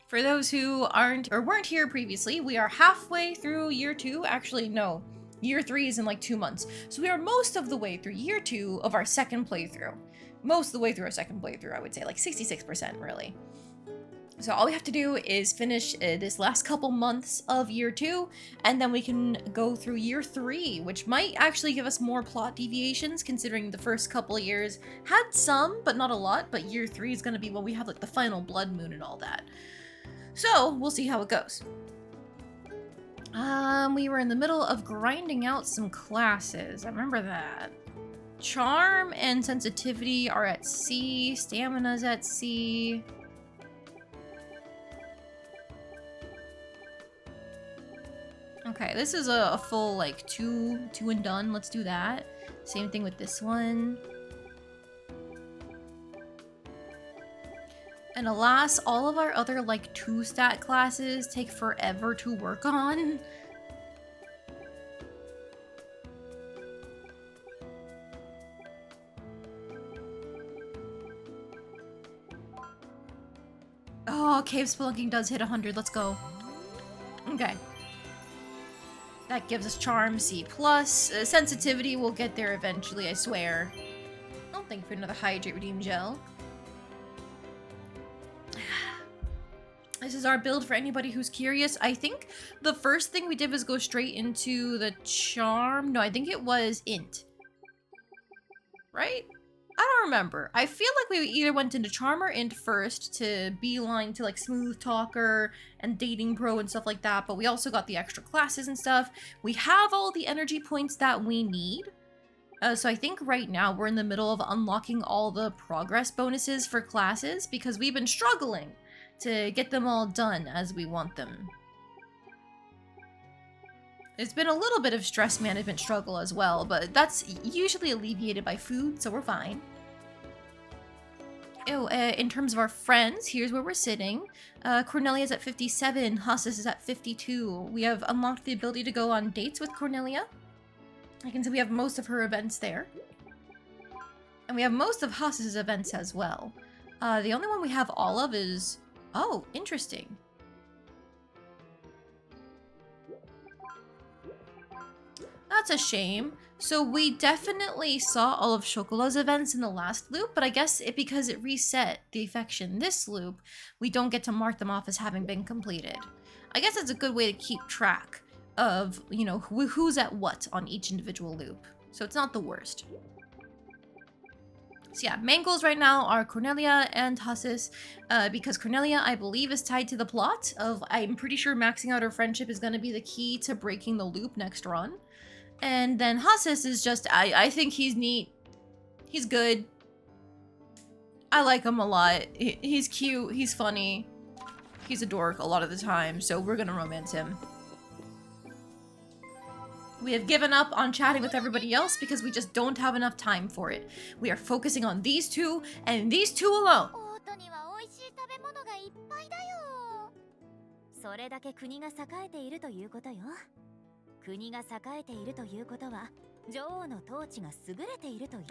For those who aren't or weren't here previously, we are halfway through year 2. Actually, no. Year 3 is in like 2 months. So we are most of the way through year 2 of our second playthrough. Most of the way through our second playthrough, I would say. Like 66%, really. So all we have to do is finish this last couple months of year 2, and then we can go through year 3, which might actually give us more plot deviations, considering the first couple of years had some, but not a lot, but year 3 is going to be when we have like the final blood moon and all that. So we'll see how it goes. We were in the middle of grinding out some classes. I remember that. Charm and sensitivity are at C. Stamina's at C. Okay, this is a full, like, two and done. Let's do that. Same thing with this one. And alas, all of our other, like, 2-stat classes take forever to work on. Oh, cave spelunking does hit 100. Let's go. Okay. That gives us charm C+. Sensitivity, we'll get there eventually, I swear. I'll think for another hydrate redeem gel. This is our build for anybody who's curious. I think the first thing we did was go straight into the charm. No, I think it was int. Right? I don't remember. I feel like we either went into charm or int first to beeline to like smooth talker and dating pro and stuff like that, but we also got the extra classes and stuff. We have all the energy points that we need. So I think right now we're in the middle of unlocking all the progress bonuses for classes because we've been struggling to get them all done as we want them. It's been a little bit of stress management struggle as well, but that's usually alleviated by food, so we're fine. Oh, in terms of our friends, here's where we're sitting. Cornelia's at 57, Hussis is at 52. We have unlocked the ability to go on dates with Cornelia. I can see we have most of her events there. And we have most of Huss's events as well. The only one we have all of is... Oh, interesting. That's a shame. So we definitely saw all of Chocola's events in the last loop, but I guess because it reset the affection this loop, we don't get to mark them off as having been completed. I guess it's a good way to keep track of, you know, who's at what on each individual loop. So it's not the worst. So yeah, main goals right now are Cornelia and Hussis, because Cornelia, I believe, is tied to the plot of, I'm pretty sure maxing out her friendship is going to be the key to breaking the loop next run. And then Hussis is just, I think he's neat. He's good. I like him a lot. He's cute, he's funny. He's a dork a lot of the time, so we're gonna romance him. We have given up on chatting with everybody else because we just don't have enough time for it. We are focusing on these two, and these two alone.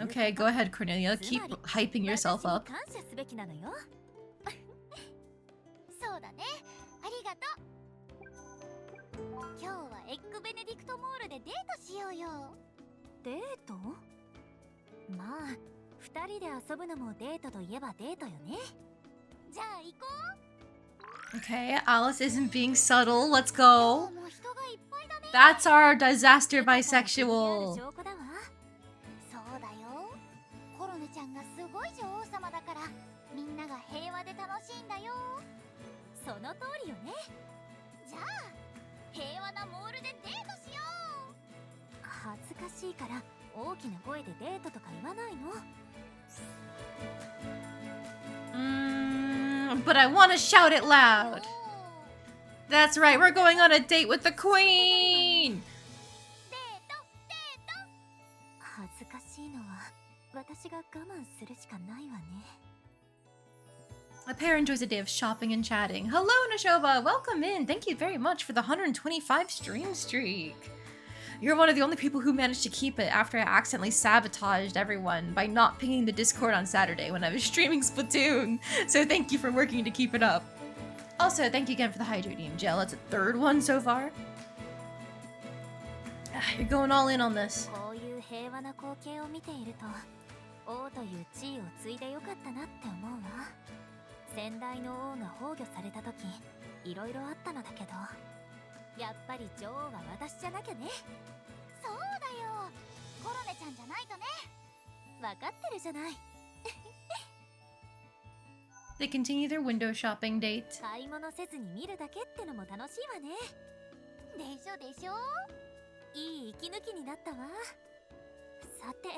Okay, go ahead, Cornelia. Keep hyping yourself up. Okay, Alice isn't being subtle. Let's go. That's our disaster bisexual. But I want to shout it loud. That's right, we're going on a date with the queen! A pair enjoys a day of shopping and chatting. Hello, Nashova! Welcome in! Thank you very much for the 125 stream streak. You're one of the only people who managed to keep it after I accidentally sabotaged everyone by not pinging the Discord on Saturday when I was streaming Splatoon. So thank you for working to keep it up. Also, thank you again for the hydrating gel. That's a third one so far. You're going all in on this. こういう平和な光景を見ていると、王という地位を継いでよかったなって思うわ。先代の王が崩御された時、いろいろあったのだけど、やっぱり女王は私じゃなきゃね。そうだよ。コロネちゃんじゃないとね。わかってるじゃない。They continue their window shopping date. 買い物せずに見るだけってのも楽しいわね。でしょでしょ。いい息抜きになったわ。さて、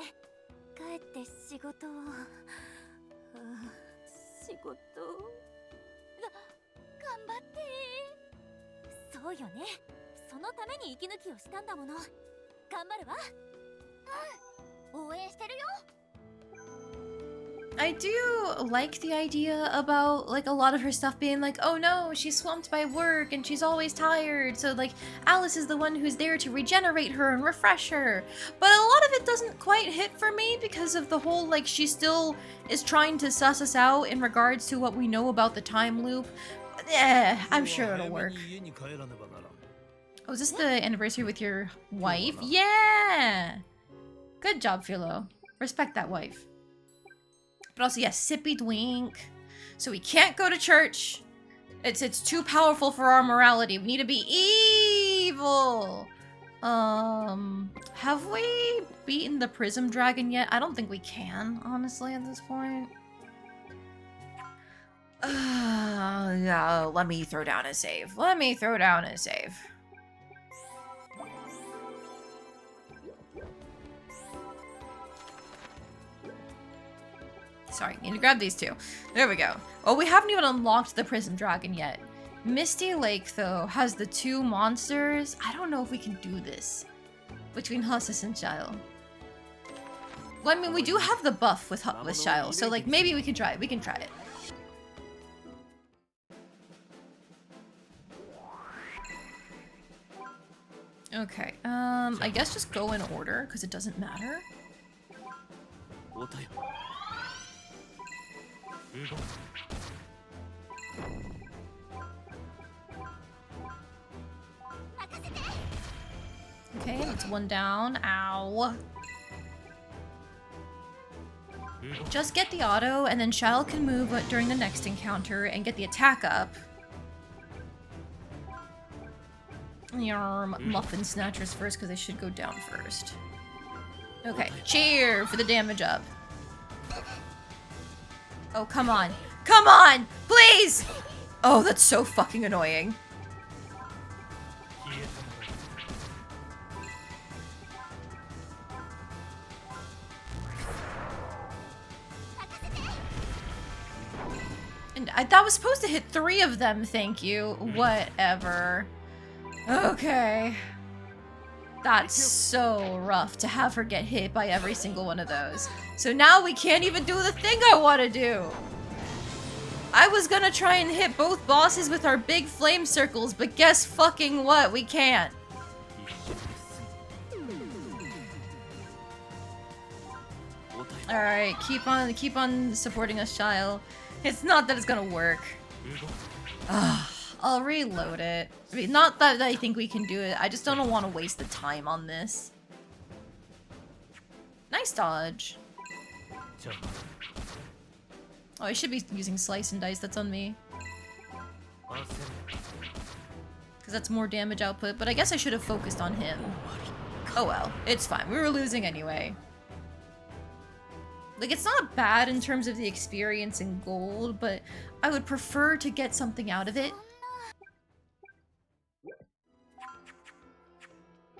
帰って仕事を。仕事。頑張って。そうよね。そのために息抜きをしたんだもの。頑張るわ。うん。応援してるよ。I do like the idea about like a lot of her stuff being like, oh no, she's swamped by work and she's always tired. So like Alice is the one who's there to regenerate her and refresh her. But a lot of it doesn't quite hit for me because of the whole like she still is trying to suss us out in regards to what we know about the time loop. Yeah, I'm sure it'll work. Oh, is this the anniversary with your wife? Yeah! Good job, Philo. Respect that wife. But also, yes, sippy dwink. So we can't go to church. It's too powerful for our morality. We need to be evil. Have we beaten the Prism Dragon yet? I don't think we can, honestly, at this point. Yeah, let me throw down a save. Let me throw down a save. Sorry, need to grab these two. There we go. Oh, we haven't even unlocked the Prism Dragon yet. Misty Lake, though, has the two monsters. I don't know if we can do this between Hussus and Shyle. Well, I mean, we do have the buff with Shyle, so like maybe we can try it. We can try it. Okay, I guess just go in order, because it doesn't matter. Okay, that's one down. Ow. Just get the auto, and then Shyle can move during the next encounter and get the attack up. Yarm, Muffin Snatchers first, because they should go down first. Okay, cheer for the damage up. Oh, come on. Come on! Please! Oh, that's so fucking annoying. And that was supposed to hit 3 of them, thank you. Whatever. Okay. That's so rough to have her get hit by every single one of those. So now we can't even do the thing I want to do. I was gonna try and hit both bosses with our big flame circles, but guess fucking what? We can't. Alright, keep on supporting us, Shyle. It's not that it's gonna work. I'll reload it. I mean, not that I think we can do it. I just don't want to waste the time on this. Nice dodge. Oh, I should be using slice and dice. That's on me. Because that's more damage output, but I guess I should have focused on him. Oh well, it's fine. We were losing anyway. Like, it's not bad in terms of the experience and gold, but I would prefer to get something out of it.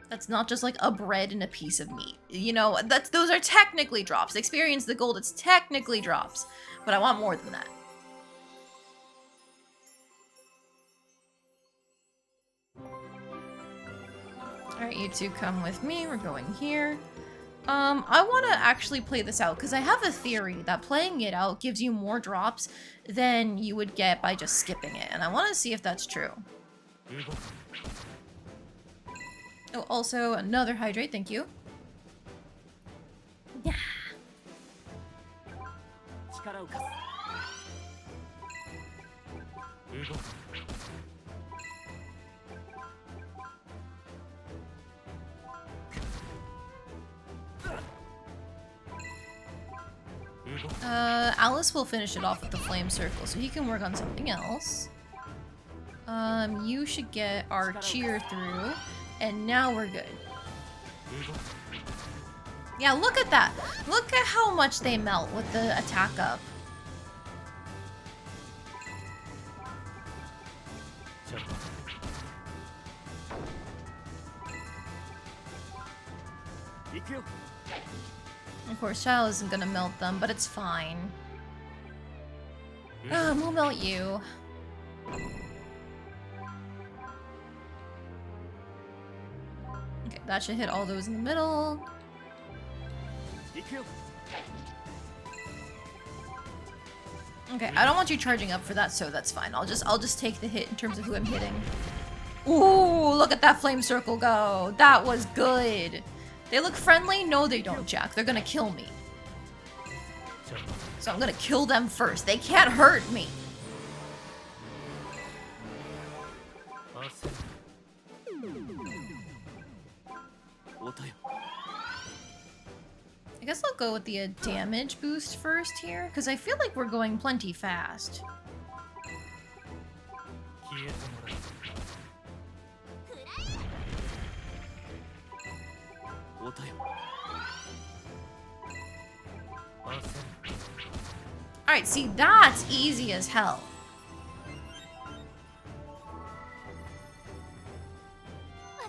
That's not just like a bread and a piece of meat. You know, those are technically drops. Experience the gold, it's technically drops. But I want more than that. Alright, you two come with me. We're going here. I want to actually play this out, because I have a theory that playing it out gives you more drops than you would get by just skipping it. And I want to see if that's true. Oh, also, another hydrate, thank you. Yeah. Alice will finish it off with the flame circle, so he can work on something else. You should get our cheer through, and now we're good. Yeah, look at that! Look at how much they melt with the attack up. Of course, Shao isn't gonna melt them, but it's fine. We'll melt you. Okay, that should hit all those in the middle. Okay, I don't want you charging up for that, so that's fine. I'll just take the hit in terms of who I'm hitting. Ooh, look at that flame circle go. That was good. They look friendly? No, they don't, Jack. They're gonna kill me. So I'm gonna kill them first. They can't hurt me. I guess I'll go with the damage boost first here, because I feel like we're going plenty fast. Alright, see, that's easy as hell.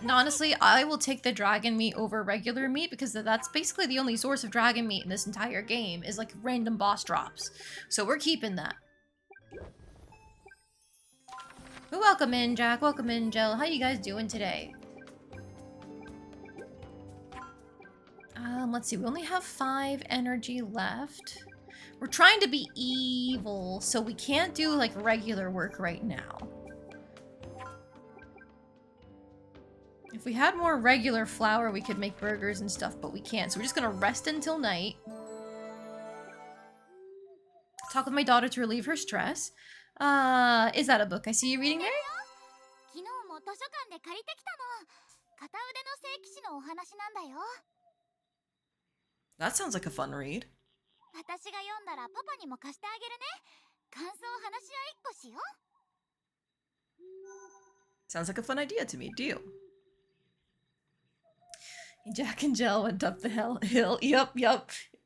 And honestly, I will take the dragon meat over regular meat because that's basically the only source of dragon meat in this entire game is like random boss drops. So we're keeping that. Welcome in, Jack. Welcome in, Jill. How you guys doing today? Let's see. We only have 5 energy left. We're trying to be evil, so we can't do like regular work right now. If we had more regular flour, we could make burgers and stuff, but we can't. So we're just gonna rest until night. Talk with my daughter to relieve her stress. Is that a book I see you reading there? That sounds like a fun read. Sounds like a fun idea to me. Deal. Jack and Jill went up the hill. Yup.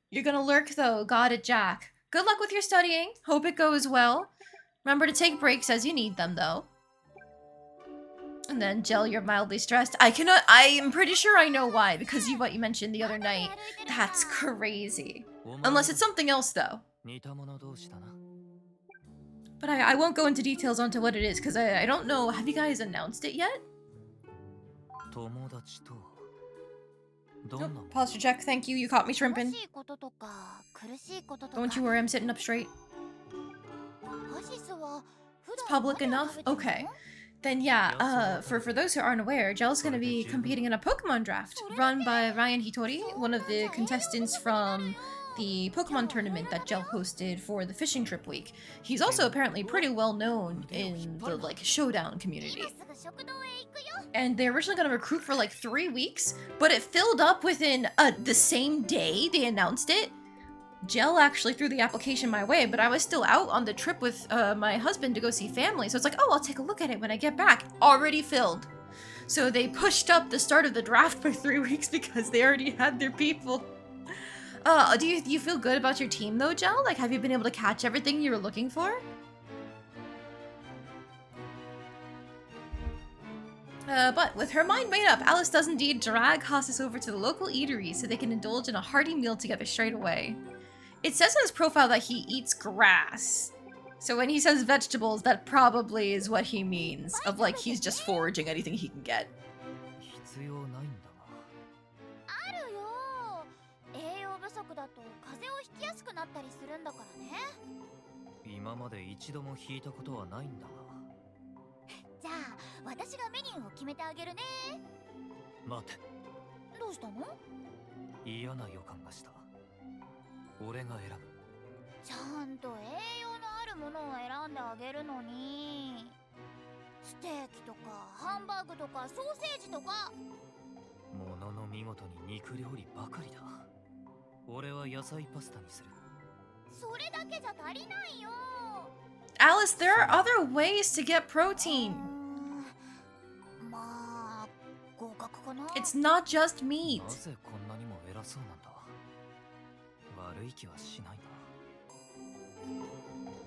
You're gonna lurk though. Got it, Jack. Good luck with your studying. Hope it goes well. Remember to take breaks as you need them, though. And then, Jill, you're mildly stressed. I am pretty sure I know why, because what you mentioned the other night. That's crazy. Unless it's something else, though. But I won't go into details onto what it is, because I don't know. Have you guys announced it yet? Oh, posture check. Thank you. You caught me shrimping. Don't you worry. I'm sitting up straight. It's public enough? Okay. Then yeah, for those who aren't aware, Jill's gonna be competing in a Pokemon draft run by Ryan Hitori, one of the contestants from the Pokemon tournament that Jill hosted for the fishing trip week. He's also apparently pretty well known in the like showdown community. And they're originally gonna recruit for like 3 weeks, but it filled up within the same day they announced it. Jill actually threw the application my way, but I was still out on the trip with my husband to go see family, so it's like, oh, I'll take a look at it when I get back. Already filled. So they pushed up the start of the draft by 3 weeks because they already had their people. Do you feel good about your team though, Jill? Like, have you been able to catch everything you were looking for? But with her mind made up, Alice does indeed drag Hossis over to the local eatery so they can indulge in a hearty meal together straight away. It says on his profile that he eats grass. So when he says vegetables, that probably is what he means. Of like, he's just foraging anything he can get. いものを選んであげるのに。ステーキとかハンバーグとかソーセージとか。ものの見事に肉料理ばかりだ。俺は野菜パスタにする。それだけじゃ足りないよ。Alice, there are other ways to get protein. まあ合格かな。 It's not just meat. なぜこんなにも偉そうなんだ。悪い気はしないな。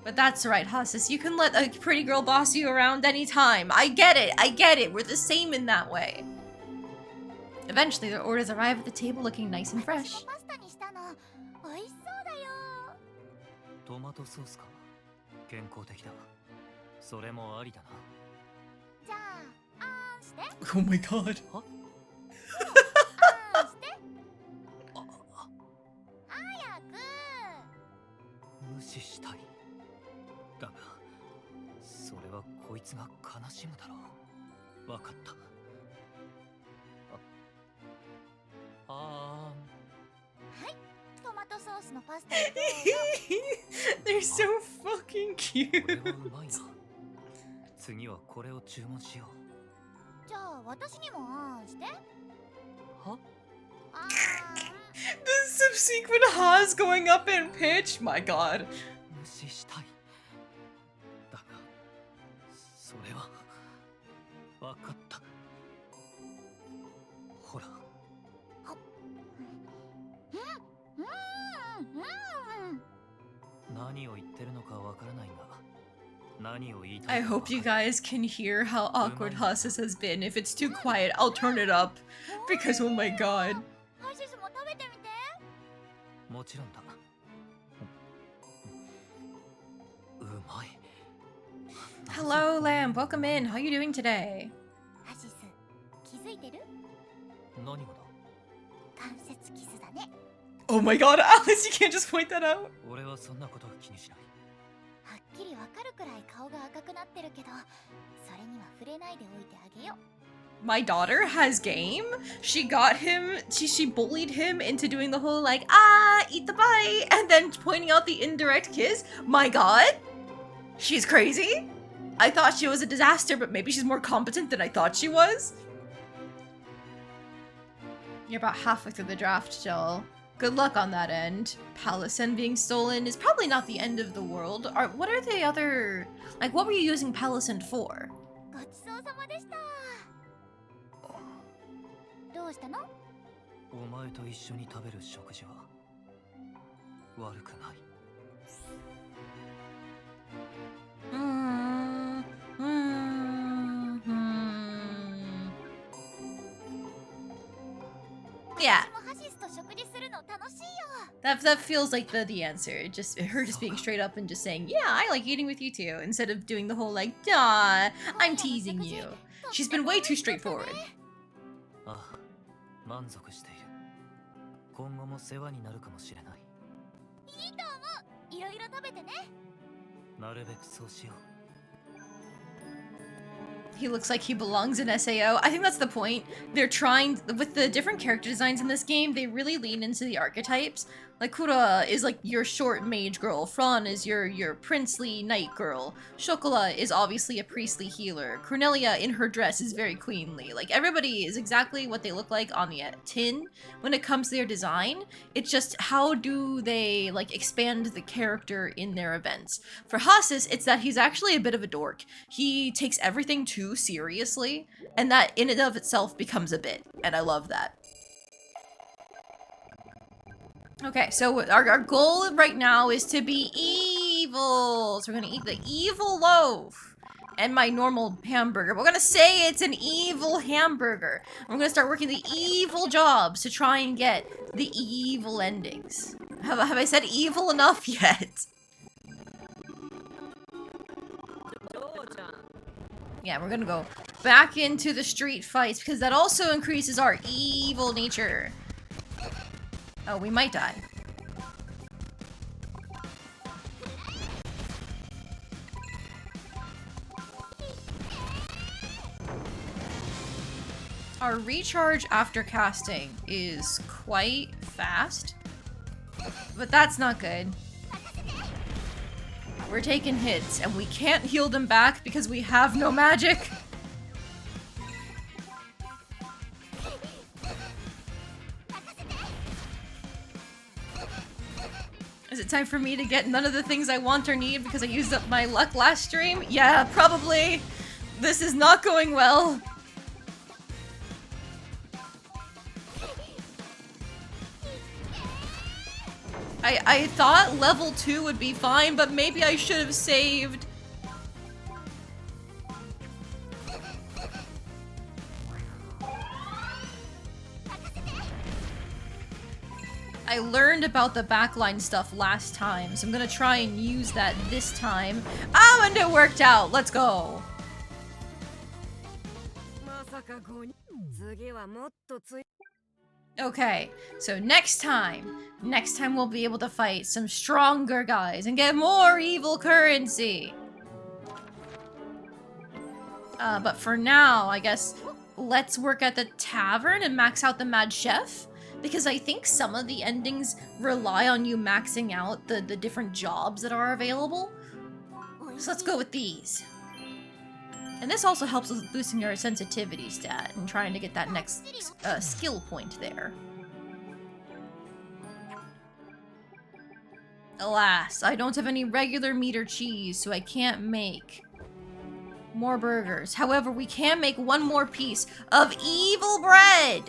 But that's right, Hasis. You can let a pretty girl boss you around anytime. I get it. I get it. We're the same in that way. Eventually, their orders arrive at the table looking nice and fresh. パスタにしたの美味しそうだよ。トマトソースか。健康的だ。それもありだな。じゃあ、あんして。 Oh my god. は？あんして。あ、早く。無視したい。だが、それはこいつが悲しむだろう。わかった。はい、トマトソースのパスタにどうぞ。 They're so fucking これ cute. はうまいな。次はこれを注文しよう。じゃあ、私にもあんして。は？あん。 The subsequent Haas going up in pitch. My god. 無視したい。だが、それはわかった。ほら。何を言ってるのかわからないが、何を言いた I いかわ hope か you る。 guys can hear how awkward Hasis has been. If it's too quiet, I'll turn it up. Because, oh my god. ハシスも食べてみて。もちろんだ。うまい。 Hello, Lamb. Welcome in. How you doing today? ハシス、気づいてる？何がだ？関節傷だね。 Oh my god, Alice, you can't just point that out. 俺はそんなことは気にしない。はっきりわかるくらい顔が赤くなってるけど、それには触れないでおいてあげよう。 My daughter has game. She got him, she bullied him into doing the whole like, eat the bite, and then pointing out the indirect kiss. My god. She's crazy. I thought she was a disaster, but maybe she's more competent than I thought she was. You're about halfway through the draft, Jill. Good luck on that end. Palicen being stolen is probably not the end of the world. What are the other... Like, what were you using Palicen for? ごちそうさまでした。どうしたの？お前と一緒に食べる食事は悪くない。Yeah. 私もハシスと食事するの楽しいよ。 That feels like the answer. Just her just being straight up and just saying, yeah, I like eating with you too, instead of doing the whole like, nah, I'm teasing you. She's been way too straightforward. ああ、満足している。今後も世話になるかもしれない。いいと思う。いろいろ食べてね。なるべくそうしよう。 He looks like he belongs in SAO. I think that's the point. They're trying, with the different character designs in this game, they really lean into the archetypes. Like, Kura is like your short mage girl. Fran is your princely knight girl. Shokola is obviously a priestly healer. Cornelia, in her dress, is very queenly. Like, everybody is exactly what they look like on the tin when it comes to their design. It's just how do they, like, expand the character in their events. For Hasis, it's that he's actually a bit of a dork. He takes everything too seriously, and that in and of itself becomes a bit, and I love that. Okay, so our goal right now is to be evil. So we're gonna eat the evil loaf and my normal hamburger. We're gonna say it's an evil hamburger. And we're gonna start working the evil jobs to try and get the evil endings. Have I said evil enough yet? Yeah, we're gonna go back into the street fights because that also increases our evil nature. Oh, we might die. Our recharge after casting is quite fast, but that's not good. We're taking hits, and we can't heal them back because we have no magic. Is it time for me to get none of the things I want or need because I used up my luck last stream? Yeah, probably. This is not going well. I thought level 2 would be fine, but maybe I should have saved. I learned about the backline stuff last time, so I'm gonna try and use that this time. Oh, and it worked out! Let's go! Okay, so next time we'll be able to fight some stronger guys and get more evil currency! But for now, I guess, let's work at the tavern and max out the Mad Chef? Because I think some of the endings rely on you maxing out the different jobs that are available. So let's go with these. And this also helps with boosting your sensitivity stat and trying to get that next skill point there. Alas, I don't have any regular meat or cheese, so I can't make more burgers. However, we can make one more piece of evil bread!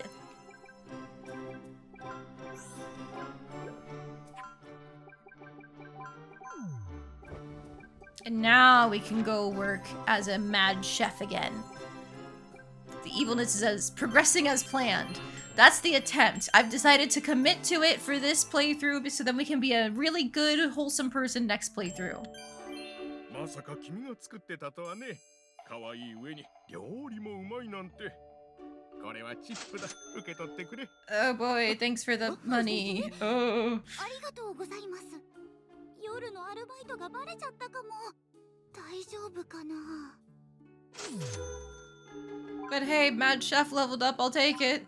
And now we can go work as a mad chef again. The evilness is progressing as planned. That's the attempt. I've decided to commit to it for this playthrough so then we can be a really good, wholesome person next playthrough. Oh boy, thanks for the money. Oh. But hey, Mad Chef leveled up, I'll take it.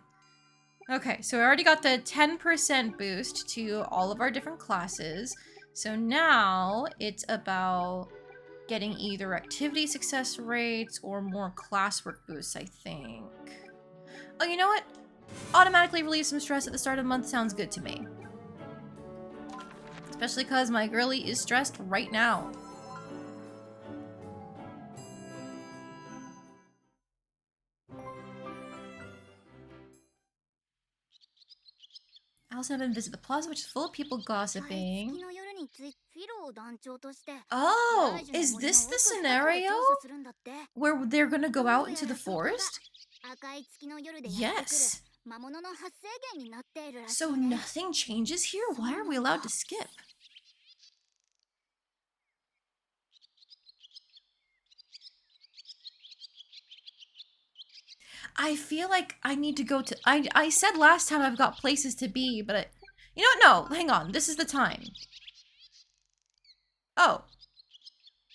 Okay, so I already got the 10% boost to all of our different classes. So now it's about getting either activity success rates or more classwork boosts, I think. Oh, you know what? Automatically relieve some stress at the start of the month sounds good to me. Especially because my girlie is stressed right now. I also haven't visited the plaza, which is full of people gossiping. Oh, is this the scenario where they're gonna go out into the forest? Yes. So nothing changes here? Why are we allowed to skip? I feel like I need to go to... I said last time I've got places to be, but... You know what? No, hang on. This is the time. Oh.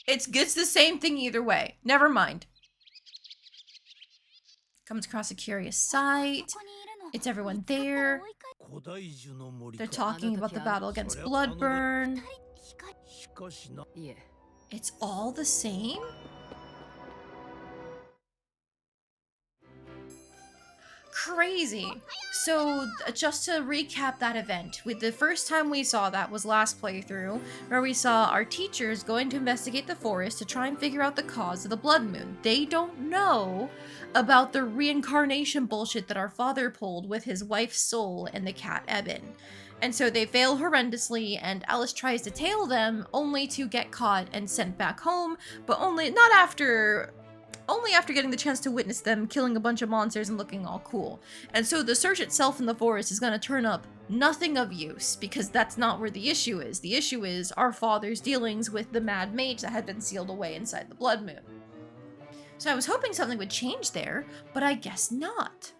It's the same thing either way. Never mind. Comes across a curious sight. It's everyone there. They're talking about the battle against Bloodburn. It's all the same? Crazy. So just to recap that event, with the first time we saw that was last playthrough, where we saw our teachers going to investigate the forest to try and figure out the cause of the blood moon. They don't know about the reincarnation bullshit that our father pulled with his wife's soul and the cat Eben. And so they fail horrendously, and Alice tries to tail them only to get caught and sent back home, but only after getting the chance to witness them killing a bunch of monsters and looking all cool. And so the search itself in the forest is going to turn up nothing of use, because that's not where the issue is. The issue is our father's dealings with the mad mage that had been sealed away inside the blood moon. So I was hoping something would change there, but I guess not.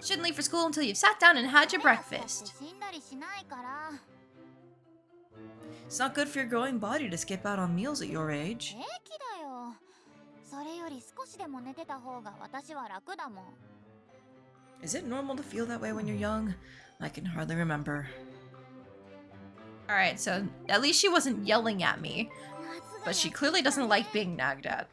Shouldn't leave for school until you've sat down and had your breakfast. It's not good for your growing body to skip out on meals at your age. Is it normal to feel that way when you're young? I can hardly remember. Alright, so at least she wasn't yelling at me. But she clearly doesn't like being nagged at.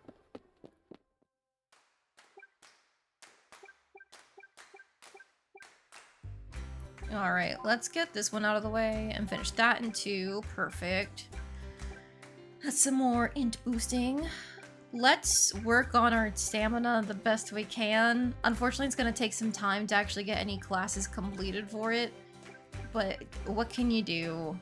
Alright, let's get this one out of the way and finish that in 2. Perfect. That's some more int boosting. Let's work on our stamina the best we can. Unfortunately, it's going to take some time to actually get any classes completed for it. But what can you do?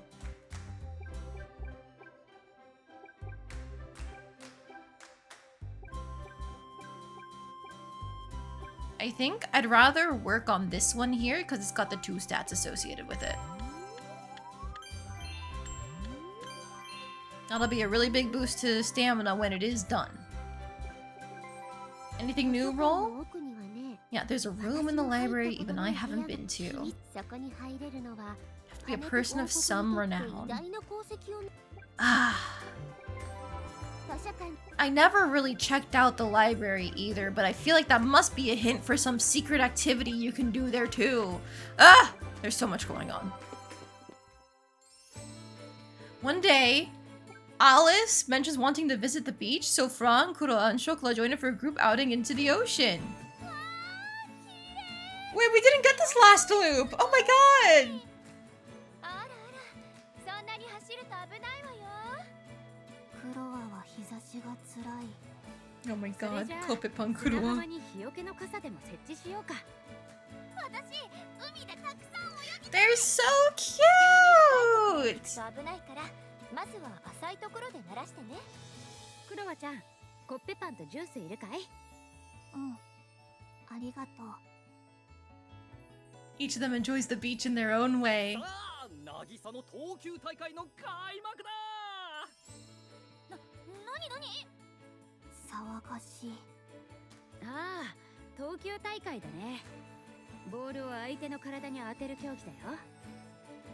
I think I'd rather work on this one here because it's got the 2 stats associated with it. That'll be a really big boost to stamina when it is done. Anything new, roll? Yeah, there's a room in the library even I haven't been to. You have to be a person of some renown. Ah. I never really checked out the library either, but I feel like that must be a hint for some secret activity you can do there too. Ah! There's so much going on. One day, Alice mentions wanting to visit the beach, so Fran, Kuroa, and Shokla join her for a group outing into the ocean. Wait, we didn't get this last loop! Oh my god! Oh my god, Kopepan Kuroa. They're so cute! まずは浅いところで鳴らしてね。クロワちゃん、コッペパンとジュースいるかい？うん、ありがとう。Each of them enjoys the beach in their own way. さあ、渚の投球大会の開幕だ。なに？騒がしい。ああ、投球大会だね。ボールを相手の体に当てる競技だよ。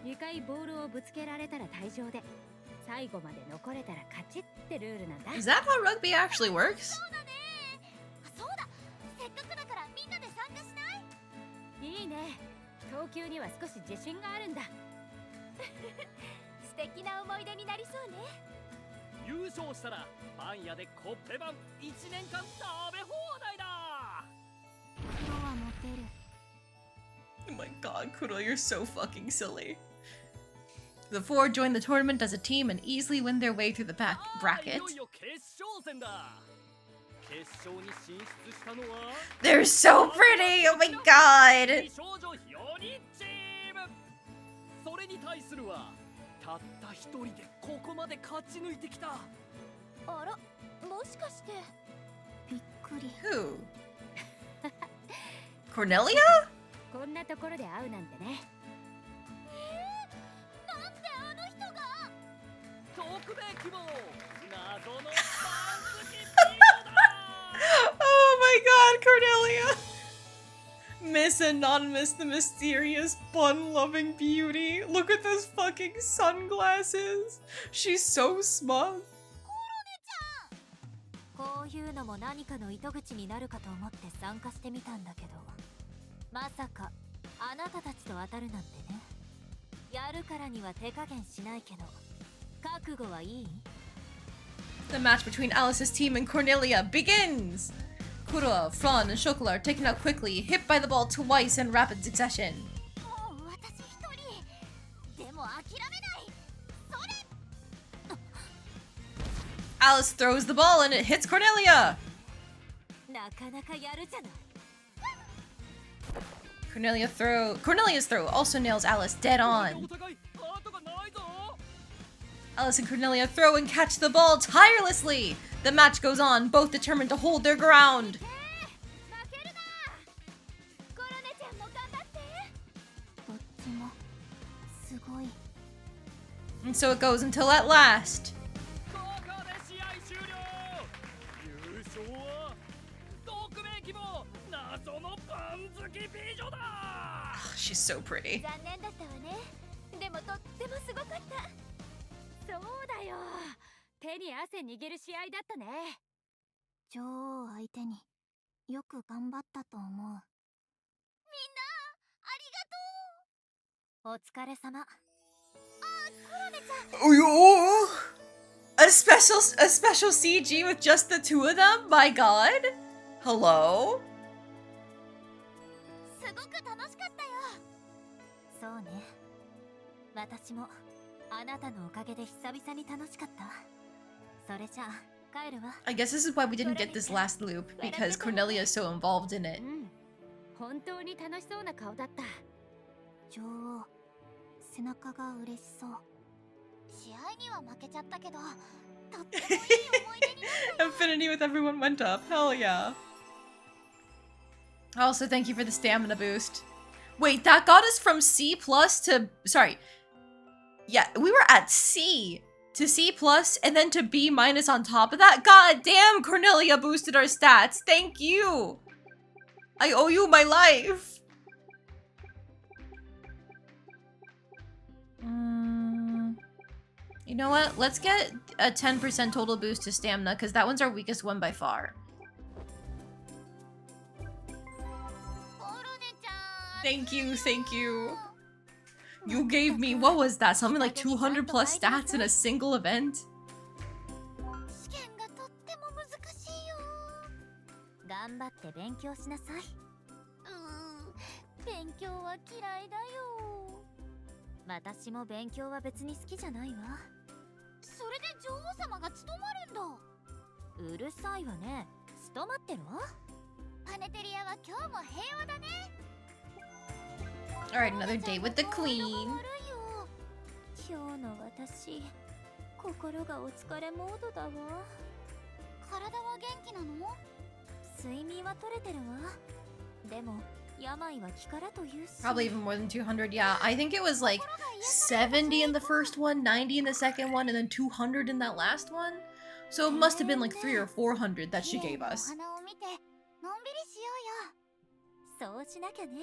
2回ボールをぶつけられたら退場で。最後まで残れたら勝ちってルールなんだ。 Is that how rugby actually works? そうだね。そうだ。せっかくだからみんなで参加しない？いいね。投球には少し自信があるんだ。素敵な思い出になりそうね。優勝したらパン屋でコッペパン1年間食べ放題だ。黒はモテる。 Oh my god, Kuroa, you're so fucking silly. The 4 join the tournament as a team and easily win their way through the bracket. They're so pretty! Oh my god! それに対するはたった一人でここまで勝ち抜いてきた。あら、もしかしてびっくり。 Who? Cornelia? こんなところで会うなんてね。なんであの人が？特命希望謎のパン好きビートだ。 Oh my god, Cornelia! Miss Anonymous, the mysterious, bun-loving beauty. Look at those fucking sunglasses. She's so smug. こういうのも何かの糸口になるかと思って参加してみたんだけど、まさかあなたたちと当たるなんてね。やるからには手加減しないけど、覚悟はいい？ The match between Alice's team and Cornelia begins! Kuroa, Fran, and Shokla are taken out quickly, hit by the ball twice in rapid succession. もう私一人。でも諦めない。それ。 Alice throws the ball and it hits Cornelia! なかなかやるじゃない。 Cornelia's throw also nails Alice dead on. Alice and Cornelia throw and catch the ball tirelessly. The match goes on, both determined to hold their ground. And so it goes until at last. She's so pretty. 残念だったわね。でもとってもすごかった。そうだよ。手に汗握る試合だったね。女王相手によく頑張ったと思う。みんな、ありがとう。お疲れ様。 A special CG with just the two of them? My god. Hello? すごく楽しかったよ。そうね。私もあなたのおかげで久々に楽しかった。それじゃあ帰るわ。 I guess this is why we didn't get this last loop, because Cornelia is so involved in it. 本当に楽しそうな顔だった。女王、背中が嬉しそう。試合には負けちゃったけど、とってもいい思い出になったよ。 Affinity with everyone went up. Hell yeah. Also, thank you for the stamina boost. Wait, that got us from C plus to... Sorry. Yeah, we were at C to C plus and then to B minus on top of that. God damn, Cornelia boosted our stats. Thank you. I owe you my life. You know what? Let's get a 10% total boost to stamina, because that one's our weakest one by far. Thank you, thank you. You gave me, what was that? Something like 200 plus stats in a single event? 試験がとっても難しいよ。頑張って勉強しなさい。勉強は嫌いだよ。私も勉強は別に好きじゃないわ。それで女王様が務まるんだ。うるさいわね。務まってるわ。パネテリアは今日も平和だね。 Alright, another day with the queen. 今日の私、心がお疲れモードだわ。体は元気なの？睡眠は取れてるわ。でも病は気からというし。 Probably even more than 200, yeah. I think it was like 70 in the first one, 90 in the second one, and then 200 in that last one. So it must have been like 300 or 400 that she gave us. そうしなきゃね。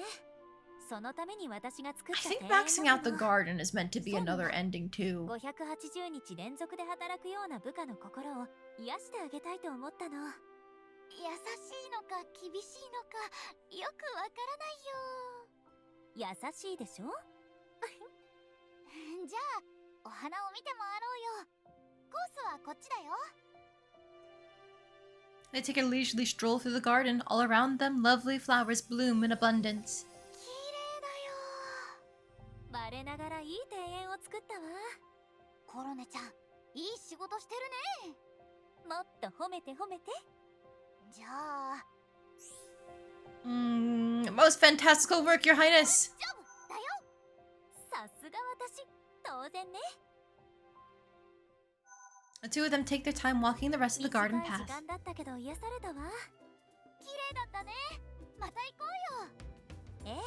そのために私が作っ I た think maxing out the garden is meant to be another ending too. 580日連続で働くような部下の心を癒してあげたいと思ったの。優しいのか厳しいのかよくわからないよ。優しいでしょ？じゃあお花を見て回ろうよ。コースはこっちだよ。 They take a leisurely stroll through the garden. All around them, lovely flowers bloom in abundance. 綺麗だよ。我ながらいい庭園を作ったわ。コロネちゃん、いい仕事してるね。もっと褒めて褒めて。じゃあ。Most fantastical work, Your Highness. 丈夫だよ。さすが私、当然ね。 The two of them take their time walking the rest of the garden 短い path. 時間だったけど癒されたわ。綺麗だったね。また行こうよ。ええ、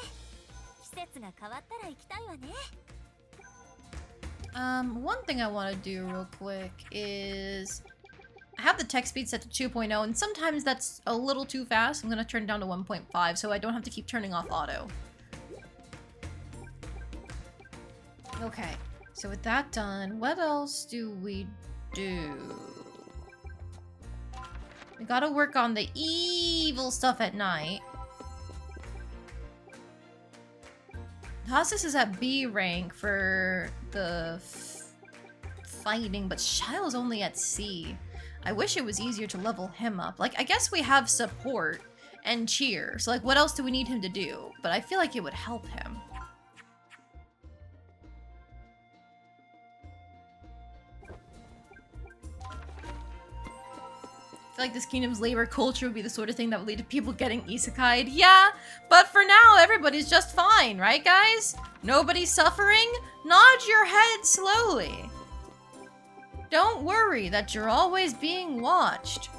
季節が変わったら行きたいわね。One thing I want to do real quick is I have the text speed set to 2.0 and sometimes that's a little too fast. I'm going to turn it down to 1.5 so I don't have to keep turning off auto. Okay, so with that done, what else do we do? We gotta work on the evil stuff at night. Hasis is at B rank for the fighting, but Shiloh's only at C. I wish it was easier to level him up. Like, I guess we have support and cheer, so like, what else do we need him to do? But I feel like it would help him. I feel like this kingdom's labor culture would be the sort of thing that would lead to people getting isekai'd. Yeah, but for now, everybody's just fine, right, guys? Nobody's suffering? Nod your head slowly. Don't worry that you're always being watched.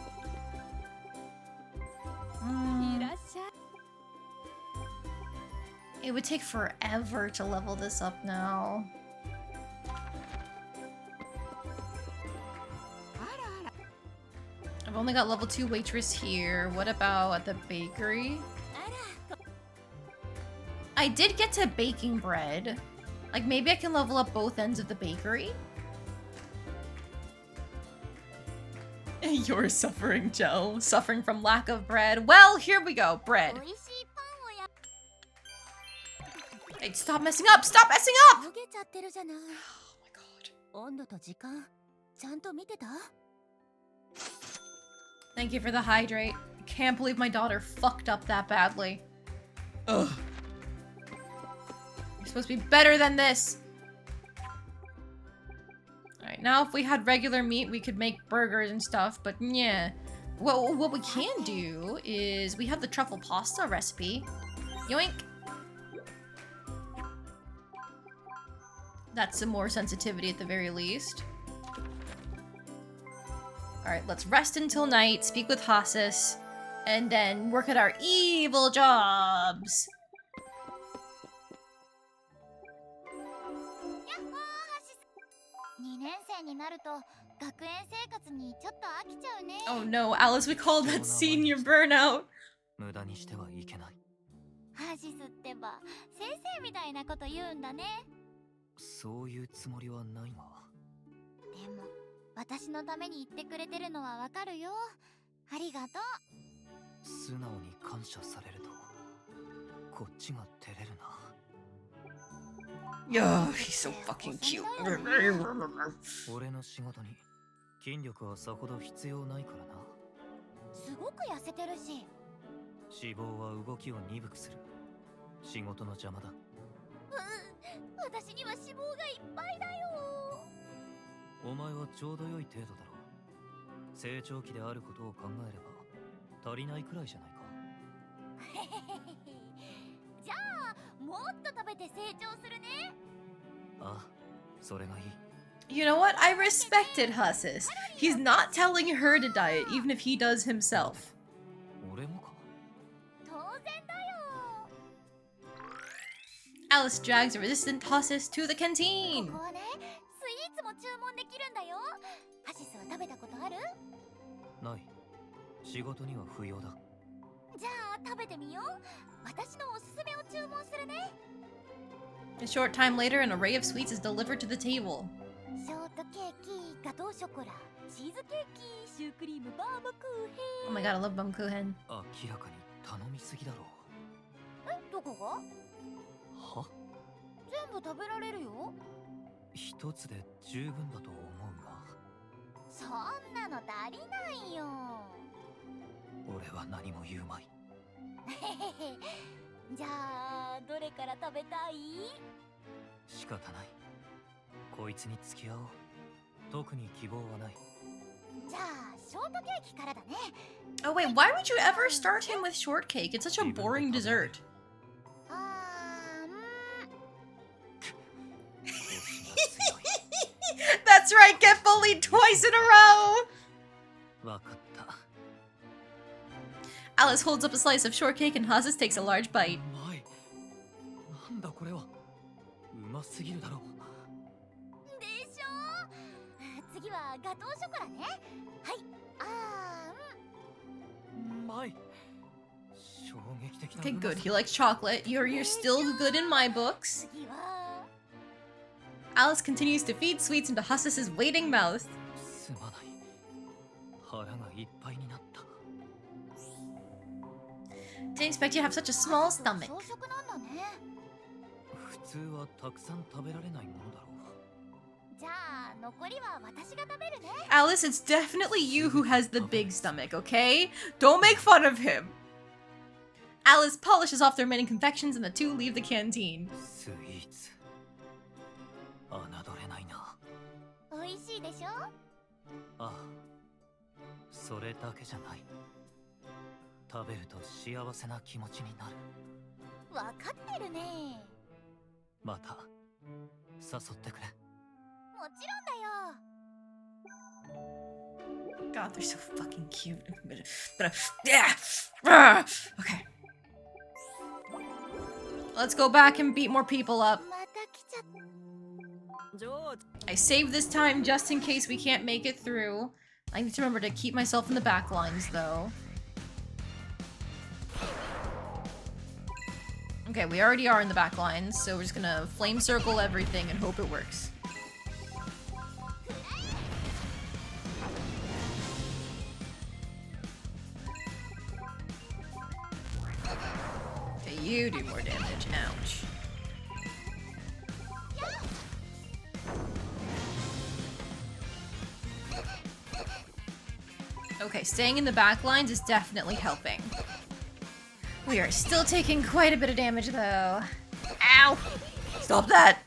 It would take forever to level this up now. I've only got level 2 waitress here. What about at the bakery? I did get to baking bread. Like, maybe I can level up both ends of the bakery? You're suffering, Joe. Suffering from lack of bread. Well, here we go. Bread. Alright, stop messing up! Stop messing up! 焦げちゃってるじゃない。 Oh my god. 温度と時間ちゃんと見てた？ Thank you for the hydrate. I can't believe my daughter fucked up that badly. Ugh. You're supposed to be better than this. Alright, now if we had regular meat, we could make burgers and stuff, but yeah. What we can do is we have the truffle pasta recipe. Yoink. That's some more sensitivity at the very least. Alright, let's rest until night, speak with Hasis, and then work at our evil jobs. 2年生になると学園生活にちょっと飽きちゃうね。 Oh no, Alice, we call that senior burnout. 無駄にしてはいけない。ハシスってば先生みたいなこと言うんだね。そういうつもりはないが。でも私のために言ってくれてるのはわかるよ。ありがとう。素直に感謝されるとこっちが照れるな。Yo, he's so fucking cute. 俺の仕事に筋力はさほど必要ないからな。すごく痩せてるし。脂肪は動きを鈍くする。仕事の邪魔だ。私には脂肪がいっぱいだよ。お前はちょうど良い程度だろう。成長期であることを考えれば足りないくらいじゃないか。じゃあもっと食べて成長するね。ああ、それがいい。You know what? I respected Hasis. He's not telling her to diet, even if he does himself. 俺もか。当然だよ。 Alice drags a resistant Hasis to the canteen. ここはね、スイーツも注文できるんだよ。ハシスは食べたことある？ない。仕事には不要だ。じゃあ食べてみよう。私のおすすめを注文するね。A short time later, an array of sweets is delivered to the table. ショートケーキ、ガトーショコラ、チーズケーキ、シュークリーム、バームクーヘン。 Oh my god, I love Baumkuchen. 明らかに頼みすぎだろえ、どこが？う。は？全部食べられるよ。一つで十分だと思うが。そんなの足りないよ。俺は何も言うまい。じゃあどれから食べたい？仕方ない。こいつに付き合おう。特に希望はない。じゃあショートケーキからだね。 Oh wait, why would you ever start him with shortcake? It's such a boring dessert. あThat's right, get bullied twice in a row! わかった。Alice holds up a slice of shortcake and Hasis takes a large bite. うまい。なんだこれは。うますぎるだろう。でしょ。次はガトーショコラね。はい。うまい。衝撃的な。 Okay, good. He likes chocolate. You're still good in my books. 次は Alice continues to feed sweets into Hasis's waiting mouth. すまない。腹がいっぱいになった。Didn't expect you to have such a small stomach. 朝食なんだね。普通はたくさん食べられないものだろじゃあ残りは私が食べるね。 Alice, it's definitely you who has the big stomach, okay? Don't make fun of him. Alice polishes off their many confections and the two leave the canteen. う。スイーツ。侮れないな。美味しいでしょ。ああ。それだけじゃない。食べると幸せな気持ちになる。わかってるね。また誘ってくれ。もちろんだよ。 God, they're so fucking cute. Yeah. Okay. Let's go back and beat more people up. また来ちゃった。ジョージ。 I saved this time just in case we can't make it through. I need to remember to keep myself in the back lines, though. Okay, we already are in the back lines, so we're just gonna flame circle everything and hope it works. Okay, you do more damage. Ouch. Okay, staying in the back lines is definitely helping. We are still taking quite a bit of damage, though. Ow! Stop that!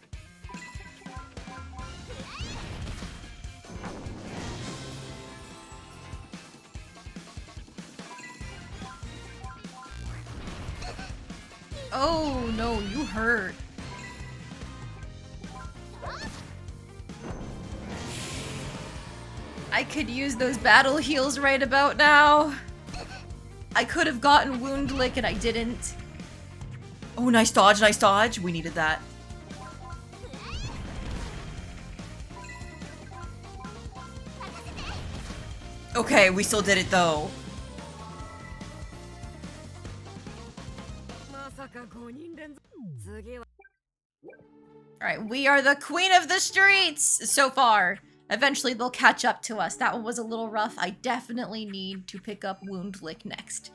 Oh, no, you hurt. I could use those battle heals right about now. I could have gotten Wound Lick and I didn't. Oh, nice dodge, nice dodge. We needed that. Okay, we still did it though. Alright, we are the queen of the streets so far. Eventually they'll catch up to us. That one was a little rough. I definitely need to pick up Wound Lick next.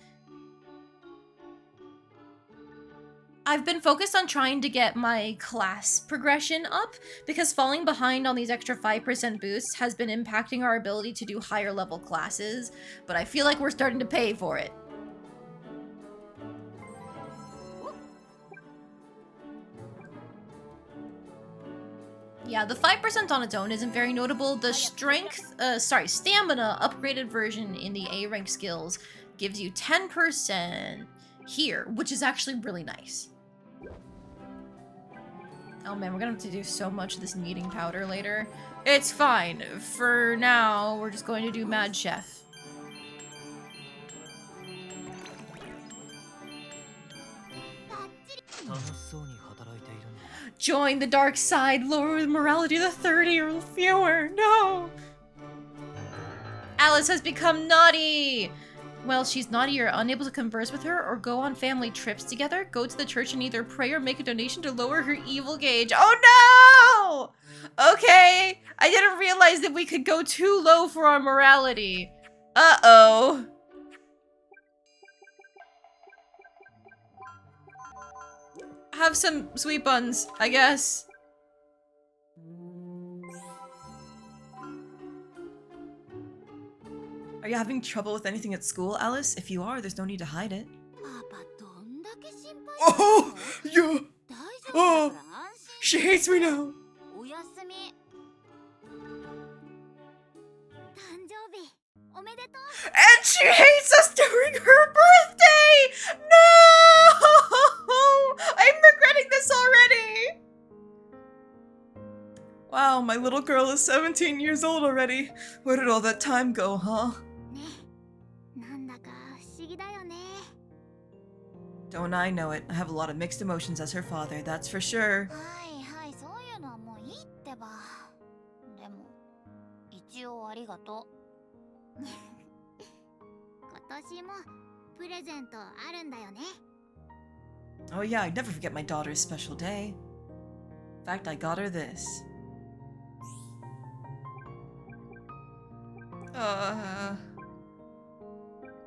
I've been focused on trying to get my class progression up because falling behind on these extra 5% boosts has been impacting our ability to do higher level classes, but I feel like we're starting to pay for it. Yeah, the 5% on its own isn't very notable. The stamina upgraded version in the A rank skills gives you 10% here, which is actually really nice. Oh man, we're gonna have to do so much of this kneading powder later. It's fine. For now, we're just going to do Mad Chef. Join the dark side, lower the morality to 30 or fewer. No! Alice has become naughty! Well, she's naughty or unable to converse with her or go on family trips together, go to the church and either pray or make a donation to lower her evil gauge. Oh no! Okay, I didn't realize that we could go too low for our morality. Uh-oh. Have some sweet buns, I guess. Are you having trouble with anything at school, Alice? If you are, there's no need to hide it. Oh, yeah. Oh, she hates me now. And she hates us during her birthday! No! I'm regretting this already! Wow, my little girl is 17 years old already. Where did all that time go, huh? Don't I know it? I have a lot of mixed emotions as her father, that's for sure. Oh yeah, I'd never forget my daughter's special day. In fact, I got her this.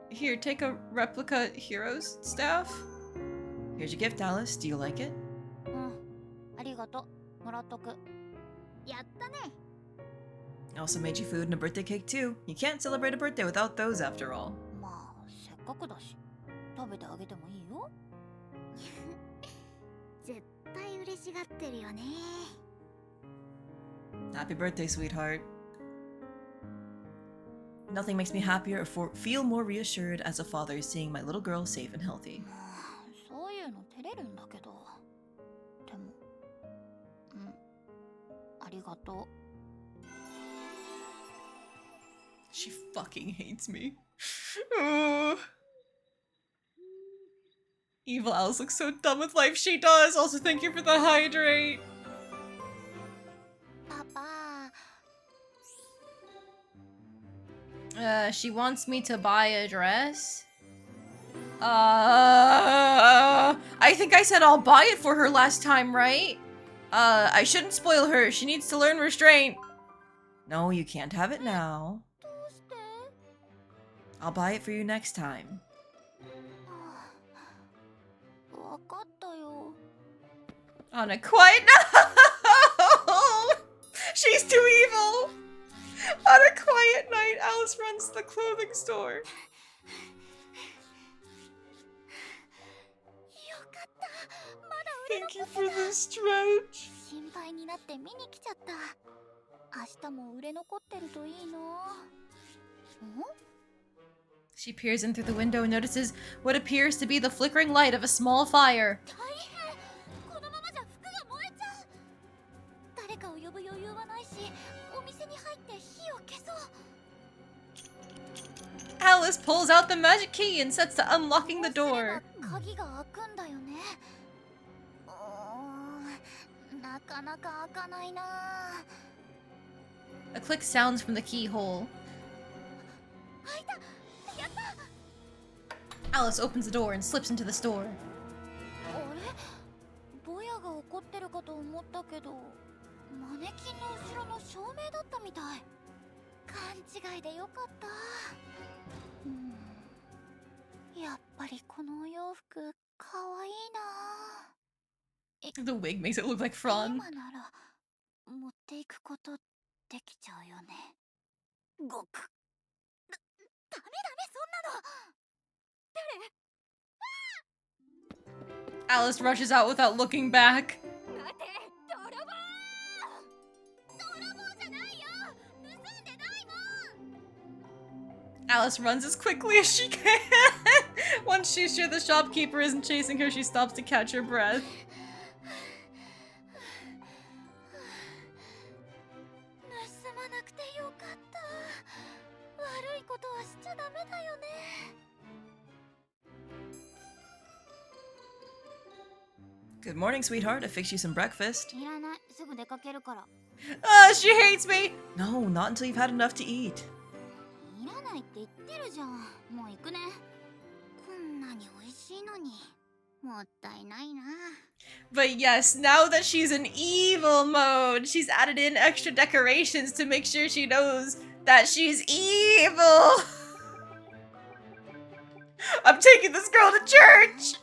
Here, take a replica hero's staff. Here's your gift, Alice. Do you like it? I also made you food and a birthday cake too. You can't celebrate a birthday without those after all. Happy birthday, sweetheart. Nothing makes me happier or feel more reassured as a father seeing my little girl safe and healthy. She fucking hates me. Evil Alice looks so done with life. She does. Also, thank you for the hydrate. She wants me to buy a dress. I think I said I'll buy it for her last time, right? I shouldn't spoil her. She needs to learn restraint. No, you can't have it now. I'll buy it for you next time. On a quiet note! She's too evil! On a a quiet night, Alice runs to the clothing store. Thank you for the stretch. 心配になって見に来ちゃった。明日も売れ残ってるといいな。She peers in through the window and notices what appears to be the flickering light of a small fire. 大変。このままじゃ服が燃えちゃう。誰かを呼ぶ余裕はないし、お店に入って火を消そう。Alice pulls out the magic key and sets to unlocking the door. 鍵が開くんだよね。なかなか開かないな。A click sounds from the keyhole. 開いた。やった。Alice opens the door and slips into the store. あれ？ボヤが怒ってるかと思ったけど、マネキンの後ろの照明だったみたい。勘違いでよかった。やっぱりこのお洋服かわいいな。The wig makes it look like Fran. 今なら持っていくことできちゃうよね。ごく。ダメそんなの。誰？ Alice rushes out without looking back. 待て、泥棒！泥棒じゃないよ。盗んでないもん。 Alice runs as quickly as she can. Once she's sure the shopkeeper isn't chasing her, she stops to catch her breath. 盗まなくてよかった。悪いことはしちゃダメだよね。Good morning, sweetheart. I fixed you some breakfast. いらない。すぐ出かけるから。She hates me! No, not until you've had enough to eat. いらないって言ってるじゃん。もう行くね。こんなに美味しいのに。もったいないな。 But yes, now that she's in evil mode, she's added in extra decorations to make sure she knows that she's evil. I'm taking this girl to church!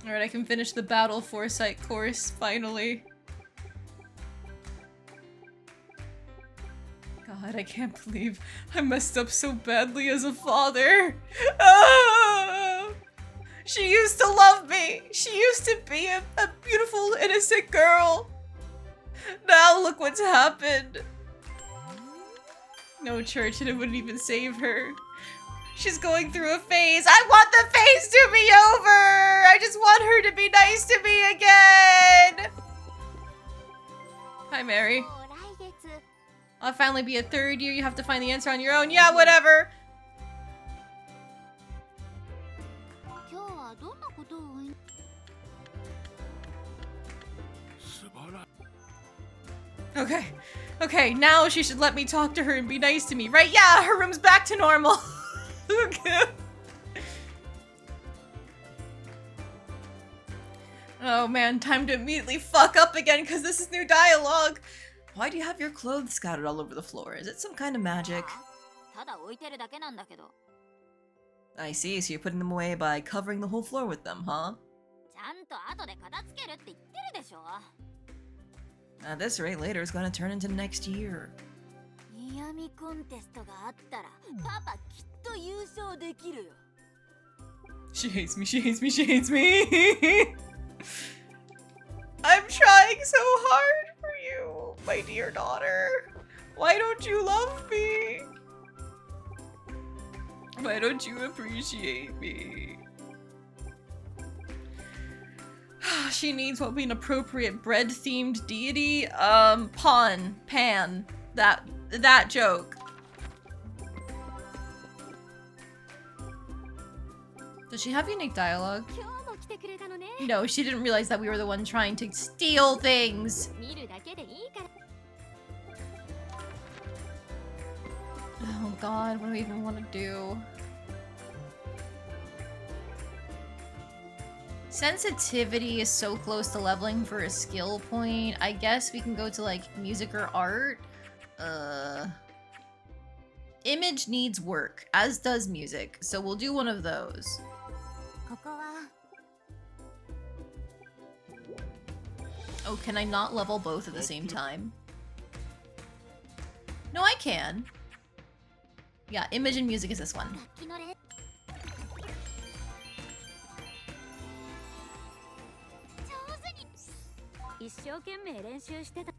Alright, I can finish the battle foresight course, finally. God, I can't believe I messed up so badly as a father. Ah! She used to love me. She used to be a beautiful, innocent girl. Now look what's happened. No church and it wouldn't even save her. She's going through a phase. I want the phase to be over. I just want her to be nice to me again. Hi, Mary. I'll finally be a third year. You have to find the answer on your own. Yeah, whatever. Okay. Okay, now she should let me talk to her and be nice to me, right? Yeah, her room's back to normal. Okay. Oh man, time to immediately fuck up again because this is new dialogue. Why do you have your clothes scattered all over the floor? Is it some kind of magic? ただ置いてるだけなんだけど。 I see, so you're putting them away by covering the whole floor with them, huh? ちゃんと後で片付けるって言ってるでしょ。 At this rate, later is gonna turn into next year. 嫌味コンテストがあったらパパきっと優勝できるよ。 She hates me, she hates me, she hates me. I'm trying so hard for you, my dear daughter. Why don't you love me? Why don't you appreciate me? She needs what would be an appropriate bread-themed deity. Pan. That joke. Does she have unique dialogue? No, she didn't realize that we were the one trying to steal things. Oh god, what do I even want to do? Sensitivity is so close to leveling for a skill point. I guess we can go to like music or art. Image needs work, as does music, so we'll do one of those. Oh, can I not level both at the same time? No, I can. Yeah, image and music is this one. 楽器の練上手に一生懸命練習してた。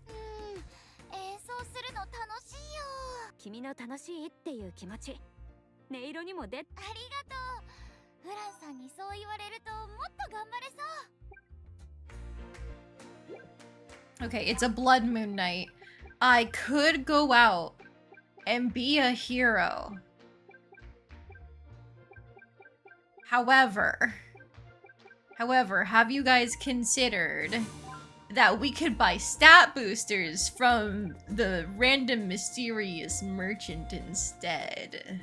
演奏するの楽しいよ。君の楽しいっていう気持ち、音色にも出。ありがとう。フランさんにそう言われるともっと頑張れそう。 Okay, it's a blood moon night. I could go out and be a hero. However, have you guys considered that we could buy stat boosters from the random mysterious merchant instead?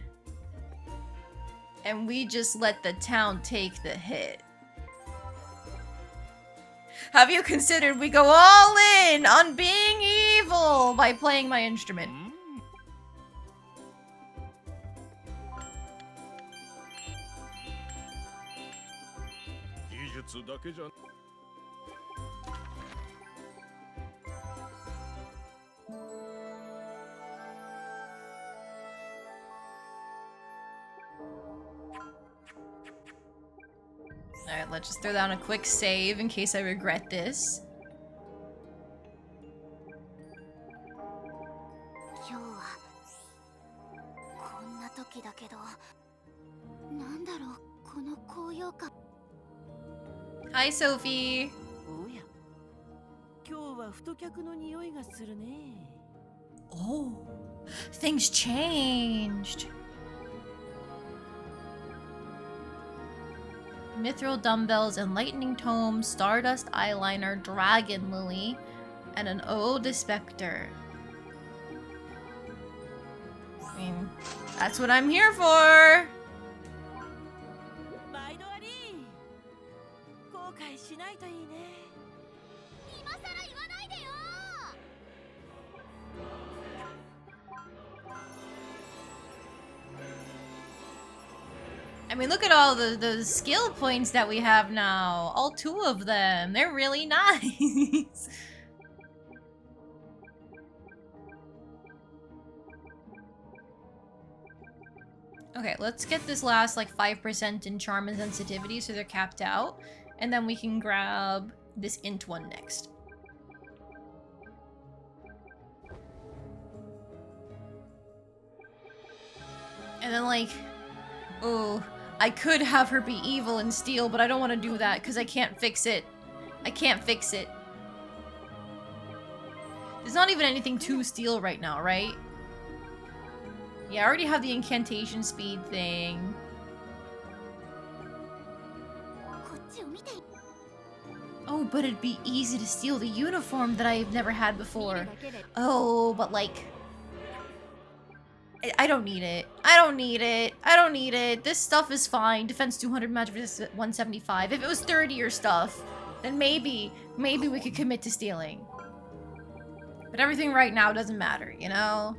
And we just let the town take the hit. Have you considered we go all in on being evil by playing my instrument? Alright, let's just throw down a quick save in case I regret this. 今日はこんな時だけど、なんだろうこの高揚感。 Hi, Sophie. おや、今日は太客の匂いがするね。 Oh, things changed. Mithril dumbbells, enlightening tome, stardust eyeliner, dragon lily, and an ode to Spectre. I mean, that's what I'm here for. 毎度あり。後悔しないといいね。今さら言わないでよ。 I mean, look at all the skill points that we have now. All 2 of them. They're really nice. Okay, let's get this last like 5% in charm and sensitivity so they're capped out. And then we can grab this int one next. And then like, oh, I could have her be evil and steal, but I don't want to do that because I can't fix it. I can't fix it. There's not even anything to steal right now, right? Yeah, I already have the incantation speed thing. こっちを見て。 Oh, but it'd be easy to steal the uniform that I've never had 見 before. るだけで Oh, but like... I don't need it. I don't need it. I don't need it. This stuff is fine. Defense 200, magic resist 175. If it was 30 or stuff, then maybe we could commit to stealing. But everything right now doesn't matter, you know?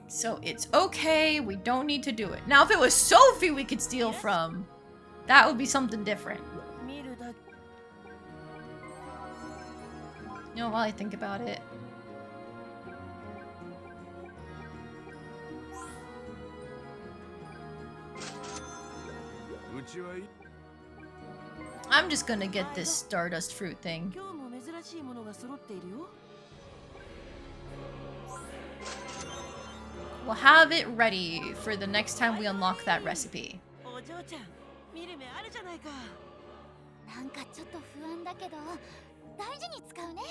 So it's okay. We don't need to do it. Now, if it was Sophie we could steal from, that would be something different. 見るだけ。 You know, while I think about it. I'm just gonna get this Stardust fruit thing. 今日も珍しいものが揃っているよ。 We'll have it ready for the next time we unlock that recipe. お嬢ちゃん、見る目あるじゃないか。なんかちょっと不安だけど、大事に使うね。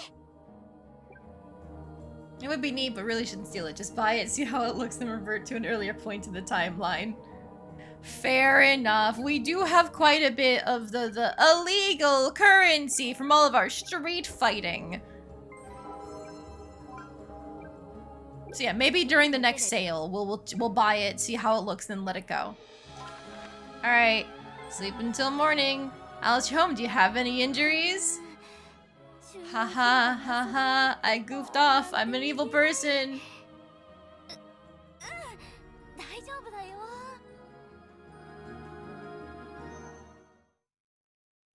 It would be neat, but really shouldn't steal it. Just buy it, see how it looks, and revert to an earlier point in the timeline. Fair enough. We do have quite a bit of the illegal currency from all of our street fighting. So yeah, maybe during the next sale, we'll buy it, see how it looks, then let it go. All right, sleep until morning. Alice, you're home. Do you have any injuries? Haha, haha, I goofed off. I'm an evil person. 大丈夫だよ。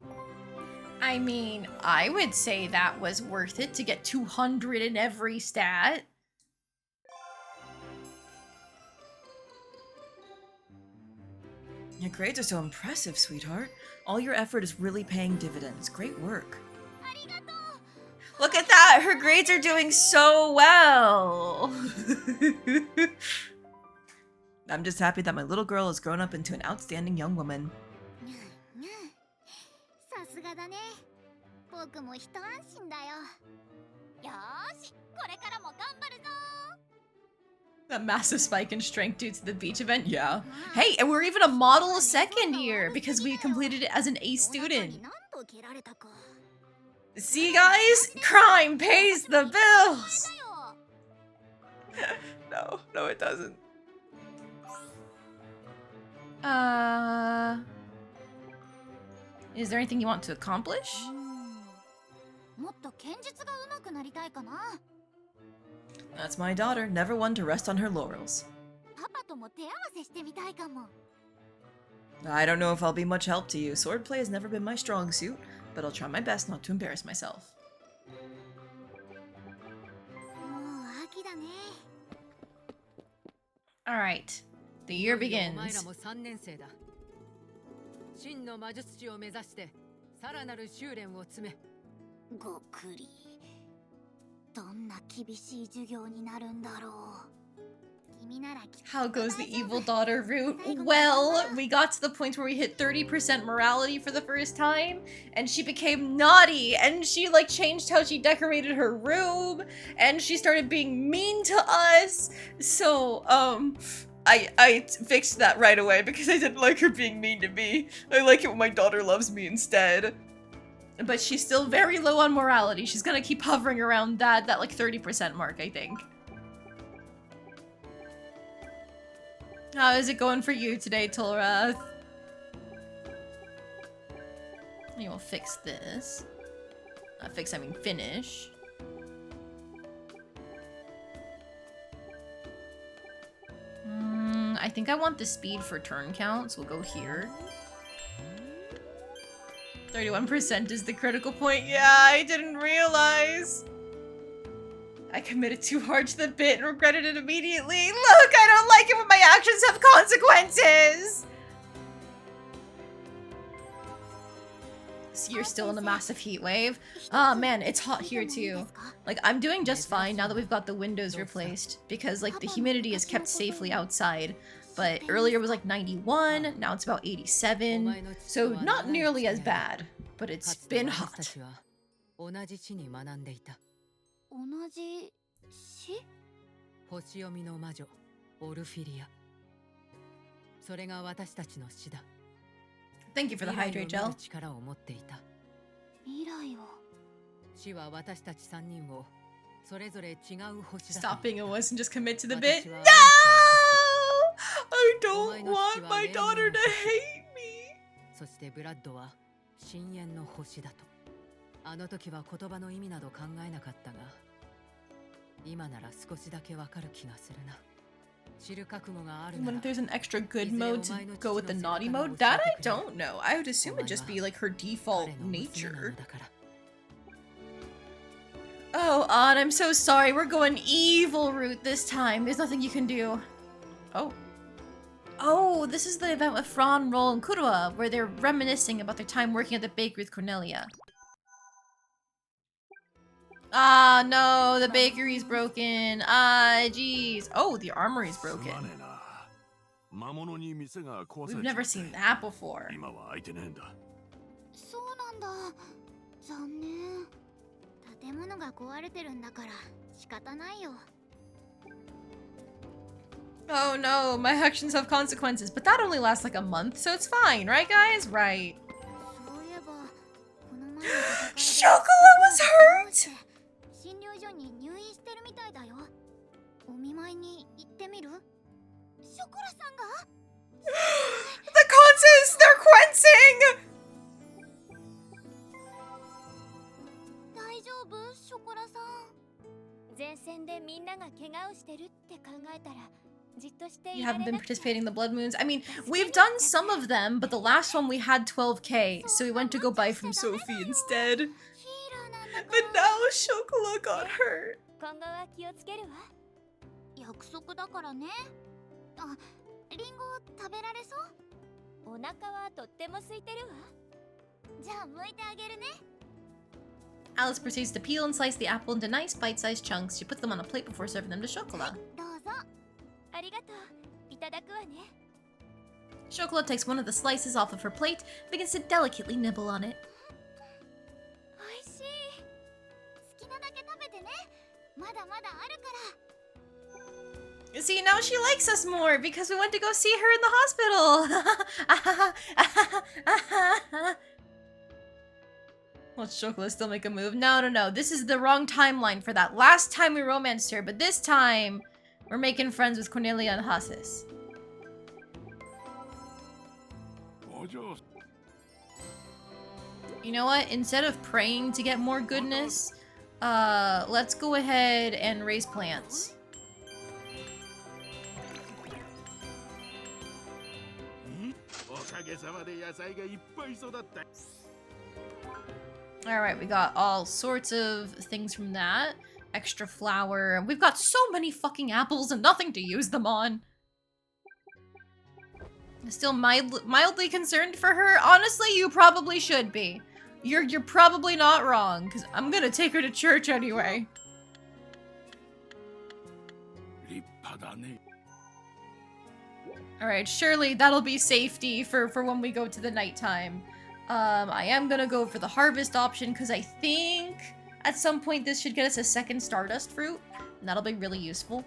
All I mean, I would say that was worth it to get 200 in every stat. Your grades are so impressive, sweetheart. All your effort is really paying dividends. Great work. Look at that! Her grades are doing so well! I'm just happy that my little girl has grown up into an outstanding young woman. さすがだね。僕も一安心だよ。よーし、これからも頑張るぞ。 That massive spike in strength due to the beach event? Yeah. Hey, and we're even a model second year because we completed it as an A student. See, guys? Crime pays the bills! No, it doesn't. Is there anything you want to accomplish? もっと剣術が上手くなりたいかな。 That's my daughter, never one to rest on her laurels. パパとも手合わせしてみたいかも。 I don't know if I'll be much help to you. Swordplay has never been my strong suit, but I'll try my best not to embarrass myself. もう秋だね。 Alright. The year お前ら begins. も3年生だ。真の魔術師を目指してさらなる修練を詰め。ごっくり。どんな厳しい授業になるんだろう。君ならきっと How goes the 大丈夫。 evil daughter route? Well, we got to the point where we hit 30% morality for the first time, and she became naughty, and she like changed how she decorated her room, and she started being mean to us. So, I fixed that right away because I didn't like her being mean to me. I like it when my daughter loves me instead. But she's still very low on morality. She's gonna keep hovering around that like 30% mark, I think. How is it going for you today, Tolrath? You will fix this. Fix, I mean finish. I think I want the speed for turn count, so we'll go here. 31% is the critical point. Yeah, I didn't realize. I committed too hard to the bit and regretted it immediately. Look, I don't like it when my actions have consequences. So you're still in a massive heat wave. Ah, man, it's hot here too. Like, I'm doing just fine now that we've got the windows replaced because like the humidity is kept safely outside. But earlier it was like 91, now it's about 87. So not nearly as bad, but it's been hot. 同じ地に学んでいた。同じ死？星読みの魔女オルフィリア。それが私たちの死だ。 Thank you for the hydrate gel. 力を持っていた。未来を。死は私たち3人をそれぞれ違う星だ。 Stop being a wuss and just commit to the bit. No! 私は I don't want my daughter to hate me. そしてブラッドは深淵の星だと。あの時は言葉の意味など考えなかったが、今なら少しだけわかる気がするな。知る覚悟があるな What ら if there's an extra good mode to go with the naughty mode? That I don't know. I would assume it'd just be like her default 彼の娘な nature. のだから。 Oh, An, I'm so sorry. We're going evil route this time. There's nothing you can do. Oh. Oh, this is the event with Fran, Roll, and Kurua, where they're reminiscing about their time working at the bakery with Cornelia. Ah, no, the bakery's broken. Ah, jeez. Oh, the armory's broken. We've never seen that before. そうなんだ。残念。建物が壊れてるんだから仕方ないよ。 Oh no, my actions have consequences, but that only lasts like a month, so it's fine, right guys? Right. そういえば、この前の戦いで Chocola was hurt? 診療所に入院してるみたいだよ。お見舞いに行ってみる？ショコラさんが？ The conses, they're quenching! 大丈夫？ショコラさん。前線でみんなが怪我をしてるって考えたら You haven't been participating in the blood moons. I mean, we've done some of them, but the last one we had 12k, so we went to go buy from Sophie instead. But now Chocolat got hurt. 今後は気をつけるわ。約束だからね。あ、リンゴ食べられそう？お腹はとっても空いてるわ。じゃあ剥いてあげるね。Alice proceeds to peel and slice the apple into nice bite-sized chunks. She puts them on a plate before serving them to Chocolat. どうぞ。ありがとう。いただくわね。Chocolat takes one of the slices off of her plate and begins to delicately nibble on it. おいしい。好きなだけ食べてね。まだまだあるから。See, now she likes us more because we went to go see her in the hospital. Let's Chocolat still make a move? No. This is the wrong timeline for that. Last time we romanced her, but this time we're making friends with Cornelia and Hasis. You know what? Instead of praying to get more goodness, let's go ahead and raise plants. Alright, we got all sorts of things from that. Extra flour. We've got so many fucking apples and nothing to use them on. I'm still mildly concerned for her. Honestly, you probably should be. You're probably not wrong, because I'm gonna take her to church anyway. Alright, surely that'll be safety for when we go to the nighttime. I am gonna go for the harvest option because I think at some point this should get us a second Stardust fruit, and that'll be really useful.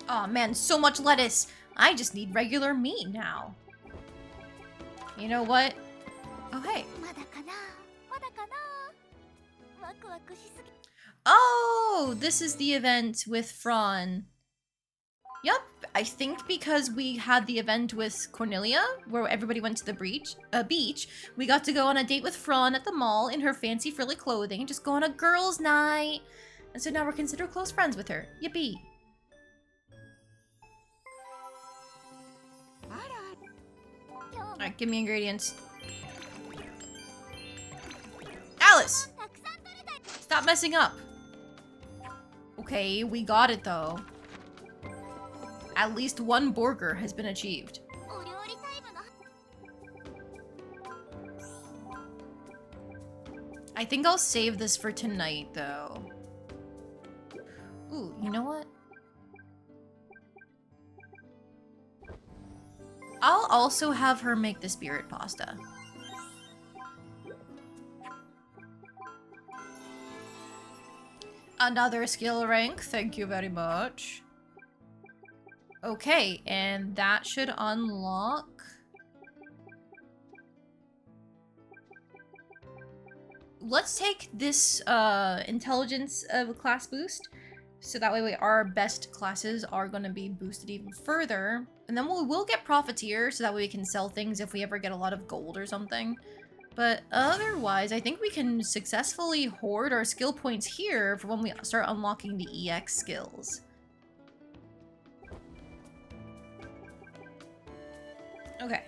Aw man, so much lettuce! I just need regular meat now. You know what? Oh hey. Oh, this is the event with Fran. Yup, I think because we had the event with Cornelia, where everybody went to the beach, we got to go on a date with Fran at the mall in her fancy frilly clothing, just go on a girls' night. And so now we're considered close friends with her. Yippee. Alright, give me ingredients. Alice! Stop messing up. Okay, we got it though. At least one burger has been achieved. I think I'll save this for tonight though. Ooh, you know what? I'll also have her make the spirit pasta. Another skill rank, thank you very much. Okay, and that should unlock... Let's take this intelligence of a class boost, so that way our best classes are going to be boosted even further. And then we'll get Profiteer, so that way we can sell things if we ever get a lot of gold or something. But otherwise, I think we can successfully hoard our skill points here for when we start unlocking the EX skills. Okay.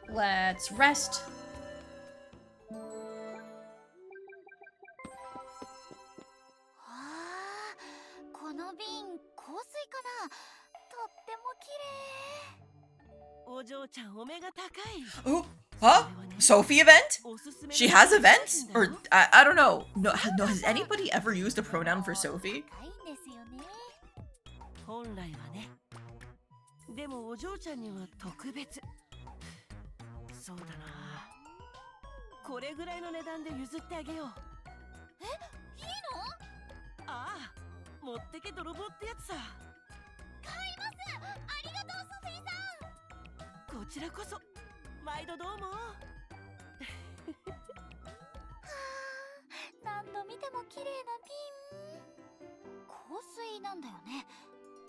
Let's rest. Oh, huh? Sophie event? She has events? Or, I don't know. No, has anybody ever used a pronoun for Sophie? 本来はね。でもお嬢ちゃんには特別。そうだな。これぐらいの値段で譲ってあげよう。え、いいの？ああ、持ってけ泥棒ってやつさ。買います。ありがとうソフィーさん。こちらこそ。毎度どうも。はあ、何度見ても綺麗なピン。香水なんだよね。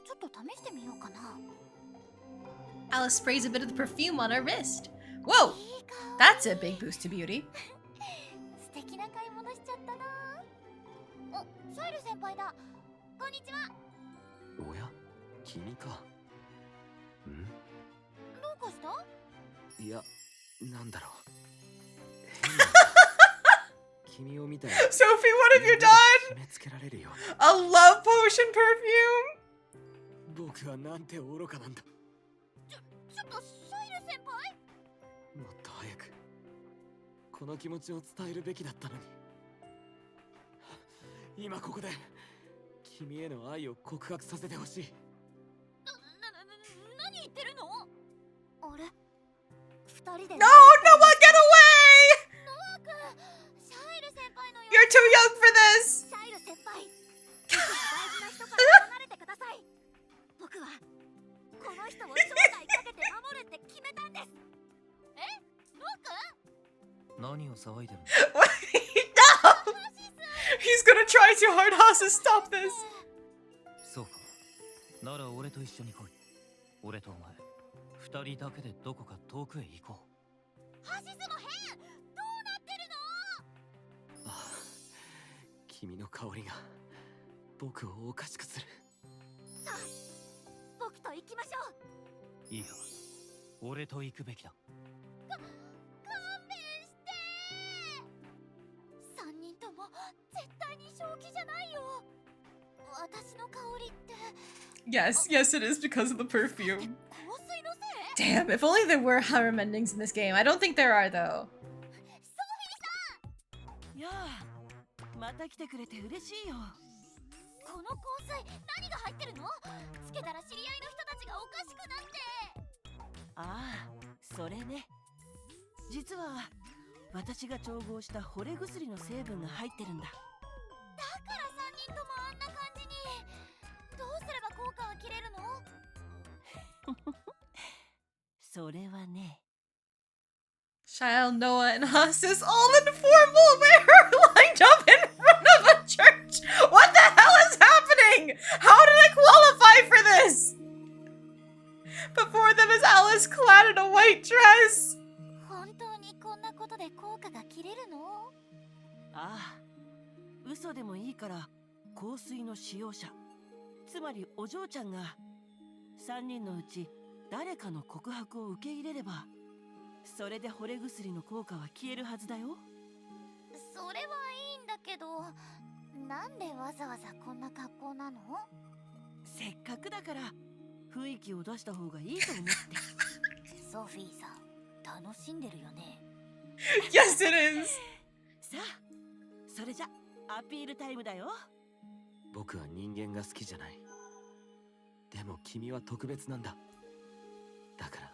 ちょっと試してみようかな。Alice sprays a bit of the perfume on her wrist. Whoa! That's a big boost to beauty. 先輩だ。こんにちは。おや、君か。ん？どうかした？いや、なんだろう。変な君を見たら Sophie, what have you done? 締め付けられるよ。A love potion perfume? 僕はなんて愚かなんだ。ちょっとシャイル先輩。もっと早くこの気持ちを伝えるべきだったのに。今ここで君への愛を告白させてほしい。何言ってるの？あれ、二人で。 No, Noah, get away! ノア君、シャイル先輩のよ。 You're too young for this! シャイル先輩、僕の大事な人から離れてください。僕はこの人を生涯かけて守るって決めたんです。え、ノア君？何を騒いでるの？ No! He's gonna try too hard, Haas, stop this! そうか。なら俺と一緒に来い。俺とお前、二人だけでどこか遠くへ行こう。ハシスの変、どうなってるの？ああ、君の香りが僕をおかしくする。さあ、僕と行きましょう。いいや、俺と行くべきだ。勘弁して。三人とも絶対に正気じゃないよ。私の香りって Yes, yes, it is because of the perfume. 香水のせい？ Damn, if only there were harem endings in this game. I don't think there are, though. いやあ、また来てくれて嬉しいよ。この香水何が入ってるの？つけたら知り合いの人たちがおかしくなって。ああ、それね。実は私が調合した惚れ薬の成分が入ってるんだ。だから3人ともあんな感じに。どうすれば効果は切れるの？それはね。Child, Noah, and Haas all in formal wear lined up in front of a church. What the hell is happening? How did I qualify for this? Before them is Alice clad in a white dress. 本当にこんなことで効果が切れるの？ああ、嘘でもいいから香水の使用者、つまりお嬢ちゃんが3人のうち誰かの告白を受け入れれば、それで惚れ薬の効果は消えるはずだよ。それはいいんだけど、なんでわざわざこんな格好なの？せっかくだから雰囲気を出した方がいいと思って。ソフィーさん、楽しんでるよね。Yes, it is. さあ、それじゃアピールタイムだよ。僕は人間が好きじゃない。でも君は特別なんだ。だから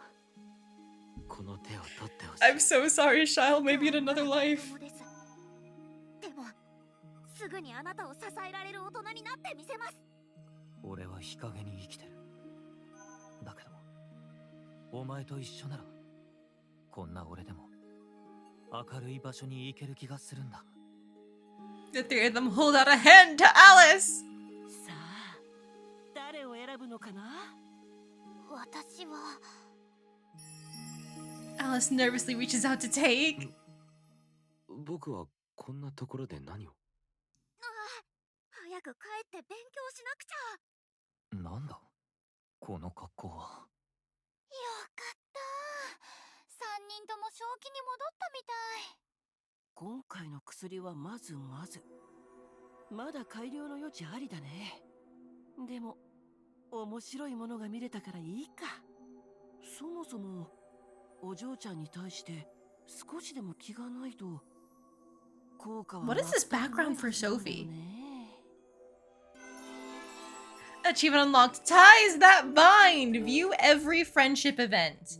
この手を取ってほしい。 I'm so sorry, Child. Maybe in another life. でも、すぐにあなたを支えられる大人になってみせます。俺は日陰に生きてる。だけど、お前と一緒なら、こんな俺でも明るい場所に行ける気がするんだ。The three of them hold out a hand to Alice. さあ、誰を選ぶのかな？私は。Alice nervously reaches out to take. 僕はこんなところで何を？早く帰って勉強しなくちゃ。なんだこの格好は。よかった。3人とも正気に戻ったみたい。今回の薬はまずまだ改良の余地ありだね。でも面白いものが見れたからいいか。そもそもお嬢ちゃんに対して少しでも気がないと効果は What is this 全くない background for はずだもん Sophie? ね。Achievement unlocked. Ties that bind. View every friendship event.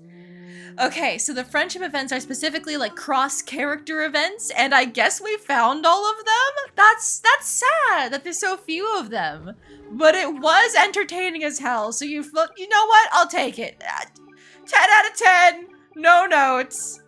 Okay, so the friendship events are specifically like cross-character events, and I guess we found all of them? That's sad that there's so few of them. But it was entertaining as hell, so you know what? I'll take it. 10 out of 10. No notes.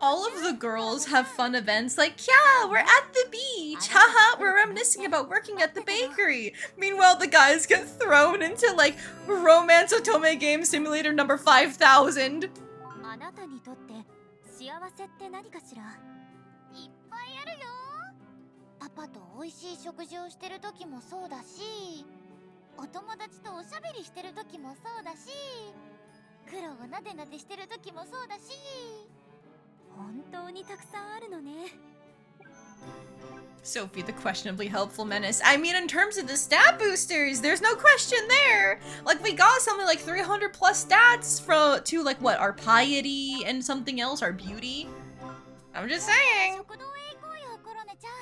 all of the girls have fun events like, yeah, we're at the beach, haha, we're reminiscing about working at the bakery. Meanwhile, the guys get thrown into like Romance Otome Game Simulator number 5000. あなたにとって幸せって何かしら？いっぱいあるよ。パパと美味しい食事をしてる時もそうだし、お友達とおしゃべりしてる時もそうだし、苦労をなでなでしてる時もそうだし、本当にたくさんあるのね。 Sophie, the questionably helpful menace. I mean, in terms of the stat boosters, there's no question there. Like, we got something like 300 plus stats to, like, what, our piety and something else, our beauty? I'm just saying. 食堂へ行こうよ、コロネちゃん。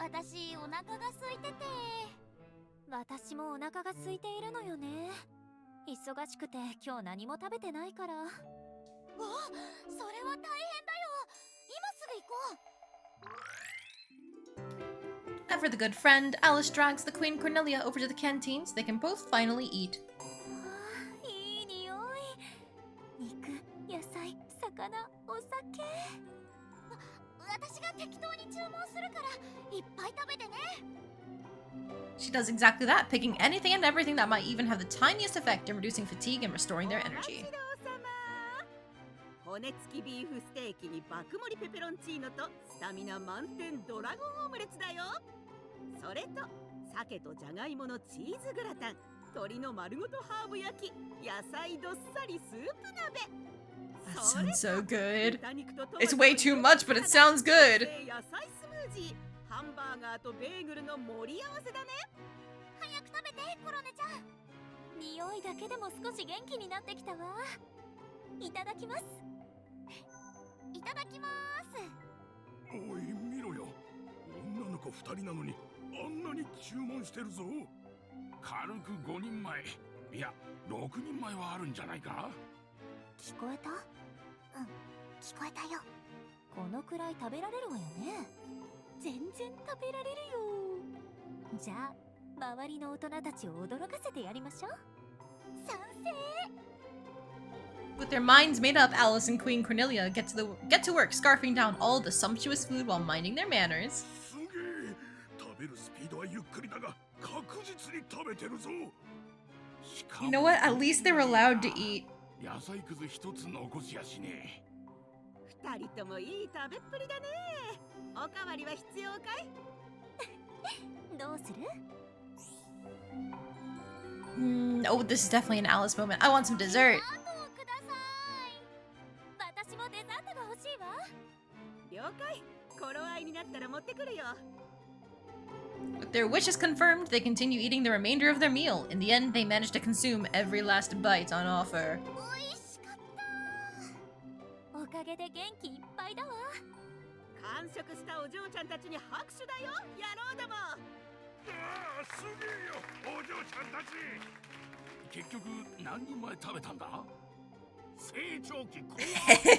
私、お腹が空いてて。私もお腹が空いているのよね。忙しくて今日何も食べてないから。わ、それは大変だよ。今すぐ行こう。 And for the good friend, Alice drags the Queen Cornelia over to the canteen so they can both finally eat. いい匂い。肉、野菜、魚、お酒。私が適当に注文するからいっぱい食べてね。 She does exactly that, picking anything and everything that might even have the tiniest effect in reducing fatigue and restoring their energy. 骨付きビーフステーキに爆盛りペペロンチーノとスタミナ満点ドラゴンオムレツだよ。それと鮭とじゃがいものチーズグラタン、鶏の丸ごとハーブ焼き、野菜どっさりスープ鍋。 That sounds so good. 豚肉とトマト It's way too much, but it sounds good. 野菜スムージー、ハンバーガーとベーグルの盛り合わせだね。早く食べて、コロネちゃん。匂いだけでも少し元気になってきたわ。いただきます。いただきます。おい、見ろよ。女の子2人なのにあんなに注文してるぞ。軽く5人前、いや6人前はあるんじゃないか。聞こえた？うん、聞こえたよ。このくらい食べられるわよね。全然食べられるよ。じゃあ周りの大人たちを驚かせてやりましょう。賛成。 With their minds made up, Alice and Queen Cornelia get to work scarfing down all the sumptuous food while minding their manners. すげえ。食べるスピードはゆっくりだが確実に食べてるぞ。 You know what? At least they were allowed to eat. 野菜くず一つ残しやしねえ。2人ともいい食べっぷりだね。おかわりは必要かい？どうする？ Oh, this is definitely an Alice moment. I want some dessert. ください。私もデザートが欲しいわ。了解。頃合いになったら持ってくるよ。 With their wishes confirmed, they continue eating the remainder of their meal. In the end, they manage to consume every last bite on offer. おいしかった。おかげで元気いっぱいだわ。完食したお嬢ちゃんたちに拍手だよ。やろうだもん。ああ、すげえよ、お嬢ちゃんたち。結局何人前食べたんだ？成長期こ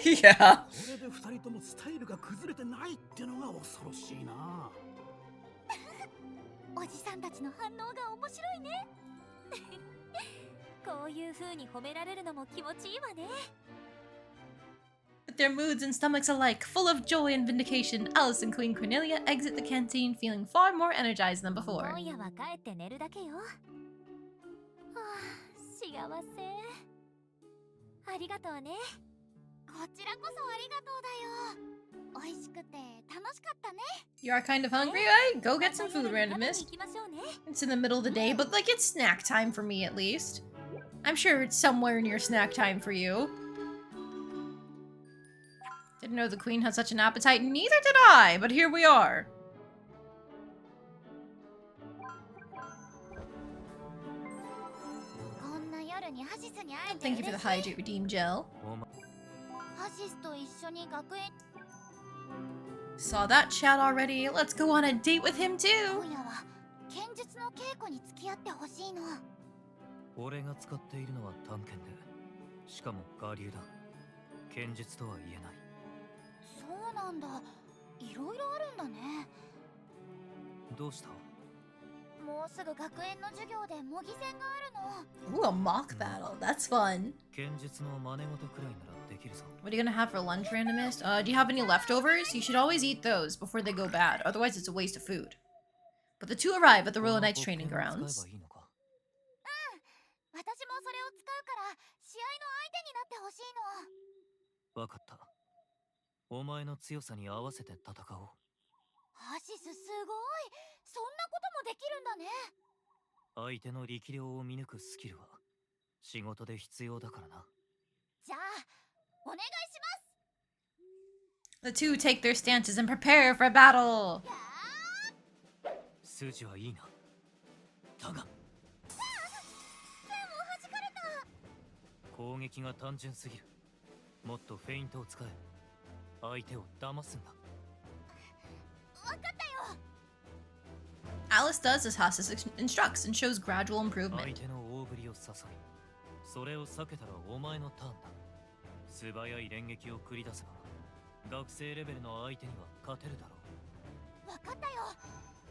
Yeah. これで2人ともスタイルが崩れてないってのが恐ろしいな。おじさんたちの反応が面白いね。こういう風に褒められるのも気持ちいいわね。 With their moods and stomachs alike full of joy and vindication, Alice and Queen Cornelia exit the canteen feeling far more energized than before. 今夜は帰って寝るだけよ。はあ、幸せ。ありがとうね。こちらこそありがとうだよ。美味しくて楽しかったね。 You are kind of hungry, right? Go get some food, また夜に食べに randomist. 行きましょうね。 It's in the middle of the day, but like it's snack time for me at least. I'm sure it's somewhere near snack time for you. Didn't know the queen had such an appetite, neither did I, but here we are. Thank you for the Hydrate Redeem Gel. ハシスと一緒に学園。 Saw that chat already. Let's go on a date with him 今 too. 夜は剣術の稽古に付き合ってほしいの。俺が使っているのは短剣で、しかも我流だ。剣術とは言えない。そうなんだ。いろいろあるんだね。どうした？もうすぐ学園の授業で模擬戦があるの。 Ooh, a mock battle. That's fun. 剣術の真似事くらいならできるぞ。 What are you gonna have for lunch, randomist? Do you have any leftovers? You should always eat those before they go bad. Otherwise, it's a waste of food. But the two arrive at the Royal Knights training この特権を grounds. 使えばいいのか。私もそれを使うから試合の相手になってほしいの。わかった。お前の強さに合わせて戦おう。アシスすごい。そんなこともできるんだね。相手の力量を見抜くスキルは仕事で必要だからな。じゃあお願いします。 The two take their stances and prepare for battle. 筋はいいな。だが剣を弾かれた。攻撃が単純すぎる。もっとフェイントを使え。相手を騙すんだ。わかったよ。 Alice does as Hasis instructs and shows gradual 相 improvement. 手の大振りを誘い、それを避けたらお前のターンだ。素早い連撃を繰り出せば学生レベルの相手には勝てるだろう。わかったよ。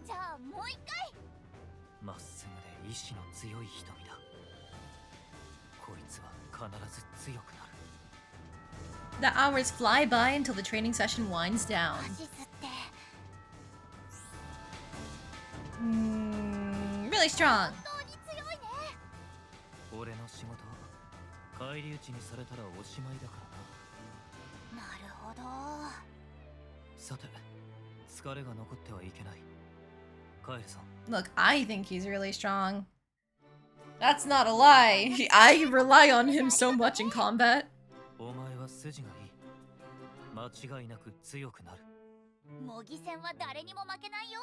じゃあもう一回。まっすぐで意志の強い瞳だ。こいつは必ず強くなる。 The hours fly by until the training session winds down. アシスって Really strong. 本当に強いね。俺の仕事は返り討ちにされたらおしまいだからな。なるほど。さて、疲れが残ってはいけない。帰るぞ。 Look, I think he's really strong. That's not a lie. I rely on him so much in combat. お前は筋がいい。間違いなく強くなる。模擬戦は誰にも負けないよ。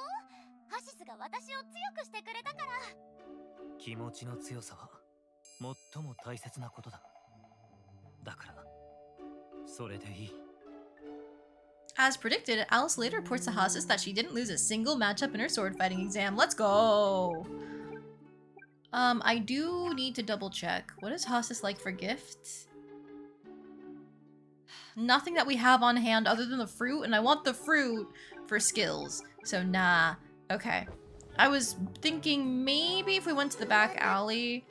アシスが私を強くしてくれたから。気持ちの強さは最も大切なことだ。だから、それでいい。 As predicted, Alice later reports to Hasis that she didn't lose a single matchup in her sword fighting exam. Let's go! I do need to double check. What is Hasis like for gifts? Nothing that we have on hand other than the fruit, and I want the fruit for skills. So nah. Okay. I was thinking maybe if we went to the back alley,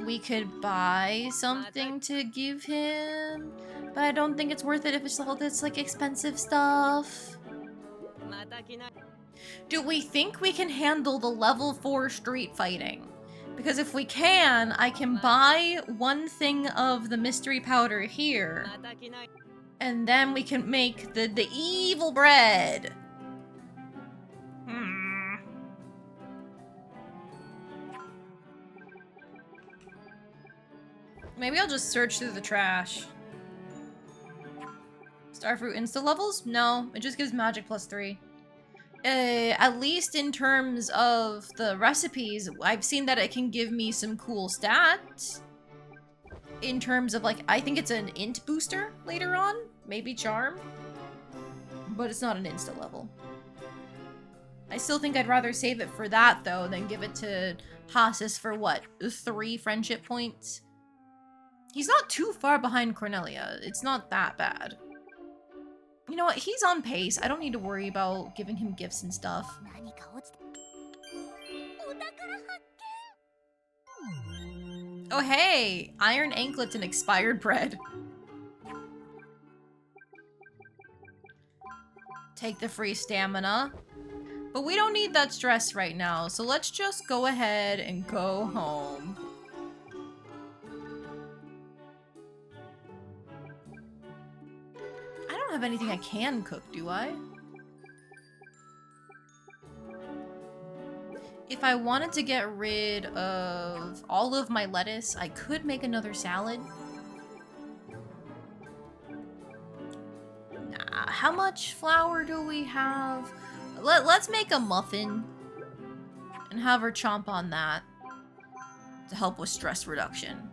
we could buy something to give him. But I don't think it's worth it if it's all this like expensive stuff. Do we think we can handle the level 4 street fighting? Because if we can, I can buy one thing of the mystery powder here. And then we can make the evil bread. Maybe I'll just search through the trash. Starfruit insta levels? No, it just gives magic +3. At least in terms of the recipes, I've seen that it can give me some cool stats. In terms of, like, I think it's an int booster later on. Maybe charm. But it's not an insta level. I still think I'd rather save it for that, though, than give it to Hasis for, what, 3 friendship points? He's not too far behind Cornelia. It's not that bad. You know what? He's on pace. I don't need to worry about giving him gifts and stuff. 何か落ちた。お宝発 Oh, hey! Iron anklets and expired bread. Take the free stamina. But we don't need that stress right now, so let's just go ahead and go home. I don't have anything I can cook, do I? If I wanted to get rid of all of my lettuce, I could make another salad. Nah, how much flour do we have? Let's make a muffin and have her chomp on that to help with stress reduction.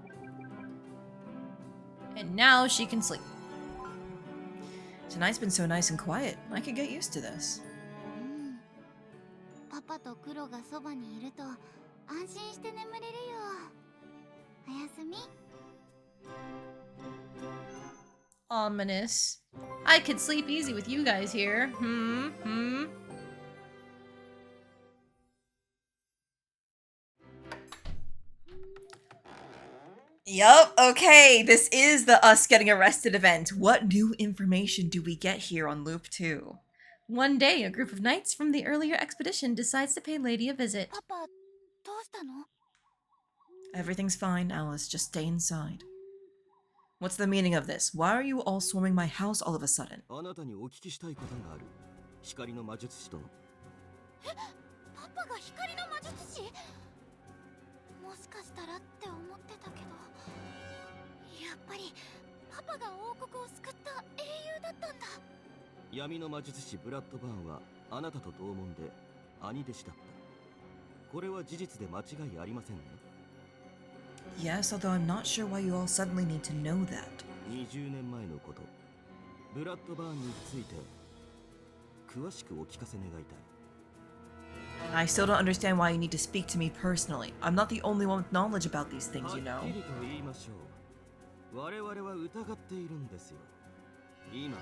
And now she can sleep. Tonight's been so nice and quiet. I could get used to this. パパとクロがそばにいると安心して眠れるよ。おやすみ。Ominous. I could sleep easy with you guys here. Yup, okay, this is the us getting arrested event. What new information do we get here on Loop 2? One day, a group of knights from the earlier expedition decides to pay Lady a visit. パパどうしたの？ Everything's fine, Alice, just stay inside. What's the meaning of this? Why are you all swarming my house all of a sudden? あなたにお聞きしたいことがある。光の魔術師殿。パパが光の魔術師？もしかしたらって思ってたけど、やっぱりパパが王国を救った英雄だったんだ。闇の魔術師ブラッドバーンはあなたと同門で兄弟子だった。これは事実で間違いありませんね。Yes, although I'm not sure why you all suddenly need to know that. 20年前のこと、ブラッドバーンについて詳しくお聞かせ願いたい。I still don't understand why you need to speak to me personally. I'm not the only one with knowledge about these things, you は know. っきりと言いましょう。我々は疑っているんですよ。今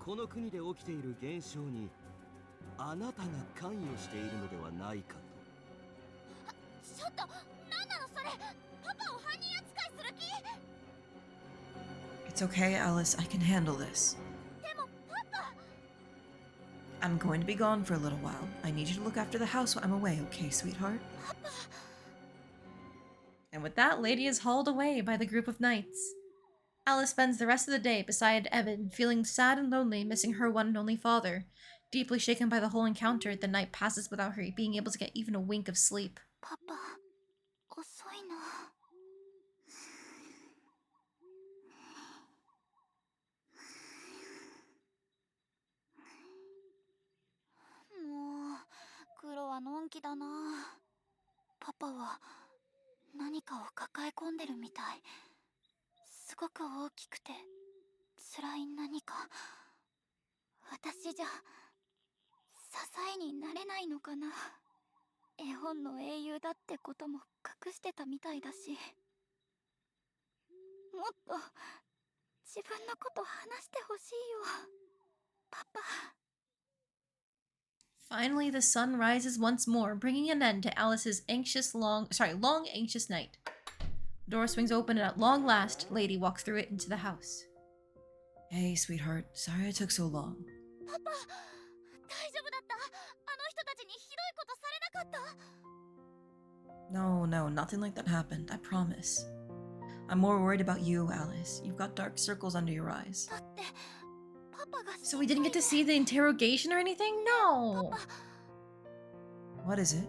この国で起きている現象にあなたが関与しているのではないかと。ちょっと、なんなのそれ？パパを犯人扱いする気？ It's okay, Alice. I can handle this. でもパパ。 I'm going to be gone for a little while. I need you to look after the house while I'm away, okay, sweetheart? And with that, Lady is hauled away by the group of knights. Alice spends the rest of the day beside Evan, feeling sad and lonely, missing her one and only father. Deeply shaken by the whole encounter, the night passes without her being able to get even a wink of sleep. パパ、遅いな。もう、黒はのんきだな。パパは何かを抱え込んでるみたい。すごく大きくて辛い何か。私じゃ支えになれないのかな。絵本の英雄だってことも隠してたみたいだし、もっと自分のこと話してほしいよ、パパ。 Finally, the sun rises once more, bringing an end to Alice's long anxious night. The door swings open and at long last, Lady walks through it into the house. Hey, sweetheart. Sorry I took so long. パパ、大丈夫だった？あの人たちにひどいことされなかった？ No, nothing like that happened, I promise. I'm more worried about you, Alice. You've got dark circles under your eyes. だって、パパが So we didn't get to see the interrogation or anything? No! パパ、 What is it?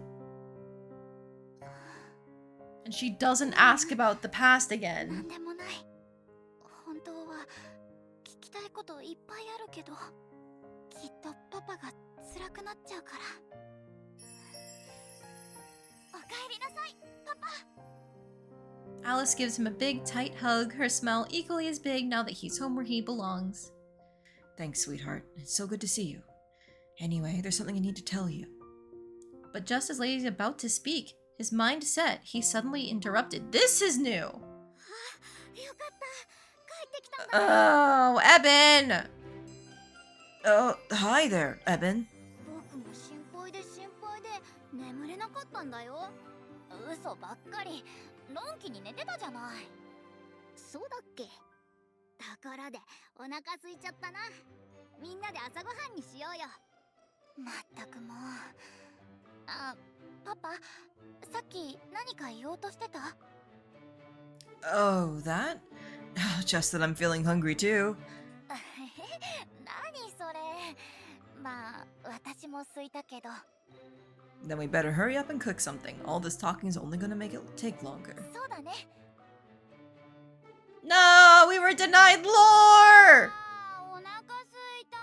And she doesn't ask about the past な again. んでもない。本当は聞きたいこといっぱいあるけど、きっとパパが辛くなっちゃうから。おかえりなさい、パパ。 Alice gives him a big, tight hug, her smile equally as big now that he's home where he belongs. Thanks, sweetheart. It's so good to see you. Anyway, there's something I need to tell you. But just as Lady's about to speak, his mind set, he suddenly interrupted. This is new! よかった、帰ってきたんだ。 Oh, Eben! Oh, hi there, Eben. 僕も心配で心配で眠れなかったんだよ。嘘ばっかり。のんきに寝てたじゃない。そうだっけ。ところでお腹空いちゃったな。みんなで朝ごはんにしようよ。まったくもう。あ、パパ、さっき何か言おうとしてた？ Oh, that? Just that I'm feeling hungry too. 何それ。まあ、私も空いたけど。 Then we better hurry up and cook something. All this talking is only gonna make it take longer. そうだね。 No, we were denied lore! お腹空いた。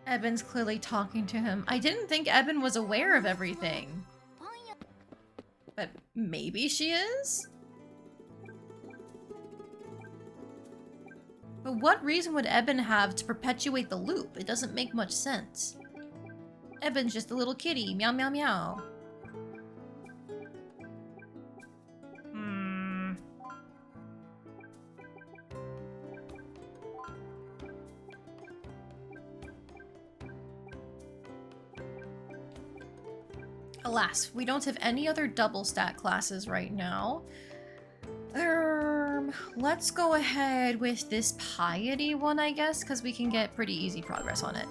Eben's clearly talking to him. I didn't think Eben was aware of everything. パン屋 But maybe she is? But what reason would Eben have to perpetuate the loop? It doesn't make much sense. Eben's just a little kitty. Meow, meow, meow. Alas, we don't have any other double stat classes right now. Let's go ahead with this piety one, I guess, because we can get pretty easy progress on it.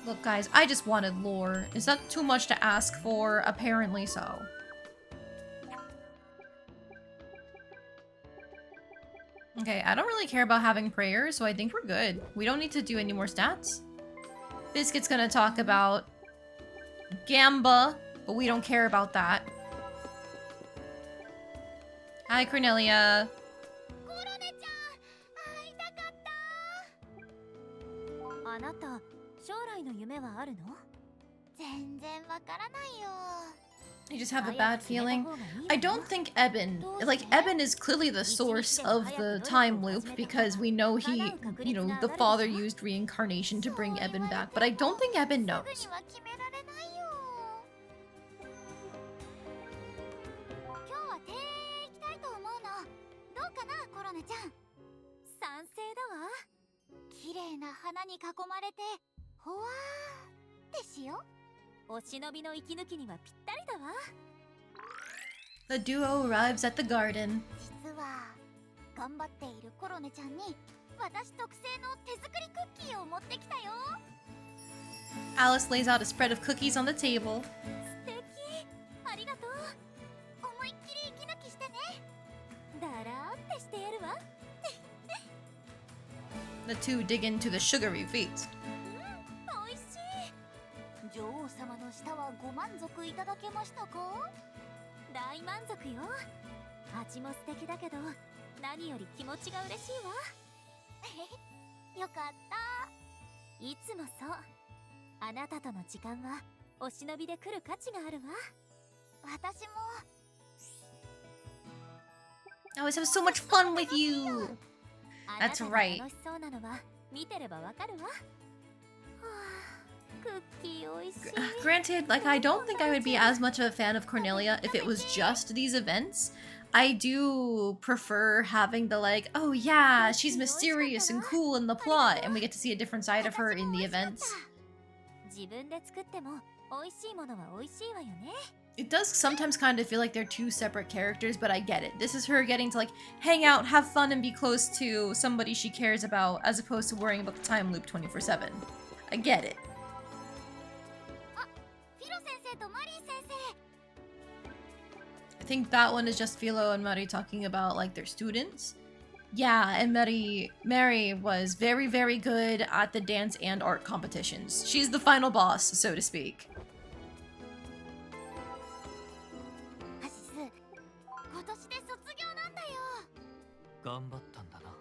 Look, guys, I just wanted lore. Is that too much to ask for? Apparently so. Okay, I don't really care about having prayers, so I think we're good. We don't need to do any more stats. Biscuit's gonna talk about Gamba, but we don't care about that. Hi, Cornelia. あなた将来の夢はあるの？全然わからないよ。 I just have a bad feeling. I don't think Eben, like, Eben is clearly the source of the time loop because we know he, you know, the father used reincarnation to bring Eben back, but I don't think Eben knows. すぐには決められないよ。今日は庭園へ行きたいと思うの。どうかな、コロネちゃん。賛成だわ。綺麗な花に囲まれて、ほわーってしよう。お忍びの息抜きにはぴったりだわ。 The duo arrives at the garden. 実は頑張っているコロネちゃんに私特製の手作りクッキーを持ってきたよ。 Alice lays out a spread of cookies on the table. 素敵、ありがとう。思いっきり息抜きしてね。だらーってしてやるわ。 The two dig into the sugary feast. おいしい。女王様の舌はご満足いただけましたか？大満足よ。味も素敵だけど何より気持ちが嬉しいわ。よかった。いつもそう。あなたとの時間はお忍びで来る価値があるわ。私も。 I always have so much fun with you. That's right. 楽しそうなのは見てればわかるわ。はあ、クッキーおいしい。 Granted, like, I don't think I would be as much of a fan of Cornelia if it was just these events. I do prefer having the, like, oh yeah, she's mysterious and cool in the plot, and we get to see a different side of her in the events. 自分で作っても美味しいものは美味しいわよね。 It does sometimes kind of feel like they're two separate characters, but I get it. This is her getting to, like, hang out, have fun, and be close to somebody she cares about, as opposed to worrying about the time loop 24/7. I get it. あ、フィロ先生とマリー先生。 I think that one is just Philo and Mari talking about, like, their students. Yeah, and Mary was very, very good at the dance and art competitions. She's the final boss, so to speak. アシス、今年で卒業なんだよ。頑張ったんだな。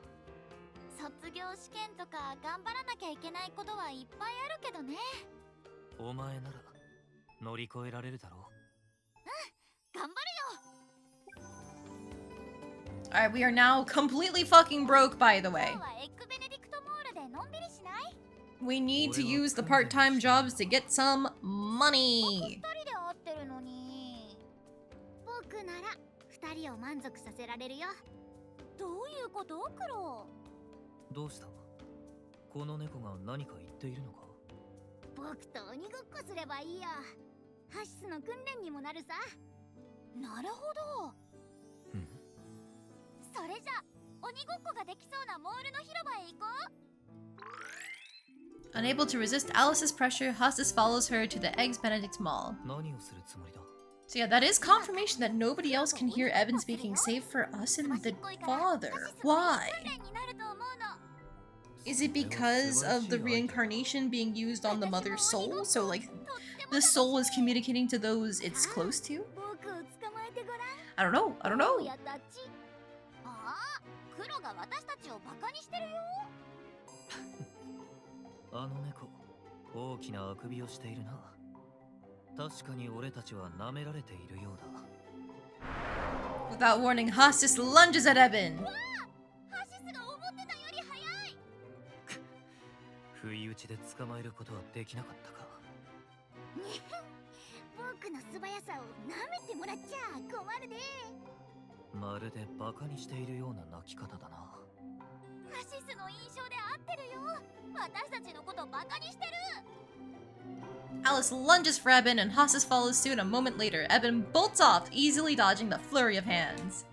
卒業試験とか頑張らなきゃいけないことはいっぱいあるけどね。お前なら乗り越えられるだろう。頑張るよ。 Alright, we are now completely fucking broke, by the way. 今日はエッグベネディクトモールでのんびりしない？ We need to use the part-time jobs to get some money. 二人で会ってるのに。僕なら二人を満足させられるよ。どういうこと？クロ？どうした？この猫が何か言っているのか？僕と鬼ごっこすればいいや。ハシスの訓練にもなるさ。なるほど。それじゃ鬼ごっこができそうなモールの広場へ行こう。 Unable to resist Alice's pressure, Hostis follows her to the Eggs Benedict Mall. 何をするつもりだ？ So yeah, that is confirmation that nobody else can hear Evan speaking save for us and the father. Why? 訓練になると思うの。 Is it because of the reincarnation being used on the mother's soul? So like, the soul is communicating to those it's close to? 僕を捕まえてごらん。 I don't know. I don't know. やったち。ああ、クロが私たちをバカにしてるよ。あの猫、大きなあくびをしているな。確かに俺たちは舐められているようだ。 Without warning, Hostis lunges at Eben. ハシスが思ってたより早い。不意打ちで捕まえることはできなかったか。僕の素早さを舐めてもらっちゃ困るで。まるでバカにしているような泣き方だな。ハシスの印象で合ってるよ。私たちのことバカにしてる。Alice lunges for Eben and Hasis follows suit a moment later. Eben bolts off, easily dodging the flurry of hands.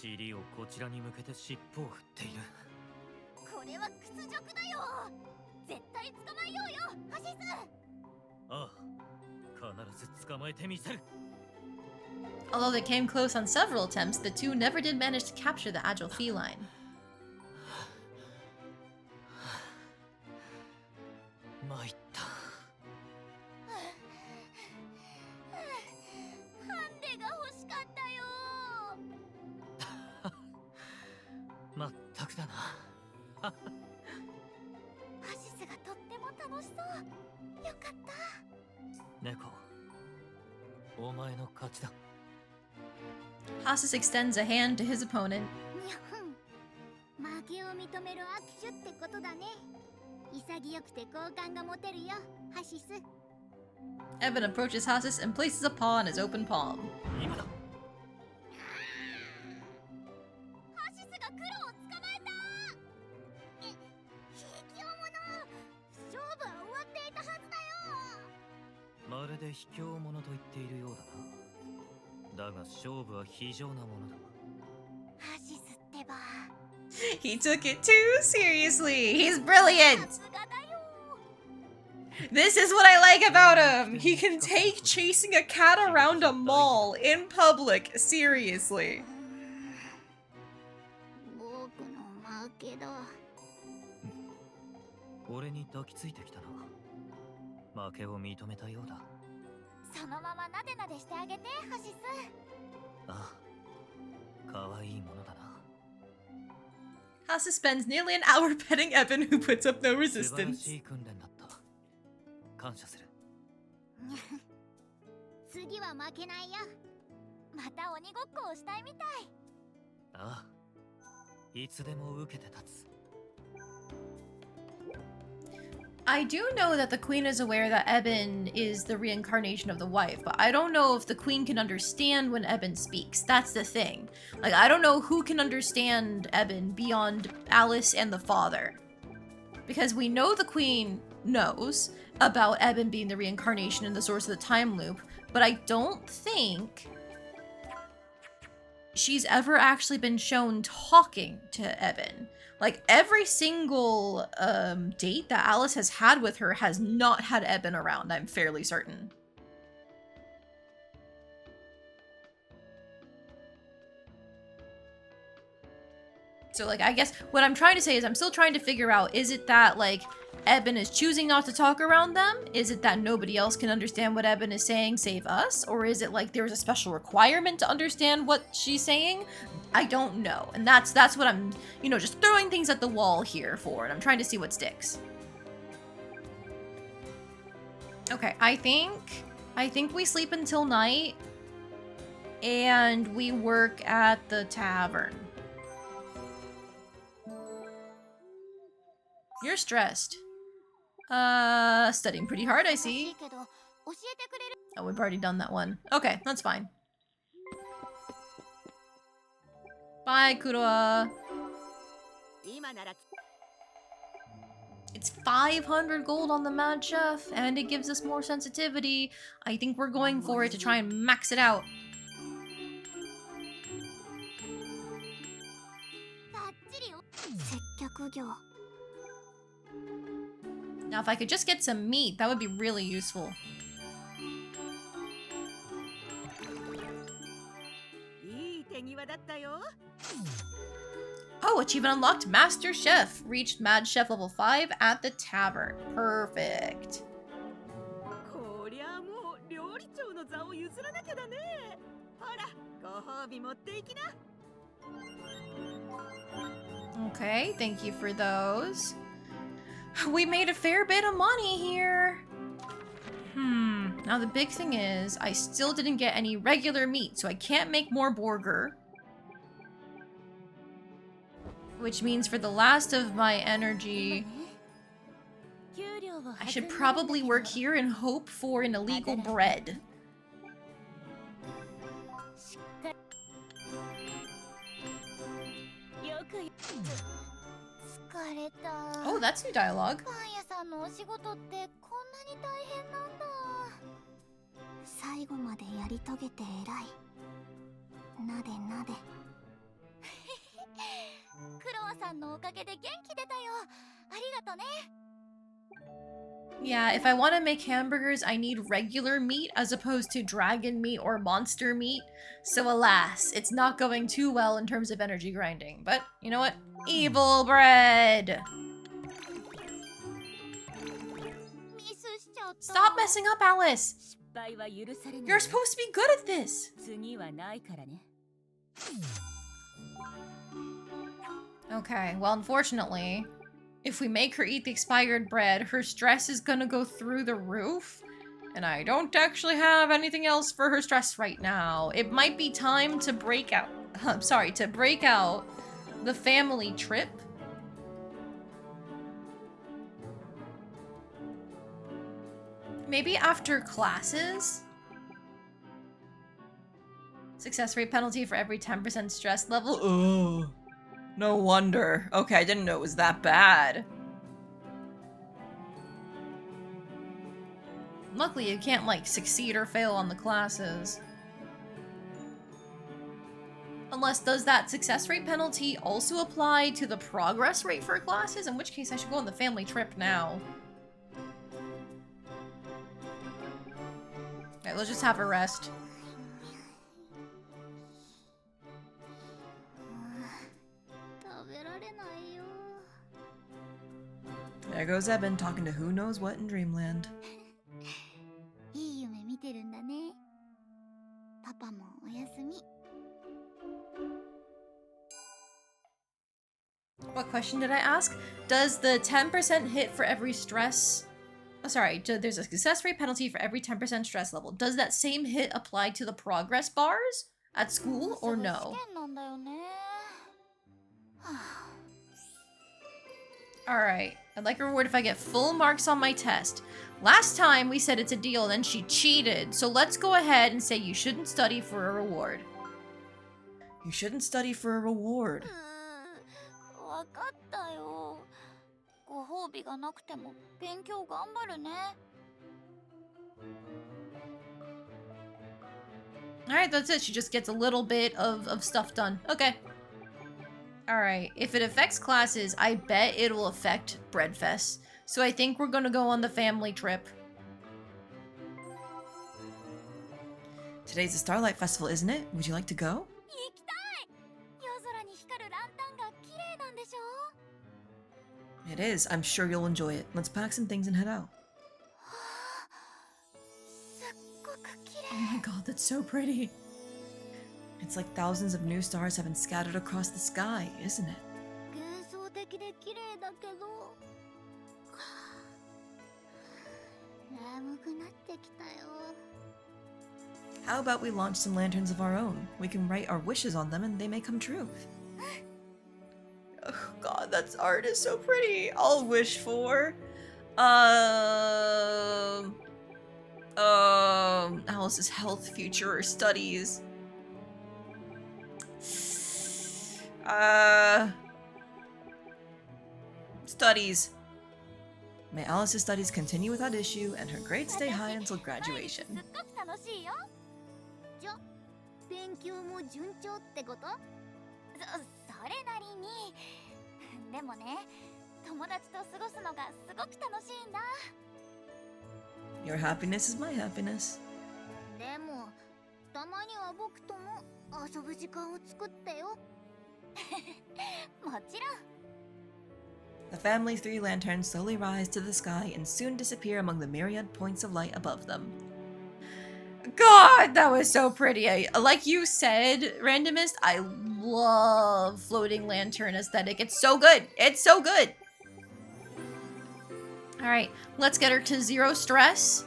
尻をこちらに向けて尻尾を振っている。これは屈辱だよ。絶対捕まえようよ、ハシス。ああ、必ず捕まえてみせる。 Although they came close on several attempts, the two never did manage to capture the agile feline. 参った。ハンデが欲しかったよ。まったくだな。ハシスがとっても楽しそう。よかった。猫、お前の勝ちだ。 Hasis extends a hand to his opponent. にゃふん。負けを認める握手ってことだね。潔くて好感が持てるよ、ハシス。 Eben approaches Hasis and places a paw on his open palm. 今だ。ハシスがクロを捕まえた。ひきょう者。勝負は終わっていたはずだよ。まるで卑怯者と言っているようだな。だが勝負は非常なものだ。ハシスってば。 He took it too seriously. He's brilliant. さすがだよ。 This is what I like about him. He can take chasing a cat around a mall in public seriously. 僕の負けだ。俺に抱きついてきたな。負けを認めたようだ。そのままなでなでしてあげて、ハシス。ああ、可愛いものだな。 Hasis spends nearly an hour petting Eben, who puts up no 素晴ら resistance. しい訓練だった。感謝する。次は負けないよ。また鬼ごっこをしたいみたい。ああ、いつでも受けて立つ。 I do know that the queen is aware that Eben is the reincarnation of the wife, but I don't know if the queen can understand when Eben speaks. That's the thing. Like, I don't know who can understand Eben beyond Alice and the father. Because we know the queen knows about Eben being the reincarnation and the source of the time loop, but I don't think she's ever actually been shown talking to Eben. Like, every single date that Alice has had with her has not had Eben around, I'm fairly certain. So, like, I guess what I'm trying to say is I'm still trying to figure out, is it that, like, Eben is choosing not to talk around them? Is it that nobody else can understand what Eben is saying save us? Or is it like there's a special requirement to understand what she's saying? I don't know. And that's what I'm, you know, just throwing things at the wall here for, and I'm trying to see what sticks. Okay, I think we sleep until night and we work at the tavern. You're stressed. Studying pretty hard, I see. Oh, we've already done that one. Okay, that's fine. Bye, Kuroa. It's 500 gold on the Mad Chef, and it gives us more sensitivity. I think we're going for it to try and max it out. Now, if I could just get some meat, that would be really useful. Oh, achievement unlocked, Master Chef. Reached Mad Chef level 5 at the tavern. Perfect. Okay, thank you for those. We made a fair bit of money here. Now the big thing is, I still didn't get any regular meat, so I can't make more burger. Which means for the last of my energy, I should probably work here and hope for an illegal bread. Oh, that's new dialogue. に大変なんだ。最後までやり遂げて偉い。なでなで。クロワさんのおかげで元気出たよ。ありがとね。Yeah, if I want to make hamburgers, I need regular meat as opposed to dragon meat or monster meat. So alas, it's not going too well in terms of energy grinding. But you know what? Evil bread! ミスしちゃった。 Stop messing up, Alice! 失敗は許されない You're よ。 supposed to be good at this! 次はないからね。 Okay, well, unfortunately, if we make her eat the expired bread, her stress is gonna go through the roof. And I don't actually have anything else for her stress right now. It might be time to break out. I'm sorry, to break out the family trip. Maybe after classes? Success rate penalty for every 10% stress level. Ugh. No wonder. Okay, I didn't know it was that bad. Luckily, you can't, like, succeed or fail on the classes. Unless, does that success rate penalty also apply to the progress rate for classes? In which case, I should go on the family trip now. Alright, let's just have a rest. There goes Eben talking to who knows what in Dreamland. いい夢見てるんだね。パパもおやすみ。 What question did I ask? Does the 10% hit for every stress... Oh, sorry, there's a success rate penalty for every 10% stress level. Does that same hit apply to the progress bars at school or no? 試験なんだよね。はあ Alright, I'd like a reward if I get full marks on my test. Last time we said it's a deal and then she cheated, so let's go ahead and say you shouldn't study for a reward. You shouldn't study for a reward. わかったよ。ご褒美がなくても勉強頑張るね。 Alright, that's it. She just gets a little bit of stuff done. Okay. Alright, if it affects classes, I bet it'll affect Breadfest. So I think we're gonna go on the family trip. Today's the Starlight Festival, isn't it? Would you like to go? 行きたい。夜空に光るランタンが綺麗なんでしょ？ It is. I'm sure you'll enjoy it. Let's pack some things and head out. すっごく綺 Oh 麗。 my god, that's so pretty. It's like thousands of new stars have been scattered across the sky, isn't it? 幻想的で綺麗だけど。眠くなってきたよ。 How about we launch some lanterns of our own? We can write our wishes on them and they may come true. Oh god, that art is so pretty. I'll wish for... Alice's health, future, or studies. Studies. May Alice's studies continue without issue and her grades stay high until graduation. すっごく楽しいよ。じゃ、勉強も順調ってこと？それなりに。でもね、友達と過ごすのがすごく楽しいんだ。 Your happiness is my happiness. でも、たまには僕とも遊ぶ時間を作ってよ。もちろん。 The family's 3 lanterns slowly rise to the sky and soon disappear among the myriad points of light above them. God, that was so pretty. Like you said, Randomist, I love floating lantern aesthetic. It's so good. It's so good. All right, let's get her to 0 stress.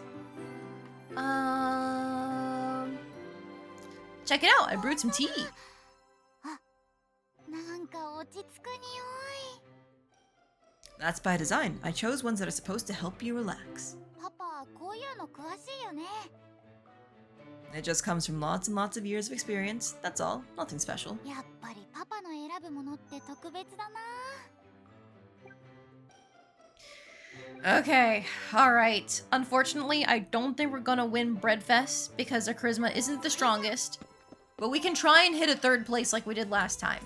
Check it out. I brewed some tea. なんか落ち着く匂い。 That's by design. I chose ones that are supposed to help you relax. パパ、こういうの詳しいよね。 It just comes from lots and lots of years of experience. That's all. Nothing special. やっぱりパパの選ぶものって特別だな。Okay, alright. Unfortunately, I don't think we're gonna win Breadfest because our charisma isn't the strongest. But we can try and hit a 3rd place like we did last time.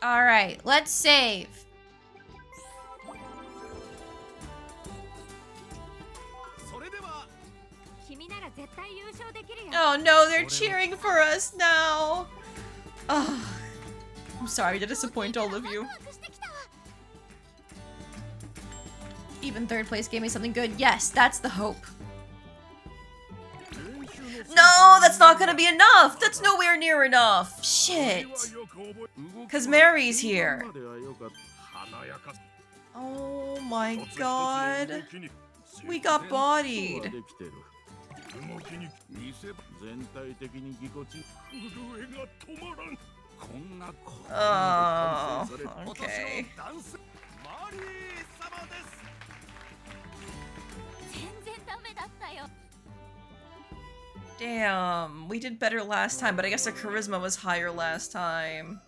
Alright, let's save. Oh no, they're cheering for us now. Oh, I'm sorry to disappoint all of you. Even 3rd place gave me something good. Yes, that's the hope. No, that's not gonna be enough. That's nowhere near enough. Shit. Because Mary's here. Oh my god. We got bodied. Oh, okay. Damn, we did better last time, but I guess our charisma was higher last time.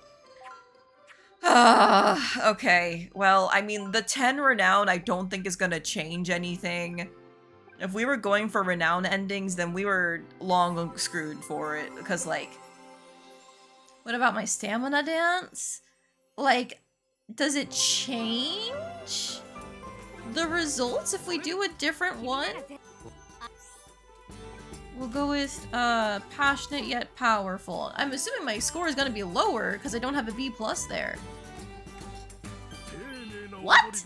Okay, well, I mean, the 10 renown I don't think is gonna change anything. If we were going for renown endings, then we were long screwed for it, because, like... What about my stamina dance? Like, does it change the results if we do a different one? We'll go with, passionate yet powerful. I'm assuming my score is gonna be lower, because I don't have a B+ there. What?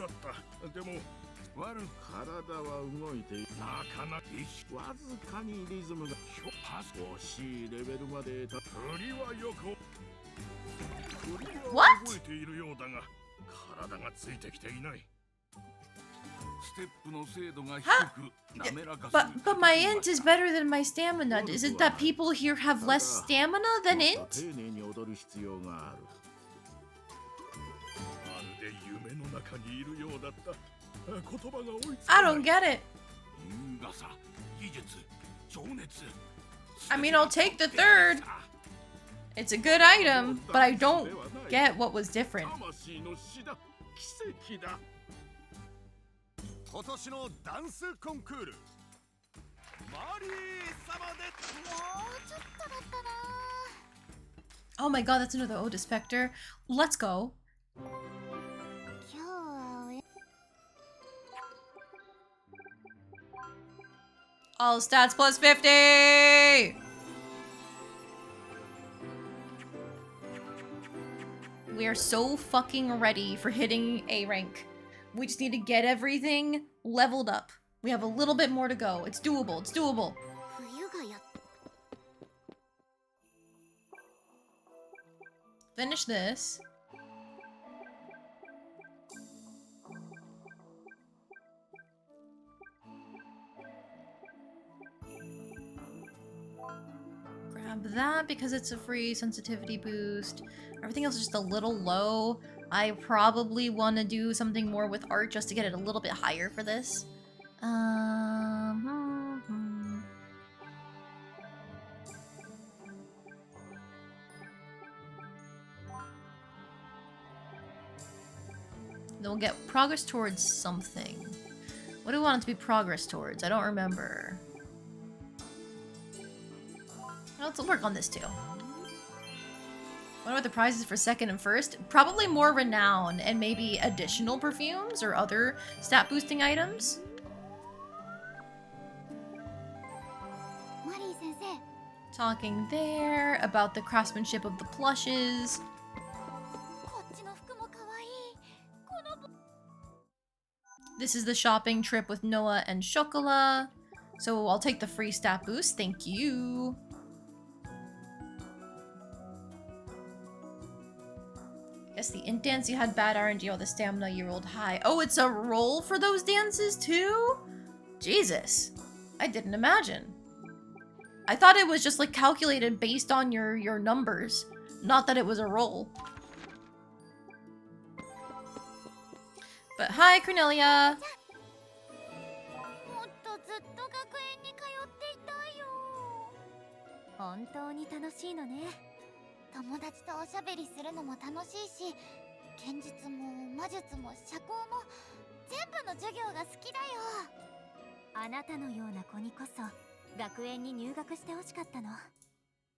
What? Huh? But my int is better than my stamina. Is it that people here have less stamina than int? I don't get it. I mean, I'll take the 3rd. It's a good item, but I don't get what was different. Oh my god, that's another Oda Spectre. Let's go. All stats plus 50! We are so fucking ready for hitting A rank. We just need to get everything leveled up. We have a little bit more to go. It's doable. It's doable. Finish this. Grab that because it's a free sensitivity boost. Everything else is just a little low. I probably want to do something more with art just to get it a little bit higher for this. Then we'll get progress towards something. What do we want it to be progress towards? I don't remember. Let's work on this too. What are the prizes for 2nd and 1st? Probably more renown and maybe additional perfumes or other stat boosting items. Talking there about the craftsmanship of the plushes. This is the shopping trip with Noah and Chocolat. So I'll take the free stat boost, thank you. Guess the int dance you had bad RNG, or the stamina you rolled high. Oh, it's a roll for those dances too? Jesus. I didn't imagine. I thought it was just like calculated based on your numbers. Not that it was a roll. But hi, Cornelia. 剣術も魔術も社交も全部の授業が好きだよ。あなたのような子にこそ学園に入学してほしかったの。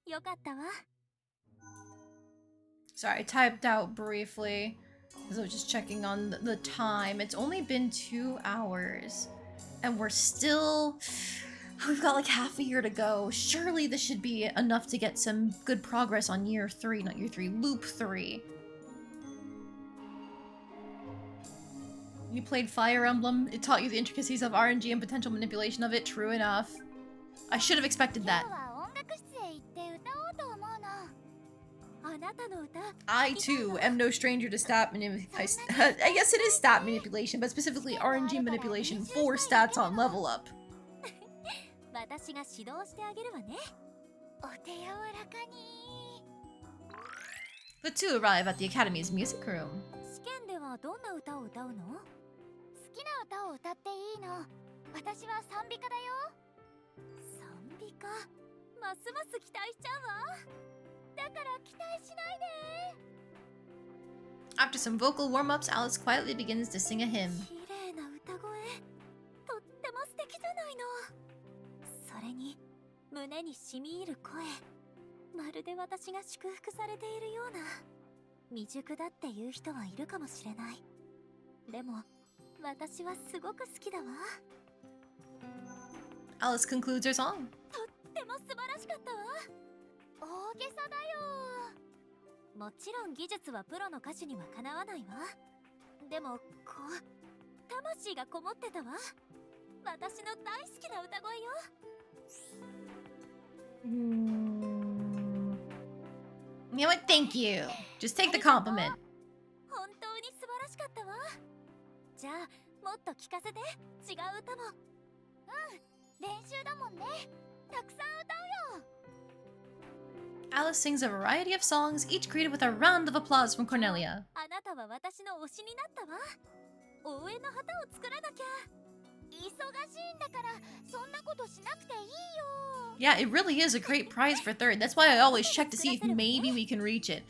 よかったわ。 Sorry, I typed out briefly because I was just checking on the time. It's only been 2 hours and we're still... We've got like half a year to go. Surely this should be enough to get some good progress on year 3, not year 3, loop 3. You played Fire Emblem. It taught you the intricacies of RNG and potential manipulation of it. True enough. I should have expected that. I too am no stranger to stat manipulation. I guess it is stat manipulation, but specifically RNG manipulation for stats on level up. The two arrive at the Academy's music room. どんな歌を歌うの？好きな歌を歌っていいの。私は賛美歌だよ。賛美歌？ますます期待しちゃうわ。だから期待しないで。After some vocal warm-ups, Alice quietly begins to sing a hymn. 綺麗な歌声。とっても素敵じゃないの。それに胸に染み入る声。まるで私が祝福されているような。未熟だっていう人はいるかもしれない。でも私はすごく好きだわ。 Alice concludes her song. とっても素晴らしかったわ。大げさだよ。もちろん技術はプロの歌手にはかなわないわ。でもこう魂がこもってたわ。私の大好きな歌声よ。You know what? Thank you. Just take the compliment. 本当に素晴らしかったわ。じゃあもっと聞かせて。違う歌も。練習だもんね。たくさん歌うよ。 Alice sings a variety of songs, each greeted with a round of applause from Cornelia. あなたは私の推しになったわ。応援の旗を作らなきゃ。忙しいんだからそんなことしなくていいよ。 Yeah, it really is a great prize for third. That's why I always check to see if maybe we can reach it.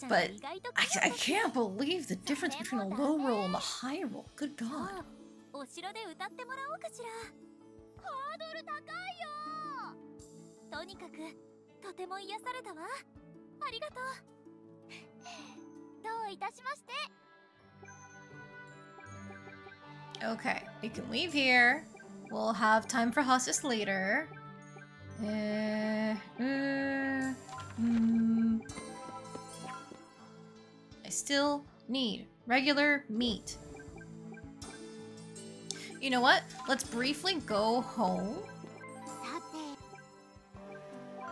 But I can't believe the difference between a low roll and a high roll. Good God. お城で歌ってもらおうかしら。ハードル高いよ。とにかくとても癒されたわ。ありがとう。どういたしまして。 Okay, we can leave here. We'll have time for Hossis later. I still need regular meat. You know what? Let's briefly go home.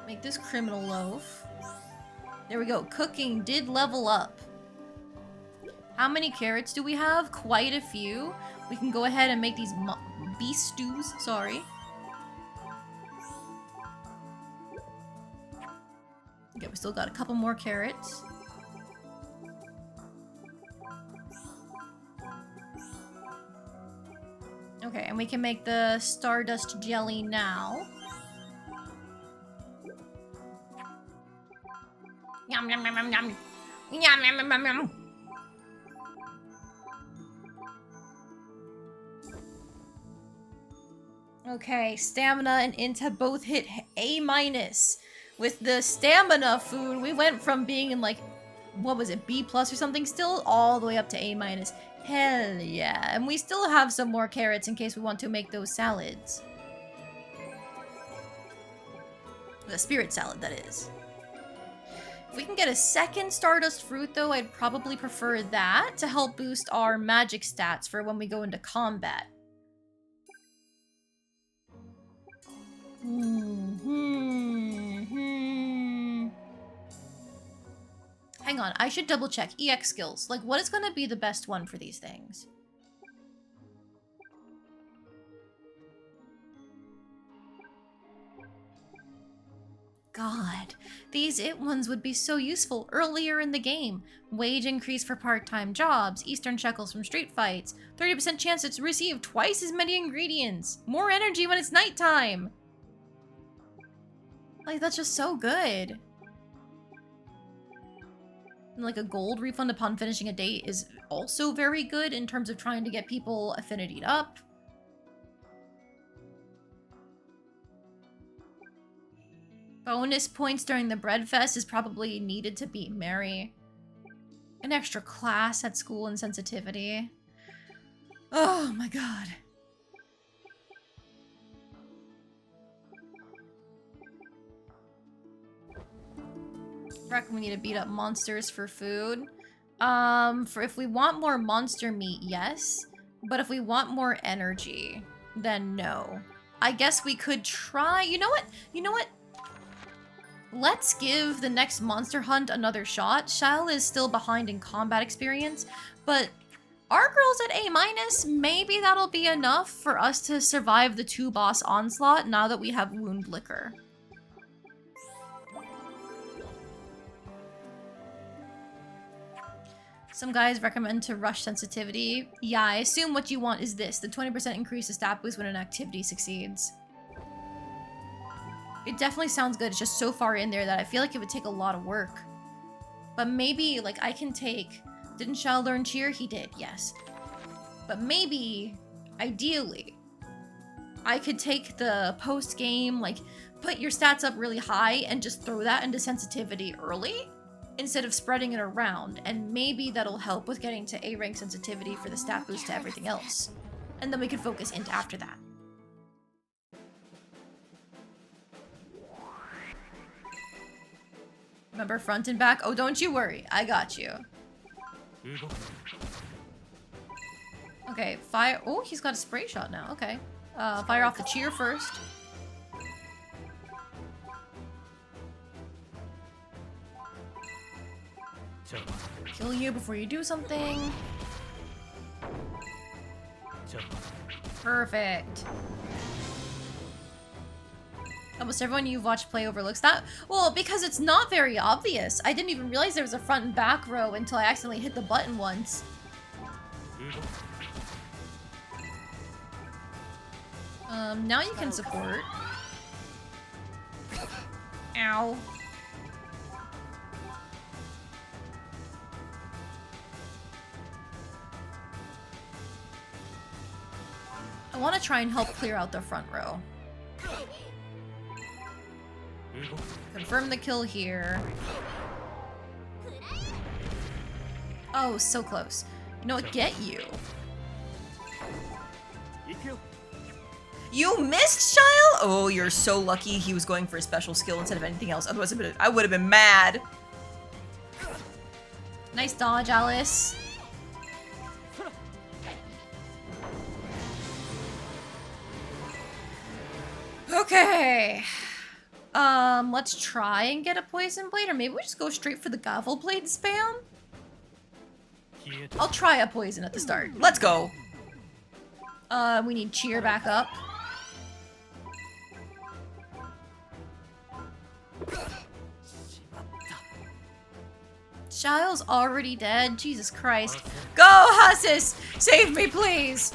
Make this criminal loaf. There we go. Cooking did level up. How many carrots do we have? Quite a few. We can go ahead and make these beef stews. Sorry. Okay, we still got a couple more carrots. Okay, and we can make the stardust jelly now. Yum yum yum yum yum. Yum yum yum yum yum. Okay, stamina and int have both hit A-. With the stamina food, we went from being in like, what was it, B+ or something still, all the way up to A-. Hell yeah. And we still have some more carrots in case we want to make those salads. The spirit salad, that is. If we can get a second Stardust fruit, though, I'd probably prefer that to help boost our magic stats for when we go into combat. Hang on, I should double check. EX skills. Like, what is going to be the best one for these things? God, these IT ones would be so useful earlier in the game. Wage increase for part-time jobs, Eastern shekels from street fights, 30% chance to receive twice as many ingredients, more energy when it's nighttime. Like, that's just so good. And like a gold refund upon finishing a date is also very good in terms of trying to get people affinity'd up. Bonus points during the bread fest is probably needed to beat Mary. An extra class at school and sensitivity. Oh my god. Reckon we need to beat up monsters for food. For if we want more monster meat, yes. But if we want more energy, then no. I guess we could try. You know what? You know what? Let's give the next monster hunt another shot. Shell is still behind in combat experience, but our girl's at A-. Maybe that'll be enough for us to survive the 2-boss onslaught now that we have Wound Liquor. Some guys recommend to rush sensitivity. Yeah, I assume what you want is this. The 20% increase to stat boost when an activity succeeds. It definitely sounds good. It's just so far in there that I feel like it would take a lot of work. But maybe, like, I can take... Didn't Shao learn cheer? He did, yes. But maybe, ideally, I could take the post-game, like, put your stats up really high and just throw that into sensitivity early instead of spreading it around. And maybe that'll help with getting to A-rank sensitivity for the stat boost to everything else. And then we could focus into after that. Remember front and back? Oh, don't you worry. I got you. Okay, fire. Oh, he's got a spray shot now. Okay. Fire off the cheer first. Kill you before you do something. Perfect. Almost everyone you've watched play overlooks that. Well, because it's not very obvious. I didn't even realize there was a front and back row until I accidentally hit the button once. Now you can support. Ow. I want to try and help clear out the front row. Confirm the kill here. Oh, so close. You know what? Get you. You missed, Shile? Oh, you're so lucky he was going for a special skill instead of anything else. Otherwise, I would have been mad. Nice dodge, Alice. Okay. Let's try and get a poison blade, or maybe we just go straight for the gavel blade spam? I'll try a poison at the start. Let's go. We need cheer back up. Giles already dead? Jesus Christ. Go, Hassis! Save me, please!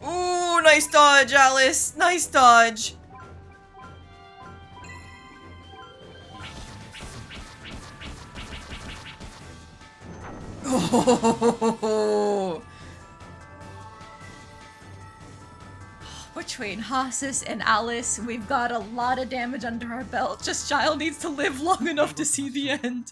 Ooh, nice dodge, Alice. Nice dodge. Oh. Between Hassis and Alice, we've got a lot of damage under our belt. Just Child needs to live long enough to see the end.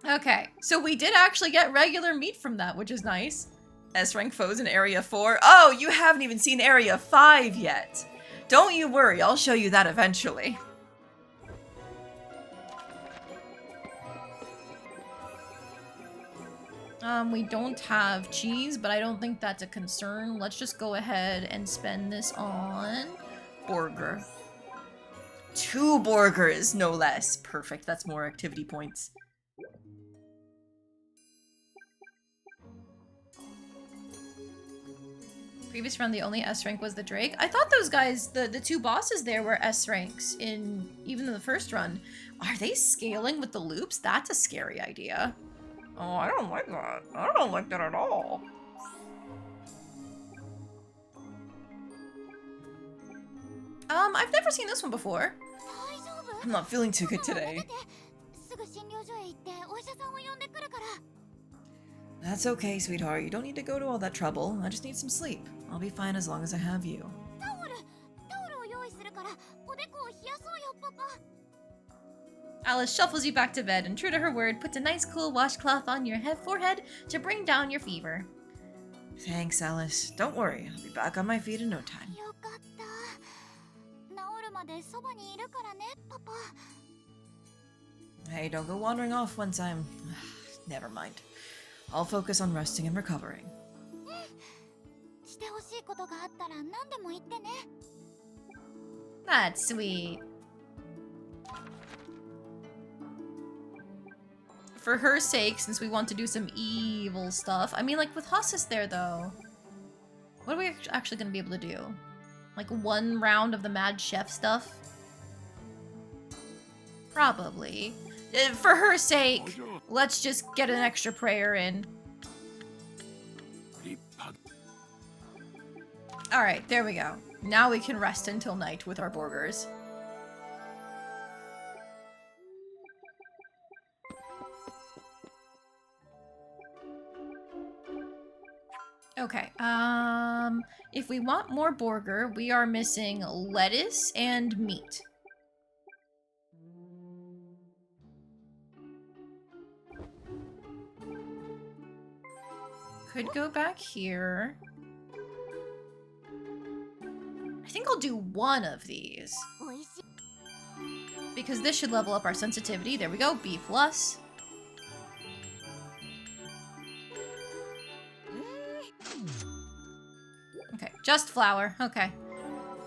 Okay, so we did actually get regular meat from that, which is nice. S-rank foes in Area 4. Oh, you haven't even seen Area 5 yet. Don't you worry, I'll show you that eventually. We don't have cheese, but I don't think that's a concern. Let's just go ahead and spend this on burger. 2 burgers, no less. Perfect, that's more activity points. Previous round, the only S rank was the Drake. I thought those guys, the 2 bosses there were S ranks in even in the first run. Are they scaling with the loops? That's a scary idea. Oh, I don't like that. I don't like that at all. I've never seen this one before. 大丈夫？ I'm not feeling too good 待 today. ってすぐ診療所へ行ってお医者さんを呼んでくるから That's okay, sweetheart. You don't need to go to all that trouble. I just need some sleep. I'll be fine as long as I have you. タオルを用意するからおでこを冷やそうよパパ Alice shuffles you back to bed and, true to her word, puts a nice cool washcloth on your forehead to bring down your fever. Thanks, Alice. Don't worry. I'll be back on my feet in no time. よかった治るまでそばにいるからねパパ Hey, don't go wandering off once I'm... Never mind. I'll focus on resting and recovering. してほしいことがあったら何でも言ってね That's sweet. For her sake, since we want to do some evil stuff. I mean, like, with Hossis there, though. What are we actually going to be able to do? Like, one round of the Mad Chef stuff? Probably. For her sake, let's just get an extra prayer in. 立派 Alright, there we go. Now we can rest until night with our burgers. Okay, if we want more burger, we are missing lettuce and meat. Could go back here. I think I'll do one of these. おいしい Because this should level up our sensitivity. There we go, B+. Okay, just flour. Okay.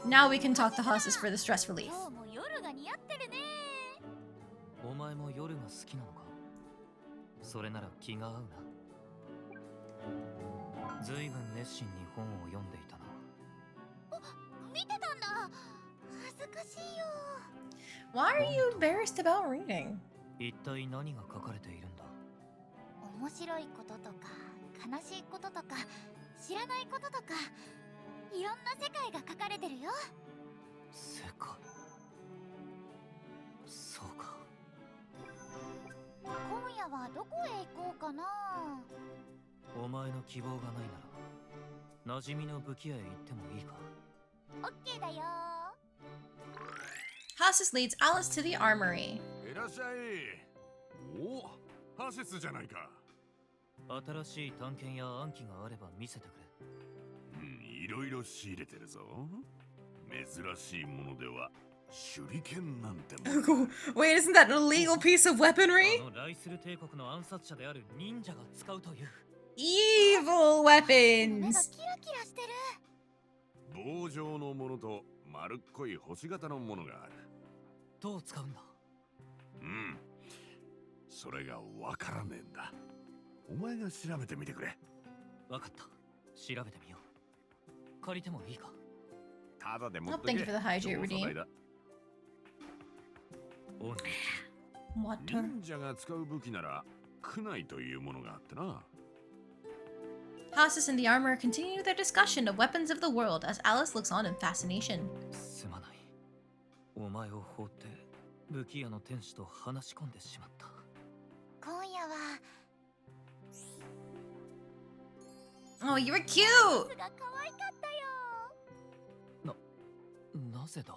Now we can talk to Hosses for the stress relief. 今日も夜が似合ってるねお前も夜が好きなのか？それなら気が合うな。ずいぶん熱心に本を読んでいたな。見てたんだ恥ずかしいよ Why are you embarrassed about reading? 一体何が書かれているんだ？面白いこととか悲しいこととか知らないこととかいろんな世界が書かれてるよ世界。そうか。今夜はどこへ行こうかなお前の希望がないなら、馴染みの武器屋へ行ってもいいか？オッケーだよ Hosses leads Alice to the armory. いらっしゃいおハセスじゃないか新しい探検や暗記があれば見せてくれ。いろいろ仕入れてるぞ珍しいものでは手裏剣なんても Wait, isn't that an illegal piece of weaponry? あのライスル帝国の暗殺者である忍者が使うという。Evil 目が weapons! キラキラしてる棒状のものと丸っこい星型のものがあるどう使うんだ？それがわからねえんだお前が調べてみてくれわかった。調べてみよう。借りてもいいか？ただで持 Oh, ってけ thank you for the hydrate 調査 redeem. 代だおに Water. 忍者が使う武器なら苦内というものがあってな Hosses and the armorer continue their discussion of weapons of the world as Alice looks on in fascination. すまない。お前を放って武器屋の天使と話し込んでしまった。今夜は Oh, you were cute! スが可愛かったよなぜだ？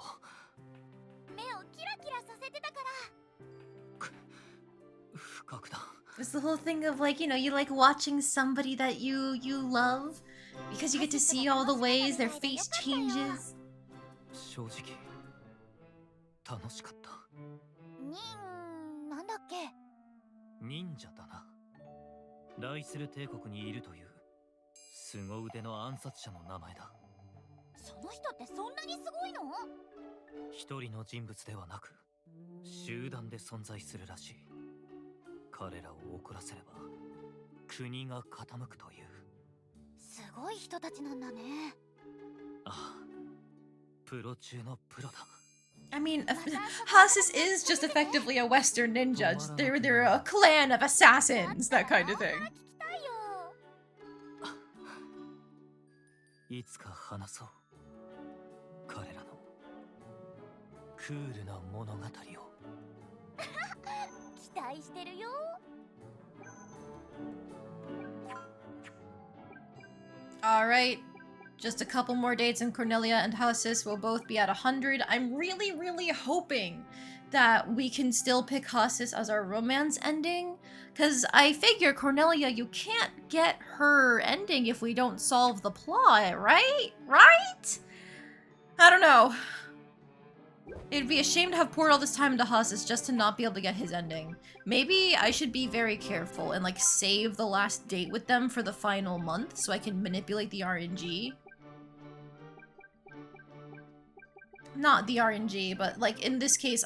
目をキラキラさせてたから不覚だ。 It's the whole thing of like, you know, you like watching somebody that you love because you get to see all the ways their face changes. 正直楽しかった。なんだっけ忍者だな。ライスル帝国にいるという凄腕の暗殺者の名前だ。その人ってそんなにすごいの一人の人物ではなく集団で存在するらしい。彼らを怒らせれば国が傾くという。すごい人たちなんだねああ、プロ中のプロだ。 I mean, Hosses is just effectively a Western ninja. They're a clan of assassins, that kind of thing. 聞きたいよいつか話そう。彼らのクールな物語を。期待してるよ。 Alright. Just a couple more dates and Cornelia and Hussis will both be at 100. I'm really, really hoping that we can still pick Hussis as our romance ending. Because I figure, Cornelia, you can't get her ending if we don't solve the plot, right? Right? I don't know. It'd be a shame to have poured all this time into Hussis just to not be able to get his ending. Maybe I should be very careful and like save the last date with them for the final month so I can manipulate the RNG. Not the RNG, but like in this case,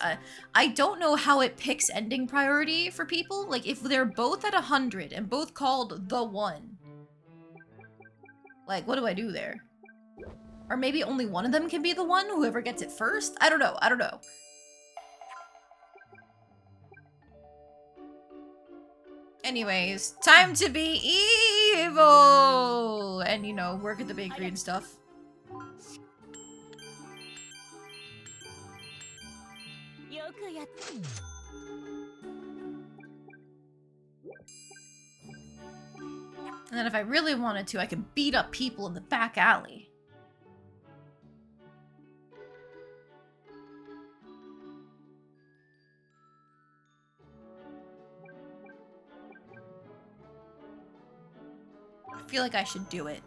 I don't know how it picks ending priority for people. Like if they're both at 100 and both called the one. Like what do I do there? Or maybe only one of them can be the one, whoever gets it first? I don't know, I don't know. Anyways, time to be evil! And, you know, work at the bakery and stuff. And then if I really wanted to, I could beat up people in the back alley. I feel like I should do it.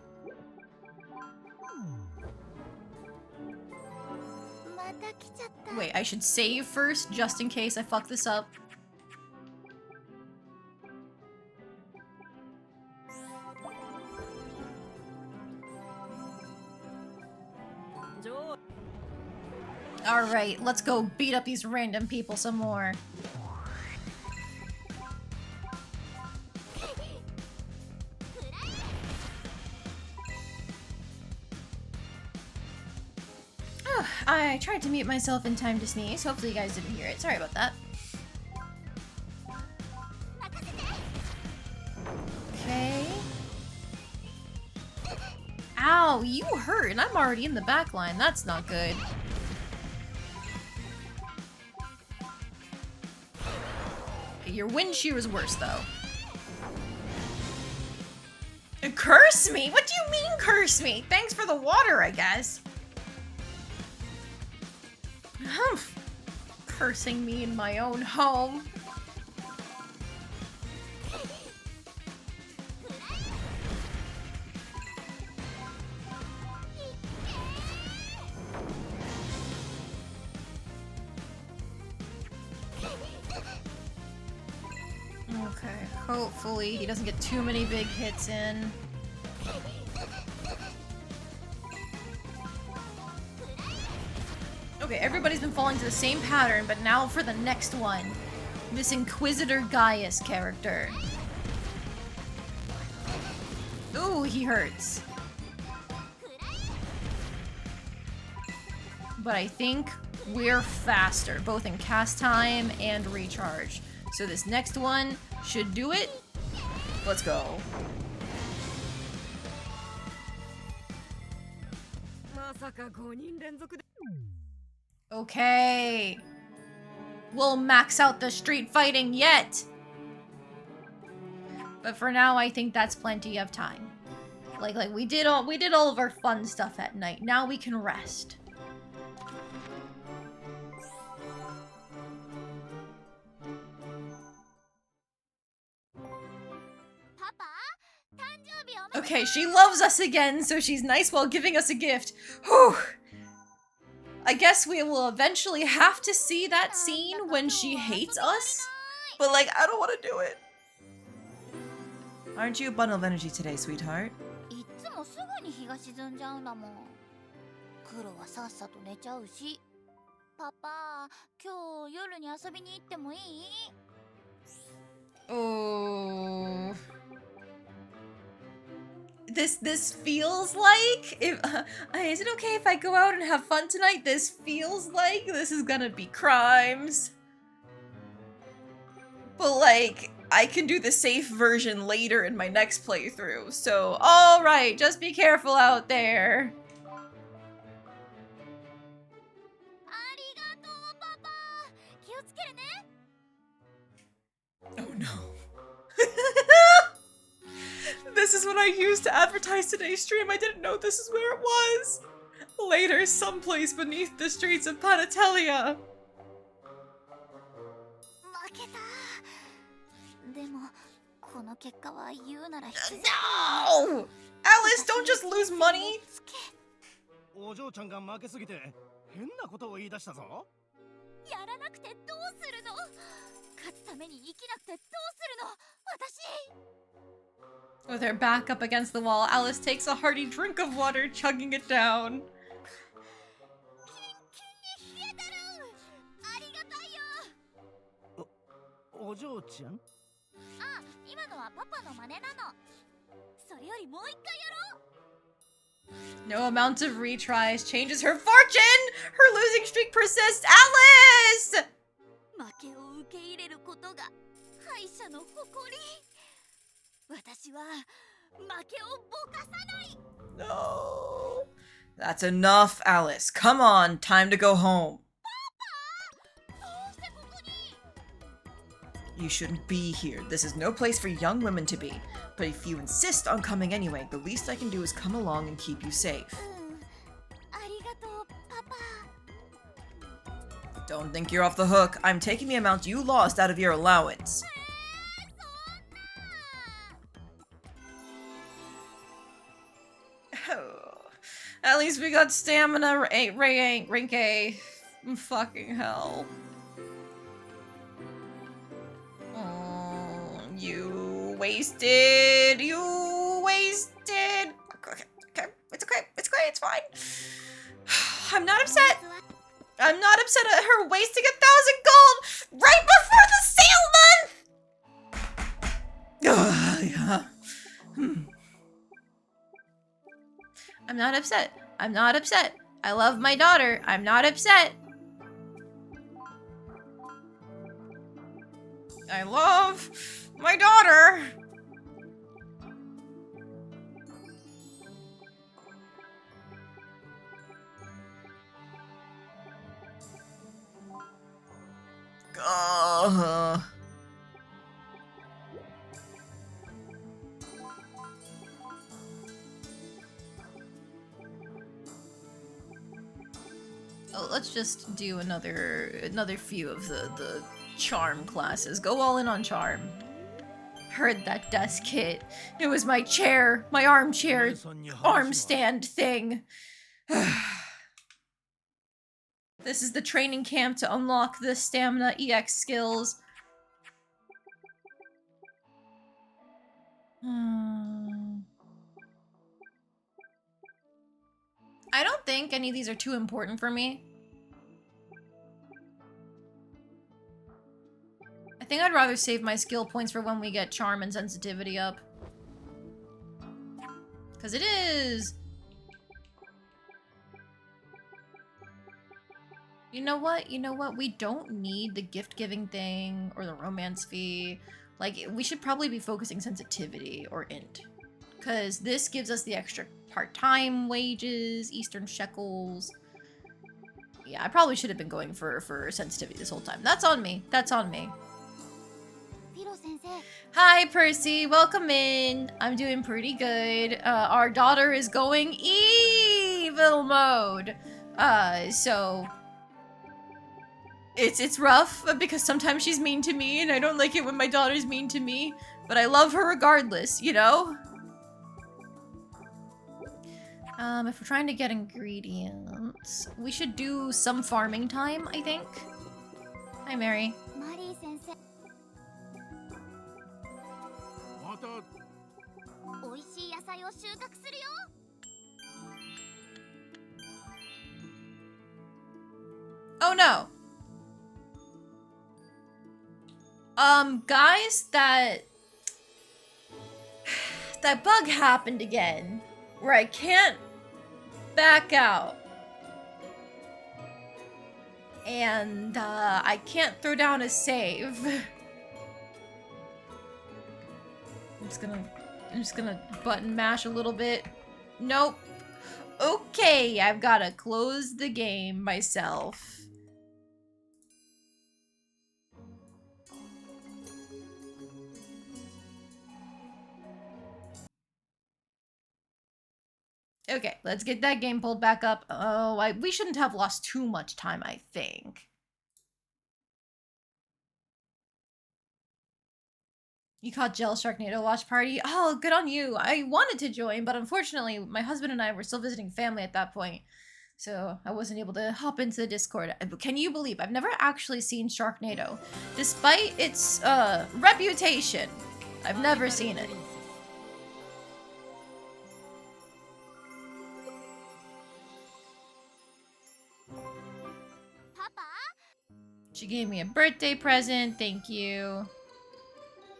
Wait, I should save first, just in case I fuck this up. Alright, let's go beat up these random people some more. I tried to mute myself in time to sneeze. Hopefully you guys didn't hear it. Sorry about that. Okay. Ow, you hurt, and I'm already in the back line. That's not good. Okay, your wind shear is worse, though. Curse me? What do you mean, curse me? Thanks for the water, I guess. Humph. Cursing me in my own home. Okay, hopefully he doesn't get too many big hits in. Okay, everybody's been falling to the same pattern, but now for the next one. This Inquisitor Gaius character. Ooh, he hurts. But I think we're faster, both in cast time and recharge. So this next one should do it. Let's go. Okay. We'll max out the street fighting yet. But for now, I think that's plenty of time. Like we did all of our fun stuff at night. Now we can rest. Okay, she loves us again, so she's nice while giving us a gift. Whew. I guess we will eventually have to see that scene when she hates us. But like, I don't want to do it. Aren't you a bundle of energy today, sweetheart? いつもすぐに日が沈んじゃうんだもん。黒はさっさと寝ちゃうし。パパ、今日夜に遊びに行ってもいい？ Oh. This feels like if is it okay if I go out and have fun tonight? This feels like this is gonna be crimes. But like I can do the safe version later in my next playthrough. So, all right, just be careful out there. ありがと Oh no. This is what I used to advertise today's stream. I didn't know this is where it was. Later, someplace beneath the streets of Panatelia. 負けた。でもこの結果は言うなら必然。 No! Alice, don't just lose money. お嬢ちゃんが負けすぎて変なことを言い出したぞ。やらなくてどうするの？勝つために生きなくてどうするの？私。 With her back up against the wall, Alice takes a hearty drink of water, chugging it down. お嬢ちゃん？あ、今のはパパの真似なの。それよりもう一回やろう。 No amount of retries changes her fortune! Her losing streak persists! Alice! 負けを受け入れることが敗者の誇り。私は負けをぼかさない。 No. That's enough, Alice. Come on, time to go home. You shouldn't be here. This is no place for young women to be. But if you insist on coming anyway, the least I can do is come along and keep you safe. ありがとう、パパ。 Don't think you're off the hook. I'm taking the amount you lost out of your allowance. At least we got stamina rank A. Fucking hell. Oh, you wasted. You wasted. Okay, okay. It's okay. It's okay. It's fine. I'm not upset. I'm not upset at her wasting 1,000 gold right before the sale month. Yeah. I'm not upset. I'm not upset. I love my daughter. I'm not upset. I love my daughter. Oh, let's just do another few of the charm classes. Go all in on charm. Heard that desk hit. It was my chair, my armchair, arm stand thing. This is the training camp to unlock the stamina EX skills. I don't think any of these are too important for me. I think I'd rather save my skill points for when we get charm and sensitivity up. Because it is. You know what? You know what? We don't need the gift-giving thing or the romance fee. Like, we should probably be focusing sensitivity or int. Because this gives us the extra part-time wages, Eastern shekels. Yeah, I probably should have been going for sensitivity this whole time. That's on me. That's on me. Hi, Percy. Welcome in. I'm doing pretty good. Our daughter is going evil mode. So... It's rough, because sometimes she's mean to me, and I don't like it when my daughter's mean to me. But I love her regardless, you know? If we're trying to get ingredients, we should do some farming time, I think. Hi, Mary. Oh no! Guys, that bug happened again, where I can't back out. And, I can't throw down a save. I'm just gonna button mash a little bit. Nope. Okay, I've gotta close the game myself. Okay, let's get that game pulled back up. Oh, we shouldn't have lost too much time, I think. You caught Gel Sharknado watch party? Oh, good on you. I wanted to join, but unfortunately, my husband and I were still visiting family at that point. So I wasn't able to hop into the Discord. Can you believe I've never actually seen Sharknado? Despite its reputation, I've never seen it. She gave me a birthday present, thank you.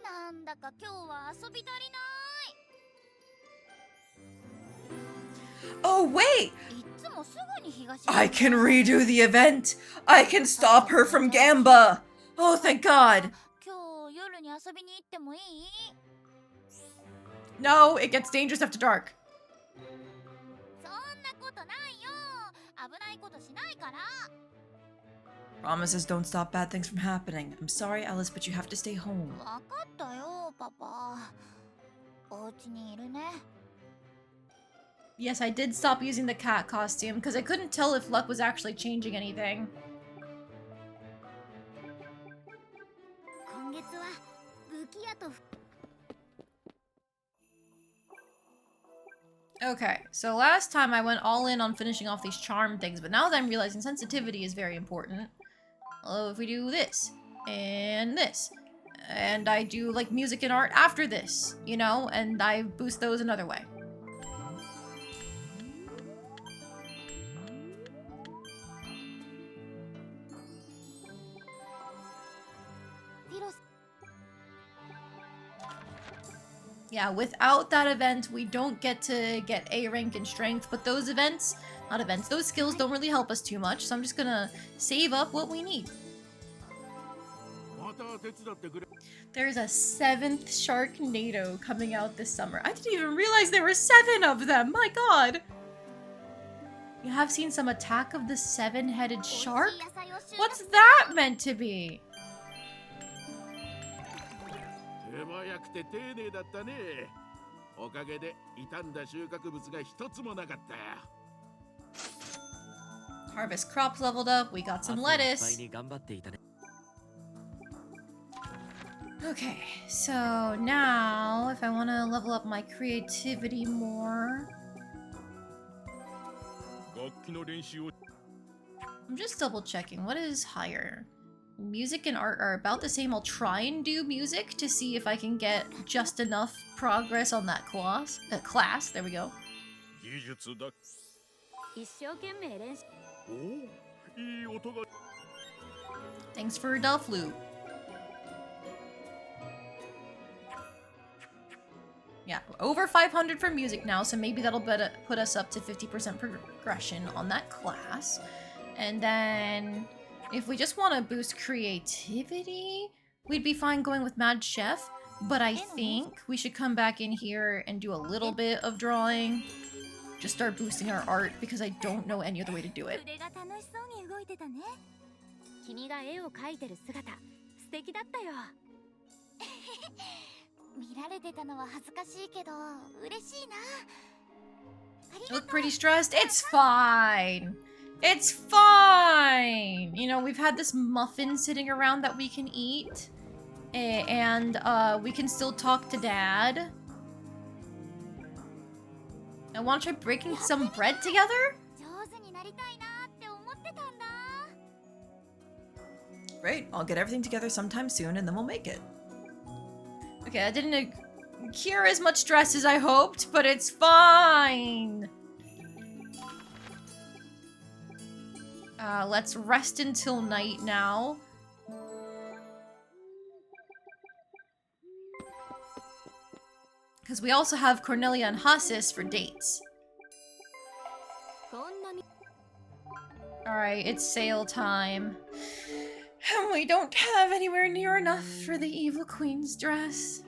なんだか今日は遊び足りない。 Oh, wait! いつもすぐに東 I can redo the event! I can stop her from Gamba! Oh, thank God! 今日夜に遊びに行ってもいい？ No, it gets dangerous after dark. そんなことないよ。危ないことしないから。 Promises don't stop bad things from happening. I'm sorry, Alice, but you have to stay home. わかったよ、パパ。お家にいるね。 Yes, I did stop using the cat costume because I couldn't tell if Luck was actually changing anything. 今月は武器屋と Okay, so last time I went all in on finishing off these charm things, but now that I'm realizing sensitivity is very important. If we do this, and I do like music and art after this, you know, and I boost those another way. Yeah, without that event, we don't get to get A rank in strength, but those events, not events, those skills don't really help us too much, so I'm just gonna save up what we need. There's a 7th Sharknado coming out this summer. I didn't even realize there were 7 of them, my god! You have seen some Attack of the 7-Headed Shark? What's that meant to be? 手早くて丁寧だったね。おかげで傷んだ収穫物が一つもなかったよ。 Harvest crops leveled up, we got some lettuce. Okay, so now if I want to level up my creativity more... I'm just double checking, what is higher? Music and art are about the same. I'll try and do music to see if I can get just enough progress on that class. There we go. Thanks for a dull flute. Yeah, over 500 for music now, so maybe that'll put us up to 50% progression on that class. And then... if we just want to boost creativity, we'd be fine going with Mad Chef, but I think we should come back in here and do a little bit of drawing. Just start boosting our art, because I don't know any other way to do it. 君が絵を描いてる姿、素敵だったよ。見られてたのは恥ずかしいけど、嬉しいな。 Look pretty stressed? It's fine! It's fine! You know, we've had this muffin sitting around that we can eat. And, we can still talk to Dad. I want to try breaking some bread together? Great, I'll get everything together sometime soon and then we'll make it. Okay, that didn't cure as much stress as I hoped, but it's fine! Let's rest until night now. Because we also have Cornelia and Hassis for dates. Alright, it's sale time. And we don't have anywhere near enough for the Evil Queen's dress.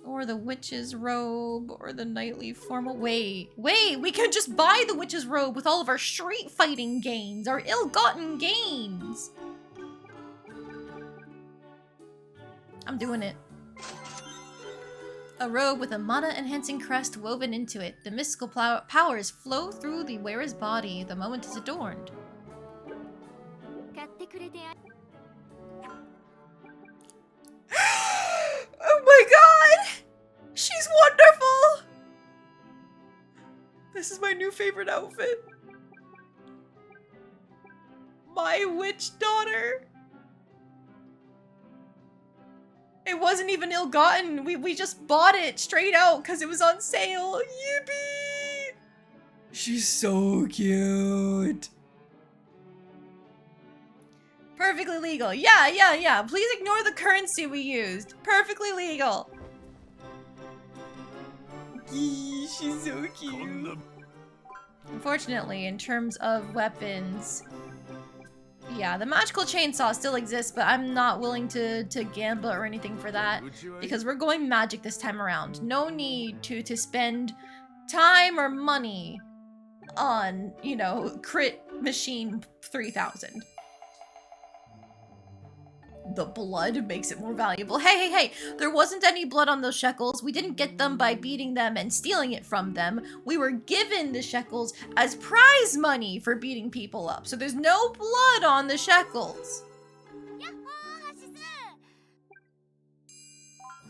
Or the witch's robe, or the knightly formal. Wait, we can just buy the witch's robe with all of our street fighting gains, our ill-gotten gains. I'm doing it. A robe with a mana-enhancing crest woven into it. The mystical powers flow through the wearer's body. The moment is adorned. 買ってくれてあ Oh my god! She's wonderful! This is my new favorite outfit. My witch daughter. It wasn't even ill-gotten. We just bought it straight out because it was on sale. Yippee! She's so cute. Perfectly legal. Yeah. Please ignore the currency we used. Perfectly legal. Yee, she's so cute. Unfortunately, in terms of weapons, yeah, the magical chainsaw still exists, but I'm not willing to gamble or anything for that because we're going magic this time around. No need to spend time or money on, you know, crit machine 3000. The blood makes it more valuable. Hey, there wasn't any blood on those shekels. We didn't get them by beating them and stealing it from them. We were given the shekels as prize money for beating people up. So there's no blood on the shekels. やっほーハシス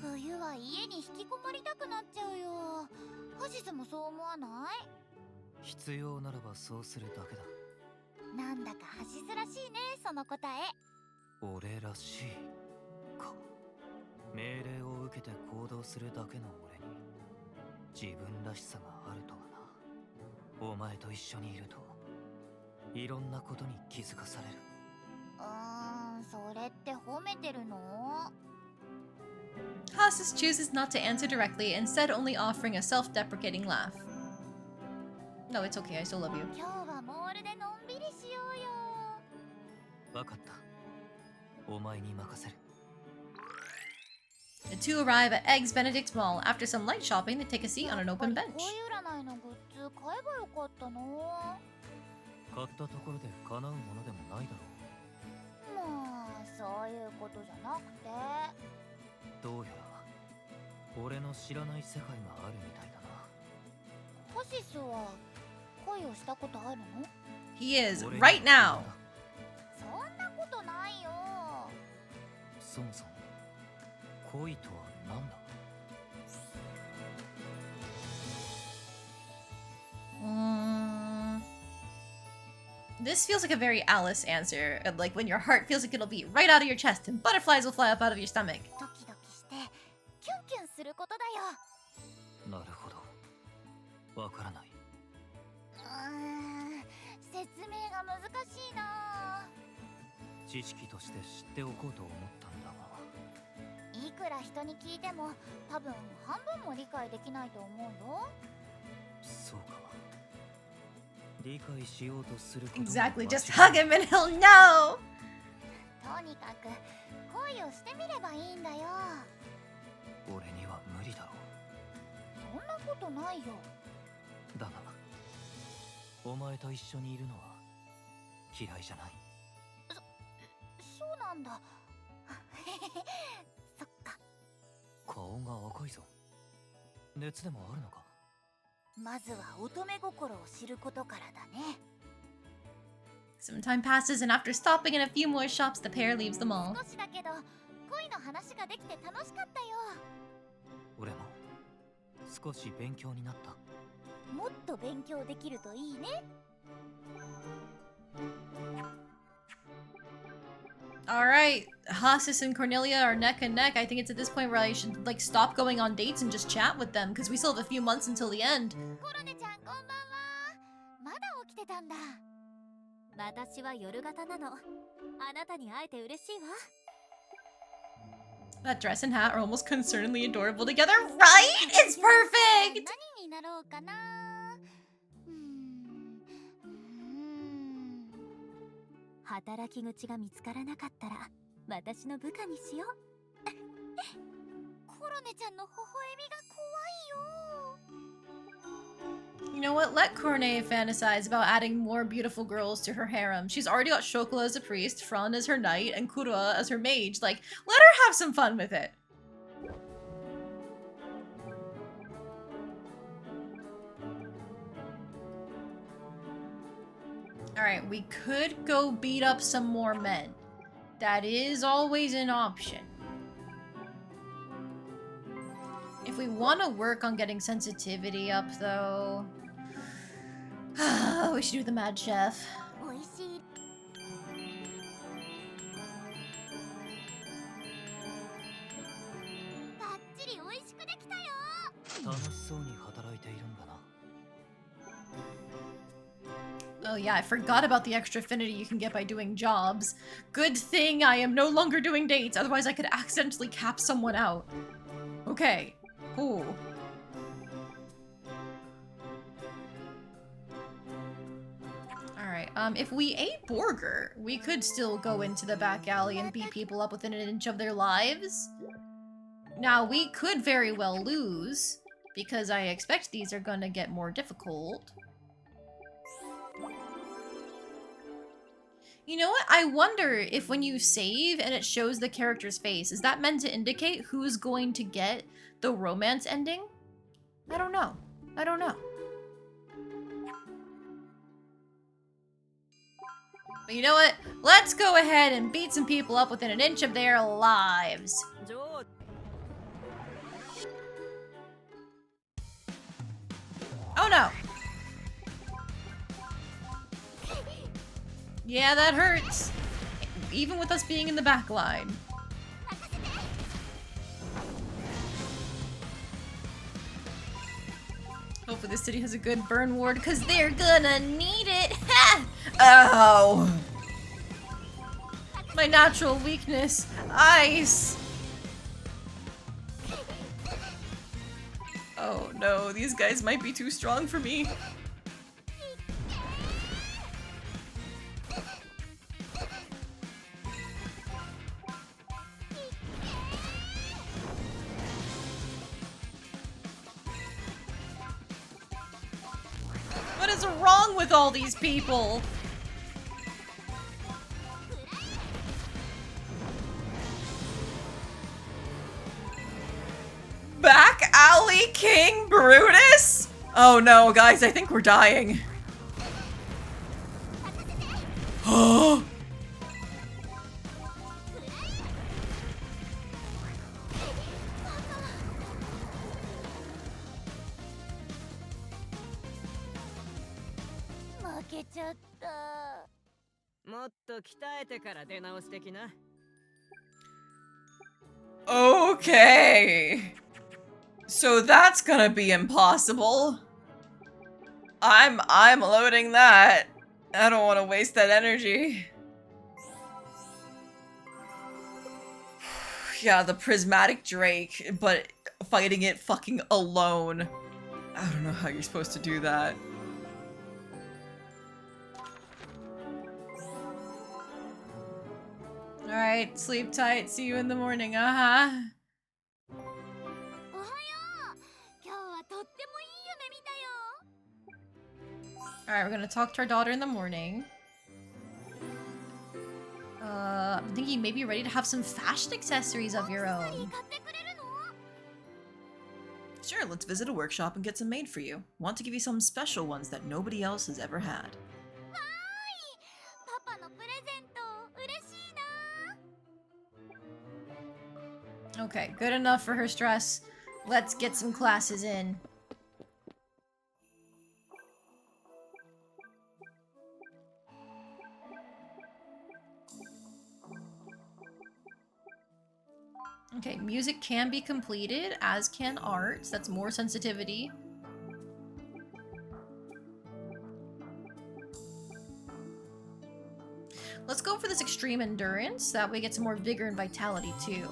冬は家に引きこもりたくなっちゃうよハシスもそう思わない必要ならばそうするだけだ。なんだかハシスらしいねその答え俺らしいか。命令を受けて行動するだけの俺に自分らしさがあるとはな。お前と一緒にいるといろんなことに気づかされる。それって褒めてるの Hasis chooses not to answer directly, instead only offering a self-deprecating laugh. No, it's okay, I still love you. 今日はモールでのんびりしようよわかった。お前に任せる。The two arrive at Eggs Benedict Mall. After some light shopping, they take a seat on an open こ bench. ういう占いのグッズ買えばよかったの買ったところで叶うものでもないだろまあそういうことじゃなくてう。どうやら俺の知らない世界があるみたいだな。ハシスは恋をしたことあるの He is, 俺に right now. そんなことないよそもそも恋とは何だ。This feels like a very Alice answer, like when your heart feels like it'll beat right out of your chest and butterflies will fly up out of your stomach. ドキドキしてキュンキュンすることだよなるほど。わからない。説明が難しいな知識として知っておこうと思ったんだが。いくら人に聞いても多分半分も理解できないと思うよそうか。理解しようとすることも Exactly, 間違 just い hug him and he'll know! とにかく恋をしてみればいいんだよ俺には無理だろそんなことないよう。だがお前と一緒にいるのは嫌いじゃない。そうなんだそっか顔が赤いぞ。熱でもあるのか。まずは乙女心を知ることからだね Some time passes, and after stopping in a few more shops, the pair leaves the mall. 少しだけど恋の話ができて楽しかったよ俺も少し勉強になった。もっと勉強できるといいね Alright, Hasis and Cornelia are neck and neck. I think it's at this point where I should like stop going on dates and just chat with them because we still have a few months until the end. コロネちゃんこんばんはまだ起きてたんだ私は夜型なのあなたに会えて嬉しいわ That dress and hat are almost concerningly adorable together, right? It's perfect! 何になろうかな働き口が見つからなかったら私の部下にしようコロネちゃんの微笑みが怖いよ You know what? Let Cornet fantasize about adding more beautiful girls to her harem. She's already got Shokola as a priest, Fran as her knight, and Kurua as her mage. Like, let her have some fun with it. Alright, we could go beat up some more men. That is always an option. If we want to work on getting sensitivity up, though... we should do the Mad Chef. 美味しい。バッチリ美味しくできたよ。楽しそうに働いているんだな。 Oh yeah, I forgot about the extra affinity you can get by doing jobs. Good thing I am no longer doing dates, otherwise I could accidentally cap someone out. Okay. Ooh. Alright, if we ate Borger, we could still go into the back alley and beat people up within an inch of their lives. Now, we could very well lose, because I expect these are gonna get more difficult. You know what? I wonder if when you save and it shows the character's face, is that meant to indicate who's going to get the romance ending? I don't know. I don't know. But you know what? Let's go ahead and beat some people up within an inch of their lives. Oh no! Yeah, that hurts. Even with us being in the back line. Hopefully this city has a good burn ward, because they're gonna need it! Ha! Ow! My natural weakness. Ice! Oh no, these guys might be too strong for me. What is wrong with all these people? Back alley King Brutus? Oh no, guys, I think we're dying. Oh. Okay. So that's gonna be impossible. I'm loading that. I don't want to waste that energy. Yeah, the prismatic Drake, but fighting it fucking alone. I don't know how you're supposed to do that. Alright, sleep tight. See you in the morning. Uh-huh. Alright, we're gonna talk to our daughter in the morning. I'm thinking you may be ready to have some fashion accessories of your own. Sure, let's visit a workshop and get some made for you. Want to give you some special ones that nobody else has ever had. Okay, good enough for her stress. Let's get some classes in. Okay, music can be completed, as can arts. That's more sensitivity. Let's go for this extreme endurance. That way we get some more vigor and vitality, too.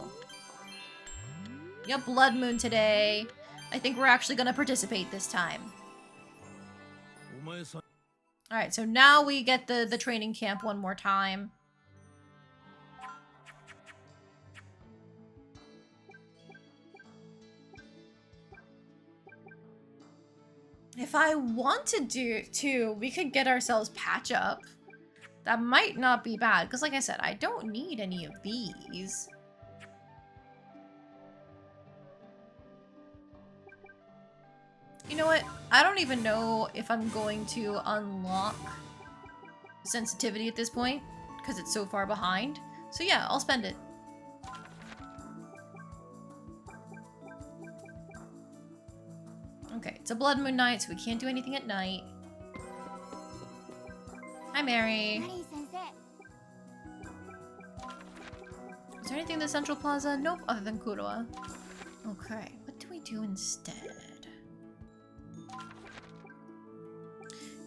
Yep, Blood Moon today. I think we're actually gonna participate this time. Alright, so now we get the training camp one more time. If I want to do too, we could get ourselves patch up. That might not be bad, because like I said, I don't need any of these. You know what? I don't even know if I'm going to unlock sensitivity at this point because it's so far behind. So yeah, I'll spend it. Okay, it's a blood moon night, so we can't do anything at night. Hi, Mary. マリン先生 Is there anything in the central plaza? Nope, other than Kuroa. Okay, what do we do instead?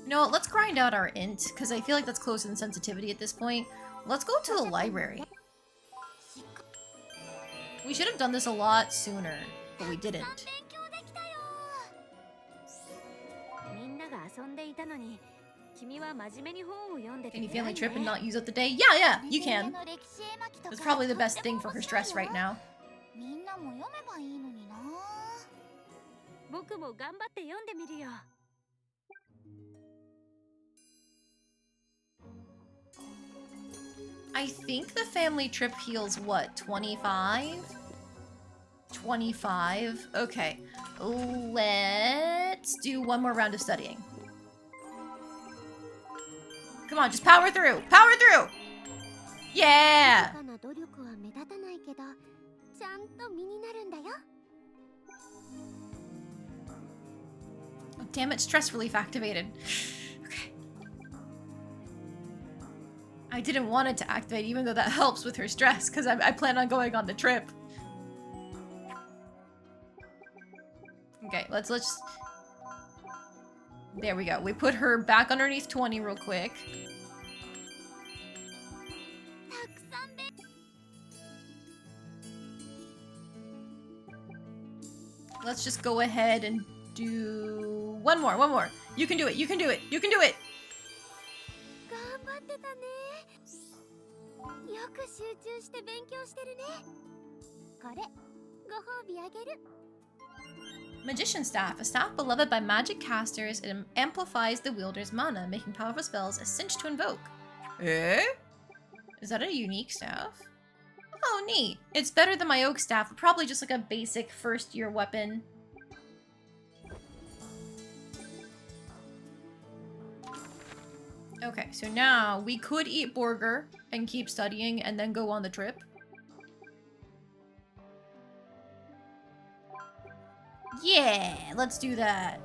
You know what, let's grind out our int, because I feel like that's closer than sensitivity at this point. Let's go to the library. We should have done this a lot sooner, but we didn't. 勉強できたよみんなが遊んでいたのに君は真面目に本を読んでて Can you 偉い family ね trip and not use up the day? Yeah, you この can. 辺の歴史絵巻とか That's probably the とって best thing も for her 面白い stress よ right now. みんなも読めばいいのにな僕も頑張って読んでみるよ I think the family trip heals what, 25? 25? Okay. Let's do one more round of studying. Come on, just power through! Power through! Yeah! 静かな努力は目立たないけどちゃんと身になるんだよ Oh, damn it, stress relief activated. Okay. I didn't want it to activate, even though that helps with her stress, because I plan on going on the trip. Okay, let's... There we go. We put her back underneath 20 real quick. たくさん勉 Let's just go ahead and do one more. You can do it. You can do it. You can do it. 頑張ってたねよく集中して勉強してるねこれご褒美あげる Magician staff, a staff beloved by magic casters, it amplifies the wielder's mana, making powerful spells a cinch to invoke. Eh? Is that a unique staff? Oh, neat. It's better than my oak staff, probably just like a basic first-year weapon. Okay, so now we could eat burger and keep studying and then go on the trip. Yeah, let's do that.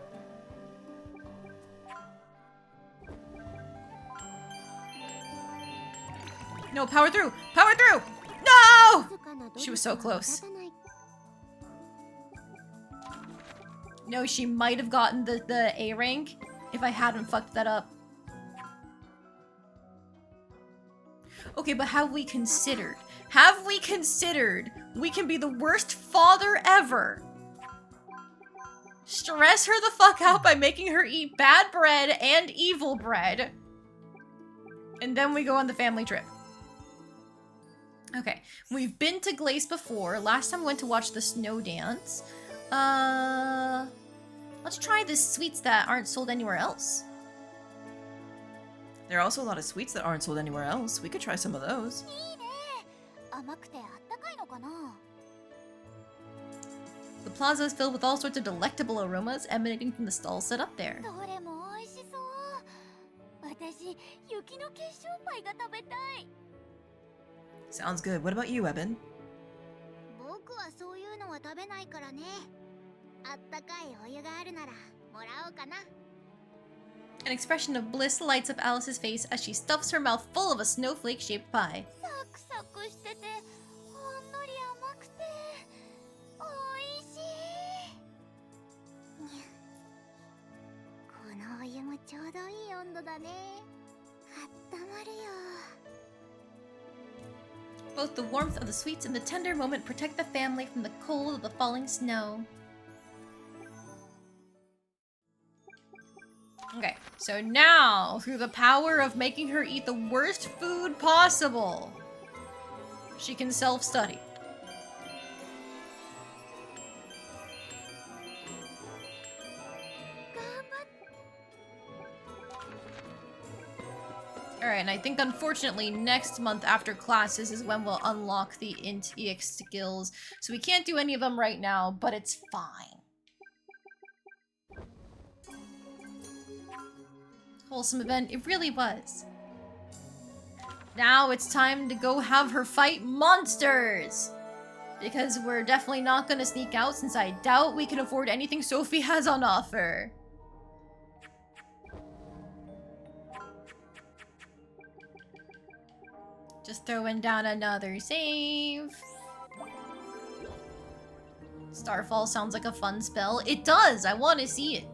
No, power through! Power through! No! She was so close. No, she might have gotten the A rank if I hadn't fucked that up. Okay, but have we considered? Have we considered we can be the worst father ever? Stress her the fuck out by making her eat bad bread and evil bread. And then we go on the family trip. Okay, we've been to Glace before. Last time we went to watch the snow dance. Let's try the sweets that aren't sold anywhere else. There are also a lot of sweets that aren't sold anywhere else. We could try some of those. いいね甘くてあったかいのかな The plaza is filled with all sorts of delectable aromas emanating from the stalls set up there. どれも美味しそう私雪の結晶パイが食べたい Sounds good. What about you, Eben? 僕はそういうのは食べないからねあったかいお湯があるならもらおうかな An expression of bliss lights up Alice's face as she stuffs her mouth full of a snowflake-shaped pie. サクサクしててほんのり甘くておいしいにゃこのお湯もちょうどいい温度だねあったまるよ Both the warmth of the sweets and the tender moment protect the family from the cold of the falling snow. Okay, so now, through the power of making her eat the worst food possible, she can self-study. Alright, and I think unfortunately next month after classes is when we'll unlock the int EX skills. So we can't do any of them right now, but it's fine. Wholesome event, it really was. Now it's time to go have her fight monsters! Because we're definitely not gonna sneak out since I doubt we can afford anything Sophie has on offer. Just throwing down another save. Starfall sounds like a fun spell. It does! I want to see it.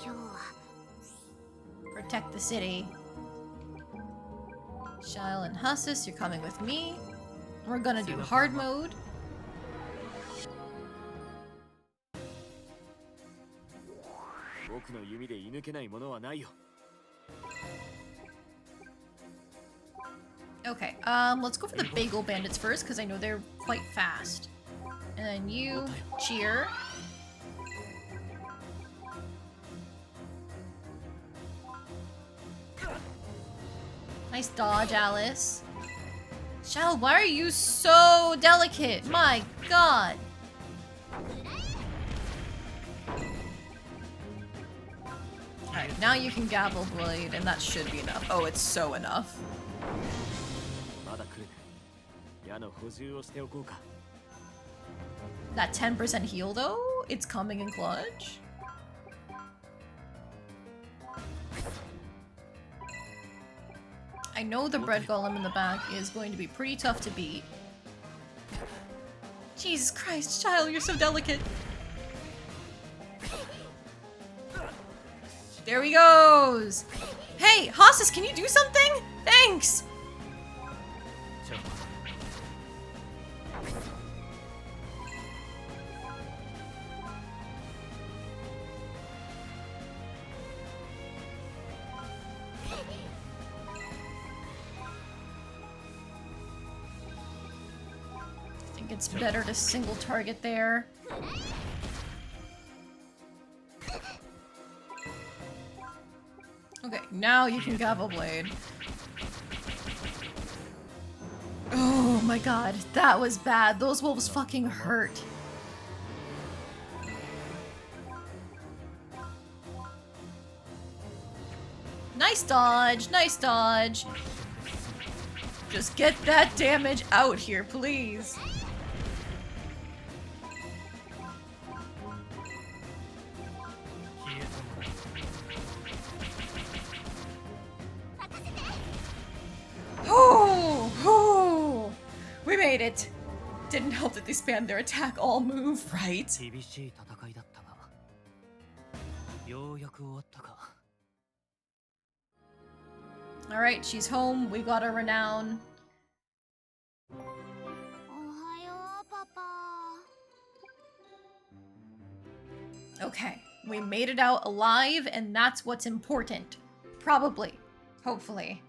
今日は Protect the city. Shile and Hussus, you're coming with me. We're gonna do hard mode. Okay, let's go for the Bagel Bandits first, because I know they're quite fast. And then you, cheer. Nice dodge, Alice. Shell, why are you so delicate? My god. Alright, now you can Gavel Blade, and that should be enough. Oh, it's so enough. That 10% heal, though, it's coming in clutch. I know the bread golem in the back is going to be pretty tough to beat. Jesus Christ, child, you're so delicate. There he goes. Hey, Hossus, can you do something? Thanks. I think it's better to single target there. Okay, now you can Gavel Blade. Oh my god, that was bad. Those wolves fucking hurt. Nice dodge, nice dodge. Just get that damage out here, please. Oh, we made it. Didn't help that they spammed their attack all move, right? Alright, she's home. We got a renown. おはようパパ Okay, we made it out alive, and that's what's important. Probably. Hopefully.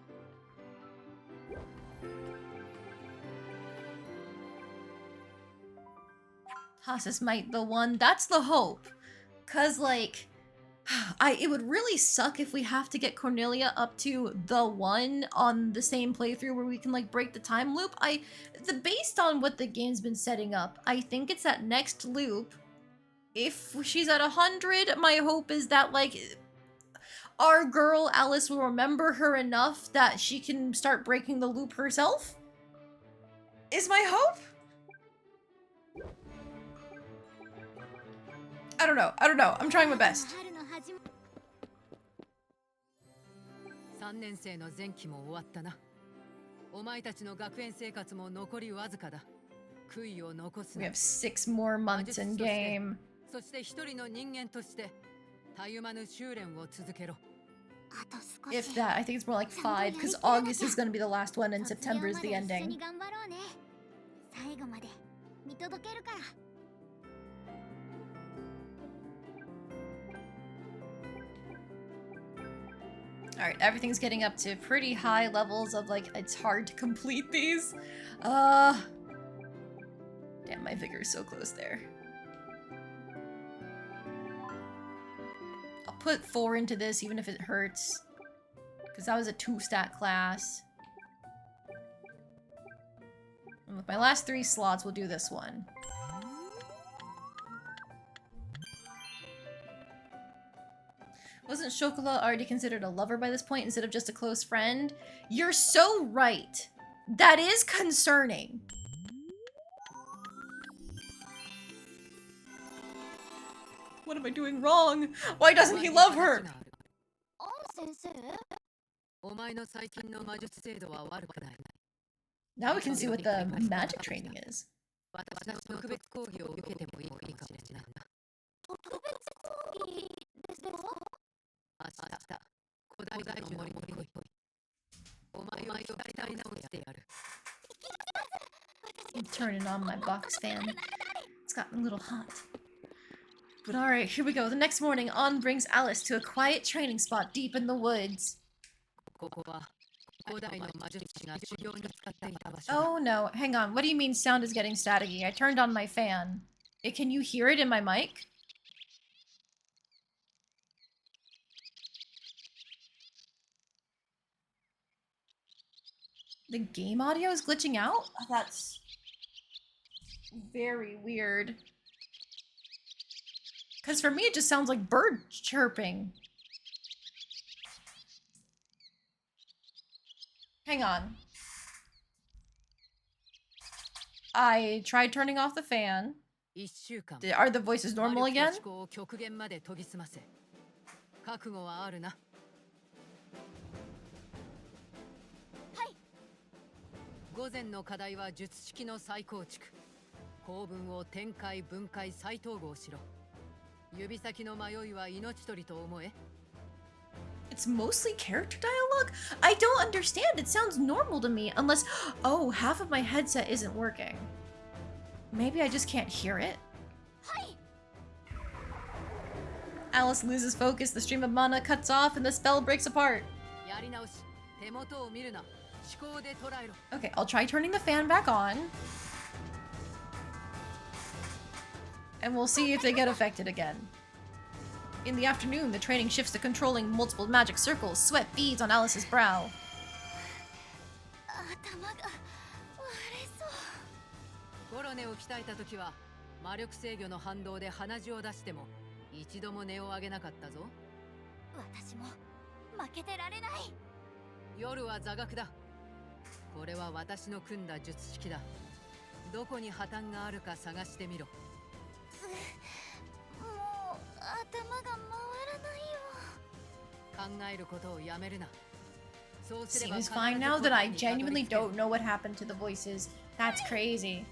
Hossus might the one. That's the hope. Cause like, it would really suck if we have to get Cornelia up to the 1 on the same playthrough where we can like break the time loop. Based on what the game's been setting up, I think it's that next loop. If she's at 100, my hope is that like our girl Alice will remember her enough that she can start breaking the loop herself. Is my hope? I don't know. I'm trying my best. 3年生の前期も終わったな。お前たちの学園生活も残りわずかだ。悔いを残す We な。 have 6 more months in game. そして一人の人間としてたゆまぬ修練を続けろ。 If that, I think it's more like 5, because August is going to be the last one and September is the 一緒 ending. に頑張ろうね最後まで見届けるから Alright, everything's getting up to pretty high levels of like, it's hard to complete these. Damn, my vigor is so close there. I'll put 4 into this even if it hurts. Because that was a 2-stat class. And with my last 3 slots, we'll do this one. Wasn't Chocolat already considered a lover by this point instead of just a close friend? You're so right. That is concerning. What am I doing wrong? Why doesn't he love her? 先生 お前の最近の魔術精度は悪くない。 Now we can see what the magic training is. 私の特別講義を受けてもいいかもしれないな。特別講義ですか？明日、古代大樹の森に来い。お前を鍛え直してやる。 I'm turning on my box fan. It's gotten a little hot. But alright, here we go. The next morning, On brings Alice to a quiet training spot deep in the woods. ここは古代の魔術師が修行に使っていた場所だ。 Oh no, hang on. What do you mean sound is getting staticky? I turned on my fan. Can you hear it in my mic? The game audio is glitching out? That's very weird. Because for me, it just sounds like bird chirping. Hang on. I tried turning off the fan. 1週間 Are the voices normal 魔力 again? と思考を極限まで研ぎ澄ませ。覚悟はあるな。午前の課題は術式の再構築。構文を展開分解再統合しろ。指先の迷いは命取りと思え。 It's mostly character dialogue? I don't understand. It sounds normal to me unless... Oh, half of my headset isn't working. Maybe I just can't hear it? Alice loses focus, the stream of mana cuts off, and the spell breaks apart. やり直し。手元を見るな。思考で捉えろ。 Okay, I'll try turning the fan back on. And we'll see if they get affected again. In the afternoon, the training shifts to controlling multiple magic circles. Sweat beads on Alice's brow. 頭が割れそう。コロネを鍛えた時は魔力制御の反動で鼻血を出しても一度も音を上げなかったぞ。私も負けてられない。夜は座学だ。これは私の組んだ術式だ。どこに破綻があるか探してみろ。もう頭が回らないよ。考えることをやめるな。そうすれば Seems fine now that I genuinely don't know what happened to the voices. That's crazy.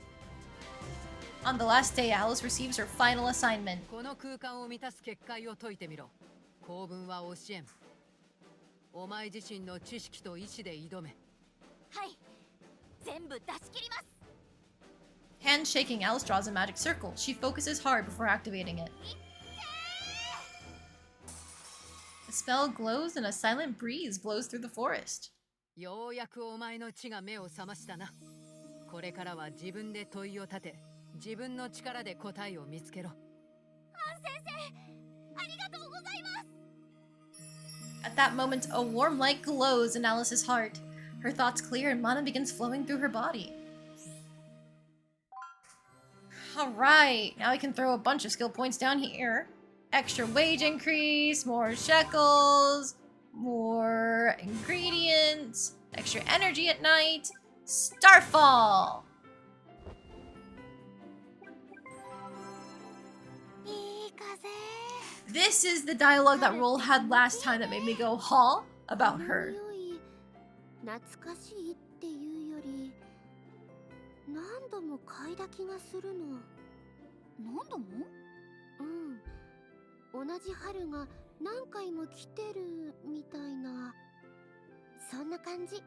On the last day, Alice receives her final assignment. この空間を満たす結界を解いてみろ。構文は教えん。お前自身の知識と意志で挑め。はい、全部出し切ります。 Hand shaking, Alice draws a magic circle. She focuses hard before activating it. The spell glows and a silent breeze blows through the forest. ようやくお前の血が目を覚ましたな。これからは自分で問いを立て、自分の力で答えを見つけろ。アン先生、ありがとうございます。 At that moment, a warm light glows in Alice's heart. Her thoughts clear and mana begins flowing through her body. Alright, now we can throw a bunch of skill points down here. Extra wage increase, more shekels, more ingredients, extra energy at night, Starfall! いい風。 This is the dialogue that Roll had last time that made me go, huh? About her. 懐かしいっていうより何度も嗅いだ気がするの。何度も？うん。同じ春が何回も来てるみたいな。そんな感じ。ち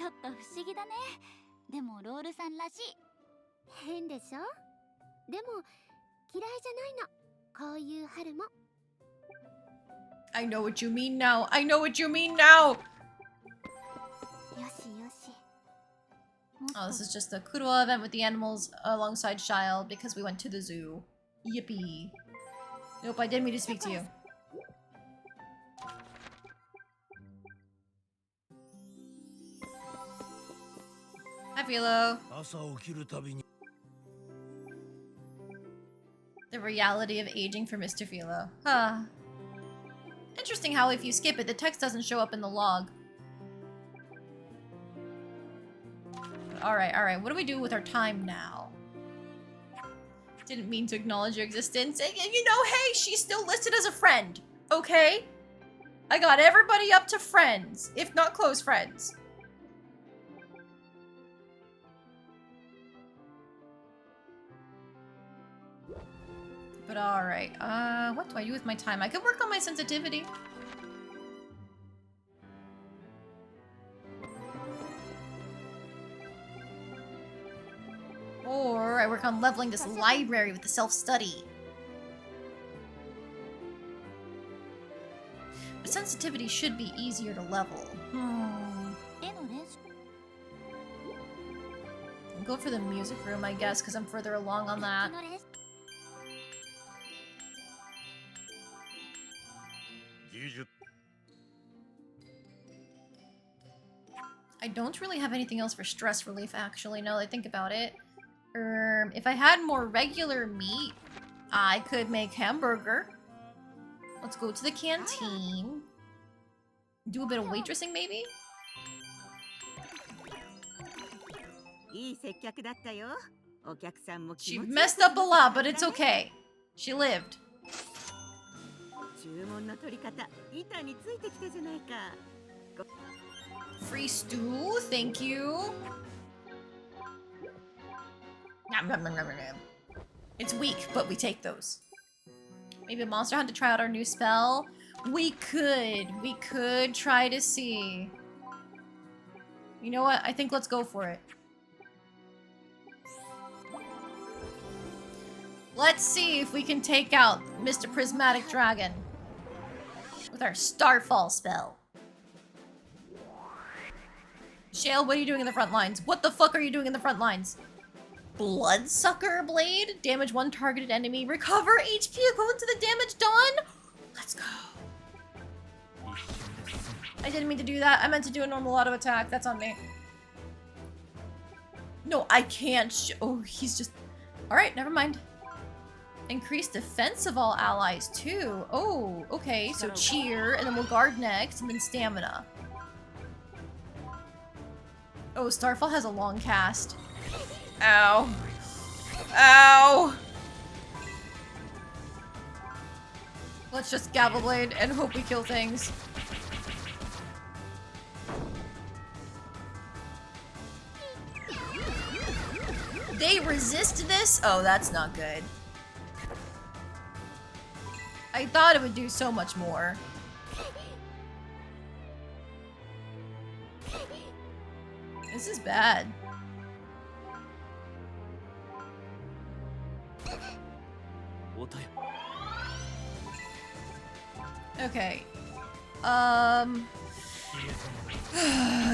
ょっと不思議だね。でもロールさんらしい。変でしょ？でも嫌いじゃないの。こういう春も。I know what you mean now. I know what you mean now. よしよし。 Oh, this is just a Kuroa event with the animals alongside Shile because we went to the zoo. Yippee. Nope, I didn't mean to speak to you. Hi, Philo. 朝起きるたびに The reality of aging for Mr. Philo. Huh. Interesting how if you skip it, the text doesn't show up in the log. Alright, what do we do with our time now? Didn't mean to acknowledge your existence. And you know, hey, she's still listed as a friend, okay? I got everybody up to friends, if not close friends. But alright, what do I do with my time? I could work on my sensitivity. Or I work on leveling this library with the self-study. But sensitivity should be easier to level. I'll go for the music room, I guess, because I'm further along on that. I don't really have anything else for stress relief, actually, now that I think about it. If I had more regular meat, I could make hamburger. Let's go to the canteen. Do a bit of waitressing, maybe? She messed up a lot, but it's okay. She lived. Free stew, thank you. It's weak, but we take those. Maybe a monster hunt to try out our new spell. We could try to see. You know what? I think let's go for it. Let's see if we can take out Mr. Prismatic Dragon with our Starfall spell. Shale, what are you doing in the front lines? What the fuck are you doing in the front lines? Bloodsucker Blade? Damage one targeted enemy. Recover HP equivalent to the damage done? Let's go. I didn't mean to do that. I meant to do a normal auto attack. That's on me. No, I can't. Oh, he's just... Alright, never mind. Increase defense of all allies, too. Oh, okay. So cheer, and then we'll guard next, and then stamina. Oh, Starfall has a long cast. Ow. Ow! Let's just Gavel Blade and hope we kill things. They resist this? Oh, that's not good. I thought it would do so much more. This is bad. Okay.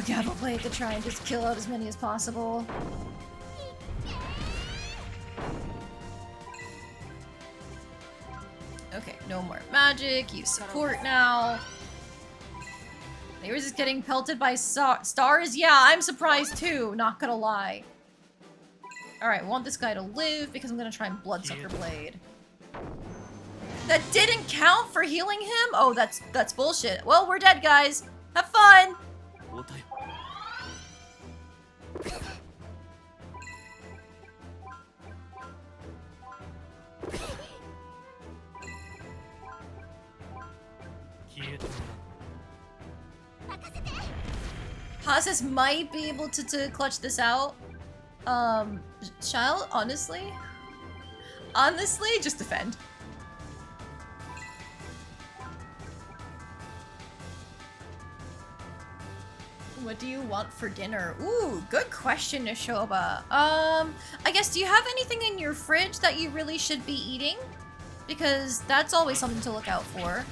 Gavel Blade to try and just kill out as many as possible. Okay, no more magic. Use support now. They were just getting pelted by stars? Yeah, I'm surprised too, not gonna lie. Alright, I want this guy to live because I'm gonna try and Bloodsucker Blade. That didn't count for healing him? Oh, that's bullshit. Well, we're dead, guys. Have fun! Hasis might be able to clutch this out. Child, honestly, just defend. What do you want for dinner? Ooh, good question, Nishoba. I guess, do you have anything in your fridge that you really should be eating? Because that's always something to look out for.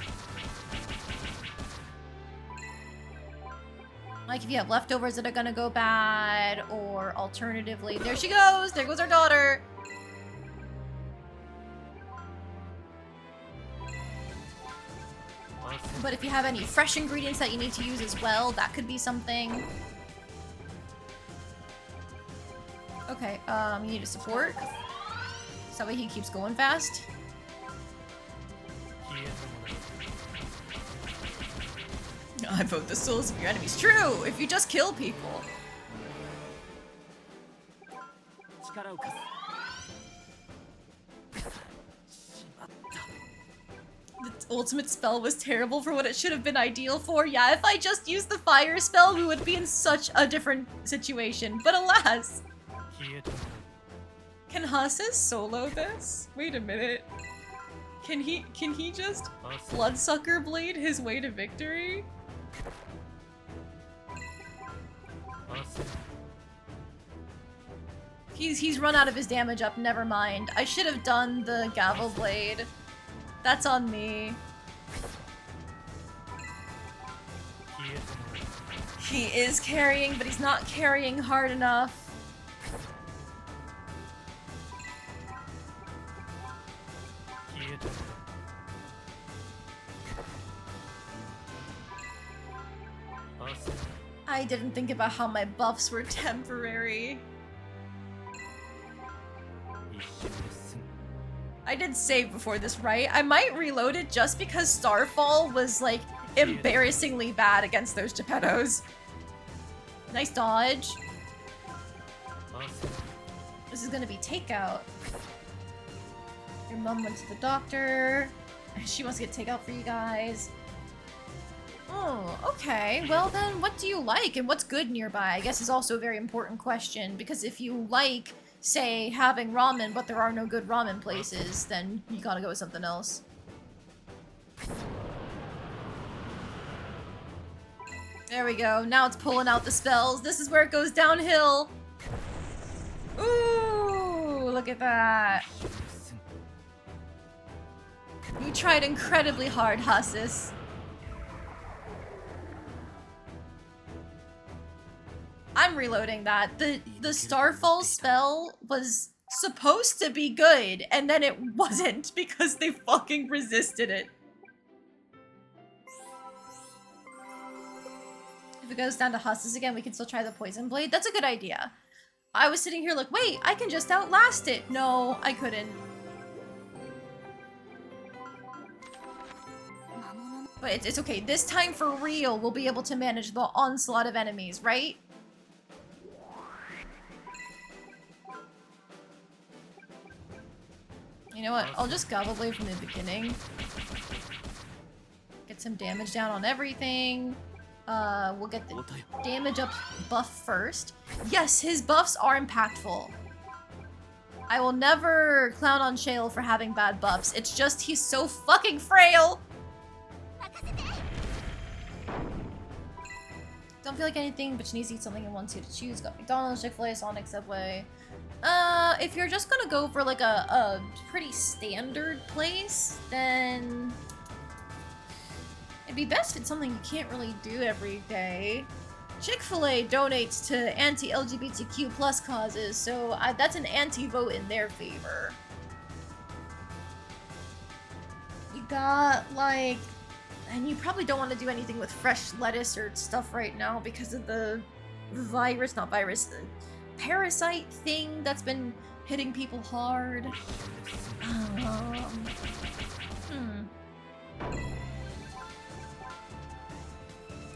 Like if you have leftovers that are gonna go bad, or alternatively, there she goes! There goes our daughter! But if you have any fresh ingredients that you need to use as well, that could be something. Okay, you need a support. So that way he keeps going fast. I vote the souls of your enemies. True, if you just kill people. 力を貸す。 The ultimate spell was terrible for what it should have been ideal for. Yeah, if I just used the fire spell, we would be in such a different situation. But alas. Can Hases solo this? Wait a minute. Can he just Bloodsucker Blade his way to victory? He's run out of his damage up, never mind. I should have done the Gavel Blade. That's on me. He is carrying, but he's not carrying hard enough. I didn't think about how my buffs were temporary. I did save before this, right? I might reload it just because Starfall was, like, embarrassingly bad against those Geppettos. Nice dodge. This is gonna be takeout. Your mom went to the doctor. She wants to get takeout for you guys. Oh, okay. Well then, what do you like and what's good nearby? I guess is also a very important question, because if you like, say, having ramen but there are no good ramen places, then you gotta go with something else. There we go. Now it's pulling out the spells. This is where it goes downhill. Ooh, look at that. You tried incredibly hard, Hasis. I'm reloading that. The Starfall spell was supposed to be good, and then it wasn't because they fucking resisted it. If it goes down to Hasis again, we can still try the Poison Blade. That's a good idea. I was sitting here like, wait, I can just outlast it. No, I couldn't. But it's okay. This time for real, we'll be able to manage the onslaught of enemies, right? You know what? I'll just Gobble Blade from the beginning. Get some damage down on everything. We'll get the damage up buff first. Yes, his buffs are impactful. I will never clown on Shale for having bad buffs. It's just he's so fucking frail. Don't feel like anything, but you need to eat something and wants you to choose. Got McDonald's, Chick-fil-A, Sonic, Subway. If you're just gonna go for like a pretty standard place, then it'd be best if it's something you can't really do every day. Chick-fil-A donates to anti-LGBTQ plus causes, so that's an anti-vote in their favor. You got like, and you probably don't want to do anything with fresh lettuce or stuff right now because of the virus, not virus, the parasite thing that's been hitting people hard.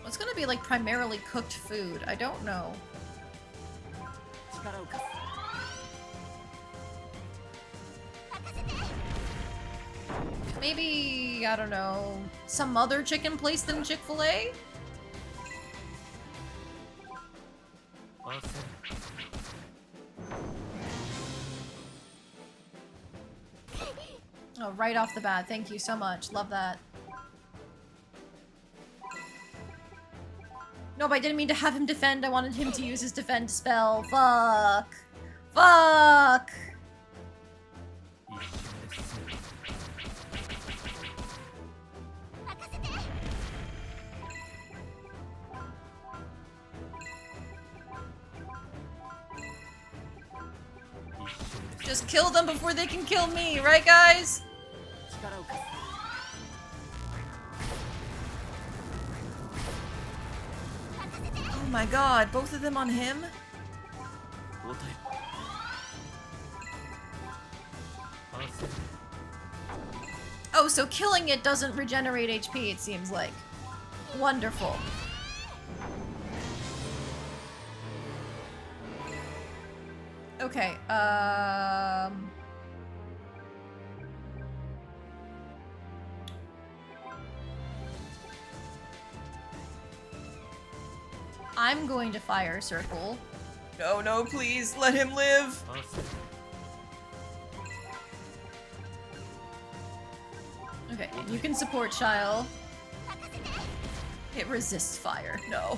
It's gonna be like primarily cooked food. I don't know. Maybe, I don't know, some other chicken place than Chick-fil-A? Oh, right off the bat. Thank you so much. Love that. No, but I didn't mean to have him defend. I wanted him to use his defend spell. Fuck. Fuck. Just kill them before they can kill me, right guys? Oh my god, both of them on him? Oh, so killing it doesn't regenerate HP, it seems like. Wonderful. Okay, I'm going to fire circle. No, no, please, let him live. Okay, and you can support Shile. It resists fire. No.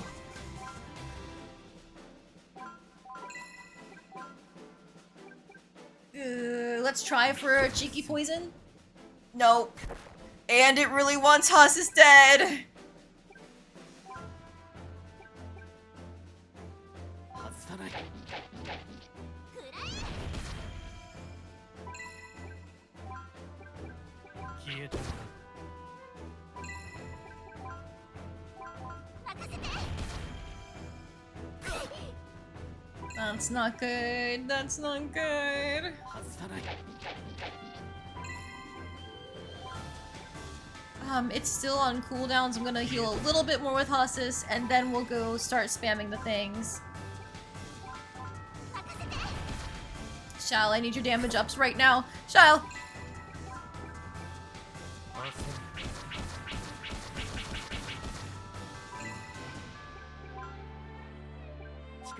Let's try for a cheeky poison. Nope. And it really wants Haas is dead. That's not good. That's not good. It's still on cooldowns. I'm gonna heal a little bit more with Hasis, and then we'll go start spamming the things. Shile, I need your damage ups right now. Shile!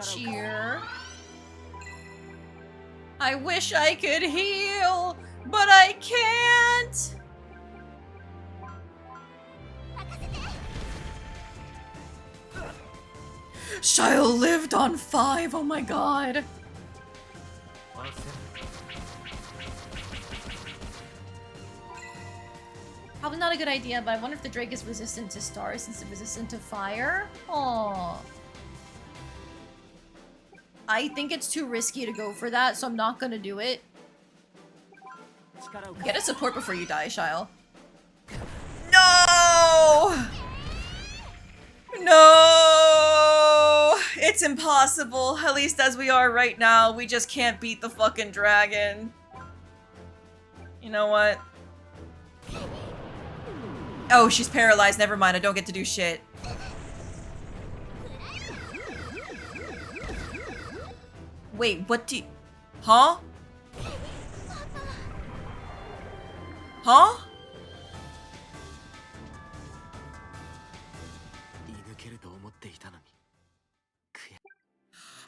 Cheer. I wish I could heal, but I can't! Shile lived on 5, oh my god. Probably not a good idea, but I wonder if the Drake is resistant to stars since it's resistant to fire? Aww. I think it's too risky to go for that, so I'm not gonna do it. Get a support before you die, Shile. No! No! It's impossible. At least as we are right now, we just can't beat the fucking dragon. You know what? Oh, she's paralyzed. Never mind. I don't get to do shit. Wait, what do you... Huh? Huh?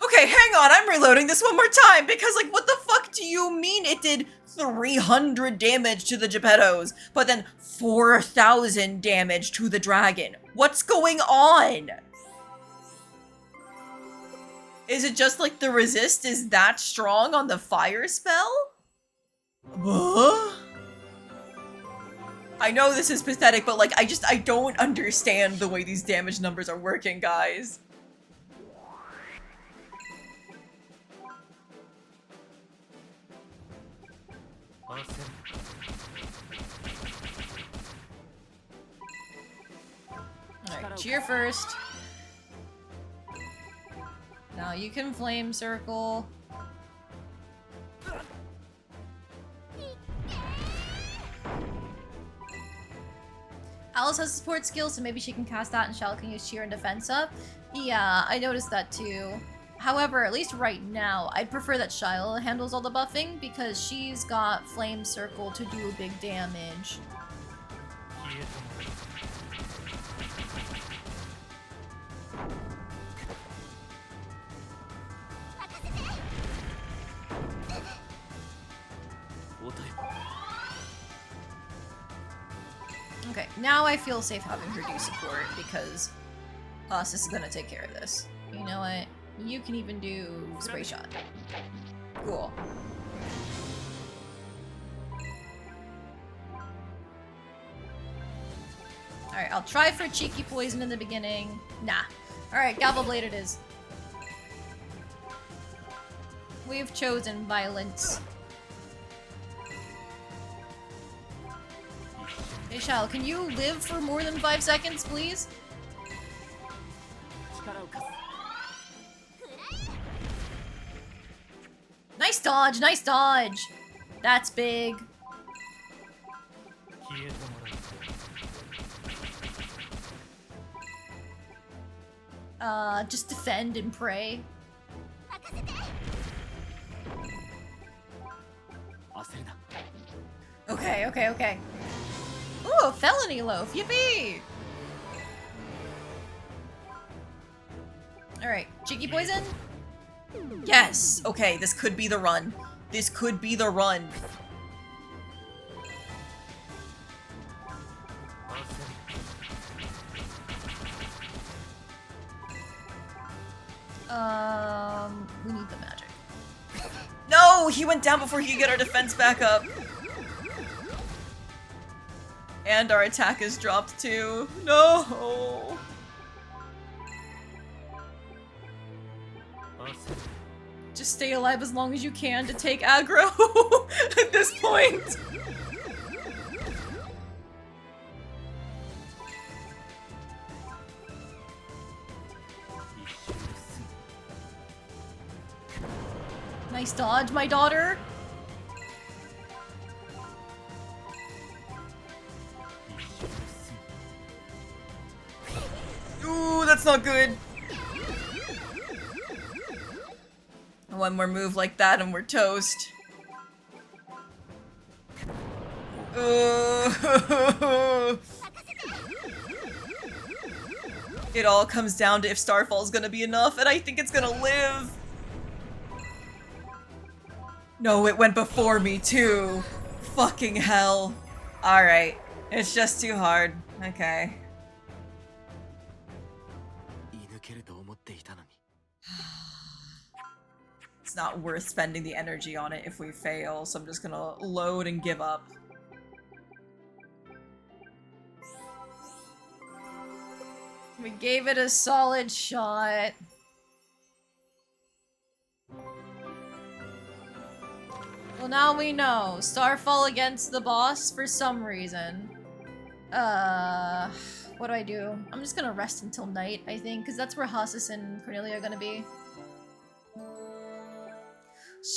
Okay, hang on, I'm reloading this one more time because, like, what the fuck do you mean it did 300 damage to the Geppettos, but then 4,000 damage to the dragon? What's going on? Is it just like the resist is that strong on the fire spell? Huh? I know this is pathetic, but like, I don't understand the way these damage numbers are working, guys. Alright, cheer first. Now you can flame circle. Alice has support skills, so maybe she can cast that and Shell can use cheer and defense up. Yeah, I noticed that too. However, at least right now, I'd prefer that Shyle handles all the buffing because she's got flame circle to do big damage. Okay, now I feel safe having her do support because Haas is gonna take care of this. You know what? You can even do spray shot. Cool. Alright, I'll try for cheeky poison in the beginning. Nah. Alright, Gavel Blade it is. We've chosen violence. Hey, Shell, can you live for more than 5 seconds, please? Nice dodge, nice dodge! That's big. Just defend and pray. Okay, okay, okay. Ooh, a felony loaf. Yippee! Alright, cheeky poison? Yes! Okay, this could be the run. This could be the run. We need the magic. No! He went down before he could get our defense back up. And our attack is dropped too. No! Just stay alive as long as you can to take aggro at this point. Nice dodge, my daughter. Ooh, that's not good. One more move like that and we're toast. It all comes down to if Starfall's gonna be enough, and I think it's gonna live. No, it went before me too. Fucking hell. Alright. It's just too hard. Okay. It's not worth spending the energy on it if we fail, so I'm just gonna load and give up. We gave it a solid shot. Well, now we know. Starfall against the boss for some reason. What do I do? I'm just gonna rest until night, I think, because that's where Hasis and Cornelia are gonna be.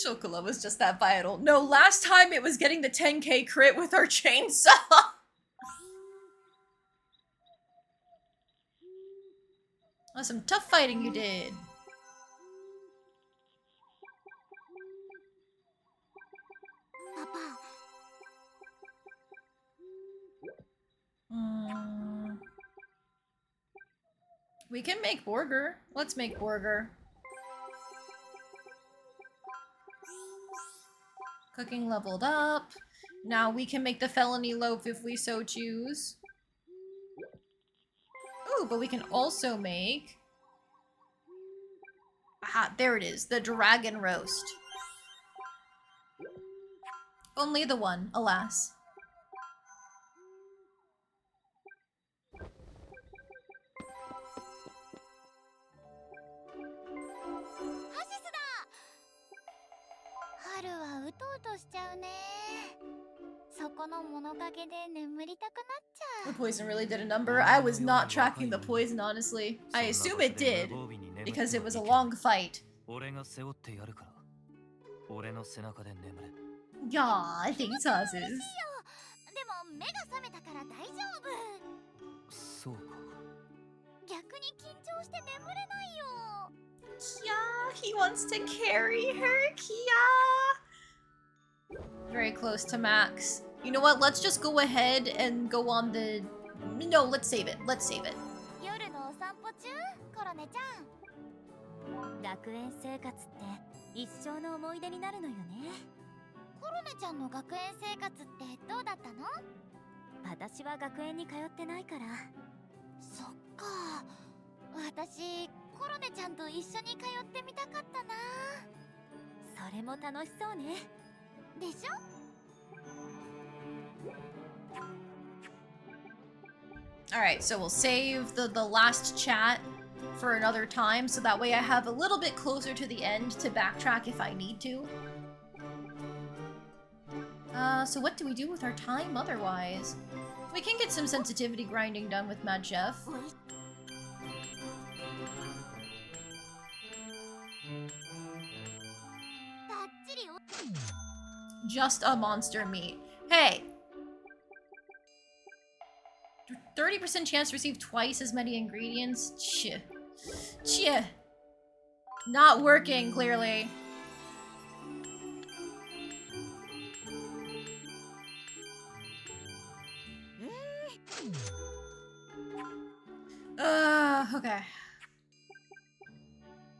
Shokola was just that vital. No, last time it was getting the 10k crit with our chainsaw! Oh, some tough fighting you did. We can make Borger. Let's make Borger. Cooking leveled up. Now we can make the felony loaf if we so choose. Ooh, but we can also make... Aha, there it is. The dragon roast. Only the one, alas. The poison really did a number. I was not tracking the poison, honestly. I assume it did, because it was a long fight. Yeah, thanks, Hasis. Kia, he wants to carry her, Kia. Very close to max. You know what? Let's just go ahead and go on the... No, let's save it. Let's save it. 学園生活って一生の思い出になるのよね。コロネちゃんの学園生活ってどうだったの？私は学園に通ってないから。そっか。私コロネちゃんと一緒に通ってみたかったな。それも楽しそうね。でしょ？ Alright, so we'll save the last chat for another time, so that way I have a little bit closer to the end to backtrack if I need to. So what do we do with our time otherwise? We can get some sensitivity grinding done with Mad Chef. Just a monster meat. Hey! 30% chance to receive twice as many ingredients? Shit. Chia. Not working, clearly. Okay.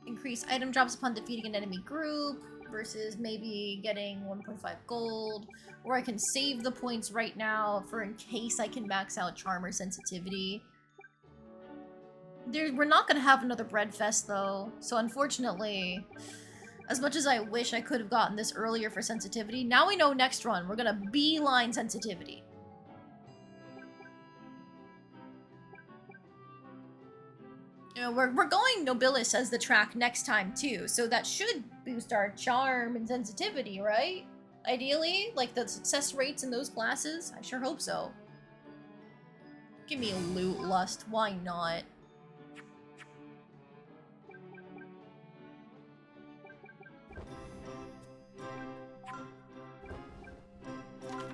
Increase item drops upon defeating an enemy group versus maybe getting 1.5 gold. Or I can save the points right now for in case I can max out charm or sensitivity. We're not gonna have another Breadfest though, so unfortunately, as much as I wish I could have gotten this earlier for sensitivity, now we know next run we're gonna beeline sensitivity. You know, we're going Nobilis as the track next time too, so that should boost our charm and sensitivity, right? Ideally, like the success rates in those classes. I sure hope so. Give me a loot lust, why not?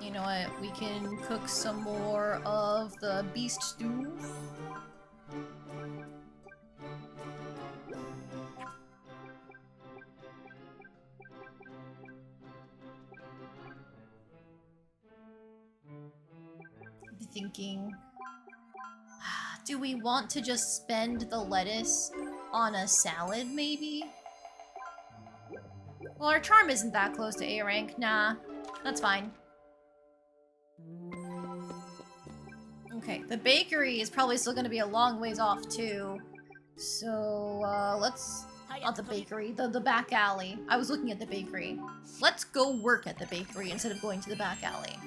You know what? We can cook some more of the beast stew. Be thinking, do we want to just spend the lettuce on a salad, maybe? Well, our charm isn't that close to A rank. Nah, that's fine. Okay, the bakery is probably still gonna be a long ways off too. So, let's... Not the bakery, the back alley. I was looking at the bakery. Let's go work at the bakery instead of going to the back alley.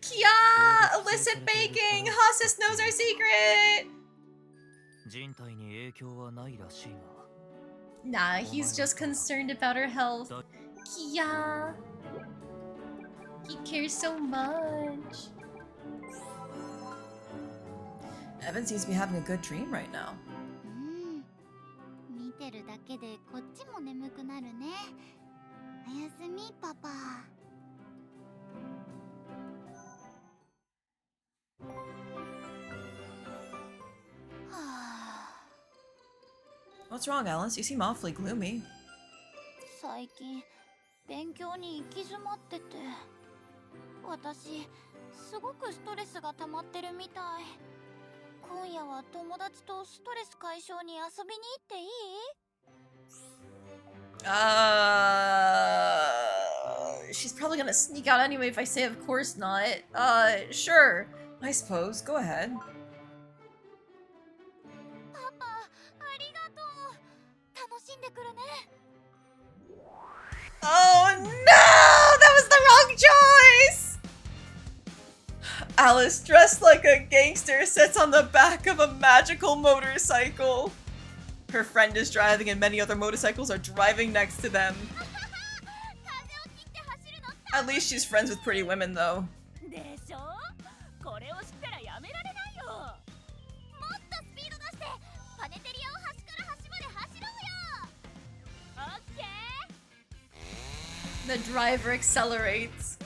Kia! Illicit baking! Hossis knows our secret! Nah, he's just concerned about her health. Kia! He cares so much. Evan seems to be having a good dream right now. 見てるだけでこっちも眠くなるね。おやすみパパ。What's wrong, Alice? You seem awfully gloomy. 最近勉強に行き詰まってて、私すごくストレスが溜まってるみたい。今夜は友達とストレス解消に遊びに行っていい？ She's probably gonna sneak out anyway if I say of course not. Sure. I suppose. Go ahead. パパ、ありがとう。楽しんでくるね。 Oh no! That was the wrong choice! Alice, dressed like a gangster, sits on the back of a magical motorcycle. Her friend is driving and many other motorcycles are driving next to them. At least she's friends with pretty women, though. でしょ？これを知ったらやめられないよ。もっとスピード出してパネテリアを端から端まで走ろうよ。オッケー。 The driver accelerates.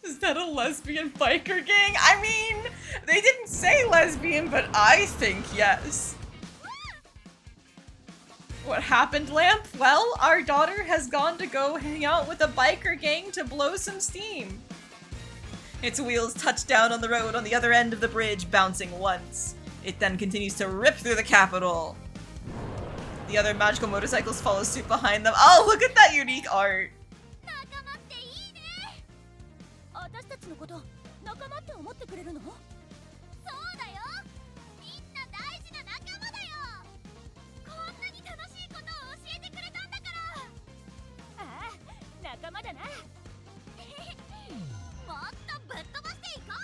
Is that a lesbian biker gang? I mean, they didn't say lesbian, but I think yes. What happened, Lamp? Well, our daughter has gone to go hang out with a biker gang to blow some steam. Its wheels touch down on the road on the other end of the bridge, bouncing once. It then continues to rip through the capital. The other magical motorcycles follow suit behind them. Oh, look at that unique art! 仲間っていいね。私たちのこと仲間って思ってくれるの？そうだよ。みんな大事な仲間だよ。こんなに楽しいことを教えてくれたんだから。ああ、仲間だな。もっとぶっ飛ばしていこう。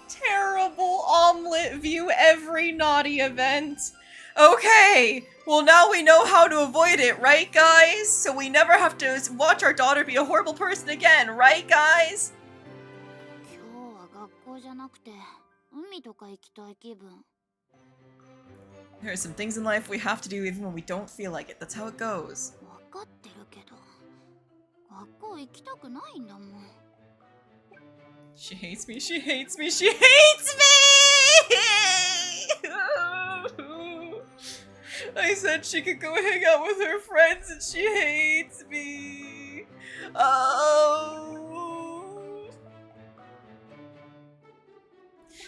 Terrible omelet view every naughty event. Okay, well now we know how to avoid it, right guys? So we never have to watch our daughter be a horrible person again, right guys? 今日は学校じゃなくて海とか行きたい気分。 There are some things in life we have to do even when we don't feel like it. That's how it goes. わかってるけど、学校行きたくないんだもん。 She hates me, she hates me, she hates me! I said she could go hang out with her friends and she hates me. Oh.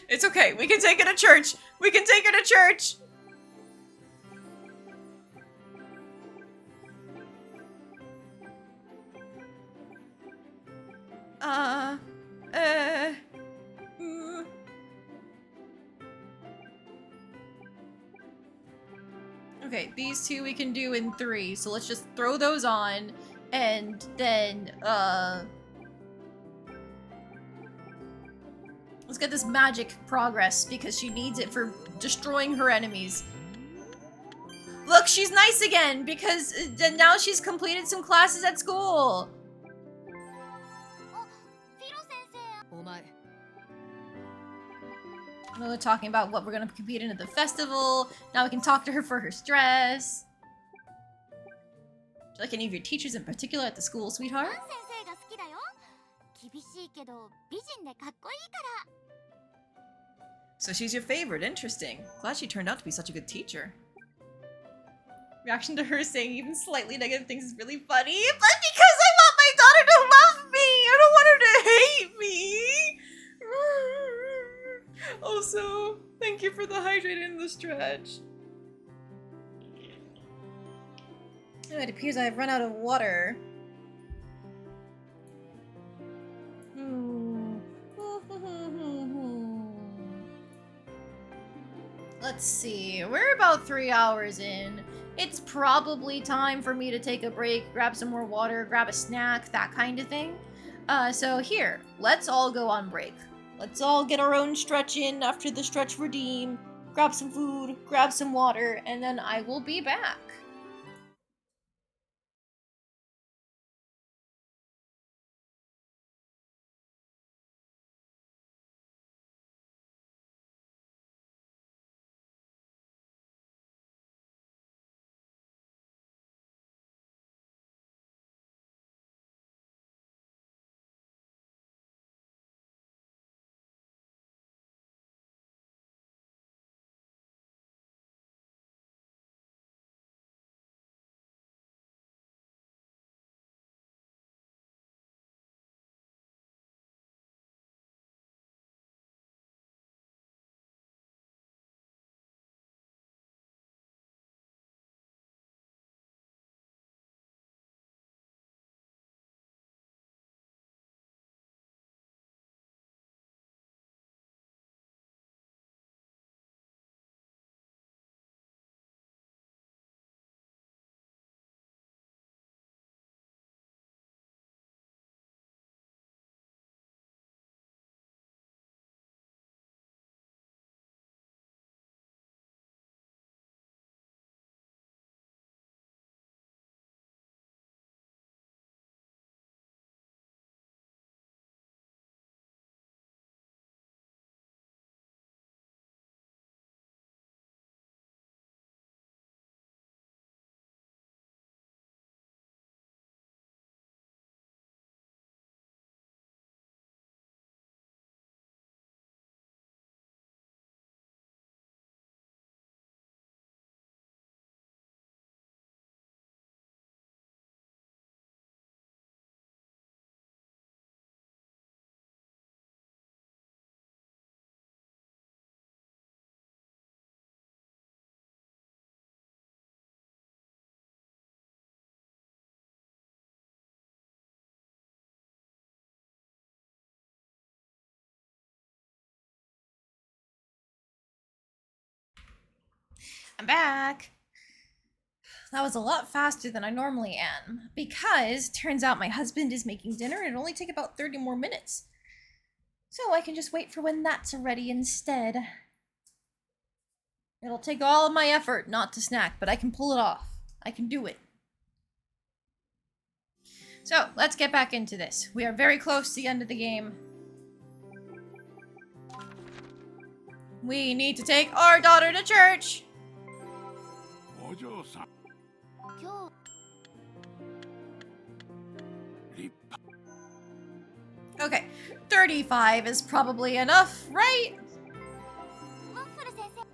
It's okay, we can take her to church. We can take her to church. Okay, these two we can do in 3, so let's just throw those on, and then, let's get this magic progress, because she needs it for destroying her enemies. Look, she's nice again, because now she's completed some classes at school! フィロ先生。お前 We're talking about what we're gonna compete in at the festival. Now we can talk to her for her stress. Do you like any of your teachers in particular at the school, 先 sweetheart? 生が好きだよ。厳しいけど美人でかっこいいから。 So she's your favorite, interesting. Glad she turned out to be such a good teacher. Reaction to her saying even slightly negative things is really funny, but because I want my daughter to love me! I don't want her to hate me! Also, thank you for the hydrate in the stretch. Oh, it appears I've run out of water. Let's see, we're about 3 hours in. It's probably time for me to take a break, grab some more water, grab a snack, that kind of thing. So here, let's all go on break. Let's all get our own stretch in after the stretch redeem, grab some food, grab some water, and then I will be back. I'm back. That was a lot faster than I normally am, because turns out my husband is making dinner and it'll only take about 30 more minutes. So I can just wait for when that's ready instead. It'll take all of my effort not to snack, but I can pull it off. I can do it. So, let's get back into this. We are very close to the end of the game. We need to take our daughter to church! お嬢さん、今日立 Okay, 35 is probably enough, right? ワッフル先生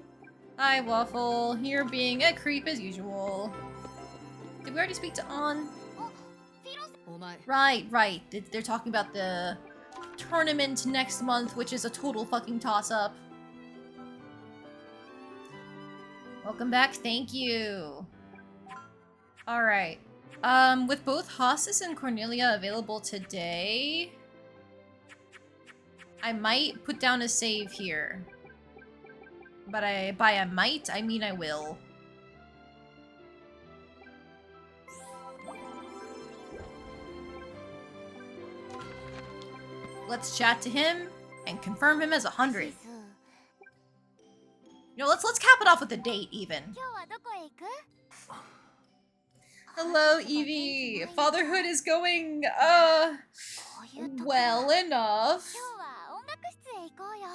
Hi, Waffle. Here being a creep as usual. Did we already speak to On? フィロス お前 Right, right. They're talking about the tournament next month, which is a total fucking toss-up. Welcome back, thank you. Alright. With both Hossis and Cornelia available today, I might put down a save here. But by I might, I mean I will. Let's chat to him and confirm him as 100. You know, let's cap it off with a date even. 今日はどこへ行く Hello, Evie. Fatherhood is going, こういう時は well enough. 今日は音楽室へ行こうよ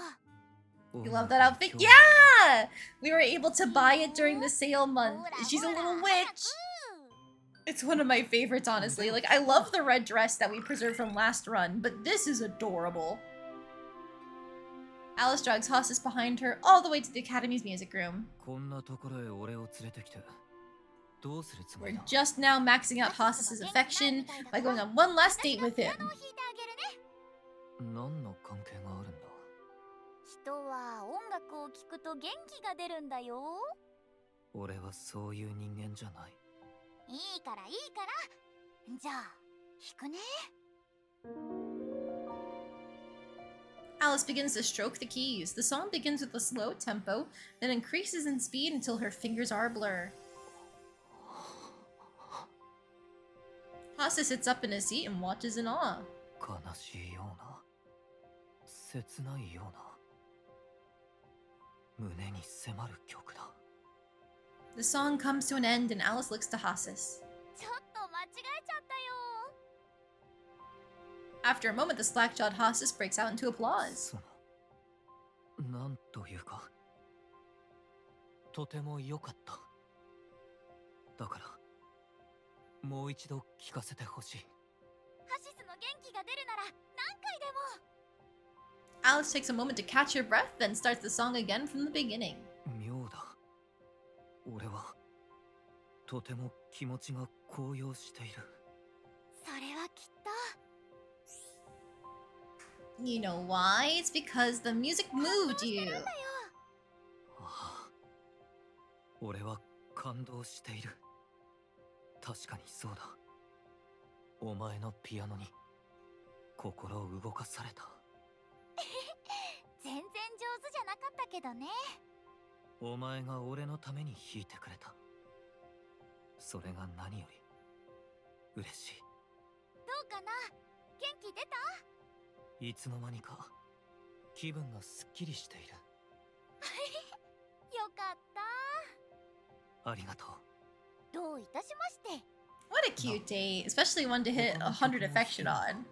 You love that outfit? Yeah! We were able to buy it during the sale month. She's a little witch. It's one of my favorites, honestly. Like, I love the red dress that we preserved from last run, but this is adorable. Alice drags Hossis behind her all the way to the Academy's music room. こんなところへ俺を連れてきてどうするつもり We're だ just now maxing out Hossis' affection by going on one last date with him. ピアノを弾いてあげるね何の関係があるんだ人は音楽を聴くと元気が出るんだよ俺はそういう人間じゃないいいからいいからじゃあ弾くね Alice begins to stroke the keys. The song begins with a slow tempo, then increases in speed until her fingers are a blur. Hossis sits up in his seat and watches in awe. 悲しいような切ないような胸に迫る曲だ The song comes to an end and Alice looks to Hossis. ちょっと間違えちゃったよ After a moment, the slack-jawed Hossis breaks out into applause. そのなんというかとても良かっただからもう一度聞かせてほしいハシスの元気が出るなら何回でも Alice takes a moment to catch her breath, then starts the song again from the beginning. 妙だ俺はとても気持ちが高揚しているそれはきっと You know why? It's because the music moved you. ああ俺は感動している確かにそうだお前のピアノに心を動かされた全然上手じゃなかったけどねお前が俺のために弾いてくれたそれが何より嬉しいどうかな元気出たいつの間にか気分がすっきりしているよかったありがとうどういたしまして What a cute date, especially one to hit 100 affection on. 弾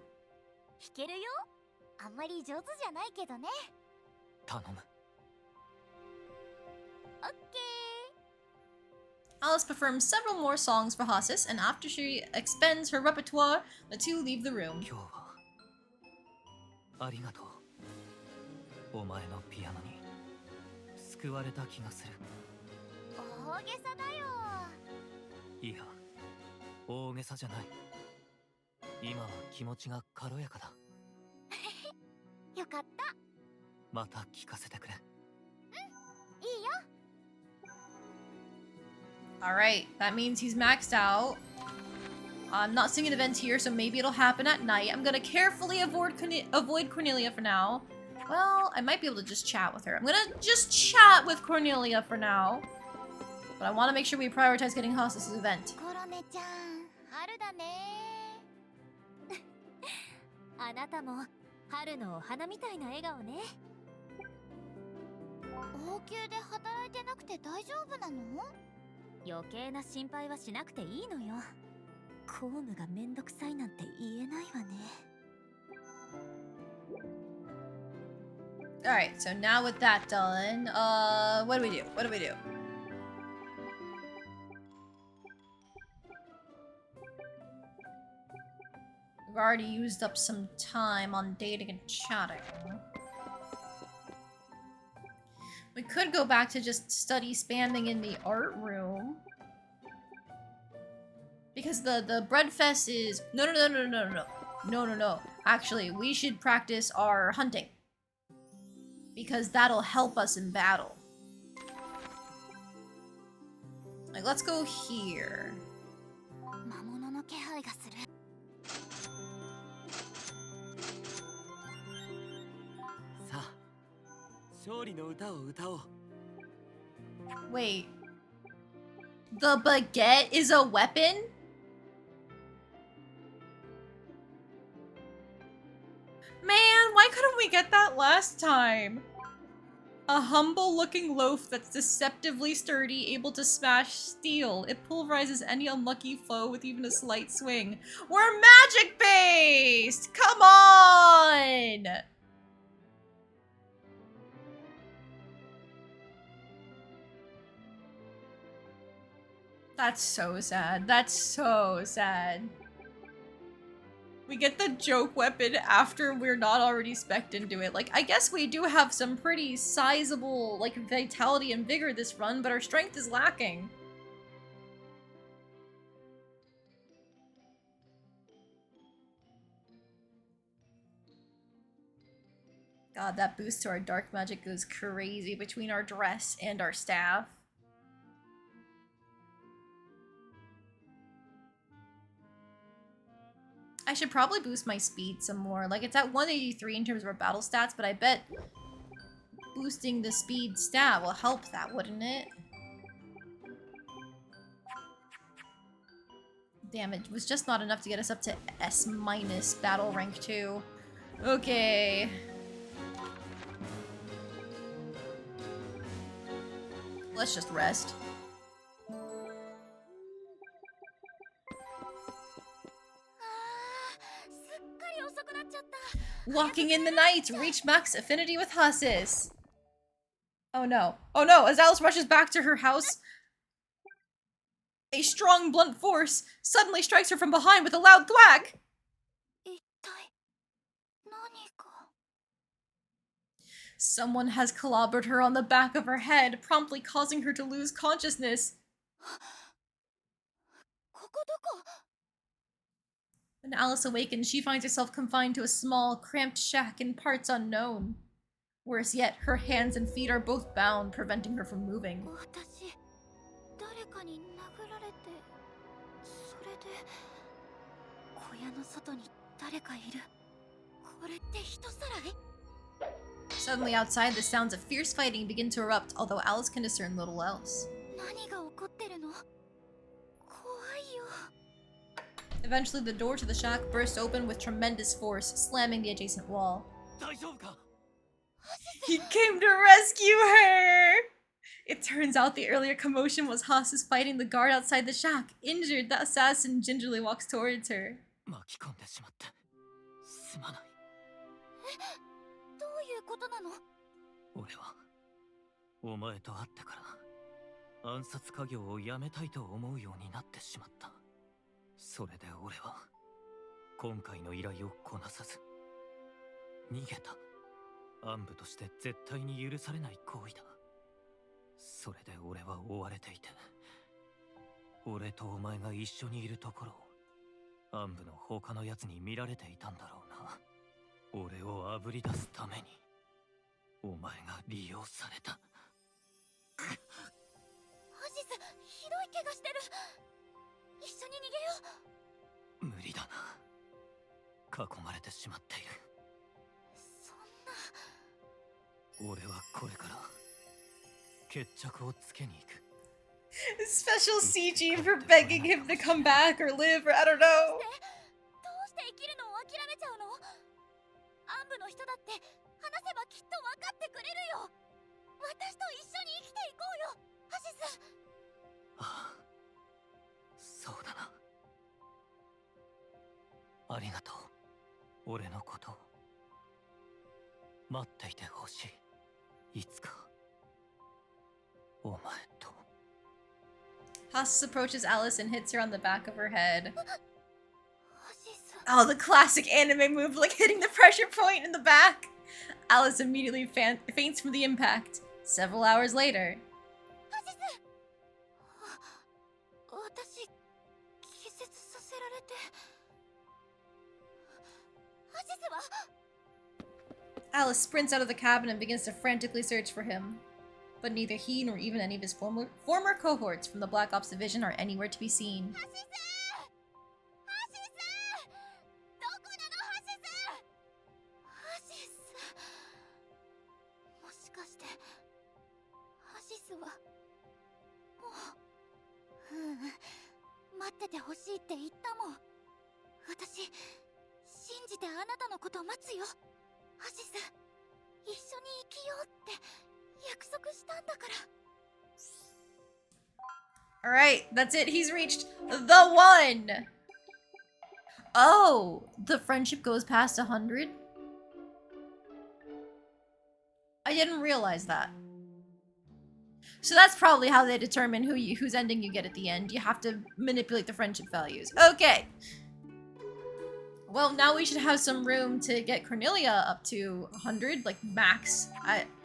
けるよあんまり上手じゃないけどね頼むオッケ Alice performs several more songs for Hossis, and after she expends her repertoire, the two leave the room. 今日はありがとうお前のピアノに救われた気がするー大げさだよいや大げさじゃない今は気持ちが軽やかだよかったまた聞かせてくれいいよ Alright, that means he's maxed out. I'm not seeing an event here, so maybe it'll happen at night. I'm gonna carefully avoid Cornelia for now. Well, I might be able to just chat with her. I'm gonna just chat with Cornelia for now. But I want to make sure we prioritize getting Hossis' event. コロネちゃん春だねあなたも春のお花みたいな笑顔ね王宮で働いてなくて大丈夫なの余計な心配はしなくていいのよ公務がめんどくさいなんて言えないわね Alright, so now with that done, what do we do? What do we do? We've already used up some time on dating and chatting. We could go back to just study spamming in the art room. Because the breadfest is... No. Actually, we should practice our hunting. Because that'll help us in battle. Like, let's go here. 魔物の気配がする。さあ、勝利の歌を歌おう。 Wait. The baguette is a weapon? Man, why couldn't we get that last time? A humble-looking loaf that's deceptively sturdy, able to smash steel. It pulverizes any unlucky foe with even a slight swing. We're magic-based! Come on! That's so sad. That's so sad. We get the joke weapon after we're not already spec'd into it. Like, I guess we do have some pretty sizable, like, vitality and vigor this run, but our strength is lacking. God, that boost to our dark magic goes crazy between our dress and our staff. I should probably boost my speed some more. Like, it's at 183 in terms of our battle stats, but I bet boosting the speed stat will help that, wouldn't it? Damn, it was just not enough to get us up to S- battle rank 2. Okay. Let's just rest. Walking in the night, reach max affinity with Hasis. Oh no. Oh no, as Alice rushes back to her house, a strong, blunt force suddenly strikes her from behind with a loud thwack. Someone has clobbered her on the back of her head, promptly causing her to lose consciousness. When Alice awakens, she finds herself confined to a small, cramped shack in parts unknown. Worse yet, her hands and feet are both bound, preventing her from moving. Suddenly outside, the sounds of fierce fighting begin to erupt, although Alice can discern little else. Eventually, the door to the shack bursts open with tremendous force, slamming the adjacent wall. He came to rescue her! It turns out the earlier commotion was Haas fighting the guard outside the shack. Injured, the assassin gingerly walks towards her. Special CG for begging him to come back or live, or I don't know. Haas approaches Alice and hits her on the back of her head. Oh, the classic anime move, like hitting the pressure point in the back. Alice immediately faints from the impact. Several hours later. 私気絶させられてアシスは Alice sprints out of the cabin and begins to frantically search for him. But neither he nor even any of his former cohorts from the Black Ops division are anywhere to be seen. アシスどこなのアシスアシスもしかしてアシスはもう待っててほしいって言ったもん私信じてあなたのこと待つよアシス一緒に生きようって約束したんだから Alright, that's it. He's reached the one! Oh, the friendship goes past 100? I didn't realize that. So that's probably how they determine whose ending you get at the end. You have to manipulate the friendship values. Okay. Well, now we should have some room to get Cornelia up to 100, like max,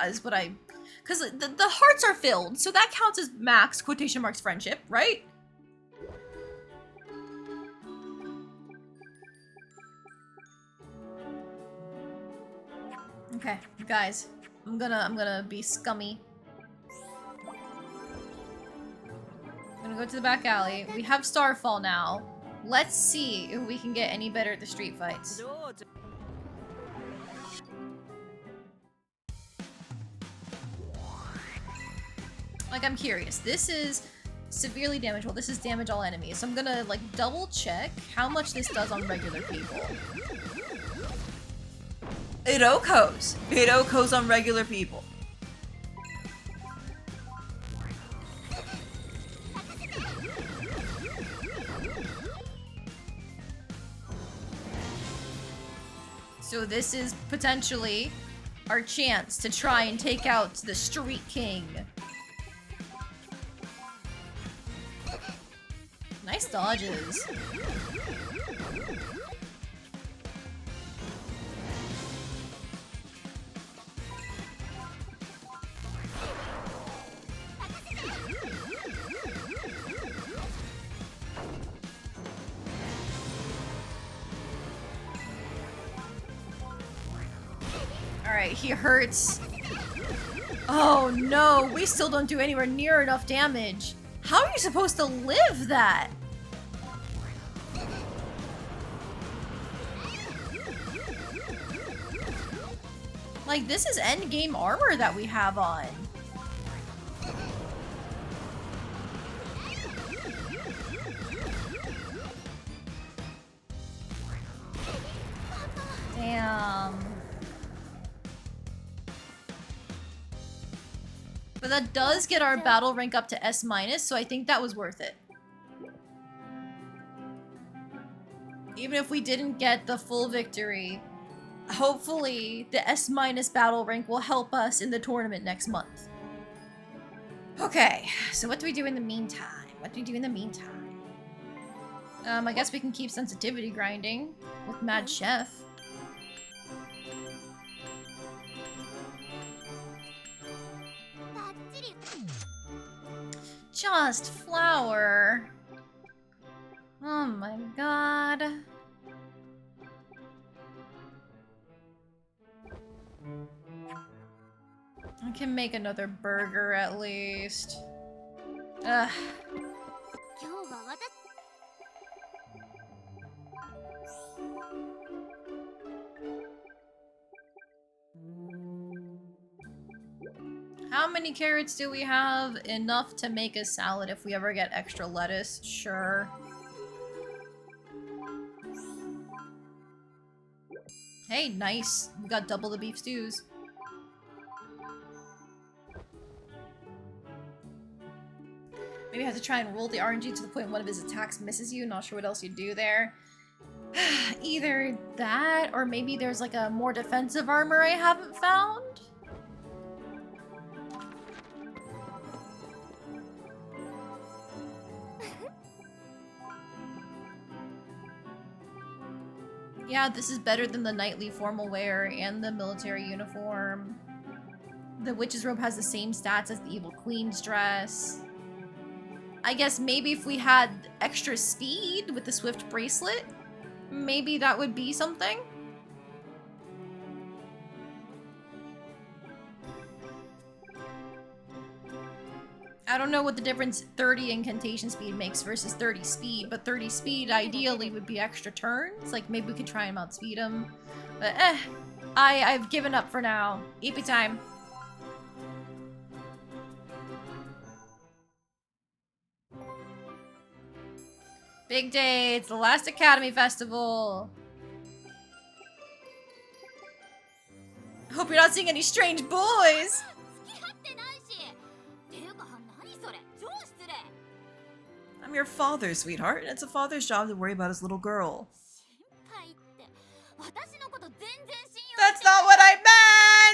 is what I... Because the hearts are filled, so that counts as max, quotation marks, friendship, right? Okay, guys, I'm gonna be scummy. I'm gonna go to the back alley. We have Starfall now. Let's see if we can get any better at the street fights. Like, I'm curious. This is severely damage. Well, this is damage all enemies. So I'm gonna, like, double check how much this does on regular people. It okos. It okos on regular people. So this is potentially our chance to try and take out the Street King. Nice dodges. Alright, he hurts. Oh no, we still don't do anywhere near enough damage. How are you supposed to live that? Like, this is endgame armor that we have on. Damn. But that does get our battle rank up to S-, so I think that was worth it. Even if we didn't get the full victory, hopefully the S- battle rank will help us in the tournament next month. Okay, so what do we do in the meantime? What do we do in the meantime? I guess we can keep sensitivity grinding with Mad Chef. Just flour. Oh my god. I can make another burger at least. Ugh. How many carrots do we have? Enough to make a salad if we ever get extra lettuce. Sure. Hey, nice. We got double the beef stews. Maybe I have to try and roll the RNG to the point one of his attacks misses you. Not sure what else you do there. Either that, or maybe there's like a more defensive armor I haven't found. Yeah, this is better than the knightly formal wear and the military uniform. The witch's robe has the same stats as the evil queen's dress. I guess maybe if we had extra speed with the swift bracelet, maybe that would be something. I don't know what the difference 30 incantation speed makes versus 30 speed, but 30 speed ideally would be extra turns. Like maybe we could try and outspeed him. But I've given up for now. EP time. Big day, it's the last Academy Festival. Hope you're not seeing any strange boys. I'm your father, sweetheart. It's a father's job to worry about his little girl. That's not what I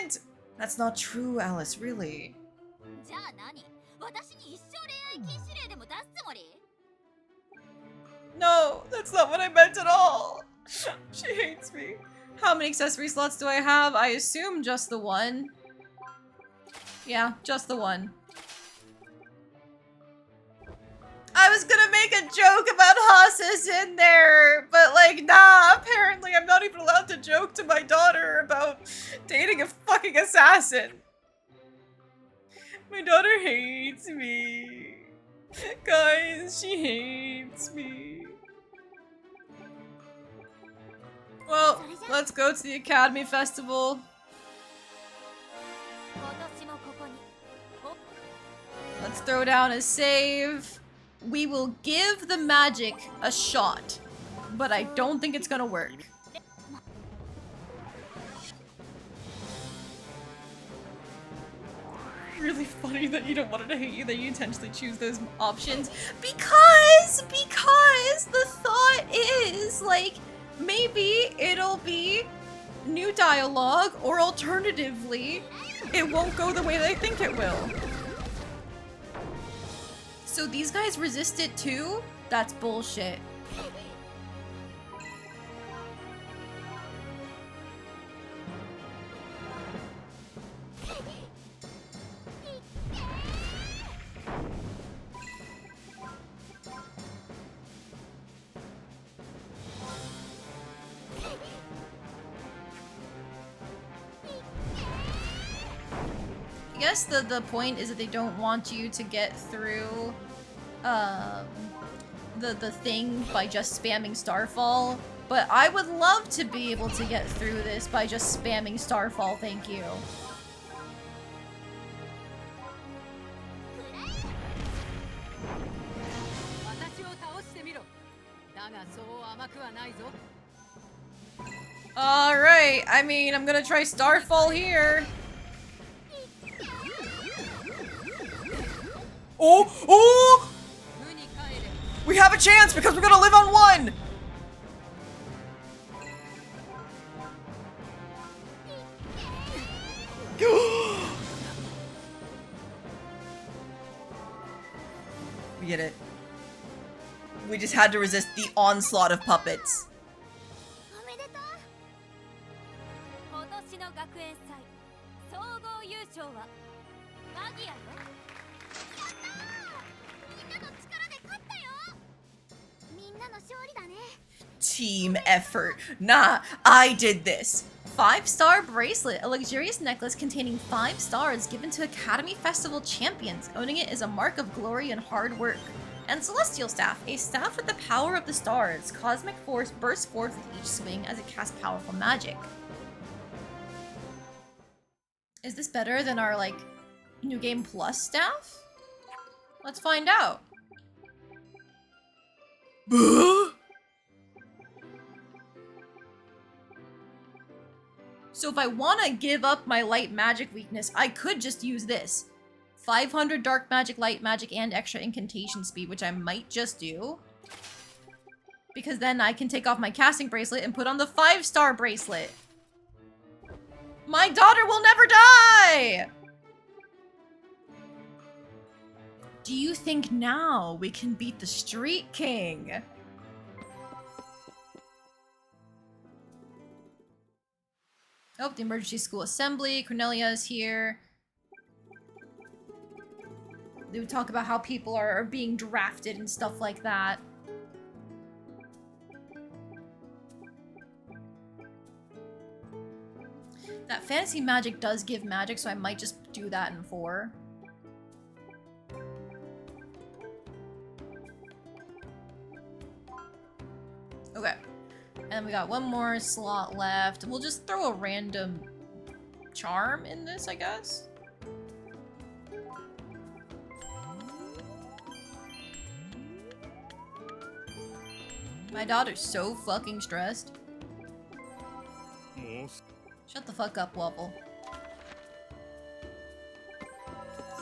meant! That's not true, Alice, really. No, that's not what I meant at all. She hates me. How many accessory slots do I have? I assume just the one. Yeah, just the one. I was gonna make a joke about Haas's in there, but like, nah, apparently I'm not even allowed to joke to my daughter about dating a fucking assassin. My daughter hates me. Guys, she hates me. Well, let's go to the Academy Festival. Let's throw down a save. We will give the magic a shot, but I don't think it's gonna work. Really funny that you don't want it to hate you, that you intentionally choose those options. Because the thought is, like, maybe it'll be new dialogue, or alternatively, it won't go the way they think it will. So these guys resist it too? That's bullshit. I guess the point is that they don't want you to get through the thing by just spamming Starfall, but I would love to be able to get through this by just spamming Starfall, thank you. Alright, I mean, I'm gonna try Starfall here. Oh! Oh! We have a chance because we're gonna live on one! We get it. We just had to resist the onslaught of puppets. Team effort. Nah, I did this. 5-star bracelet, a luxurious necklace containing 5 stars given to Academy Festival champions. Owning it is a mark of glory and hard work. And Celestial Staff, a staff with the power of the stars. Cosmic force bursts forth with each swing as it casts powerful magic. Is this better than our, like, New Game Plus staff? Let's find out. So if I want to give up my light magic weakness, I could just use this. 500 dark magic, light magic, and extra incantation speed, which I might just do. Because then I can take off my casting bracelet and put on the 5-star bracelet. My daughter will never die! Do you think now we can beat the Street King? Oh, the emergency school assembly. Cornelia is here. They would talk about how people are being drafted and stuff like that. That fantasy magic does give magic, so I might just do that in 4. Okay. And we got one more slot left. We'll just throw a random charm in this, I guess. My daughter's so fucking stressed. Shut the fuck up, Waffle.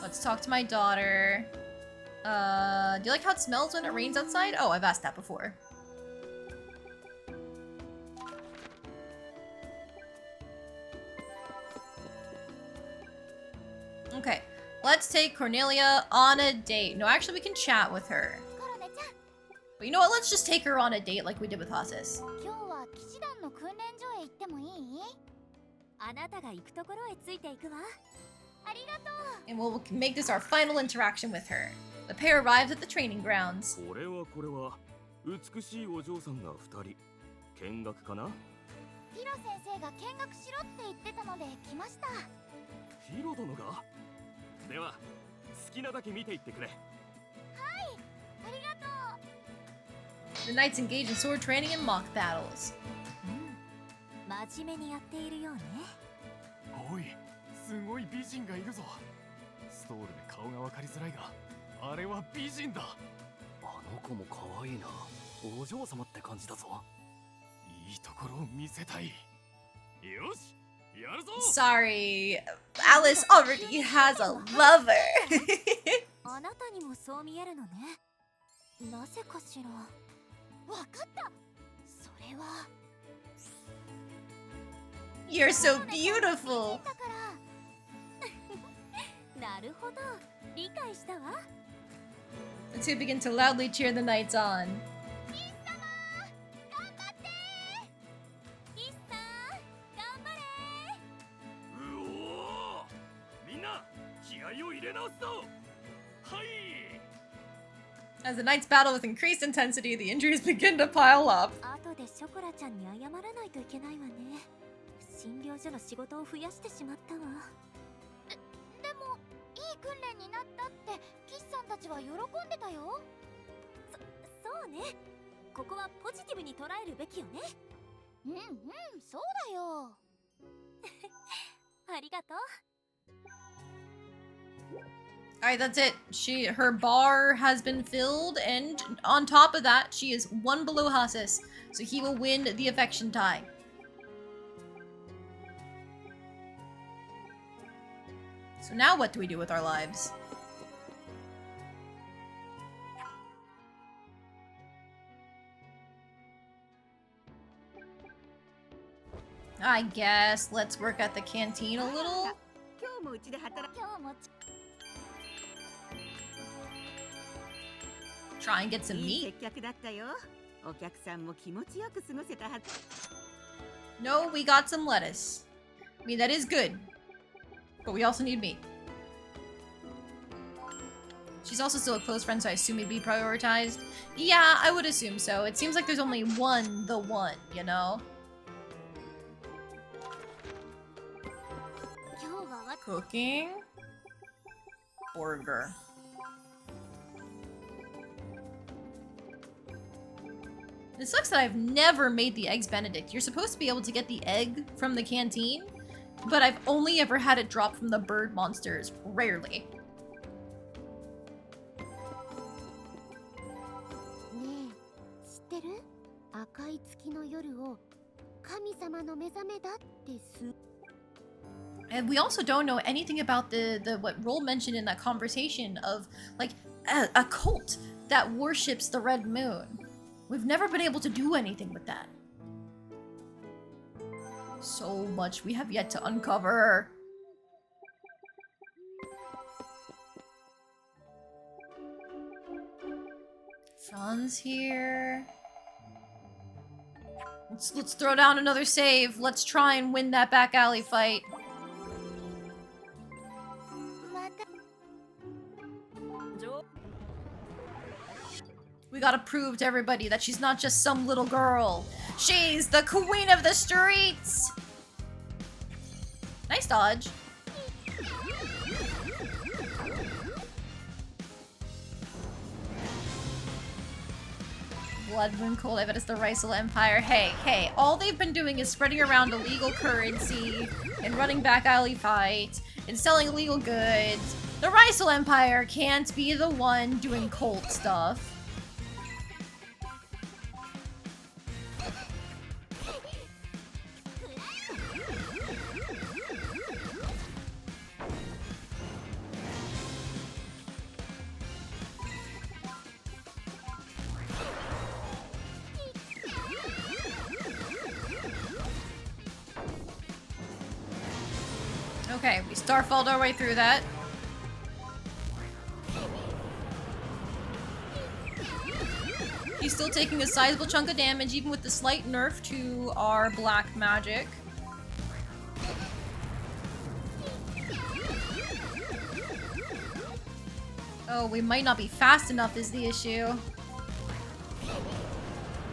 Let's talk to my daughter. Do you like how it smells when it rains outside? Oh, I've asked that before. Okay, let's take Cornelia on a date. No, actually, we can chat with her. But you know what? Let's just take her on a date like we did with Hasis. 今日は騎士団の訓練所へ行ってもいい？あなたが行くところへついていくわ。ありがとう。 And we'll make this our final interaction with her. The pair arrives at the training grounds. これは美しいお嬢さんが2人見学かな？フィロ先生が見学しろって言ってたので来ました。フィロ殿が？では好きなだけ見ていってくれ。はい、ありがとう。 The knights engage in sword training and mock battles. 真面目にやっているようね。おい、すごい美人がいるぞ。ストールで顔がわかりづらいが、あれは美人だ。あの子も可愛いな。お嬢様って感じだぞ。いいところを見せたい。よし、やるぞ。 Sorry, Alice already has a lover. あなたにもそう見えるのね。なぜかしら。わかった。それは。 You're so beautiful. なるほど、理解したわ。 The two begin to loudly cheer the knights on. キス様、頑張って。キスさん、頑張れ。うおー、みんな気合を入れ直すぞ。はい。 As the knights battle with increased intensity, the injuries begin to pile up. 後でショコラちゃんに謝らないといけないわね。診療所の仕事を増やしてしまったわ。でもいい訓練になったってキスさんたちは喜んでたよ。そうね。ここはポジティブに捉えるべきよね。うんうん、そうだよ。ありがとう。 Alright, that's it. Her bar has been filled, and on top of that, she is 1 below Hasis, so he will win the affection tie. So now what do we do with our lives? I guess let's work at the canteen a little. Try and get some meat. No, we got some lettuce. I mean, that is good. But we also need meat. She's also still a close friend, so I assume he'd be prioritized. Yeah, I would assume so. It seems like there's only the one, you know? Cooking. Burger. It sucks that I've never made the Eggs Benedict. You're supposed to be able to get the egg from the canteen, but I've only ever had it drop from the bird monsters. Rarely. ねえ、知ってる？赤い月の夜を神様の目覚めだってす。 And we also don't know anything about the what Roll mentioned in that conversation of like a cult that worships the red moon. We've never been able to do anything with that. So much we have yet to uncover. Fran's here. Let's throw down another save. Let's try and win that back alley fight. また We gotta prove to everybody that she's not just some little girl. She's the queen of the streets! Nice dodge. Blood Moon Cold, I bet it's the Rysel Empire. Hey, all they've been doing is spreading around illegal currency and running back alley fights and selling illegal goods. The Rysel Empire can't be the one doing cult stuff. Okay, we starfalled our way through that. He's still taking a sizable chunk of damage, even with the slight nerf to our black magic. Oh, we might not be fast enough is the issue.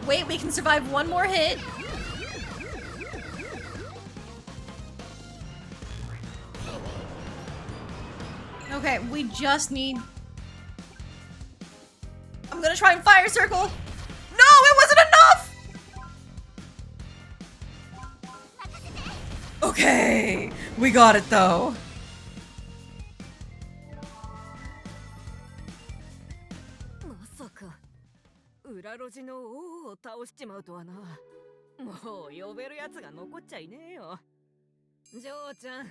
Wait, we can survive one more hit. Okay, we just need... I'm gonna try and fire circle. No, it wasn't enough! Okay, we got it though. まさか裏路地の王を倒しちまうとはな。もう呼べるやつが残っちゃいねえよ。ジョーちゃん、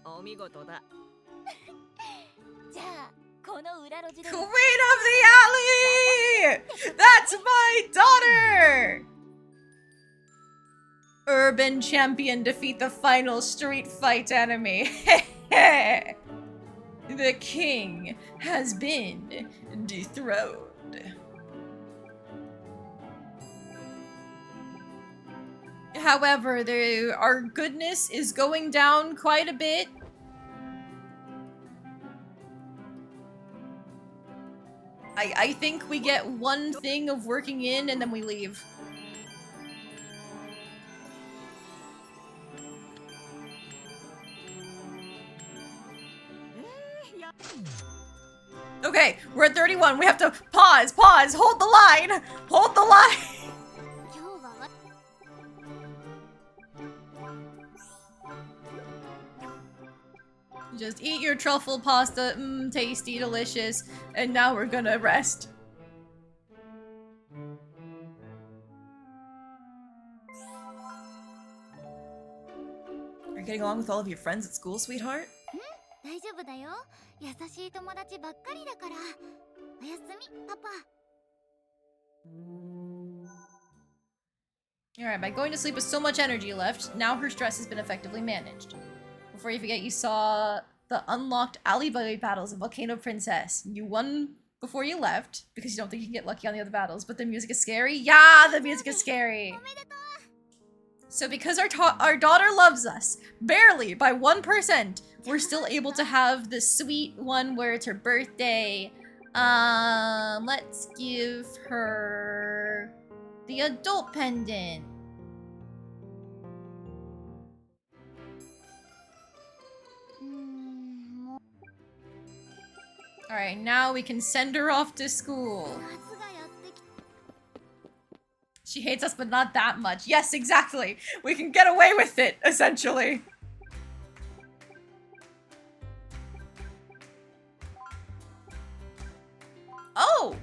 お見事だ。じゃあこの裏路地で Queen of the Alley! That's my daughter! Urban champion defeat the final street fight enemy. The king has been dethroned. However, our goodness is going down quite a bit. I think we get one thing of working in and then we leave. Okay, we're at 31. We have to pause, hold the line, hold the line. 今日はわ Just eat your truffle pasta, tasty, delicious, and now we're gonna rest. Are you getting along with all of your friends at school, sweetheart? 大丈夫だよ。優しい友達ばっかりだから。おやすみ、パパ。 Alright, by going to sleep with so much energy left, now her stress has been effectively managed. Before you forget, you saw the unlocked alleyway battles of Volcano Princess. You won before you left, because you don't think you can get lucky on the other battles, but the music is scary? Yeah, the music is scary! So because our daughter loves us, barely, by 1%, we're still able to have the sweet one where it's her birthday. Let's give her the adult pendant. Alright, now we can send her off to school. 夏がやってき She hates us, but not that much. Yes, exactly. We can get away with it, essentially. Oh!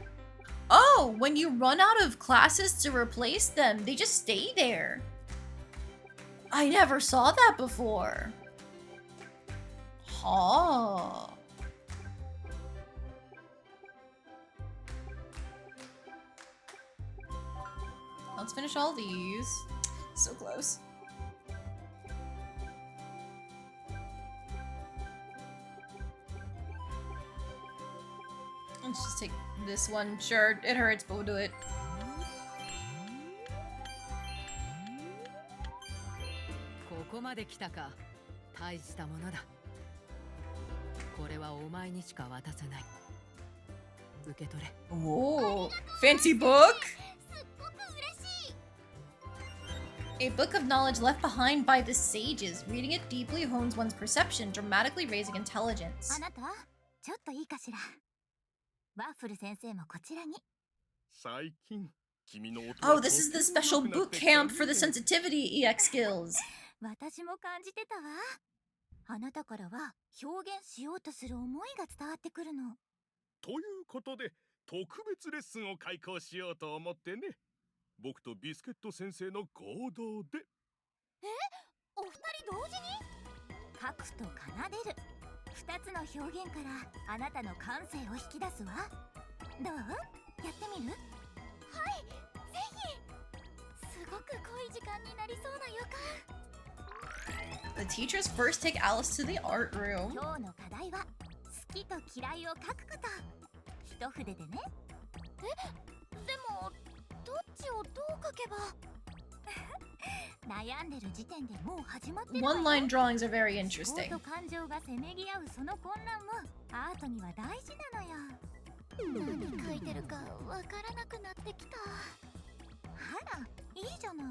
Oh, when you run out of classes to replace them, they just stay there. I never saw that before. Huh. Let's finish all these. So close. Let's just take this one. Sure, it hurts, but we'll do it. こまで来たか。大したものだ。これはお前にしか渡せない。受け取れ。 Oh, fancy book? すっごく嬉しい。 A book of knowledge left behind by the sages. Reading it deeply hones one's perception, dramatically raising intelligence. あなた、ちょっといいかしら。ワッフル先生もこちらに。最近君の音 Oh, this is the special boot camp for the sensitivity EX skills. 私も感じてたわ。あなたからは表現しようとする思いが伝わってくるの。ということで特別レッスンを開講しようと思ってね。僕とビスケット先生の合同で。お二人同時に？書くと奏でる。二つの表現からあなたの感性を引き出すわ。どう？やってみる？はい、ぜひ。すごく濃い時間になりそうな予感。 The teachers first take Alice to the art room. 今日の課題は好きと嫌いを書くこと。一筆でね。でもどっちをどう書けば？悩んでる時点でもう始まってるわよ。 One-line drawings are very 思 interesting. 考と感情がせめぎ合うその混乱もアートには大事なのよ。何書いてるかわからなくなってきた。あら、いいじゃない。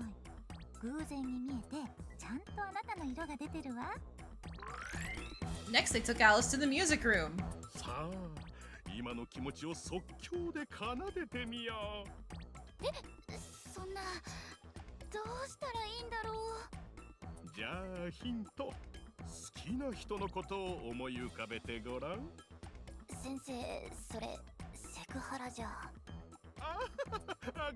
偶然に見えてちゃんとあなたの色が出てるわ。 Next, they took Alice to the music room. さあ今の気持ちを即興で奏でてみよう。そんな、どうしたらいいんだろう。じゃあヒント。好きな人のことを思い浮かべてごらん。先生、それセクハラじゃ。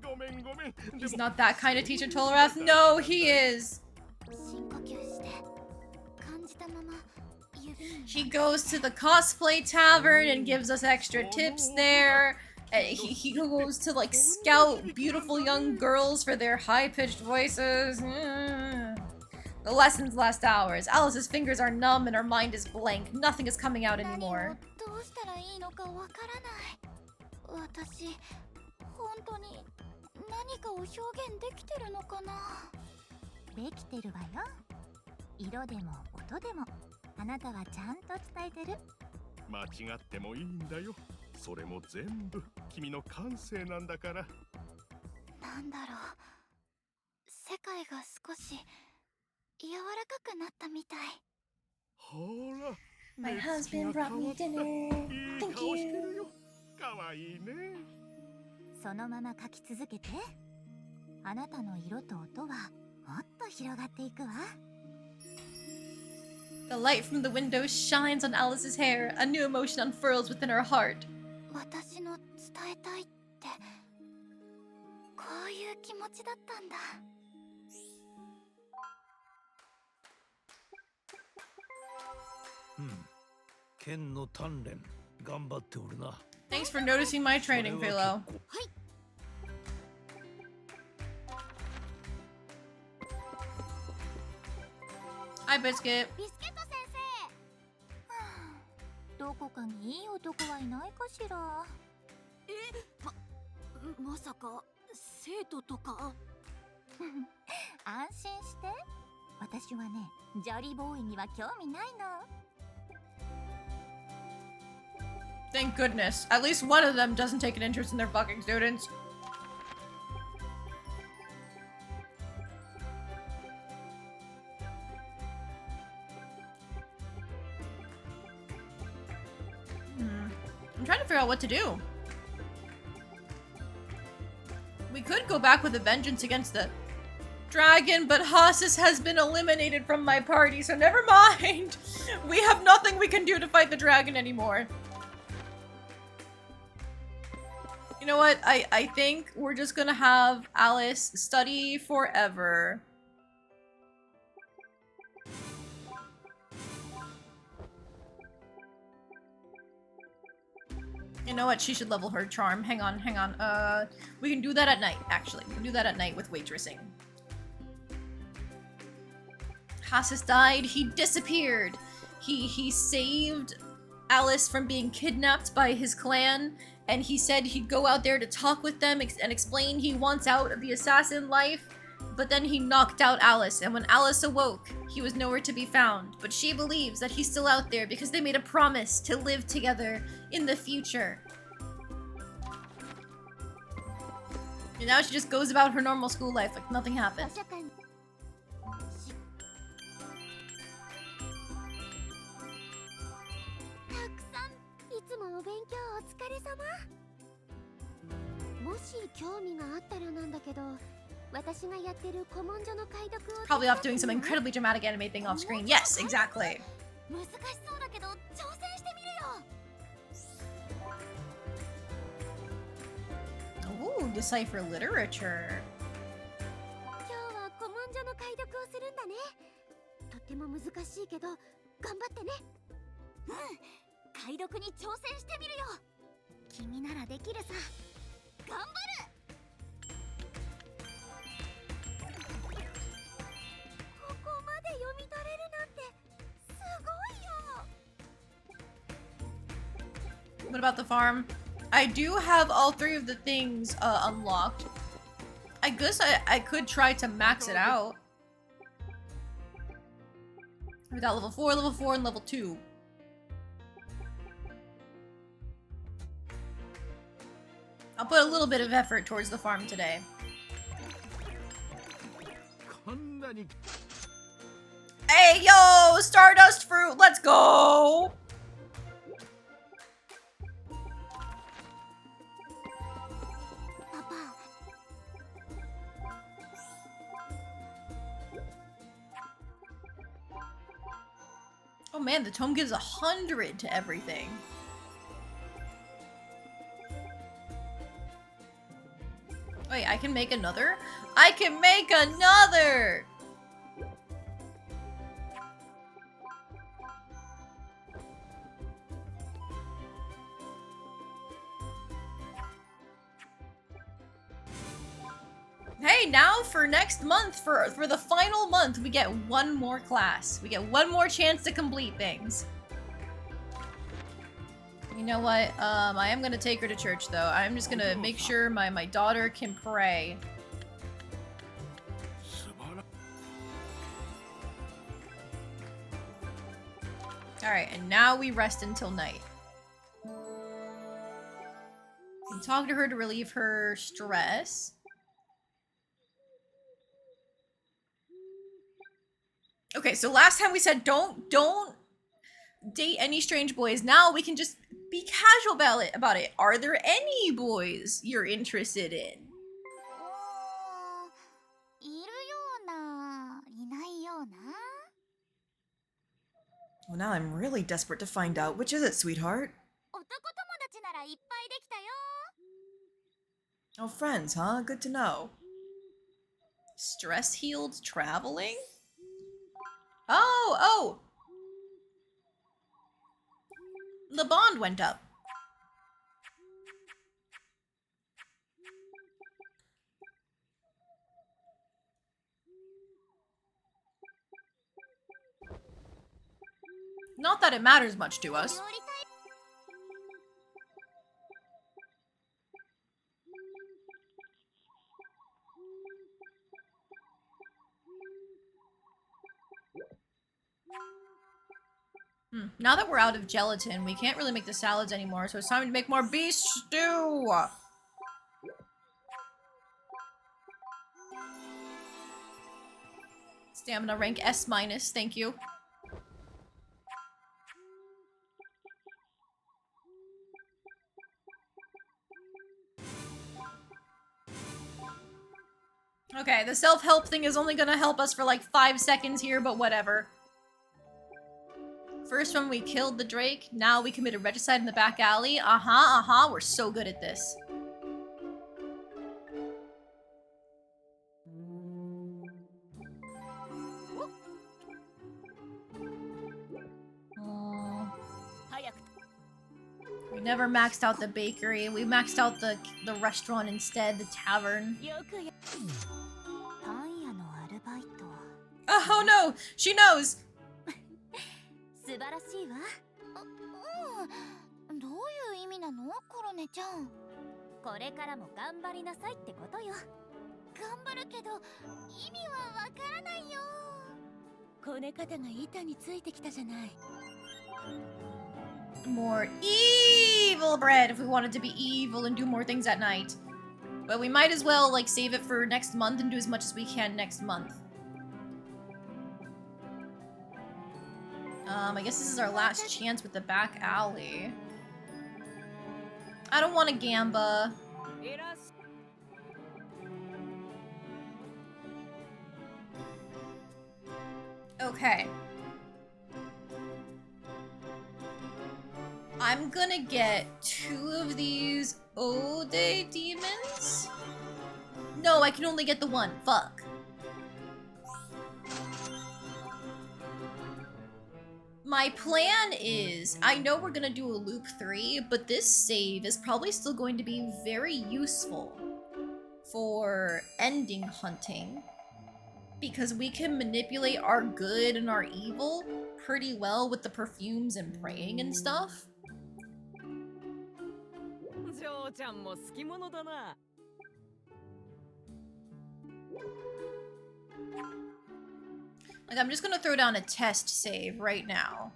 ごめんごめん。 He's not that kind of teacher, Tolerath. No, he is. 深呼吸して感じたまま指に。 He goes to the cosplay tavern and gives us extra tips there. He goes to like scout beautiful young girls for their high-pitched voices. The lessons last hours. Alice's fingers are numb and her mind is blank. Nothing is coming out 何を anymore. どうしたらいいのかわからない。私、本当に何かを表現できてるのかな。できてるわよ。色でも音でもあなたはちゃんと伝えてる。間違ってもいいんだよ。それも全部君の感性なんだから。なんだろう。世界が少し柔らかくなったみたい。ほら。 My husband brought me dinner. いい Thank 顔して you. るよ。かわいいね。そのまま書き続けて。あなたの色と音はもっと広がっていくわ。 The light from the window shines on Alice's hair. A new emotion unfurls within her heart. 私の伝えたいってこういう気持ちだったんだ。剣の鍛錬頑張っておるな。 Thanks for noticing my training, Philo. Hi, Biscuit. ビスケット先生。どこかにいい男はいないかしら。まさか生徒とか。安心して。私はね、ジャリボーイには興味ないの。 Thank goodness. At least one of them doesn't take an interest in their fucking students. I'm trying to figure out what to do. We could go back with a vengeance against the dragon, but Hasis has been eliminated from my party, so never mind. We have nothing we can do to fight the dragon anymore. You know what? I think we're just gonna have Alice study forever. You know what? She should level her charm. Hang on, hang on. We can do that at night, actually. We can do that at night with waitressing. Hasis died. He disappeared. He saved Alice from being kidnapped by his clan, and he said he'd go out there to talk with them and explain he wants out of the assassin life. but then he knocked out Alice, and when Alice awoke, he was nowhere to be found. But she believes that he's still out there because they made a promise to live together in the future. And now she just goes about her normal school life like nothing happened. 図書館たくさんいつもお勉強お疲れ様。もし興味があったらなんだけど、私がやってる古文書の解読を Probably off doing some incredibly dramatic anime thing off screen. Yes, exactly. 難しそうだけど挑戦してみるよ。 Ooh, decipher literature. 今日は古文書の解読をするんだね。とっても難しいけど頑張ってね。うん、解読に挑戦してみるよ。君ならできるさ。頑張る。ここまで読み取れるなんてすごいよ。 What about the farm? I do have all 3 of the things unlocked. I guess I could try to max it out. We got level 4, and level 2. I'll put a little bit of effort towards the farm today. Hey, yo! Stardust fruit! Let's go! Papa. Oh man, the tome gives 100 to everything. Wait, I can make another? I can make another! Hey, now for next month, for the final month, we get 1 more class. We get 1 more chance to complete things. You know what? I am gonna take her to church, though. I'm just gonna make sure my daughter can pray. Alright, and now we rest until night. And talk to her to relieve her stress. Okay, so last time we said don't date any strange boys. Now we can just be casual about it. Are there any boys you're interested in? いるような、いないような。 Well, now I'm really desperate to find out. Which is it, sweetheart? 男友達ならいっぱいできたよ。 Oh, friends, huh? Good to know. Stress healed traveling? Oh! The bond went up. Not that it matters much to us. 料理タイ Now that we're out of gelatin, we can't really make the salads anymore, so it's time to make more beef stew! Stamina rank S-, thank you. Okay, the self-help thing is only gonna help us for like 5 seconds here, but whatever. First when we killed the Drake, now we committed regicide in the back alley. We're so good at this. We never maxed out the bakery. We maxed out the restaurant instead, the tavern. よくやパン屋のアルバイト。 Oh no! She knows! 素晴らしいわ。どういう意味なの、コロネちゃん。これからも頑張りなさいってことよ。頑張るけど意味はわからないよ。こね方が板についてきたじゃない。 More evil bread if we wanted to be evil and do more things at night. But we might as well, like, save it for next month and do as much as we can next month. I guess this is our last chance with the back alley. I don't want a Gamba. Okay. I'm gonna get 2 of these Ode demons? No, I can only get the 1. Fuck. My plan is, I know we're gonna do a loop 3, but this save is probably still going to be very useful for ending hunting. Because we can manipulate our good and our evil pretty well with the perfumes and praying and stuff. Like, I'm just gonna throw down a test save right now.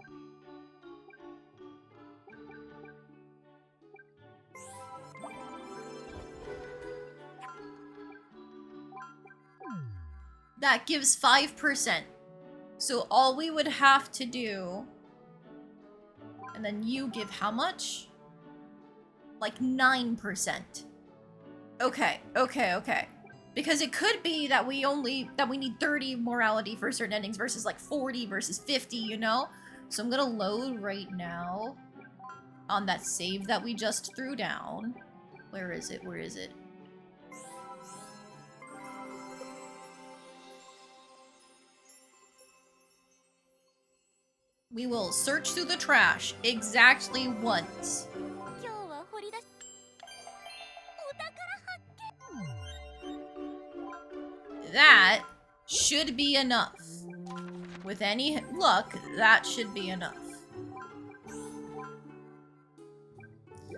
That gives 5%. So all we would have to do... And then you give how much? Like 9%. Okay, okay, okay. Because it could be that we need 30 morality for certain endings versus like 40 versus 50, you know? So I'm gonna load right now on that save that we just threw down. Where is it? Where is it? We will search through the trash exactly once. That should be enough. With any luck, that should be enough.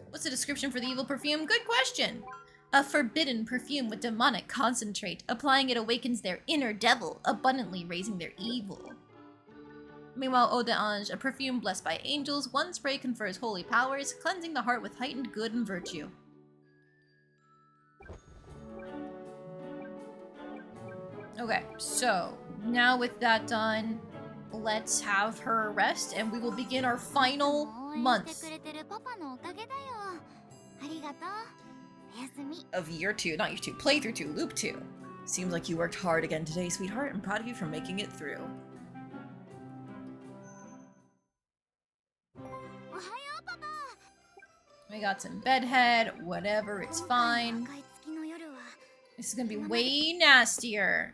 What's the description for the evil perfume? Good question. A forbidden perfume with demonic concentrate. Applying it awakens their inner devil, abundantly raising their evil. Meanwhile, Eau d'Ange, a perfume blessed by angels. One spray confers holy powers, cleansing the heart with heightened good and virtue. Okay, so now with that done, let's have her rest and we will begin our final month of year 2, not year 2, playthrough 2, loop 2. Seems like you worked hard again today, sweetheart. I'm proud of you for making it through. We got some bedhead, whatever, it's fine. This is gonna be way nastier.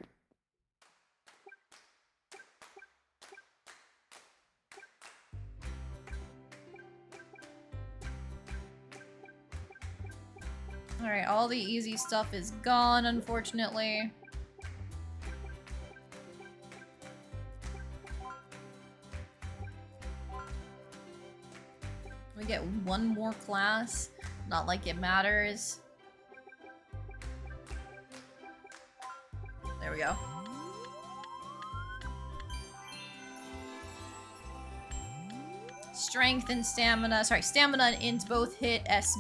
Alright, all the easy stuff is gone, unfortunately. We get 1 more class. Not like it matters. There we go. Strength and stamina. Sorry, stamina and int both hit S-.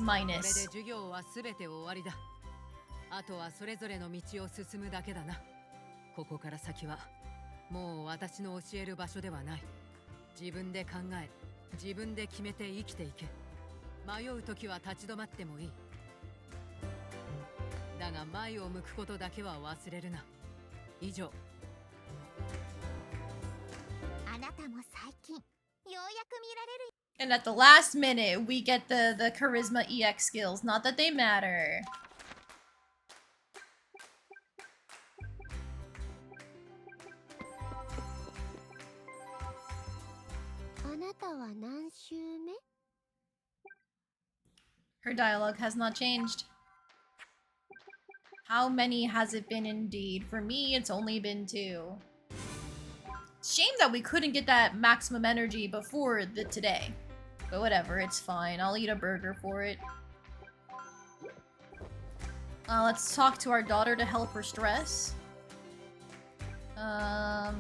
あとはそれぞれの道を進むだけだな。ここから先はもう私の教える場所ではない。自分で考え、自分で決めて生きていけ。迷う時は立ち止まってもいい。だが前を向くことだけは忘れるな。以上。あなたも最近ようやく見られる。 And at the last minute, we get the charisma EX skills. Not that they matter. Her dialogue has not changed. How many has it been indeed? For me, it's only been 2. Shame that we couldn't get that maximum energy before today. But whatever, it's fine. I'll eat a burger for it. Let's talk to our daughter to help her stress. Oh,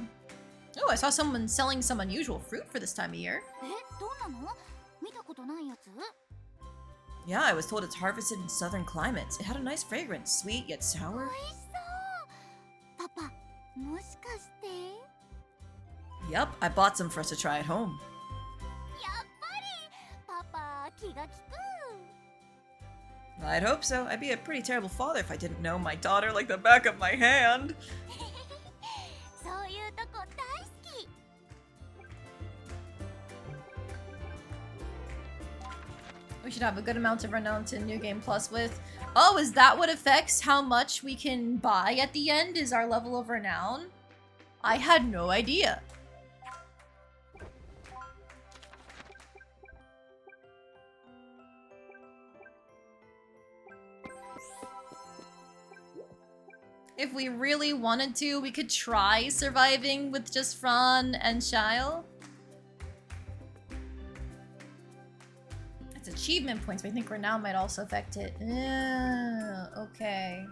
I saw someone selling some unusual fruit for this time of year. え、どんなの？見たことないやつ？ Yeah, I was told it's harvested in southern climates. It had a nice fragrance, sweet yet sour. 美味しそう。パパ、もしかして？ Yup, I bought some for us to try at home. やっぱりパパ気が利く。 I'd hope so. I'd be a pretty terrible father if I didn't know my daughter like the back of my hand. そういうとこ大好き。 We should have a good amount of renown to New Game Plus with. Oh, is that what affects how much we can buy at the end? Is our level of renown? I had no idea. If we really wanted to, we could try surviving with just Fran and Shile. It's achievement points, but I think renown might also affect it. Okay.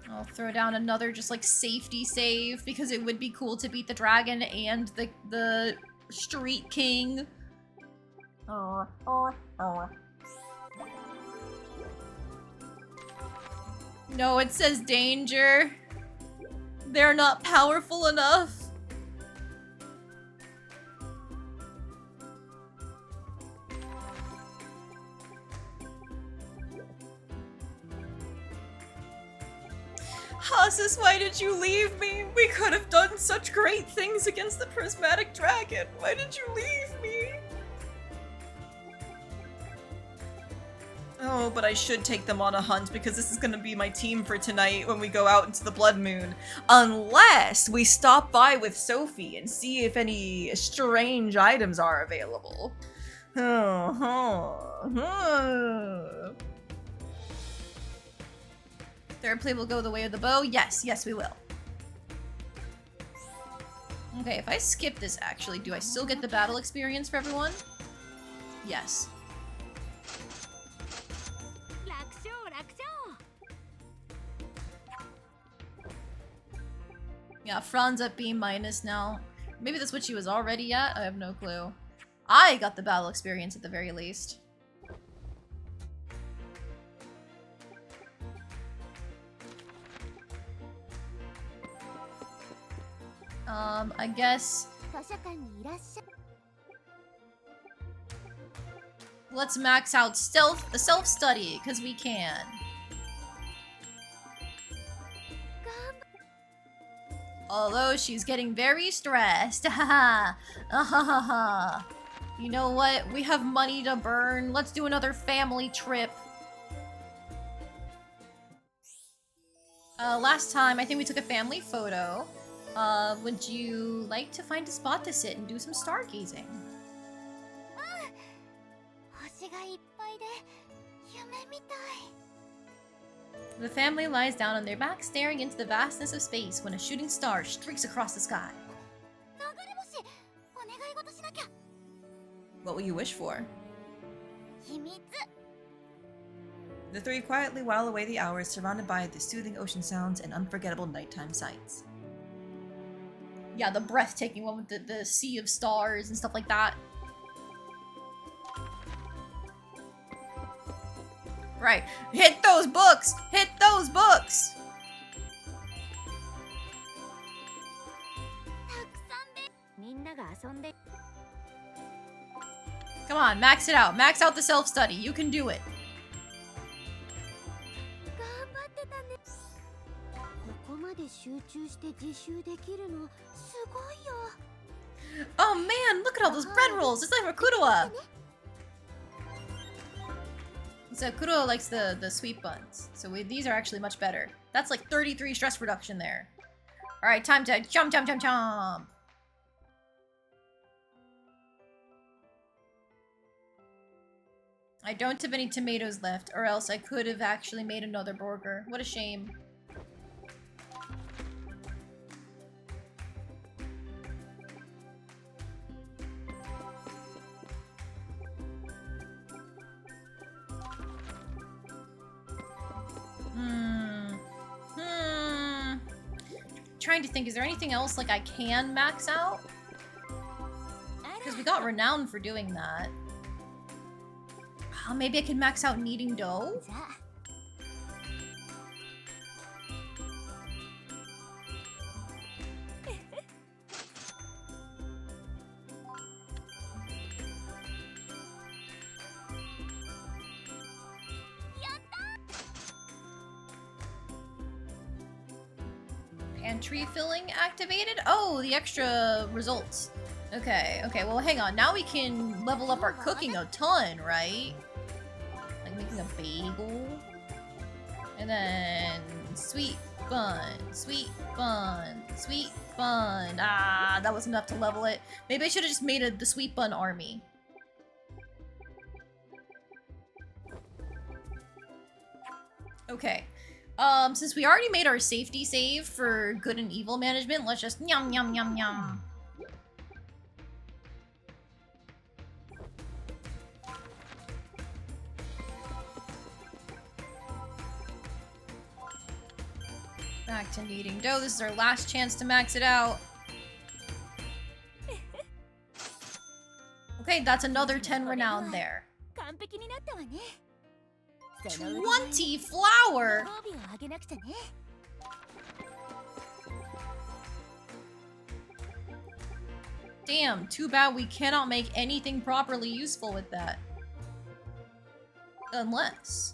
I'll throw down another just like safety save because it would be cool to beat the dragon and the street king. No, it says danger. They're not powerful enough. Hasus, why did you leave me? We could have done such great things against the prismatic dragon. Why did you leave me? Oh, but I should take them on a hunt because this is gonna be my team for tonight when we go out into the Blood Moon. Unless we stop by with Sophie and see if any strange items are available. Third play will go the way of the bow? Yes, yes we will. Okay, if I skip this actually, do I still get the battle experience for everyone? Yes. Yeah, Fran's at B- now. Maybe that's what she was already at? I have no clue. I got the battle experience at the very least. I guess... Let's max out the self-study, because we can. Although she's getting very stressed. You know what? We have money to burn. Let's do another family trip. Last time, I think we took a family photo. Would you like to find a spot to sit and do some stargazing? The family lies down on their back, staring into the vastness of space when a shooting star streaks across the sky. What will you wish for? The three quietly while away the hours, surrounded by the soothing ocean sounds and unforgettable nighttime sights. Yeah, the breathtaking one with the sea of stars and stuff like that. Right. Hit those books! Hit those books! Come on, max it out. Max out the self-study. You can do it. Oh man, look at all those bread rolls! It's like Rakudoa! So Kuro likes the sweet buns. So these are actually much better. That's like 33 stress reduction there. Alright, time to jump, jump, jump, jump! I don't have any tomatoes left, or else I could have actually made another burger. What a shame. trying to think, is there anything else like I can max out? Because we got renowned for doing that. Maybe I can max out kneading dough? じゃあ Pantry filling activated? Oh, the extra results. Okay, okay, well hang on. Now we can level up our cooking a ton, right? Like making a bagel. And then sweet bun, sweet bun, sweet bun. Ah, that was enough to level it. Maybe I should have just made the sweet bun army. Okay. Since we already made our safety save for good and evil management, let's just yum yum yum yum. Back to kneading dough. This is our last chance to max it out. Okay, that's another 10 renown there. 完璧になったわね 20 flour! ご褒美をあげなくちゃね Damn, too bad we cannot make anything properly useful with that. Unless...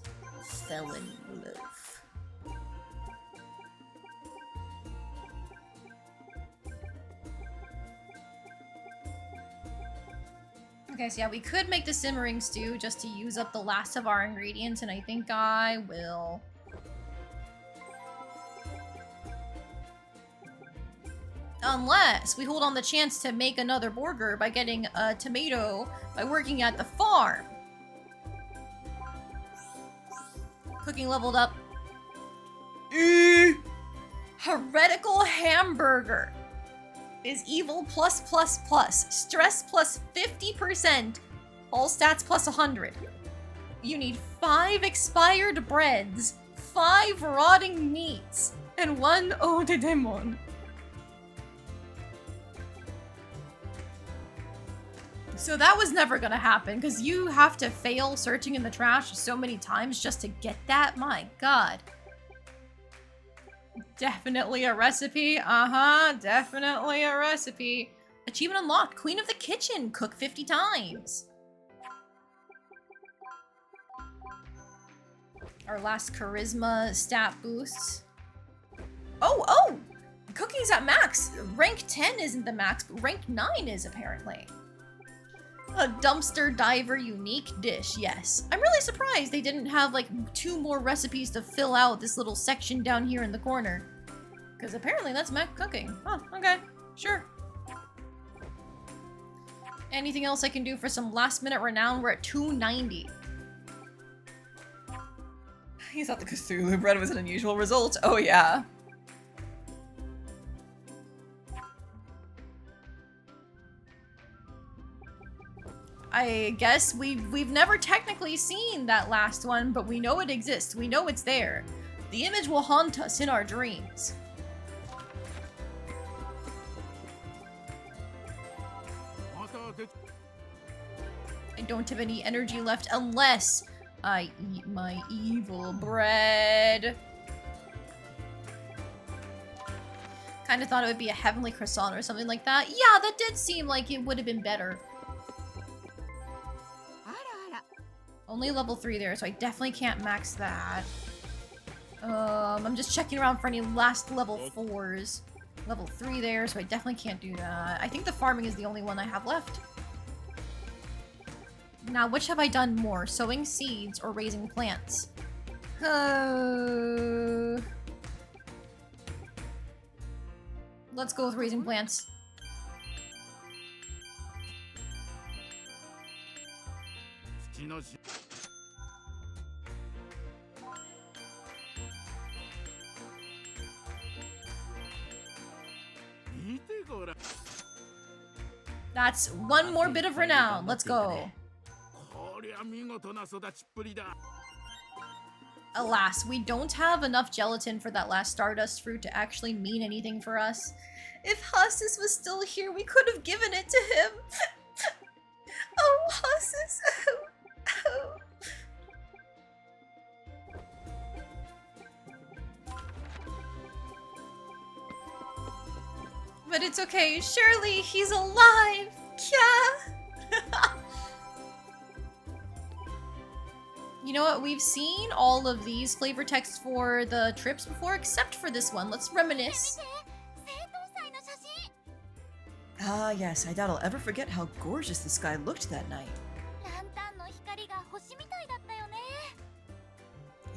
Felon loaf. Okay, so yeah, we could make the simmering stew just to use up the last of our ingredients, and I think I will. Unless we hold on the chance to make another burger by getting a tomato by working at the farm. Cooking leveled up. Heretical hamburger is evil plus plus plus. Stress plus 50%. All stats plus 100. You need 5 expired breads, 5 rotting meats, and 1 eau de demon. So that was never gonna happen, because you have to fail searching in the trash so many times just to get that? My god. Definitely a recipe. Uh-huh, definitely a recipe. Achievement unlocked. Queen of the Kitchen. Cook 50 times. Our last charisma stat boosts. Oh! Cooking's at max. Rank 10 isn't the max, but rank 9 is apparently. A dumpster diver unique dish, yes. I'm really surprised they didn't have like 2 more recipes to fill out this little section down here in the corner. Because apparently that's mech cooking. Huh, okay, sure. Anything else I can do for some last minute renown? We're at 290. He thought the Cthulhu bread was an unusual result. Oh yeah. I guess we've never technically seen that last one, but we know it exists. We know it's there. The image will haunt us in our dreams. I don't have any energy left unless I eat my evil bread. Kind of thought it would be a heavenly croissant or something like that. Yeah, that did seem like it would have been better. Only level 3 there, so I definitely can't max that. I'm just checking around for any last level 4s. Level 3 there, so I definitely can't do that. I think the farming is the only one I have left. Now, which have I done more? Sowing seeds or raising plants? Let's go with raising plants. That's 1 more bit of renown. Let's go. Alas, we don't have enough gelatin for that last Stardust fruit to actually mean anything for us. If Hasis was still here, we could have given it to him. Oh, Hasis. Oh. But it's okay. Surely he's alive. Yeah. You know what? We've seen all of these flavor texts for the trips before, except for this one. Let's reminisce. Ah, yes, I doubt I'll ever forget how gorgeous the sky looked that night.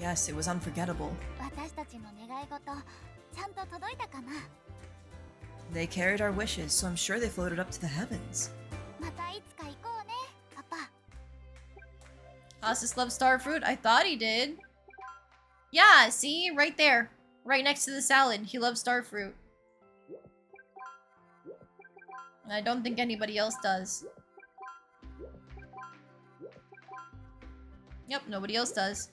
Yes, it was unforgettable. They carried our wishes, so I'm sure they floated up to the heavens. Hasis loves starfruit. I thought he did. Yeah, see? Right there. Right next to the salad. He loves starfruit. I don't think anybody else does. Yep, nobody else does.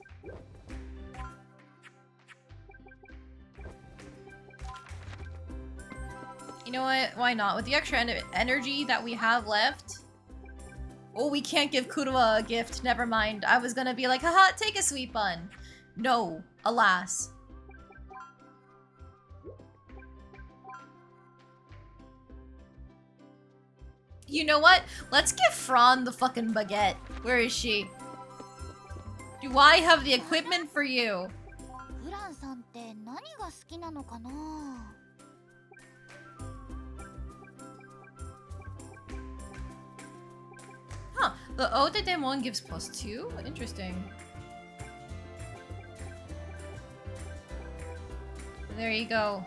You know what? Why not? With the extra energy that we have left... Oh, we can't give Kurua a gift. Never mind. I was gonna be like, haha, take a sweet bun. No, alas. You know what? Let's give Fran the fucking baguette. Where is she? Do I have the equipment for you? Huh, the Eau de Demon gives +2? Interesting. There you go.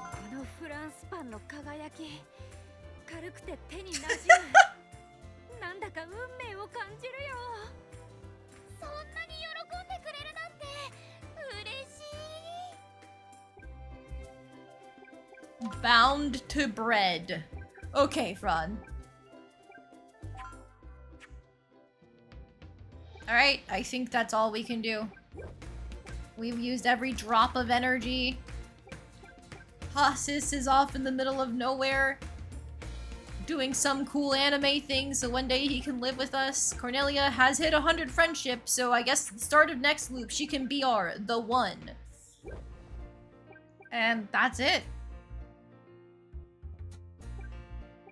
Bound to bread. Okay, Fran. Alright, I think that's all we can do. We've used every drop of energy. Hasis is off in the middle of nowhere, doing some cool anime thing, so one day he can live with us. Cornelia has hit 100 friendship, so I guess at the start of next loop, she can be our the one. And that's it.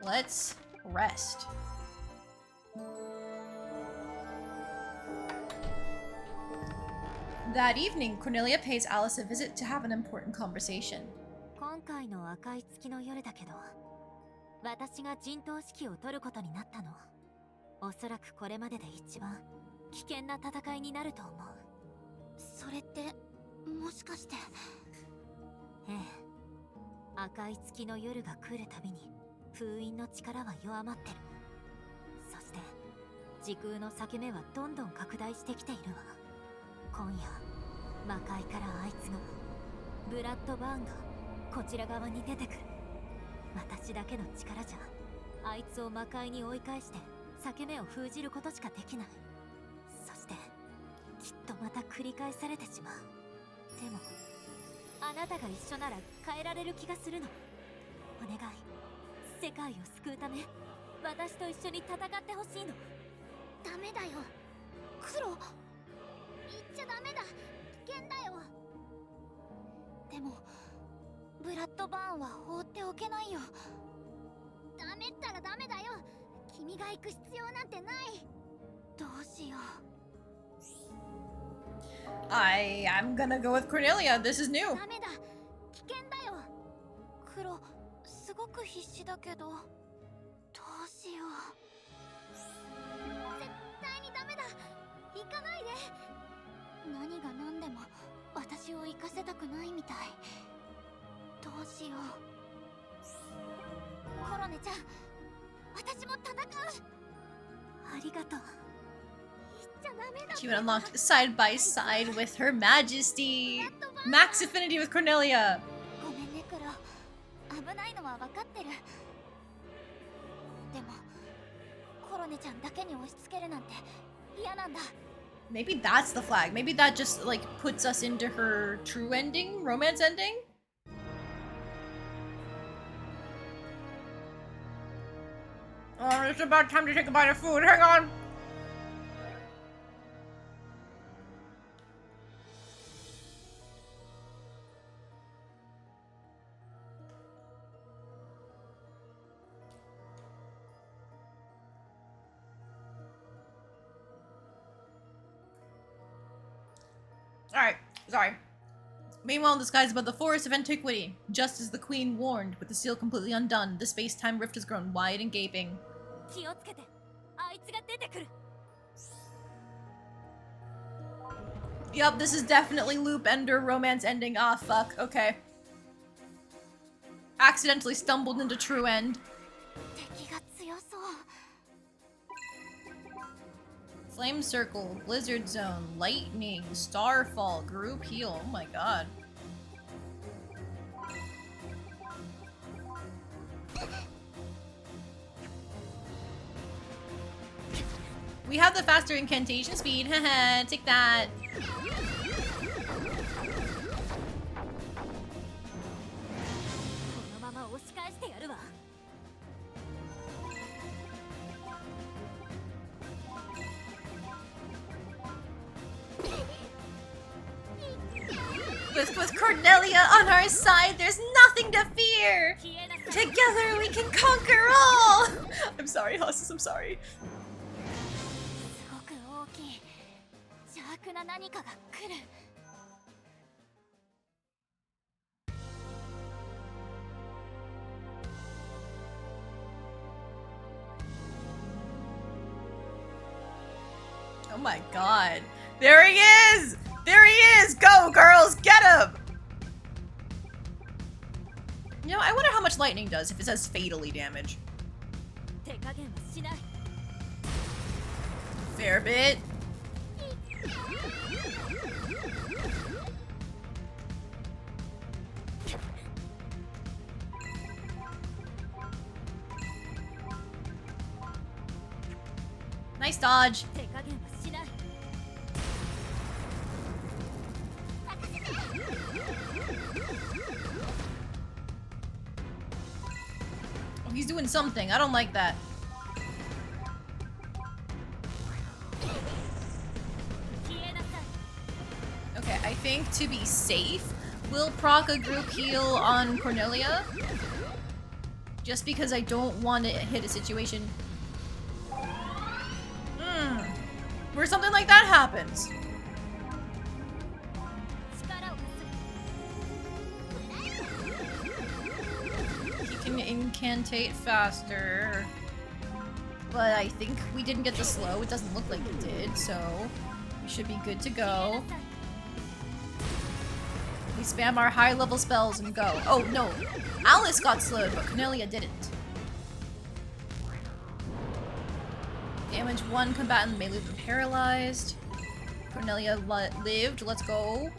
Let's rest. That evening, Cornelia pays Alice a visit to have an important conversation. 今回の赤い月の夜だけど、私が陣頭指揮を取ることになったの。おそらくこれまでで一番危険な戦いになると思う。それってもしかして？ええ。赤い月の夜が来るたびに封印の力は弱まってる。そして時空の裂け目はどんどん拡大してきているわ。今夜魔界からあいつが、ブラッドバーンがこちら側に出てくる。私だけの力じゃあいつを魔界に追い返して裂け目を封じることしかできない。そしてきっとまた繰り返されてしまう。でもあなたが一緒なら変えられる気がするの。お願い、世界を救うため私と一緒に戦ってほしいの。ダメだよ黒、言っちゃダメだ、危険だよ。でもブラッドバーンは放っておけないよ。ダメったらダメだよ。君が行く必要なんてない。どうしよう。I'm gonna go with Cornelia. This is new. ダメだ、危険だよ。黒、すごく必死だけど、どうしよう。絶対にダメだ。行かないで。何が何でも私を行かせたくないみたい。どうしよう。コロネちゃん、私も戦う。ありがとう。 She would unlock side by side with Her Majesty. Max affinity with Cornelia. ごめんねクロ、危ないのは分かってる。でもコロネちゃんだけに押し付けるなんて嫌なんだ。Maybe that's the flag. Maybe that just, like, puts us into her true ending? Romance ending? Oh, it's about time to take a bite of food. Hang on. Alright, sorry. Meanwhile, in the skies above the forest of antiquity, just as the queen warned, with the seal completely undone, the space-time rift has grown wide and gaping. 気をつけて、あいつが出てくる。 Yup, this is definitely loop ender romance ending. Ah, fuck. Okay. Accidentally stumbled into true end. 敵が強そう。 Flame circle, blizzard zone, lightning, starfall, group heal. Oh my god. We have the faster incantation speed. Haha, take that. With Cornelia on our side, there's nothing to fear! Together we can conquer all! I'm sorry, Hosses, I'm sorry. すごく大きい邪悪な何かが来る。 Oh my god. There he is! There he is! Go, girls! Get him! You know, I wonder how much lightning does if it says fatally damage. 手加減はしない。 Fair bit. Nice dodge. 手加減はしない。 Oh, he's doing something. I don't like that. Okay, I think to be safe, we'll proc a group heal on Cornelia. Just because I don't want to hit a situation where something like that happens. He can incantate faster. But I think we didn't get the slow. It doesn't look like it did, so we should be good to go. We spam our high level spells and go. Oh no, Alice got slowed, but Cornelia didn't. Damage one combatant may leave them paralyzed. Cornelia lived. Let's go.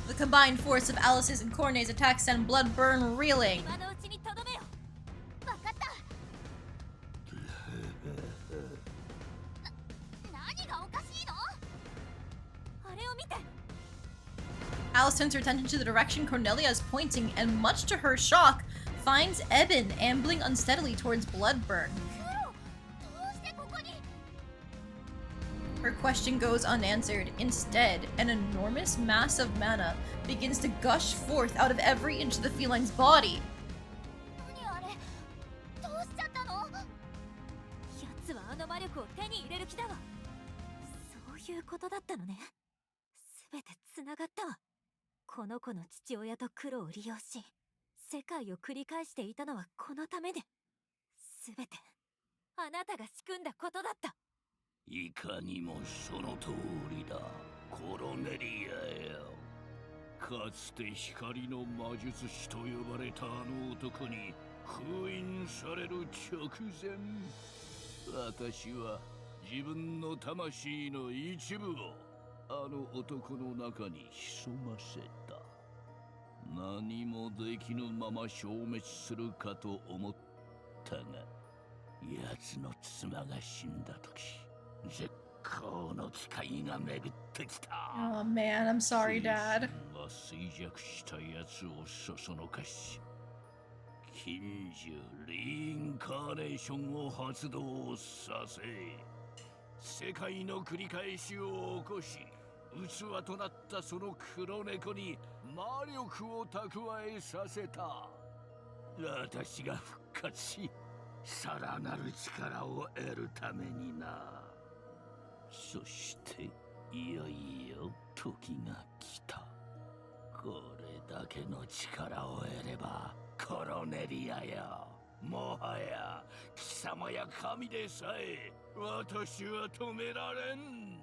The combined force of Alice's and Cornet's attacks send Bloodburn reeling. 今のうちにとどめよ。わかった。何がおかしいの？あれを見て。 Alice turns her attention to the direction Cornelia is pointing and, much to her shock, finds Eben ambling unsteadily towards Bloodburn. Her question goes unanswered. Instead, an enormous mass of mana begins to gush forth out of every inch of the feline's body. 何あれ？どうしちゃったの？奴はあの魔力を手に入れる気だわ。そういうことだったのね。すべて繋がったわ。この子の父親と苦労を利用し、世界を繰り返していたのはこのためで。すべてあなたが仕組んだことだった。 いかにもその通りだ、コロネリアよ。かつて光の魔術師と呼ばれたあの男に封印される直前、私は自分の魂の一部をあの男の中に潜ませた。何もできぬまま消滅するかと思ったが、奴の妻が死んだ時、絶好の機会が巡ってきた。 Oh man, I'm sorry, Dad. は衰弱した奴をそそのかし、近所リインカーネーションを発動させ、世界の繰り返しを起こし、器となったその黒猫に魔力を蓄えさせた。私が復活し、さらなる力を得るためにな。そしていよいよ時が来た。これだけの力を得れば、コロネリアよ、もはや貴様や神でさえ私は止められん。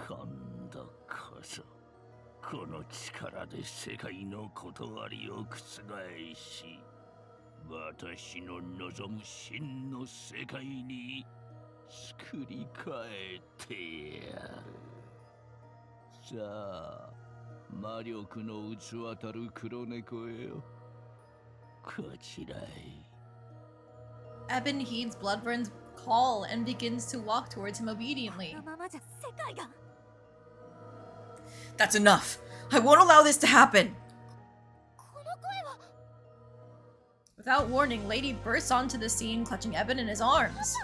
今度こそこの力で世界の断りを覆し、私の望む真の世界に作り変えてやる。さあ、魔力の器たる黒猫よ、こちらへ。 Eben heeds Bloodburn's call and begins to walk towards him obediently. このままじゃ世界が That's enough. I won't allow this to happen. この声は Without warning, Lady bursts onto the scene, clutching Eben in his arms.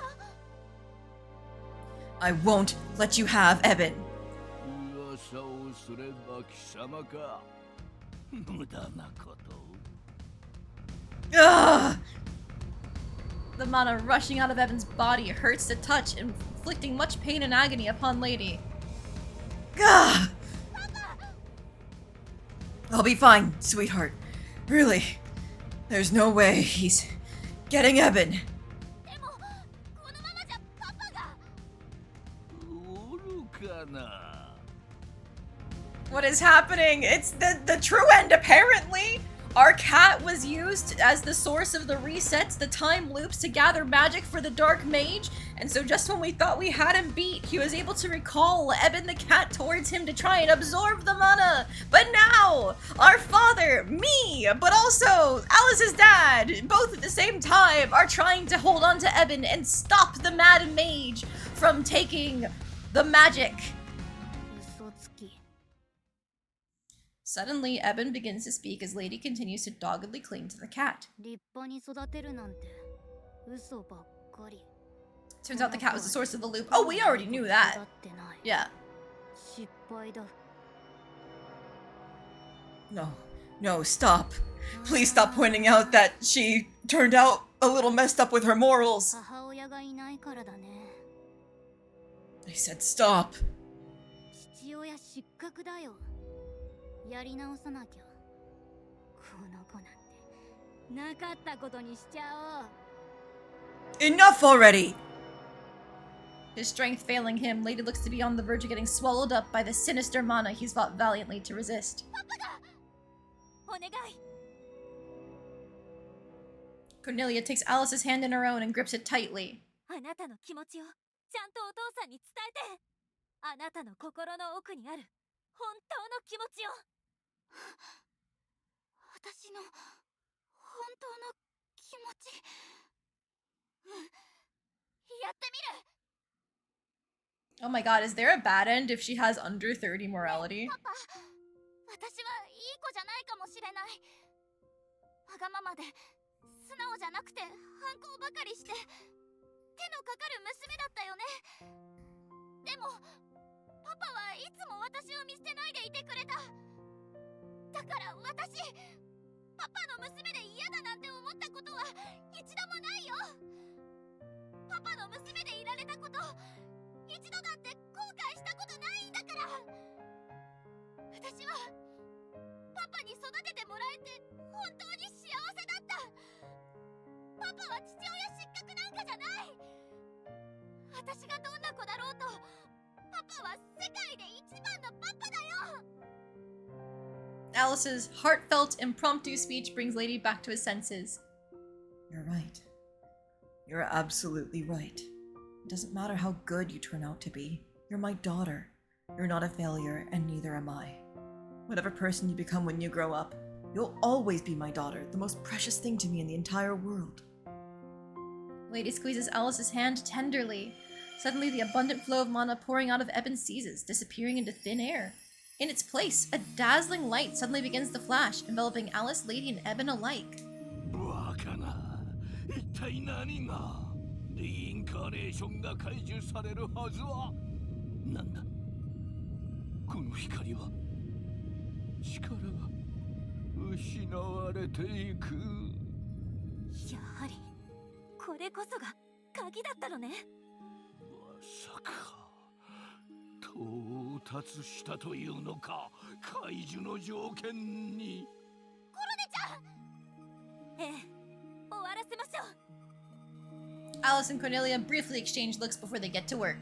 I won't let you have Eben. 噂をすれば貴様か。無駄なことを。 Ugh! The mana rushing out of Eben's body hurts to touch, inflicting much pain and agony upon Lady. Ugh! I'll be fine, sweetheart. Really. There's no way he's getting Eben. でもこのままじゃパパがおるかな。 What is happening? It's the true end, apparently! Our cat was used as the source of the resets, the time loops, to gather magic for the Dark Mage, and so just when we thought we had him beat, he was able to recall Eben the cat towards him to try and absorb the mana. But now, our father, me, but also Alice's dad, both at the same time, are trying to hold on to Eben and stop the Mad Mage from taking the magic. 嘘つき Suddenly, Eben begins to speak as Lady continues to doggedly cling to the cat. 立派に育てるなんて嘘ばっかり Turns out the cat was the source of the loop. Oh, we already knew that. 育ってない Yeah. 失敗だ No, no, stop. Please stop pointing out that she turned out a little messed up with her morals. 母親がいないからだね I said stop. 父親失格だよやり直さなきゃこの子なんてなかったことにしちゃおう Enough already! His strength failing him, Lady looks to be on the verge of getting swallowed up by the sinister mana he's fought valiantly to resist. お願い Cornelia takes Alice's hand in her own and grips it tightly. あなたの気持ちをちゃんとお父さんに伝えてあなたの心の奥にある本当の気持ちを私の本当の気持ちやってみる Oh my god, is there a bad end if she has under 30 morality? パパ私はいい子じゃないかもしれないわがままで素直じゃなくて反抗ばかりして手のかかる娘だったよねでもパパはいつも私を見捨てないでいてくれただから私パパの娘で嫌だなんて思ったことは一度もないよパパの娘でいられたこと一度だって後悔したことないんだから私はパパに育ててもらえて本当に幸せだったパパは父親失格なんかじゃない私がどんな子だろうとパパは世界で一番のパパだよ Alice's heartfelt, impromptu speech brings Lady back to his senses. You're right. You're absolutely right. It doesn't matter how good you turn out to be. You're my daughter. You're not a failure, and neither am I. Whatever person you become when you grow up, you'll always be my daughter, the most precious thing to me in the entire world. Lady squeezes Alice's hand tenderly. Suddenly, the abundant flow of mana pouring out of Eben ceases, disappearing into thin air. In its place, a dazzling light suddenly begins to flash, enveloping Alice, Lady, and Eben alike. バカな。一体何がリインカーネーションが解除されるはずは。なんだこの光は。力が失われていく。やはりこれこそが鍵だったのね。まさか到達したというのか、解除の条件に。コロネちゃん。ええ、終わらせましょう。Alice and Cornelia briefly exchange looks before they get to work.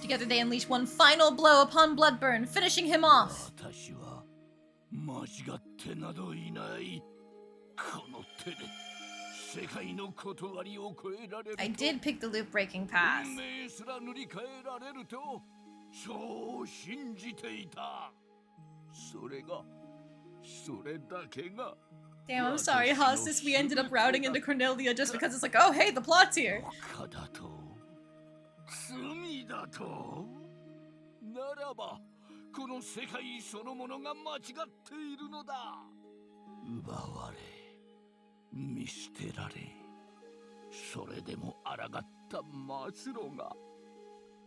Together they unleash one final blow upon Bloodburn, finishing him off. 私は間違ってなどいない。この手で世界の断りを超えられると。 I did pick the loop breaking path. 運命すら塗り替えられるとそう信じていた。それだけが。 Damn, I'm sorry, Hostis. We ended up routing into Cornelia just because it's like, oh, hey, the plot's here. バカだと罪だとならばこの世界そのものが間違っているのだ。奪われ見捨てられ、それでも抗った末路が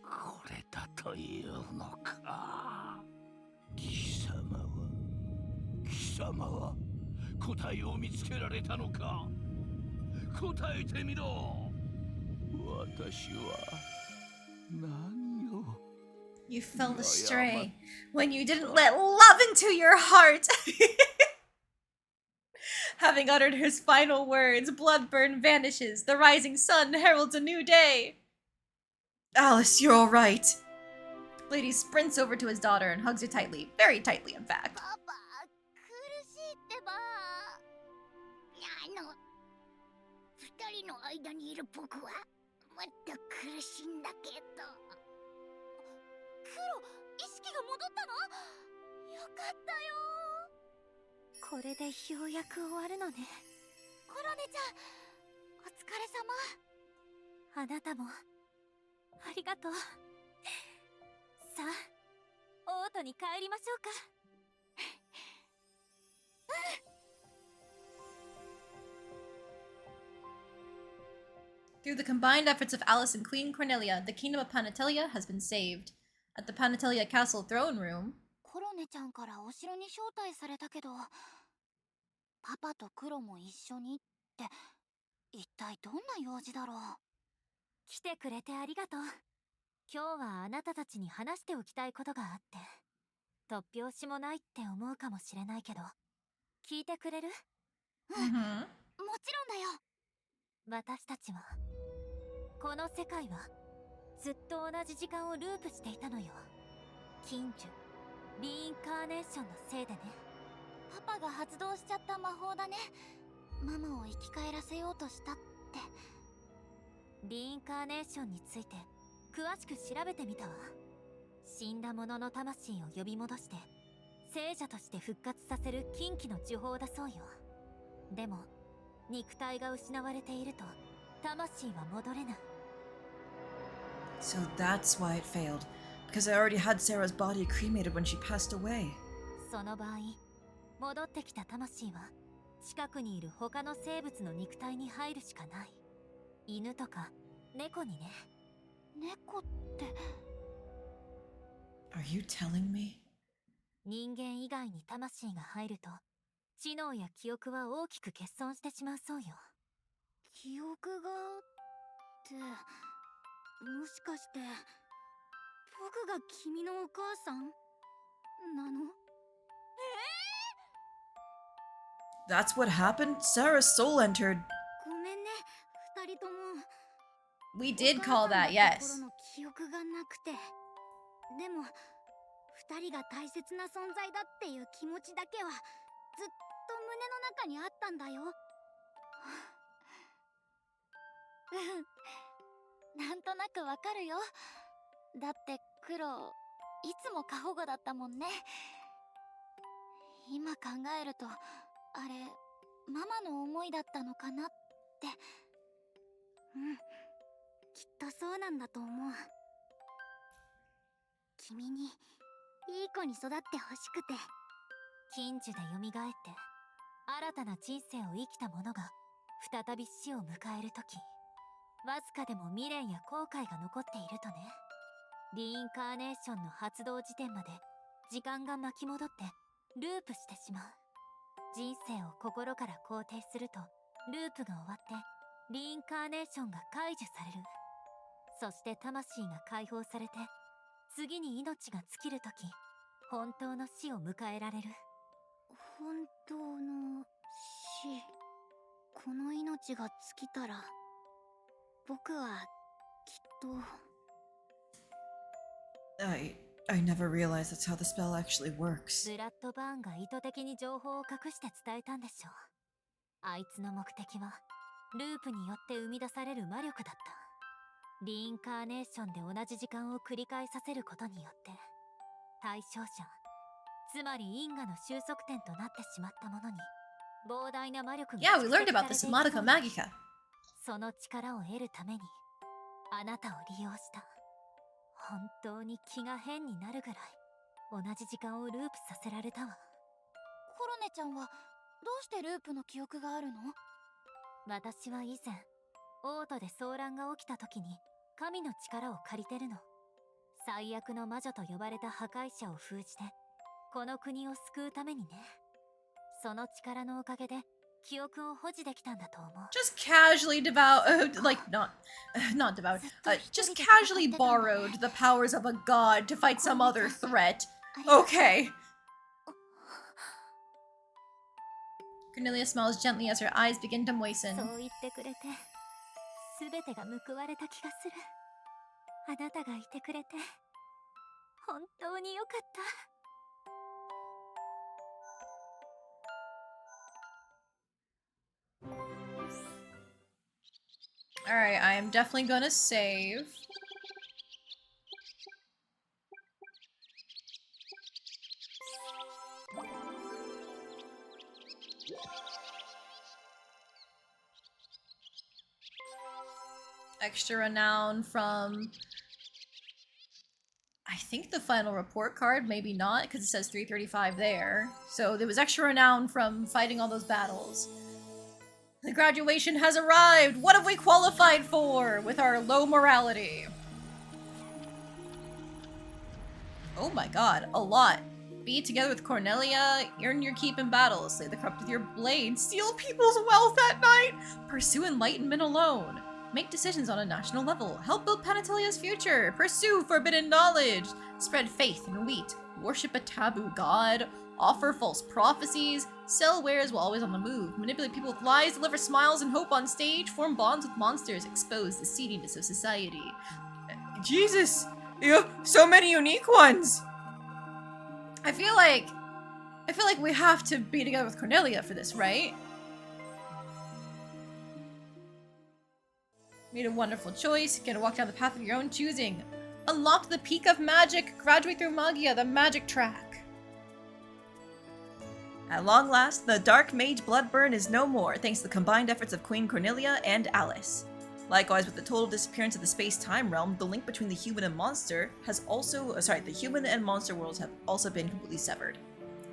これだというのか。貴様は答えを見つけられたのか。答えてみろ。私は何を。 You fell astray when you didn't let love into your heart. Having uttered his final words, Bloodburn vanishes. The rising sun heralds a new day. Alice, you're all right. Lady sprints over to his daughter and hugs her tightly. Very tightly, in fact. パパ、苦しいってば。二人の間にいる僕はもっと苦しいんだけど。黒、意識が戻ったの？よかったよ。これでようやく終わるのね。コロネちゃん、お疲れ様。あなたもありがとう。さあ、オートに帰りましょうか。Through the combined efforts of Alice and Queen Cornelia, the kingdom of Panatelia has been saved. At the Panatelia Castle throne room, コロネちゃんからお城に招待されたけど、パパとクロも一緒にって一体どんな用事だろう。来てくれてありがとう。今日はあなたたちに話しておきたいことがあって、突拍子もないって思うかもしれないけど、聞いてくれる？もちろんだよ。私たちはこの世界はずっと同じ時間をループしていたのよ。禁樹リインカーネーションのせいでね。パパが発動しちゃった魔法だね。ママを生き返らせようとしたって。リインカーネーションについて詳しく調べてみたわ。死んだ者の魂を呼び戻して聖者として復活させる禁忌の呪法だそうよ。でも肉体が失われていると魂は戻れない。 So that's why it failed. Because I already had Sarah's body cremated when she passed away. その場合、戻ってきた魂は近くにいる他の生物の肉体に入るしかない。犬とか猫にね。猫って Are you telling me? 人間以外に魂が入ると知能や記憶は大きく欠損してしまうそうよ。記憶がってもしかして僕が君のお母さんなの？ That's what happened? Sarah's soul entered. ごめんね、二人とも。 we did call that, yes. 記憶がなくて。でも二人が大切な存在だっていう気持ちだけはずっと胸の中にあったんだよ。なんとなくわかるよ。だって黒いつも過保護だったもんね。今考えるとあれママの思いだったのかなって。きっとそうなんだと思う。君にいい子に育ってほしくて。近所で蘇って新たな人生を生きた者が再び死を迎えるとき、わずかでも未練や後悔が残っているとね。リインカーネーションの発動時点まで時間が巻き戻ってループしてしまう。人生を心から肯定するとループが終わってリインカーネーションが解除される。そして魂が解放されて次に命が尽きるとき、本当の死を迎えられる。本当の死。この命が尽きたら僕はきっと。I never realized that's how the spell actually works. ブラッドバーンが意図的に情報を隠して伝えたんでしょう。あいつの目的はループによって生み出される魔力だった。リインカーネーションで同じ時間を繰り返させることによって対象者、つまり因果の収束点となってしまったものに膨大な魔力が Yeah, we learned about this in Madoka Magica. その力を得るためにあなたを利用した。本当に気が変になるぐらい同じ時間をループさせられたわ。コロネちゃんはどうしてループの記憶があるの？私は以前オートで騒乱が起きた時に神の力を借りてるの。最悪の魔女と呼ばれた破壊者を封じてこの国を救うためにね。その力のおかげで記憶を保持できたんだと思う。 Just casually like not devoured, just casually borrowed the powers of a god to fight some other threat. Okay. Cornelia smiles gently as her eyes begin to moisten. そう言ってくれて全てが報われた気がする。あなたがいてくれて本当によかった。Alright, I am definitely gonna save. Extra renown from... I think the final report card, maybe not, because it says 335 there. So there was extra renown from fighting all those battles. The graduation has arrived! What have we qualified for with our low morality? Oh my god, a lot. Be together with Cornelia, earn your keep in battle, slay the corrupt with your blade, steal people's wealth at night, pursue enlightenment alone, make decisions on a national level, help build Panatellia's future, pursue forbidden knowledge, spread faith and wheat, worship a taboo god, offer false prophecies, sell wares while always on the move, manipulate people with lies, deliver smiles and hope on stage, form bonds with monsters, expose the seediness of society. Jesus! So many unique ones! I feel like we have to be together with Cornelia for this, right? Made a wonderful choice, get to walk down the path of your own choosing. Unlock the peak of magic, graduate through Magia, the magic track. At long last, the Dark Mage Bloodburn is no more, thanks to the combined efforts of Queen Cornelia and Alice. Likewise, with the total disappearance of the space-time realm, the link between the human and monster has also- the human and monster worlds have also been completely severed.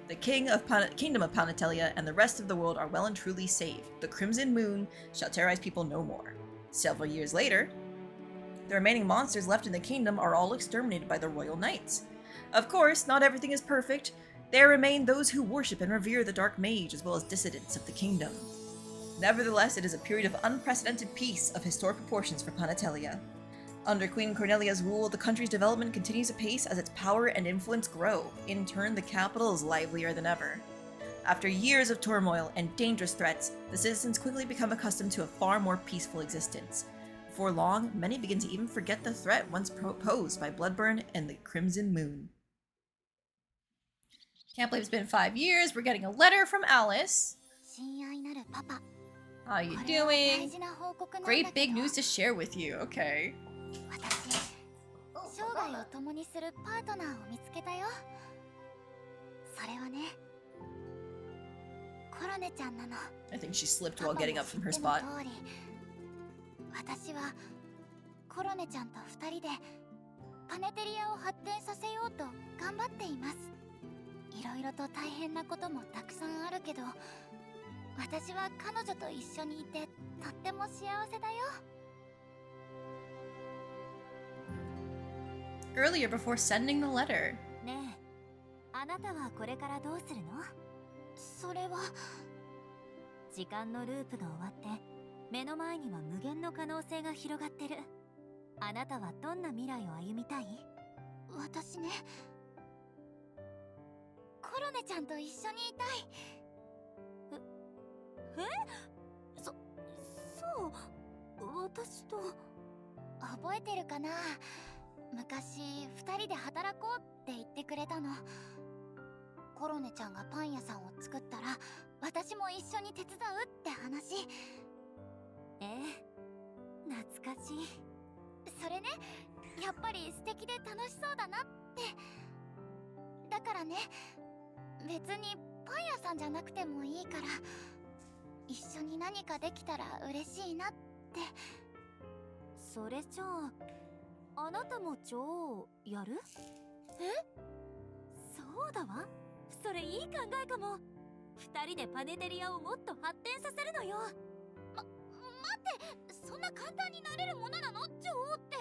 The Kingdom of Panatelia and the rest of the world are well and truly saved. The Crimson Moon shall terrorize people no more. Several years later, the remaining monsters left in the kingdom are all exterminated by the Royal Knights. Of course, not everything is perfect. There remain those who worship and revere the Dark Mage as well as dissidents of the kingdom. Nevertheless, it is a period of unprecedented peace of historic proportions for Panatelia. Under Queen Cornelia's rule, the country's development continues apace as its power and influence grow. In turn, the capital is livelier than ever. After years of turmoil and dangerous threats, the citizens quickly become accustomed to a far more peaceful existence. Before long, many begin to even forget the threat once posed by Bloodburn and the Crimson Moon. Can't believe it's been 5 years. We're getting a letter from Alice. How you doing? Great big news to share with you. Okay. 生涯を共にするパートナーを見つけたよ。それはね、コロネちゃんなの。 I think she slipped while getting up from her spot. 私はコロネちゃんと2人でパネテリアを発展させようと頑張っています。いろいろと大変なこともたくさんあるけど、私は彼女と一緒にいてとっても幸せだよ。 Earlier, before sending the letter. ねえ、あなたはこれからどうするの？それは時間のループが終わって目の前には無限の可能性が広がってる。あなたはどんな未来を歩みたい？私ね、コロネちゃんと一緒にいたい。そう私と覚えてるかな。昔2人で働こうって言ってくれたの。コロネちゃんがパン屋さんを作ったら私も一緒に手伝うって話。懐かしい。それね、やっぱり素敵で楽しそうだなって。だからね、別にパン屋さんじゃなくてもいいから一緒に何かできたら嬉しいなって。それじゃああなたも女王やる？そうだわ、それいい考えかも。2人でパネテリアをもっと発展させるのよ。待って、そんな簡単になれるものなの？女王って。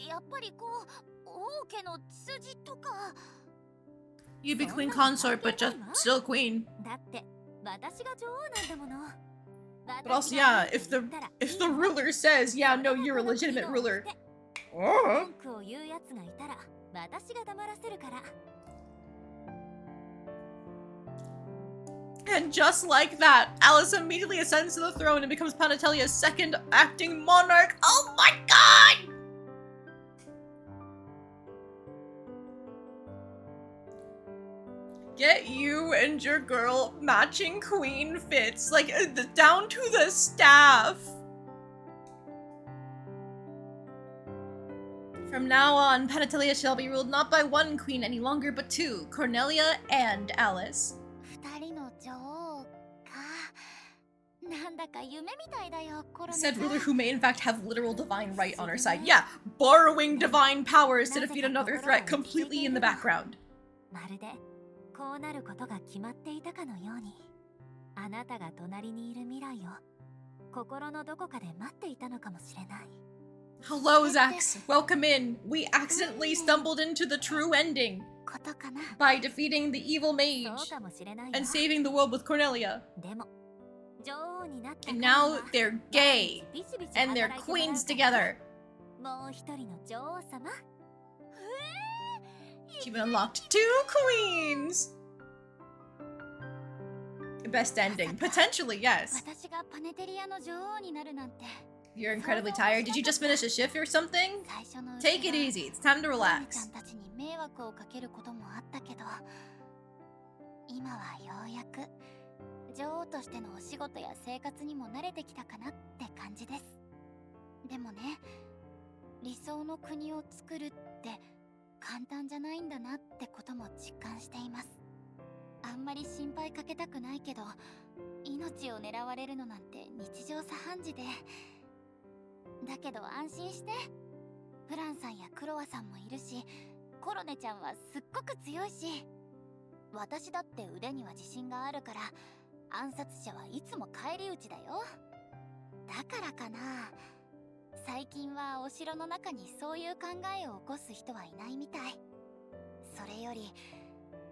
やっぱりこう王家の血筋とか。 You'd be queen consort, but just still queen. だって私が女王なんだもの。 But also, yeah, if the ruler says, yeah, no, you're a legitimate ruler. Oh. 文句を言うやつがいたら私が黙らせるから。 And just like that, Alice immediately ascends to the throne and becomes Panatellia's second acting monarch. Oh my god! Get you and your girl matching queen fits, like down to the staff. From now on, Panatellia shall be ruled not by one queen any longer, but two, Cornelia and Alice. 2人の女王か。なんだか夢みたいだよ、コロネちゃ Said ん。 ruler who may in fact have literal divine right on her side. Yeah, borrowing divine powers to defeat another threat completely in the background. まるでこうなることが決まっていたかのように、あなたが隣にいる未来を心のどこかで待っていたのかもしれない。 Hello, Zax. Welcome in. We accidentally stumbled into the true ending ことかな。 by defeating the evil そう mage かもしれないわ。 and saving the world with Cornelia. でも女王になった And 彼に now は they're gay ビシビシ and they're 働いてもらう queens から together. もう一人の女王様。 She even unlocked 2 queens. Best ending. Potentially, yes. 私がパネテリアの女王になるなんて。 You're incredibly tired. Did you just finish a shift or something? 最初のうち Take it は easy. It's time to コロネちゃ relax. んたちに迷惑をかけることもあったけど、今はようやく女王としてのお仕事や生活にも慣れてきたかなって感じです。でもね、理想の国を作るって簡単じゃないんだなってことも実感しています。あんまり心配かけたくないけど、命を狙われるのなんて日常茶飯事で。だけど安心して、フランさんやクロワさんもいるし、コロネちゃんはすっごく強いし、私だって腕には自信があるから、暗殺者はいつも返り討ちだよ。だからかな、最近はお城の中にそういう考えを起こす人はいないみたい。それより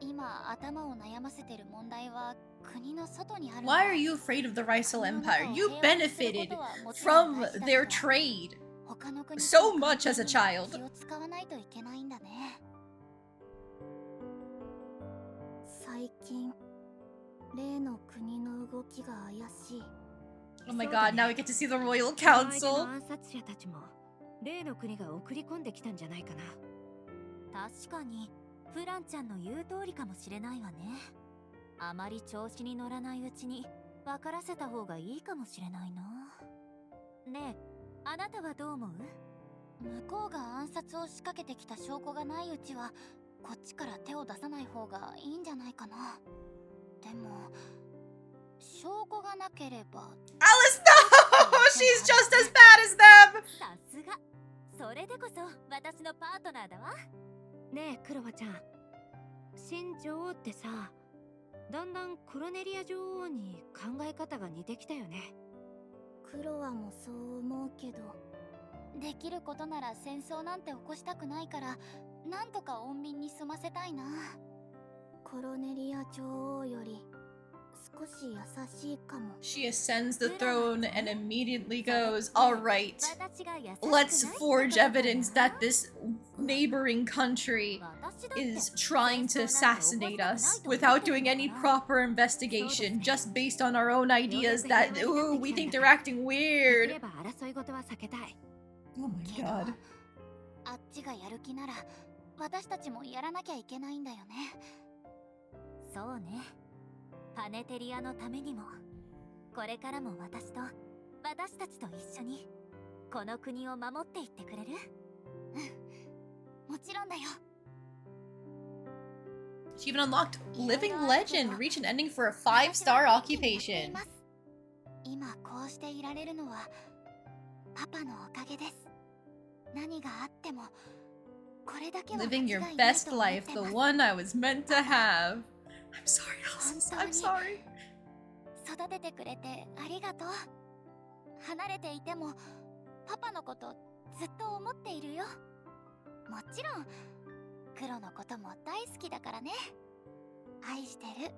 今頭を悩ませてる問題は国の外にある。 Why are you afraid of the Rysel Empire? You benefited from their trade 他の国 so much as a 気 child. を使わないといけないんだね。最近例の国の動きが怪しい。 Oh my god, now we get to see the Royal 相手 Council. の暗殺者たちも例の国が送り込んできたんじゃないかな。確かにフランちゃんの言う通りかもしれないわね。あまり調子に乗らないうちに分からせた方がいいかもしれないな。ねえ、あなたはどう思う？向こうが暗殺を仕掛けてきた証拠がないうちはこっちから手を出さない方がいいんじゃないかな。でも証拠がなければ Alice, no! She's just as bad as them! さすが。それでこそ私のパートナーだわ。ねえクロワちゃん、新女王ってさ、だんだんコロネリア女王に考え方が似てきたよね。クロワもそう思うけど、できることなら戦争なんて起こしたくないから、なんとか穏便に済ませたいな。コロネリア女王より少し優しいかも。 She ascends the throne and immediately goes, alright, let's forge evidence that this neighboring country is trying to assassinate us without doing any proper investigation, just based on our own ideas that, ooh, we think they're acting でき weird. れば争い事は避けたい。 Oh my god. あっちがやる気なら私たちもやらなきゃいけないんだよね。そうね。パネテリアのためにも、これからも私たちと一緒にこの国を守っていってくれる？もちろんだよ。 She even unlocked Living Legend, reach an ending for a 5-star occupation. 今こうしていられるのはパパのおかげです。何があってもこれだけは間違 Living い your ない best と思って life, ま the す。 one I was meant to have. I'm sorry, Alice. I'm sorry. 育ててくれてありがとう。離れていてもパパのことずっと思っているよ。もちろんクロのことも大好きだからね。愛してる。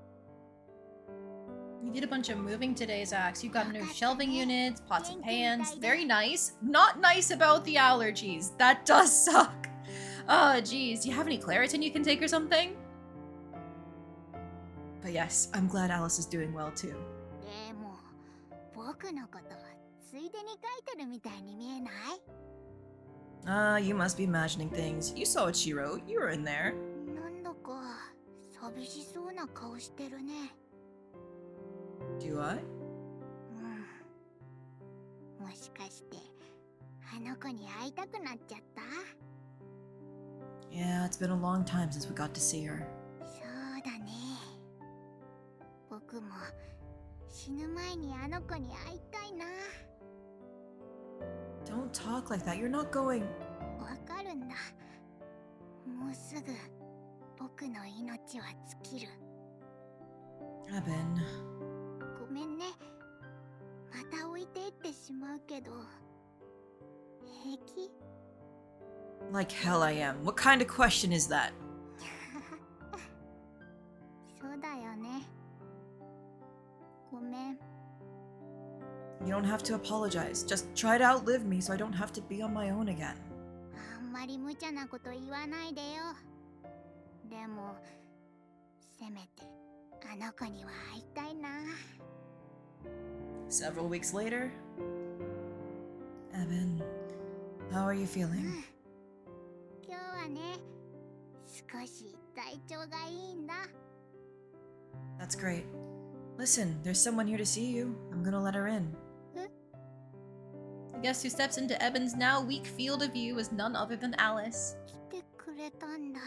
You did a bunch of moving today, Zax. You got new shelving units, pots and pans. Very nice. Not nice about the allergies. That does suck. Oh, geez. Do you have any Claritin you can take or something? But yes, I'm glad Alice is doing well too. でも僕のことついでに書いてるみたいに見えない？ Ah, you must be imagining things. You saw what she wrote. You were in there. なんだか寂しそうな顔してるね。 Do I? もしかしてあの子に会いたくなっちゃった？ Yeah, it's been a long time since we got to see her. そうだね。僕も死ぬ前にあの子に会いたいな。 Don't talk like that. You're not going. わかるんだ。もうすぐ僕の命は尽きる。 Eben. ごめんね。また置いていってしまうけど。平気？ Like hell I am. What kind of question is that? そうだよね。ごめん。 You don't have to apologize. Just try to outlive me so I don't have to be on my own again. あんまり無茶なこと言わないでよ。でも、せめてあの子には会いたいな。 Several weeks later. Eben, how are you feeling? 今日はね、少し体調がいいんだ。 That's great. Listen, there's someone here to see you. I'm gonna let her in. The guest who steps into Eben's now weak field of view is none other than Alice. 来てくれたんだ。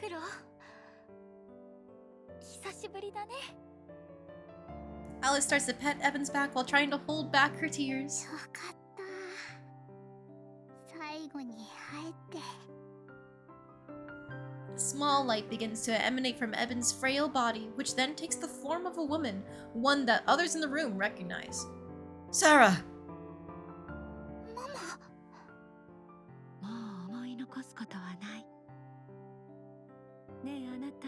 クロ、久しぶりだね。 Alice starts to pet Eben's back while trying to hold back her tears. よかった。最後に会えて。 A small light begins to emanate from Eben's frail body, which then takes the form of a woman, one that others in the room recognize. Sarah! ママ。もう思い残すことはない。ねえあなた、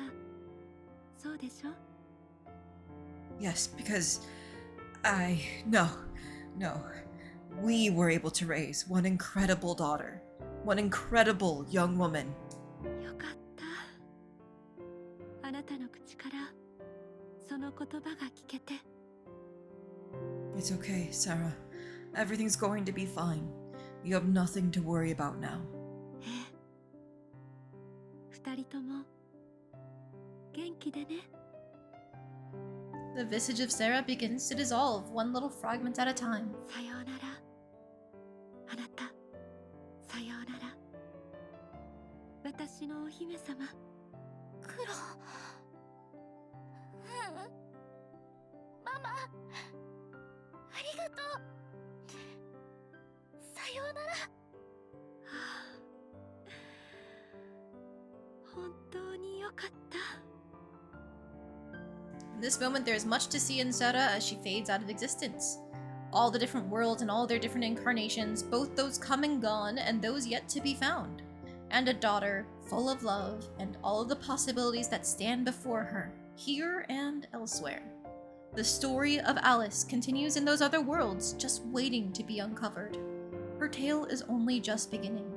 そうでしょ？ Yes, because No. We were able to raise one incredible daughter. One incredible young woman. よかった。あなたの口からその言葉が聞けて。 It's okay, Sarah. Everything's going to be fine. You have nothing to worry about now. ええ。二人とも元気でね。 The visage of Sarah begins to dissolve, one little fragment at a time. さようなら。あなた、さよ星のお姫様。黒。ママ、ありがとう。さようなら。本当によかった。In this moment, there is much to see in Sara as she fades out of existence. All the different worlds and all their different incarnations, both those come and gone and those yet to be found. And a daughter full of love and all of the possibilities that stand before her, here and elsewhere. The story of Alice continues in those other worlds, just waiting to be uncovered. Her tale is only just beginning.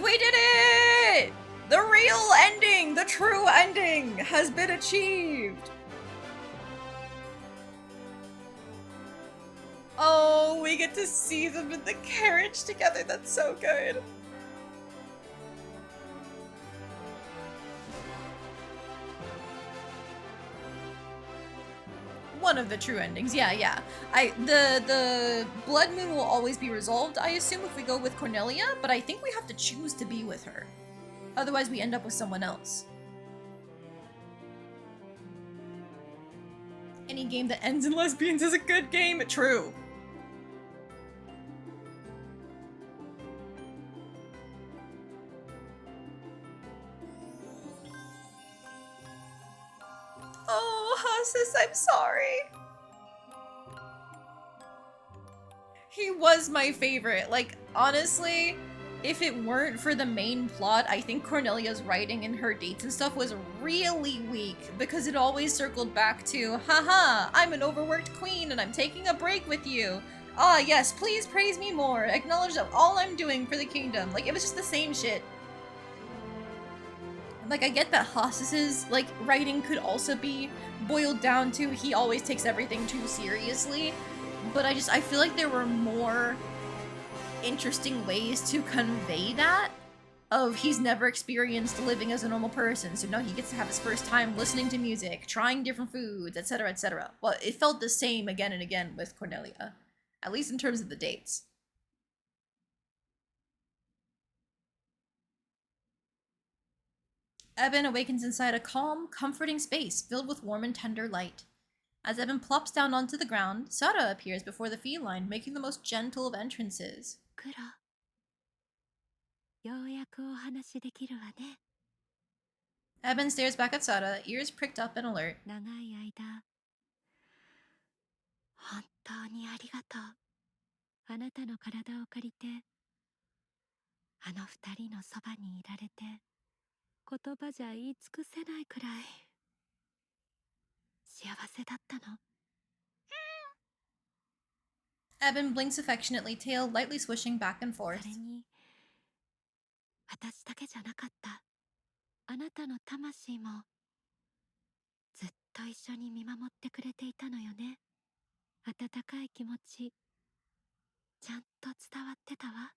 We did it! The real ending, the true ending has been achieved. Oh, we get to see them in the carriage together. That's so good. One of the true endings. Yeah. The Blood Moon will always be resolved, I assume, if we go with Cornelia, but I think we have to choose to be with her. Otherwise, we end up with someone else. Any game that ends in lesbians is a good game. True. Oh, Hasis, I'm sorry. He was my favorite. Like, honestly, if it weren't for the main plot, I think Cornelia's writing and her dates and stuff was really weak because it always circled back to, haha, I'm an overworked queen and I'm taking a break with you. Ah, yes, please praise me more. Acknowledge that all I'm doing for the kingdom. Like, it was just the same shit. Like, I get that Haas's, like, writing could also be boiled down to he always takes everything too seriously, but I feel like there were more interesting ways to convey that of he's never experienced living as a normal person, so now he gets to have his first time listening to music, trying different foods, etc, etc. Well, it felt the same again and again with Cornelia, at least in terms of the dates. Eben awakens inside a calm, comforting space filled with warm and tender light. As Eben plops down onto the ground, Sara appears before the feline, making the most gentle of entrances. 黒。ようやくお話できるわね。Eben stares back at Sara, ears pricked up and alert. 長い間、本当にありがとう。あなたの体を借りて、あの二人のそばにいられて、言葉じゃ言い尽くせないくらい幸せだったの。Eben blinks affectionately, tail lightly swishing back and そ forth. れに、私だけじゃなかった。あなたの魂もずっと一緒に見守ってくれていたのよね。温かい気持ち、ちゃんと伝わってたわ。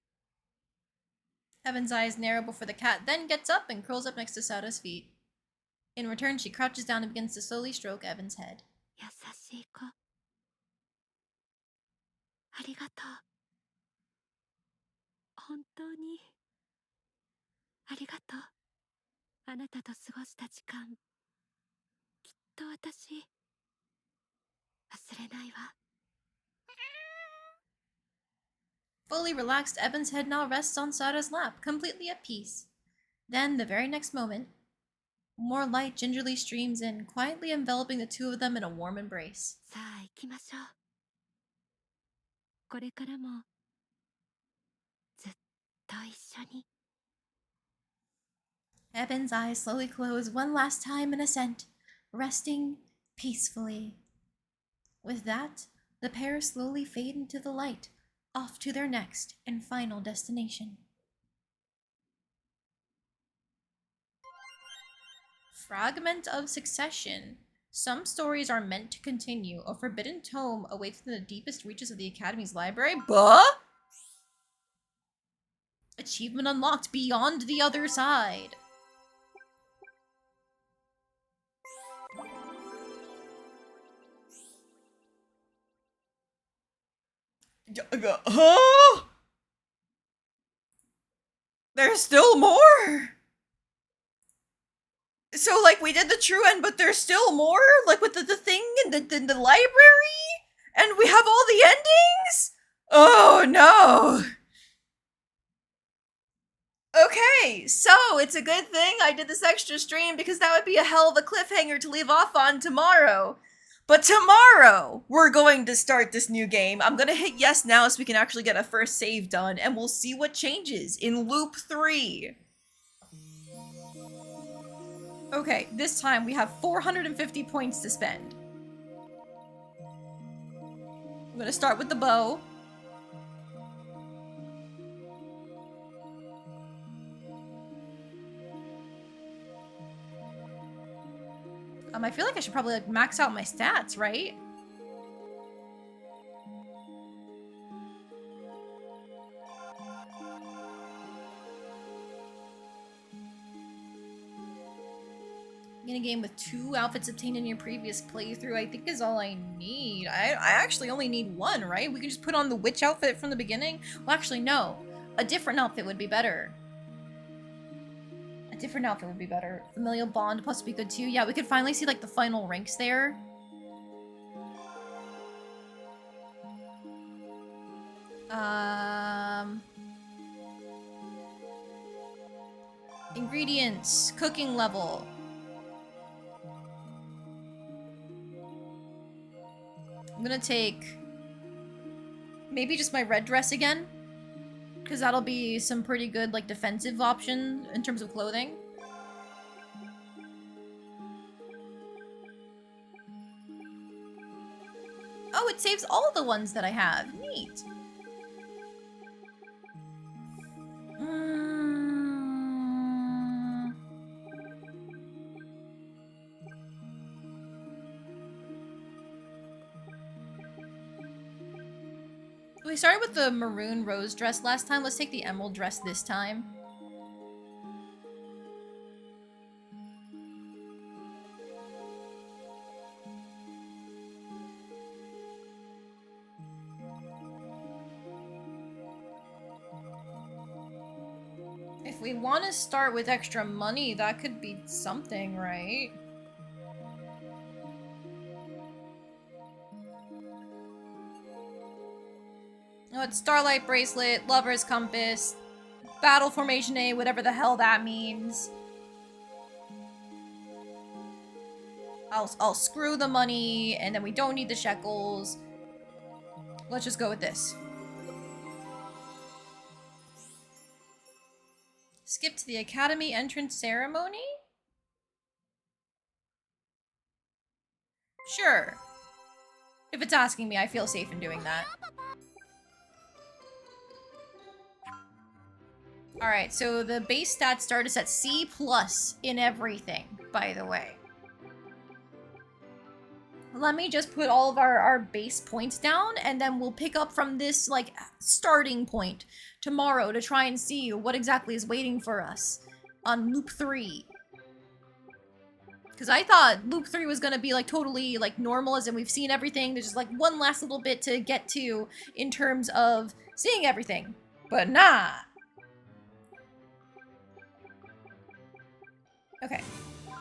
Eben's eyes narrow before the cat, then gets up and curls up next to Sara's feet. In return, she crouches down and begins to slowly stroke Eben's head. 優しい子。ありがとう。本当にありがとう。あなたと過ごした時間、きっと私忘れないわ。Fully relaxed, Eben's head now rests on Sara's lap, completely at peace. Then, the very next moment, more light gingerly streams in, quietly enveloping the two of them in a warm embrace. さあ行きましょう。これからもずっと一緒に。Eben's eyes slowly close one last time in assent, resting peacefully. With that, the pair slowly fade into the light, off to their next and final destination. Fragment of Succession. Some stories are meant to continue. A forbidden tome awaits in the deepest reaches of the Academy's library. But achievement unlocked beyond the other side. Huh? There's still more? So, like, we did the true end, but there's still more? Like, with the thing in the library? And we have all the endings? Oh, no. Okay, so it's a good thing I did this extra stream because that would be a hell of a cliffhanger to leave off on tomorrow. But tomorrow, we're going to start this new game. I'm gonna hit yes now so we can actually get a first save done, and we'll see what changes in Loop 3. Okay, this time we have 450 points to spend. I'm gonna start with the bow. I feel like I should probably like max out my stats, right? In a game with 2 outfits obtained in your previous playthrough, I think is all I need. I actually only need 1, right? We can just put on the witch outfit from the beginning? Well, actually, no. A different outfit would be better. A different outfit would be better. Familial bond plus would be good too. Yeah, we could finally see like the final ranks there. Ingredients, cooking level. I'm gonna take maybe just my red dress again, because that'll be some pretty good like defensive option in terms of clothing. Oh, it saves all the ones that I have. Neat. We started with the maroon rose dress last time. Let's take the emerald dress this time. If we want to start with extra money, that could be something, right? Oh, it's Starlight Bracelet, Lover's Compass, Battle Formation A, whatever the hell that means. I'll screw the money, and then we don't need the shekels. Let's just go with this. Skip to the Academy entrance ceremony? Sure. If it's asking me, I feel safe in doing that. Alright, so the base stats start us at C+ in everything, by the way. Let me just put all of our base points down, and then we'll pick up from this, like, starting point tomorrow to try and see what exactly is waiting for us on Loop 3. Because I thought Loop 3 was going to be, like, totally, like, normal, as in we've seen everything. There's just, like, one last little bit to get to in terms of seeing everything. But nah! Okay,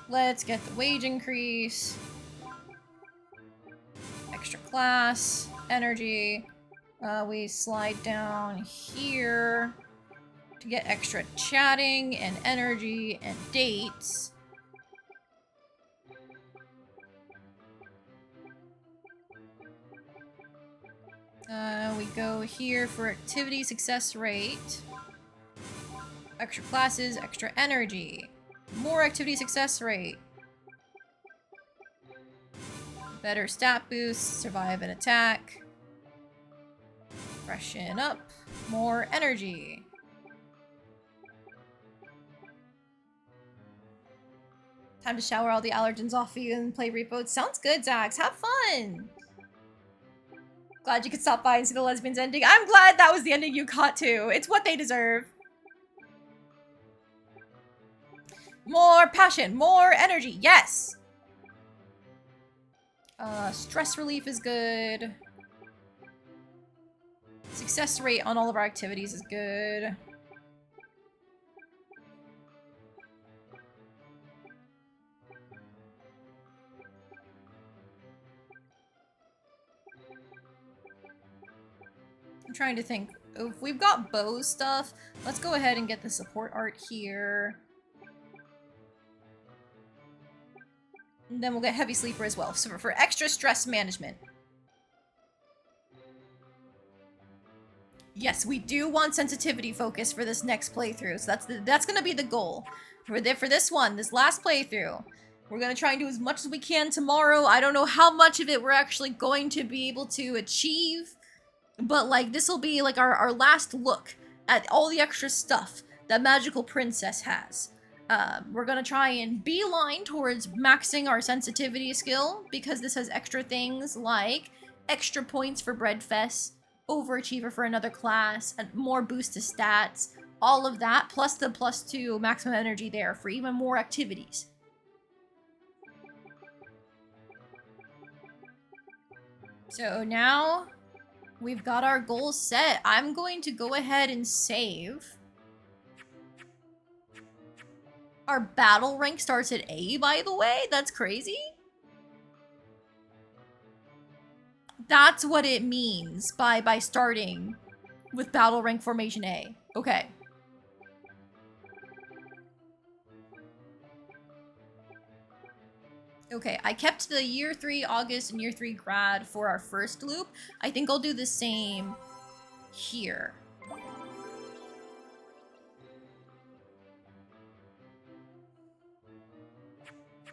let's get the wage increase. Extra class, energy. We slide down here to get extra chatting and energy and dates. We go here for activity success rate. Extra classes, extra energy. More activity success rate. Better stat boost, survive an attack. Freshen up. More energy. Time to shower all the allergens off of you and play Repo. Sounds good, Zax. Have fun! Glad you could stop by and see the lesbians ending. I'm glad that was the ending you caught too. It's what they deserve. More passion, more energy, yes! Stress relief is good. Success rate on all of our activities is good. I'm trying to think. If we've got bow stuff, let's go ahead and get the support art here. And then we'll get heavy sleeper as well, so for extra stress management. Yes, we do want sensitivity focus for this next playthrough, so that's gonna be the goal. For this one, this last playthrough. We're gonna try and do as much as we can tomorrow. I don't know how much of it we're actually going to be able to achieve, but like this will be like our last look at all the extra stuff that Magical Princess has. We're gonna try and beeline towards maxing our sensitivity skill, because this has extra things like extra points for Breadfest, overachiever for another class, and more boost to stats, all of that, plus the +2 maximum energy there for even more activities. So now we've got our goals set. I'm going to go ahead and save. Our battle rank starts at A, by the way. That's crazy. That's what it means by starting with battle rank formation A. Okay. Okay, I kept the year 3 August and year 3 grad for our first loop. I think I'll do the same here.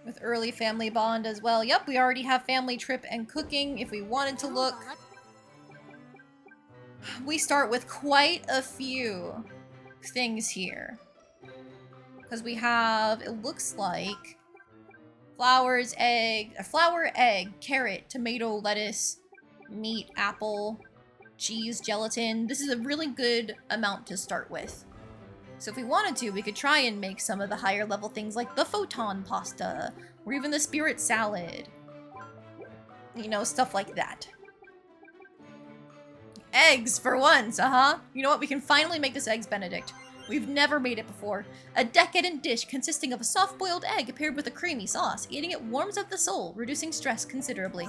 With early family bond as well. Yep, we already have family trip and cooking if we wanted to look. We start with quite a few things here. Because we have, it looks like, flour, egg, carrot, tomato, lettuce, meat, apple, cheese, gelatin. This is a really good amount to start with. So if we wanted to, we could try and make some of the higher level things like the photon pasta, or even the spirit salad. You know, stuff like that. Eggs for once, You know what, we can finally make this Eggs Benedict. We've never made it before. A decadent dish consisting of a soft-boiled egg paired with a creamy sauce. Eating it warms up the soul, reducing stress considerably.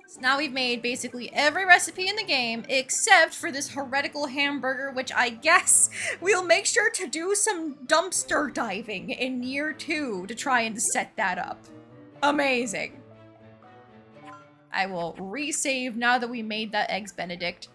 So now we've made basically every recipe in the game, except for this heretical hamburger, which I guess we'll make sure to do some dumpster diving in year 2 to try and set that up. Amazing. I will resave now that we made that Eggs Benedict.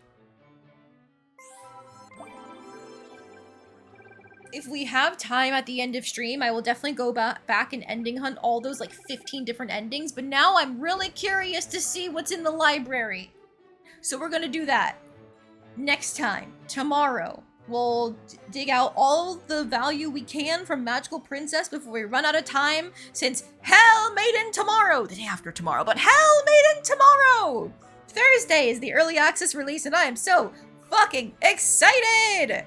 If we have time at the end of stream, I will definitely go back and ending hunt all those like 15 different endings, but now I'm really curious to see what's in the library. So we're gonna do that next time, tomorrow. We'll dig out all the value we can from Magical Princess before we run out of time, since Hell Maiden tomorrow, the day after tomorrow, but Hell Maiden tomorrow! Thursday is the early access release, and I am so fucking excited!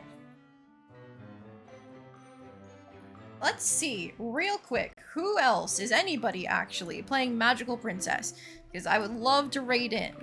Let's see, real quick, who else is anybody actually playing Magical Princess? Because I would love to raid in.